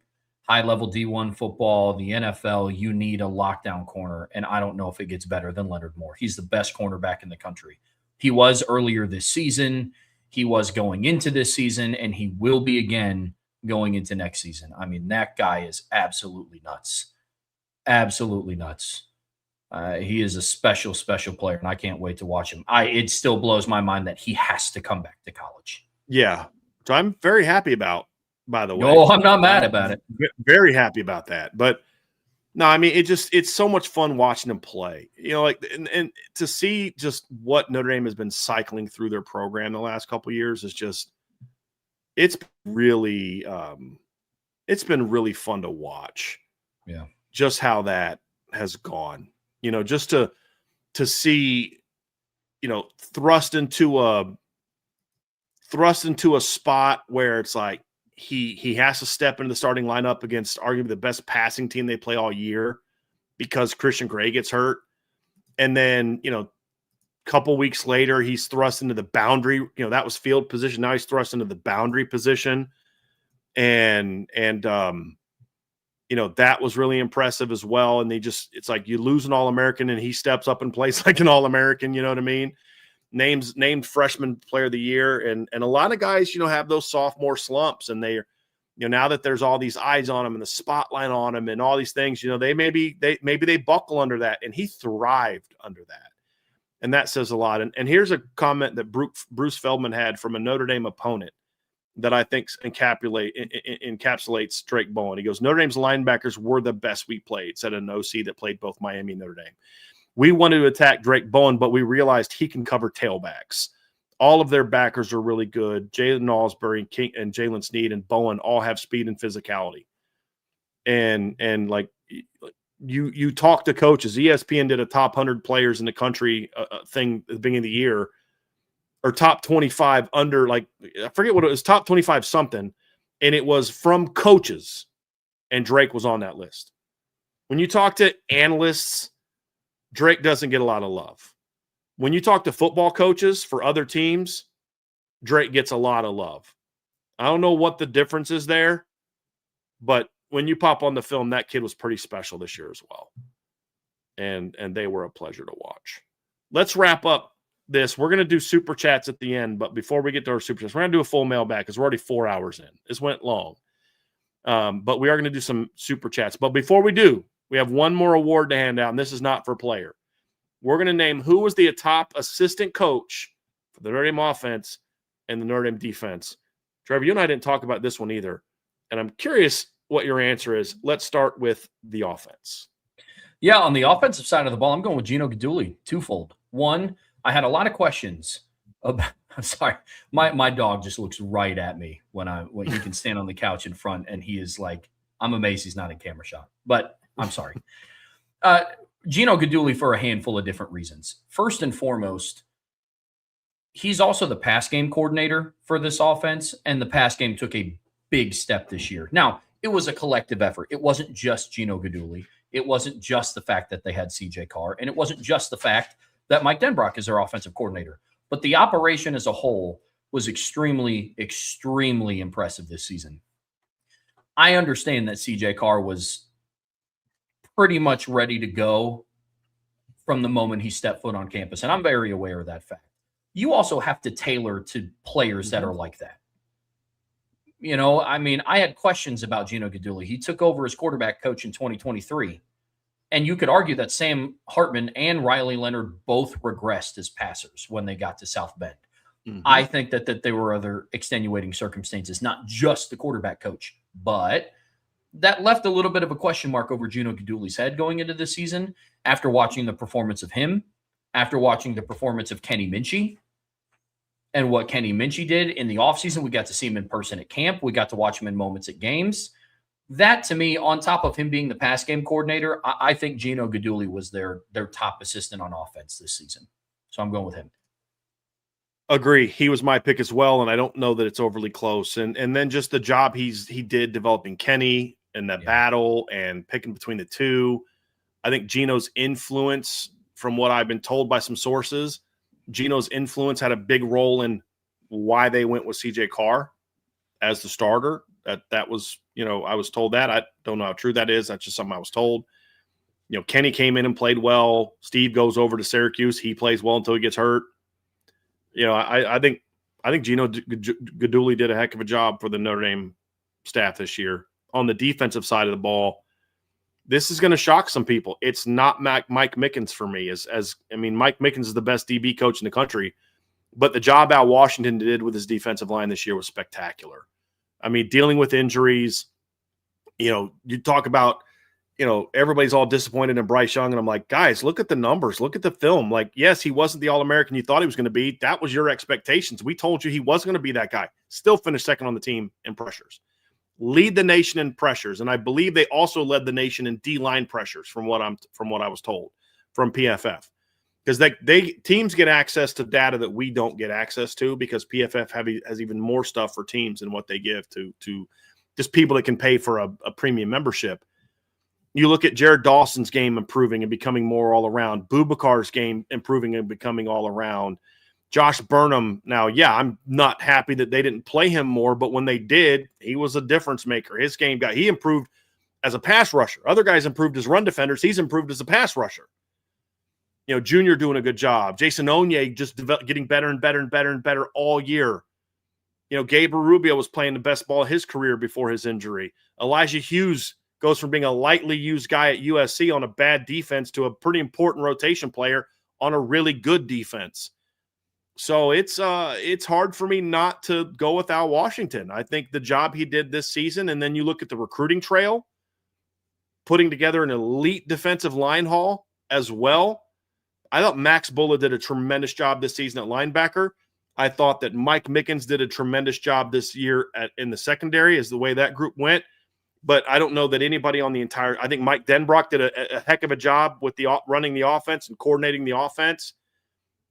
high-level D1 football, the NFL, you need a lockdown corner, and I don't know if it gets better than Leonard Moore. He's the best cornerback in the country. He was earlier this season. He was going into this season, and he will be again going into next season. I mean, that guy is absolutely nuts. Absolutely nuts. He is a special, special player, and I can't wait to watch him. It still blows my mind that he has to come back to college. Yeah. So I'm very happy about, by the way. No, I'm not mad about it. Very happy about that. But no, I mean, it's so much fun watching him play. You know, like and to see just what Notre Dame has been cycling through their program the last couple of years is just it's really it's been really fun to watch. Yeah. Just how that has gone. You know, just to see, you know, thrust into a spot where it's like he has to step into the starting lineup against arguably the best passing team they play all year because Christian Gray gets hurt. And then, you know, a couple weeks later, he's thrust into the boundary. You know, that was field position. Now he's thrust into the boundary position. And you know, that was really impressive as well. And it's like you lose an All-American and he steps up and plays like an All-American, you know what I mean? Named freshman player of the year. And a lot of guys, you know, have those sophomore slumps, and they're, you know, now that there's all these eyes on him and the spotlight on him and all these things, you know, maybe they buckle under that, and he thrived under that. And that says a lot. And here's a comment that Bruce Feldman had from a Notre Dame opponent that I think encapsulates Drake Bowen. He goes, Notre Dame's linebackers were the best we played, said an OC that played both Miami and Notre Dame. We wanted to attack Drake Bowen, but we realized he can cover tailbacks. All of their backers are really good. Jalen Alsbury and Jalen Sneed and Bowen all have speed and physicality. And like you talk to coaches. ESPN did a top 100 players in the country thing at the beginning of the year, or top 25 under, like, I forget what it was, top 25 something. And it was from coaches. And Drake was on that list. When you talk to analysts, Drake doesn't get a lot of love. When you talk to football coaches for other teams, Drake gets a lot of love. I don't know what the difference is there, but when you pop on the film, that kid was pretty special this year as well. And they were a pleasure to watch. Let's wrap up this. We're going to do super chats at the end, but before we get to our super chats, we're going to do a full mailbag because we're already 4 hours in. This went long. But we are going to do some super chats. But before we do, we have one more award to hand out, and this is not for player. We're going to name who was the top assistant coach for the Notre Dame offense and the Notre Dame defense. Trevor, you and I didn't talk about this one either, and I'm curious what your answer is. Let's start with the offense. Yeah, on the offensive side of the ball, I'm going with Gino Guidugli, twofold. One, I had a lot of questions about – I'm sorry. My dog just looks right at me when he can stand on the couch in front, and he is like – I'm amazed he's not in camera shot. But I'm sorry. Gino Guidugli for a handful of different reasons. First and foremost, he's also the pass game coordinator for this offense, and the pass game took a big step this year. Now, it was a collective effort. It wasn't just Gino Guidugli. It wasn't just the fact that they had CJ Carr, and it wasn't just the fact that Mike Denbrock is their offensive coordinator. But the operation as a whole was extremely, extremely impressive this season. I understand that CJ Carr was pretty much ready to go from the moment he stepped foot on campus, and I'm very aware of that fact. You also have to tailor to players that are like that. You know, I mean, I had questions about Gino Guidugli. He took over as quarterback coach in 2023. And you could argue that Sam Hartman and Riley Leonard both regressed as passers when they got to South Bend. Mm-hmm. I think that there were other extenuating circumstances, not just the quarterback coach But that left a little bit of a question mark over Gino Guidugli's head going into this season after watching the performance of him, after watching the performance of Kenny Minchie and what Kenny Minchie did in the offseason. We got to see him in person at camp. We got to watch him in moments at games. That, to me, on top of him being the pass game coordinator, I think Gino Guidugli was their top assistant on offense this season. So I'm going with him. Agree. He was my pick as well, and I don't know that it's overly close. And then just the job he did developing Kenny and that battle and picking between the two. I think Gino's influence, from what I've been told by some sources, Gino's influence had a big role in why they went with CJ Carr as the starter. That was, I was told that. I don't know how true that is. That's just something I was told. Kenny came in and played well. Steve goes over to Syracuse. He plays well until he gets hurt. I think Gino Guidugli did a heck of a job for the Notre Dame staff this year. On the defensive side of the ball, this is going to shock some people. It's not Mike Mickens for me. Mike Mickens is the best DB coach in the country, but the job Al Washington did with his defensive line this year was spectacular. Dealing with injuries, you talk about, everybody's all disappointed in Bryce Young. And I'm like, guys, look at the numbers. Look at the film. Like, yes, he wasn't the All-American you thought he was going to be. That was your expectations. We told you he wasn't going to be that guy. Still finished second on the team in pressures. Lead the nation in pressures. And I believe they also led the nation in D-line pressures from what I was told from PFF. Because teams get access to data that we don't get access to, because PFF has even more stuff for teams than what they give to just people that can pay for a premium membership. You look at Jared Dawson's game improving and becoming more all around. Boubacar's game improving and becoming all around. Josh Burnham, now, I'm not happy that they didn't play him more, but when they did, he was a difference maker. His game he improved as a pass rusher. Other guys improved as run defenders. He's improved as a pass rusher. Junior doing a good job. Jason Onye just getting better and better and better and better all year. Gabriel Rubio was playing the best ball of his career before his injury. Elijah Hughes goes from being a lightly used guy at USC on a bad defense to a pretty important rotation player on a really good defense. So it's hard for me not to go with Al Washington. I think the job he did this season, and then you look at the recruiting trail, putting together an elite defensive line haul as well. I thought Max Bulla did a tremendous job this season at linebacker. I thought that Mike Mickens did a tremendous job this year in the secondary, as the way that group went. But I don't know that anybody on the entire – I think Mike Denbrock did a heck of a job with running the offense and coordinating the offense.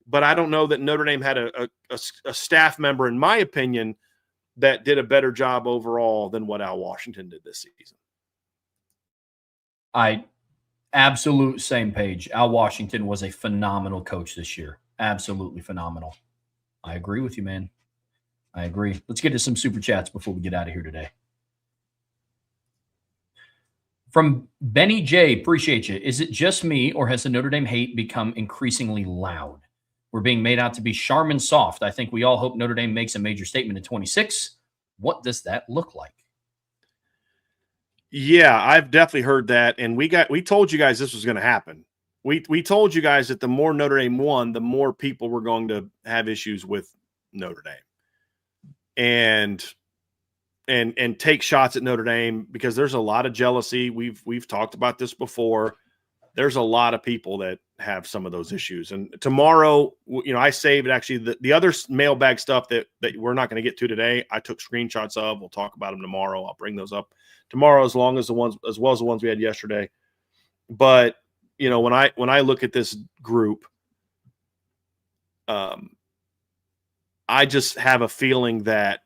But I don't know that Notre Dame had a staff member, in my opinion, that did a better job overall than what Al Washington did this season. Absolute same page. Al Washington was a phenomenal coach this year. Absolutely phenomenal. I agree with you, man. I agree. Let's get to some super chats before we get out of here today. From Benny J, appreciate you. Is it just me, or has the Notre Dame hate become increasingly loud? We're being made out to be Charmin soft. I think we all hope Notre Dame makes a major statement in 26. What does that look like? Yeah, I've definitely heard that, and we told you guys this was going to happen. We told you guys that the more Notre Dame won, the more people were going to have issues with Notre Dame, and take shots at Notre Dame, because there's a lot of jealousy. We've talked about this before. There's a lot of people that have some of those issues. And tomorrow, I saved actually the other mailbag stuff that we're not going to get to today. I took screenshots of. We'll talk about them tomorrow. I'll bring those up tomorrow, as well as the ones we had yesterday. But when I look at this group, I just have a feeling that,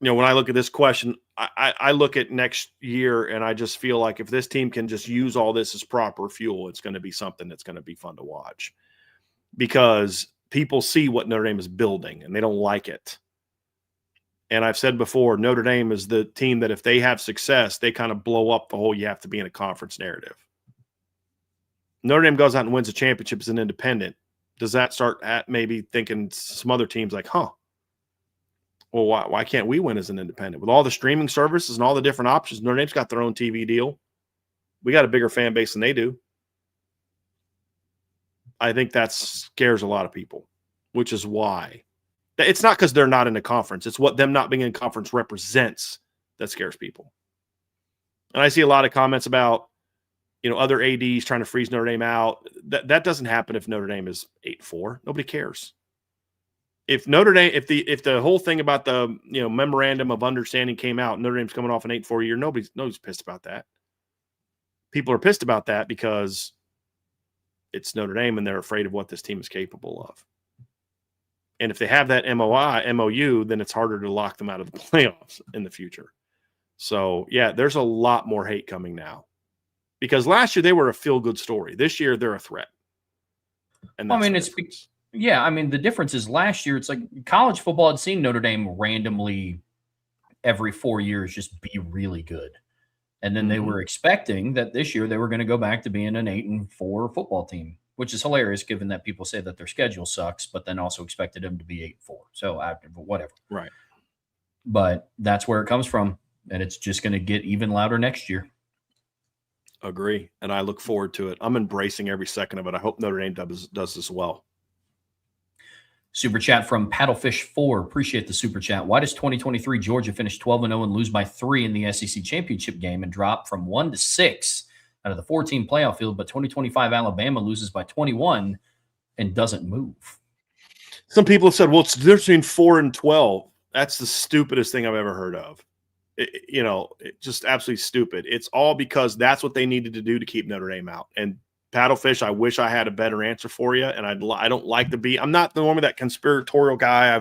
when I look at this question, I look at next year, and I just feel like if this team can just use all this as proper fuel, it's going to be something that's going to be fun to watch, because people see what Notre Dame is building and they don't like it. And I've said before, Notre Dame is the team that if they have success, they kind of blow up the whole you have to be in a conference narrative. Notre Dame goes out and wins a championship as an independent. Does that start at maybe thinking some other teams like, well, why can't we win as an independent? With all the streaming services and all the different options, Notre Dame's got their own TV deal. We got a bigger fan base than they do. I think that scares a lot of people, which is why. It's not because they're not in a conference. It's what them not being in conference represents that scares people. And I see a lot of comments about, other ADs trying to freeze Notre Dame out. That doesn't happen if Notre Dame is 8-4. Nobody cares. If Notre Dame, if the whole thing about the memorandum of understanding came out, Notre Dame's coming off an 8-4 year, nobody's pissed about that. People are pissed about that because it's Notre Dame and they're afraid of what this team is capable of. And if they have that MOU, then it's harder to lock them out of the playoffs in the future. So, yeah, there's a lot more hate coming now. Because last year they were a feel-good story. This year they're a threat. And that's the difference is last year it's like college football had seen Notre Dame randomly every 4 years just be really good. And then they were expecting that this year they were going to go back to being an 8-4 football team, which is hilarious given that people say that their schedule sucks, but then also expected them to be 8-4. So whatever. Right. But that's where it comes from. And it's just going to get even louder next year. Agree. And I look forward to it. I'm embracing every second of it. I hope Notre Dame does this well. Super chat from Paddlefish4. Appreciate the super chat. Why does 2023 Georgia finish 12-0 and lose by 3 in the SEC championship game and drop from 1-6 out of the 14 playoff field, but 2025 Alabama loses by 21 and doesn't move? Some people have said, well, it's the difference between 4 and 12. That's the stupidest thing I've ever heard of. Just absolutely stupid. It's all because that's what they needed to do to keep Notre Dame out. And Paddlefish, I wish I had a better answer for you. And I don't like to be. I'm not normally that conspiratorial guy.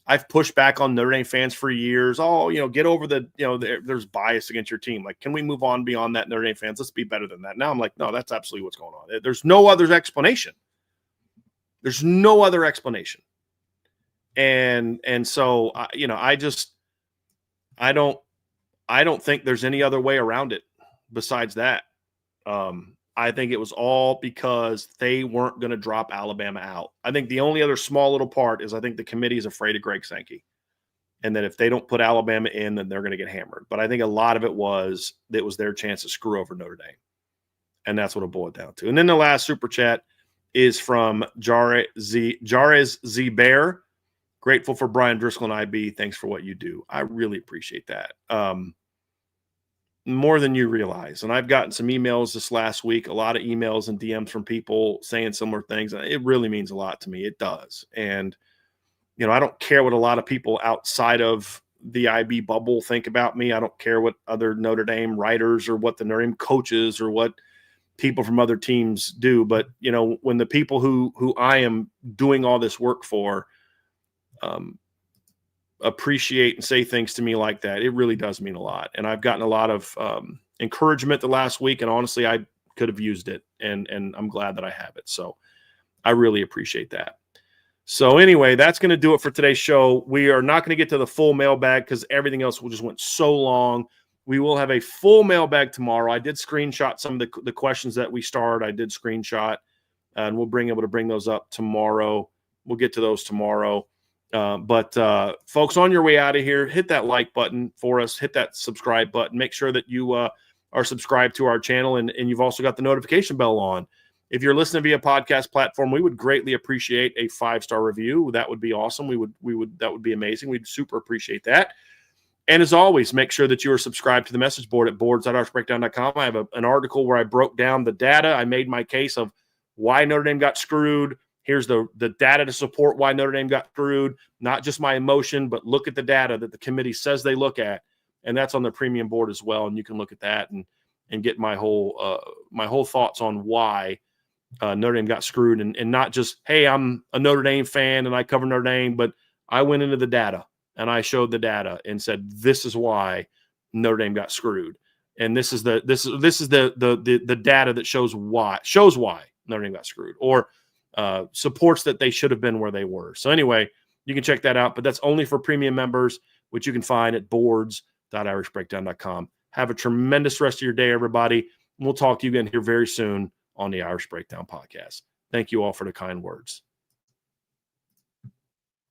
I've pushed back on Notre Dame fans for years. Oh, get over there's bias against your team. Like, can we move on beyond that, Notre Dame fans? Let's be better than that. Now I'm like, no, that's absolutely what's going on. There's no other explanation. There's no other explanation. And so I don't think there's any other way around it besides that. I think it was all because they weren't going to drop Alabama out. I think the only other small little part is I think the committee is afraid of Greg Sankey. And that if they don't put Alabama in, then they're going to get hammered. But I think a lot of it was their chance to screw over Notre Dame. And that's what it boiled down to. And then the last super chat is from Jarez Z Bear. Grateful for Brian Driscoll and IB. Thanks for what you do. I really appreciate that. More than you realize. And I've gotten some emails this last week, a lot of emails and DMs from people saying similar things. It really means a lot to me. It does. And, I don't care what a lot of people outside of the IB bubble think about me. I don't care what other Notre Dame writers or what the Notre Dame coaches or what people from other teams do. But, when the people who I am doing all this work for, appreciate and say things to me like that, it really does mean a lot. And I've gotten a lot of encouragement the last week, and honestly, I could have used it, and I'm glad that I have it. So I really appreciate that. So anyway, that's going to do it for today's show. We are not going to get to the full mailbag because everything else just went so long. We will have a full mailbag tomorrow. I did screenshot some of the questions that we started. I did screenshot, and we'll able to bring those up tomorrow. We'll get to those tomorrow. But folks, on your way out of here, hit that like button for us, hit that subscribe button, make sure that you are subscribed to our channel, and you've also got the notification bell on. If you're listening via podcast platform, we would greatly appreciate a 5-star review. That would be awesome. That would be amazing. We'd super appreciate that. And as always, make sure that you are subscribed to the message board at boards.irishbreakdown.com. I have an article where I broke down the data. I made my case of why Notre Dame got screwed. Here's the data to support why Notre Dame got screwed, not just my emotion, but look at the data that the committee says they look at. And that's on the premium board as well. And you can look at that and get my whole thoughts on why Notre Dame got screwed. And not just, hey, I'm a Notre Dame fan and I cover Notre Dame, but I went into the data and I showed the data and said, this is why Notre Dame got screwed. And this is the data that shows why Notre Dame got screwed, or supports that they should have been where they were. So anyway, you can check that out, but that's only for premium members, which you can find at boards.irishbreakdown.com. Have a tremendous rest of your day, everybody. We'll talk to you again here very soon on the Irish Breakdown podcast. Thank you all for the kind words.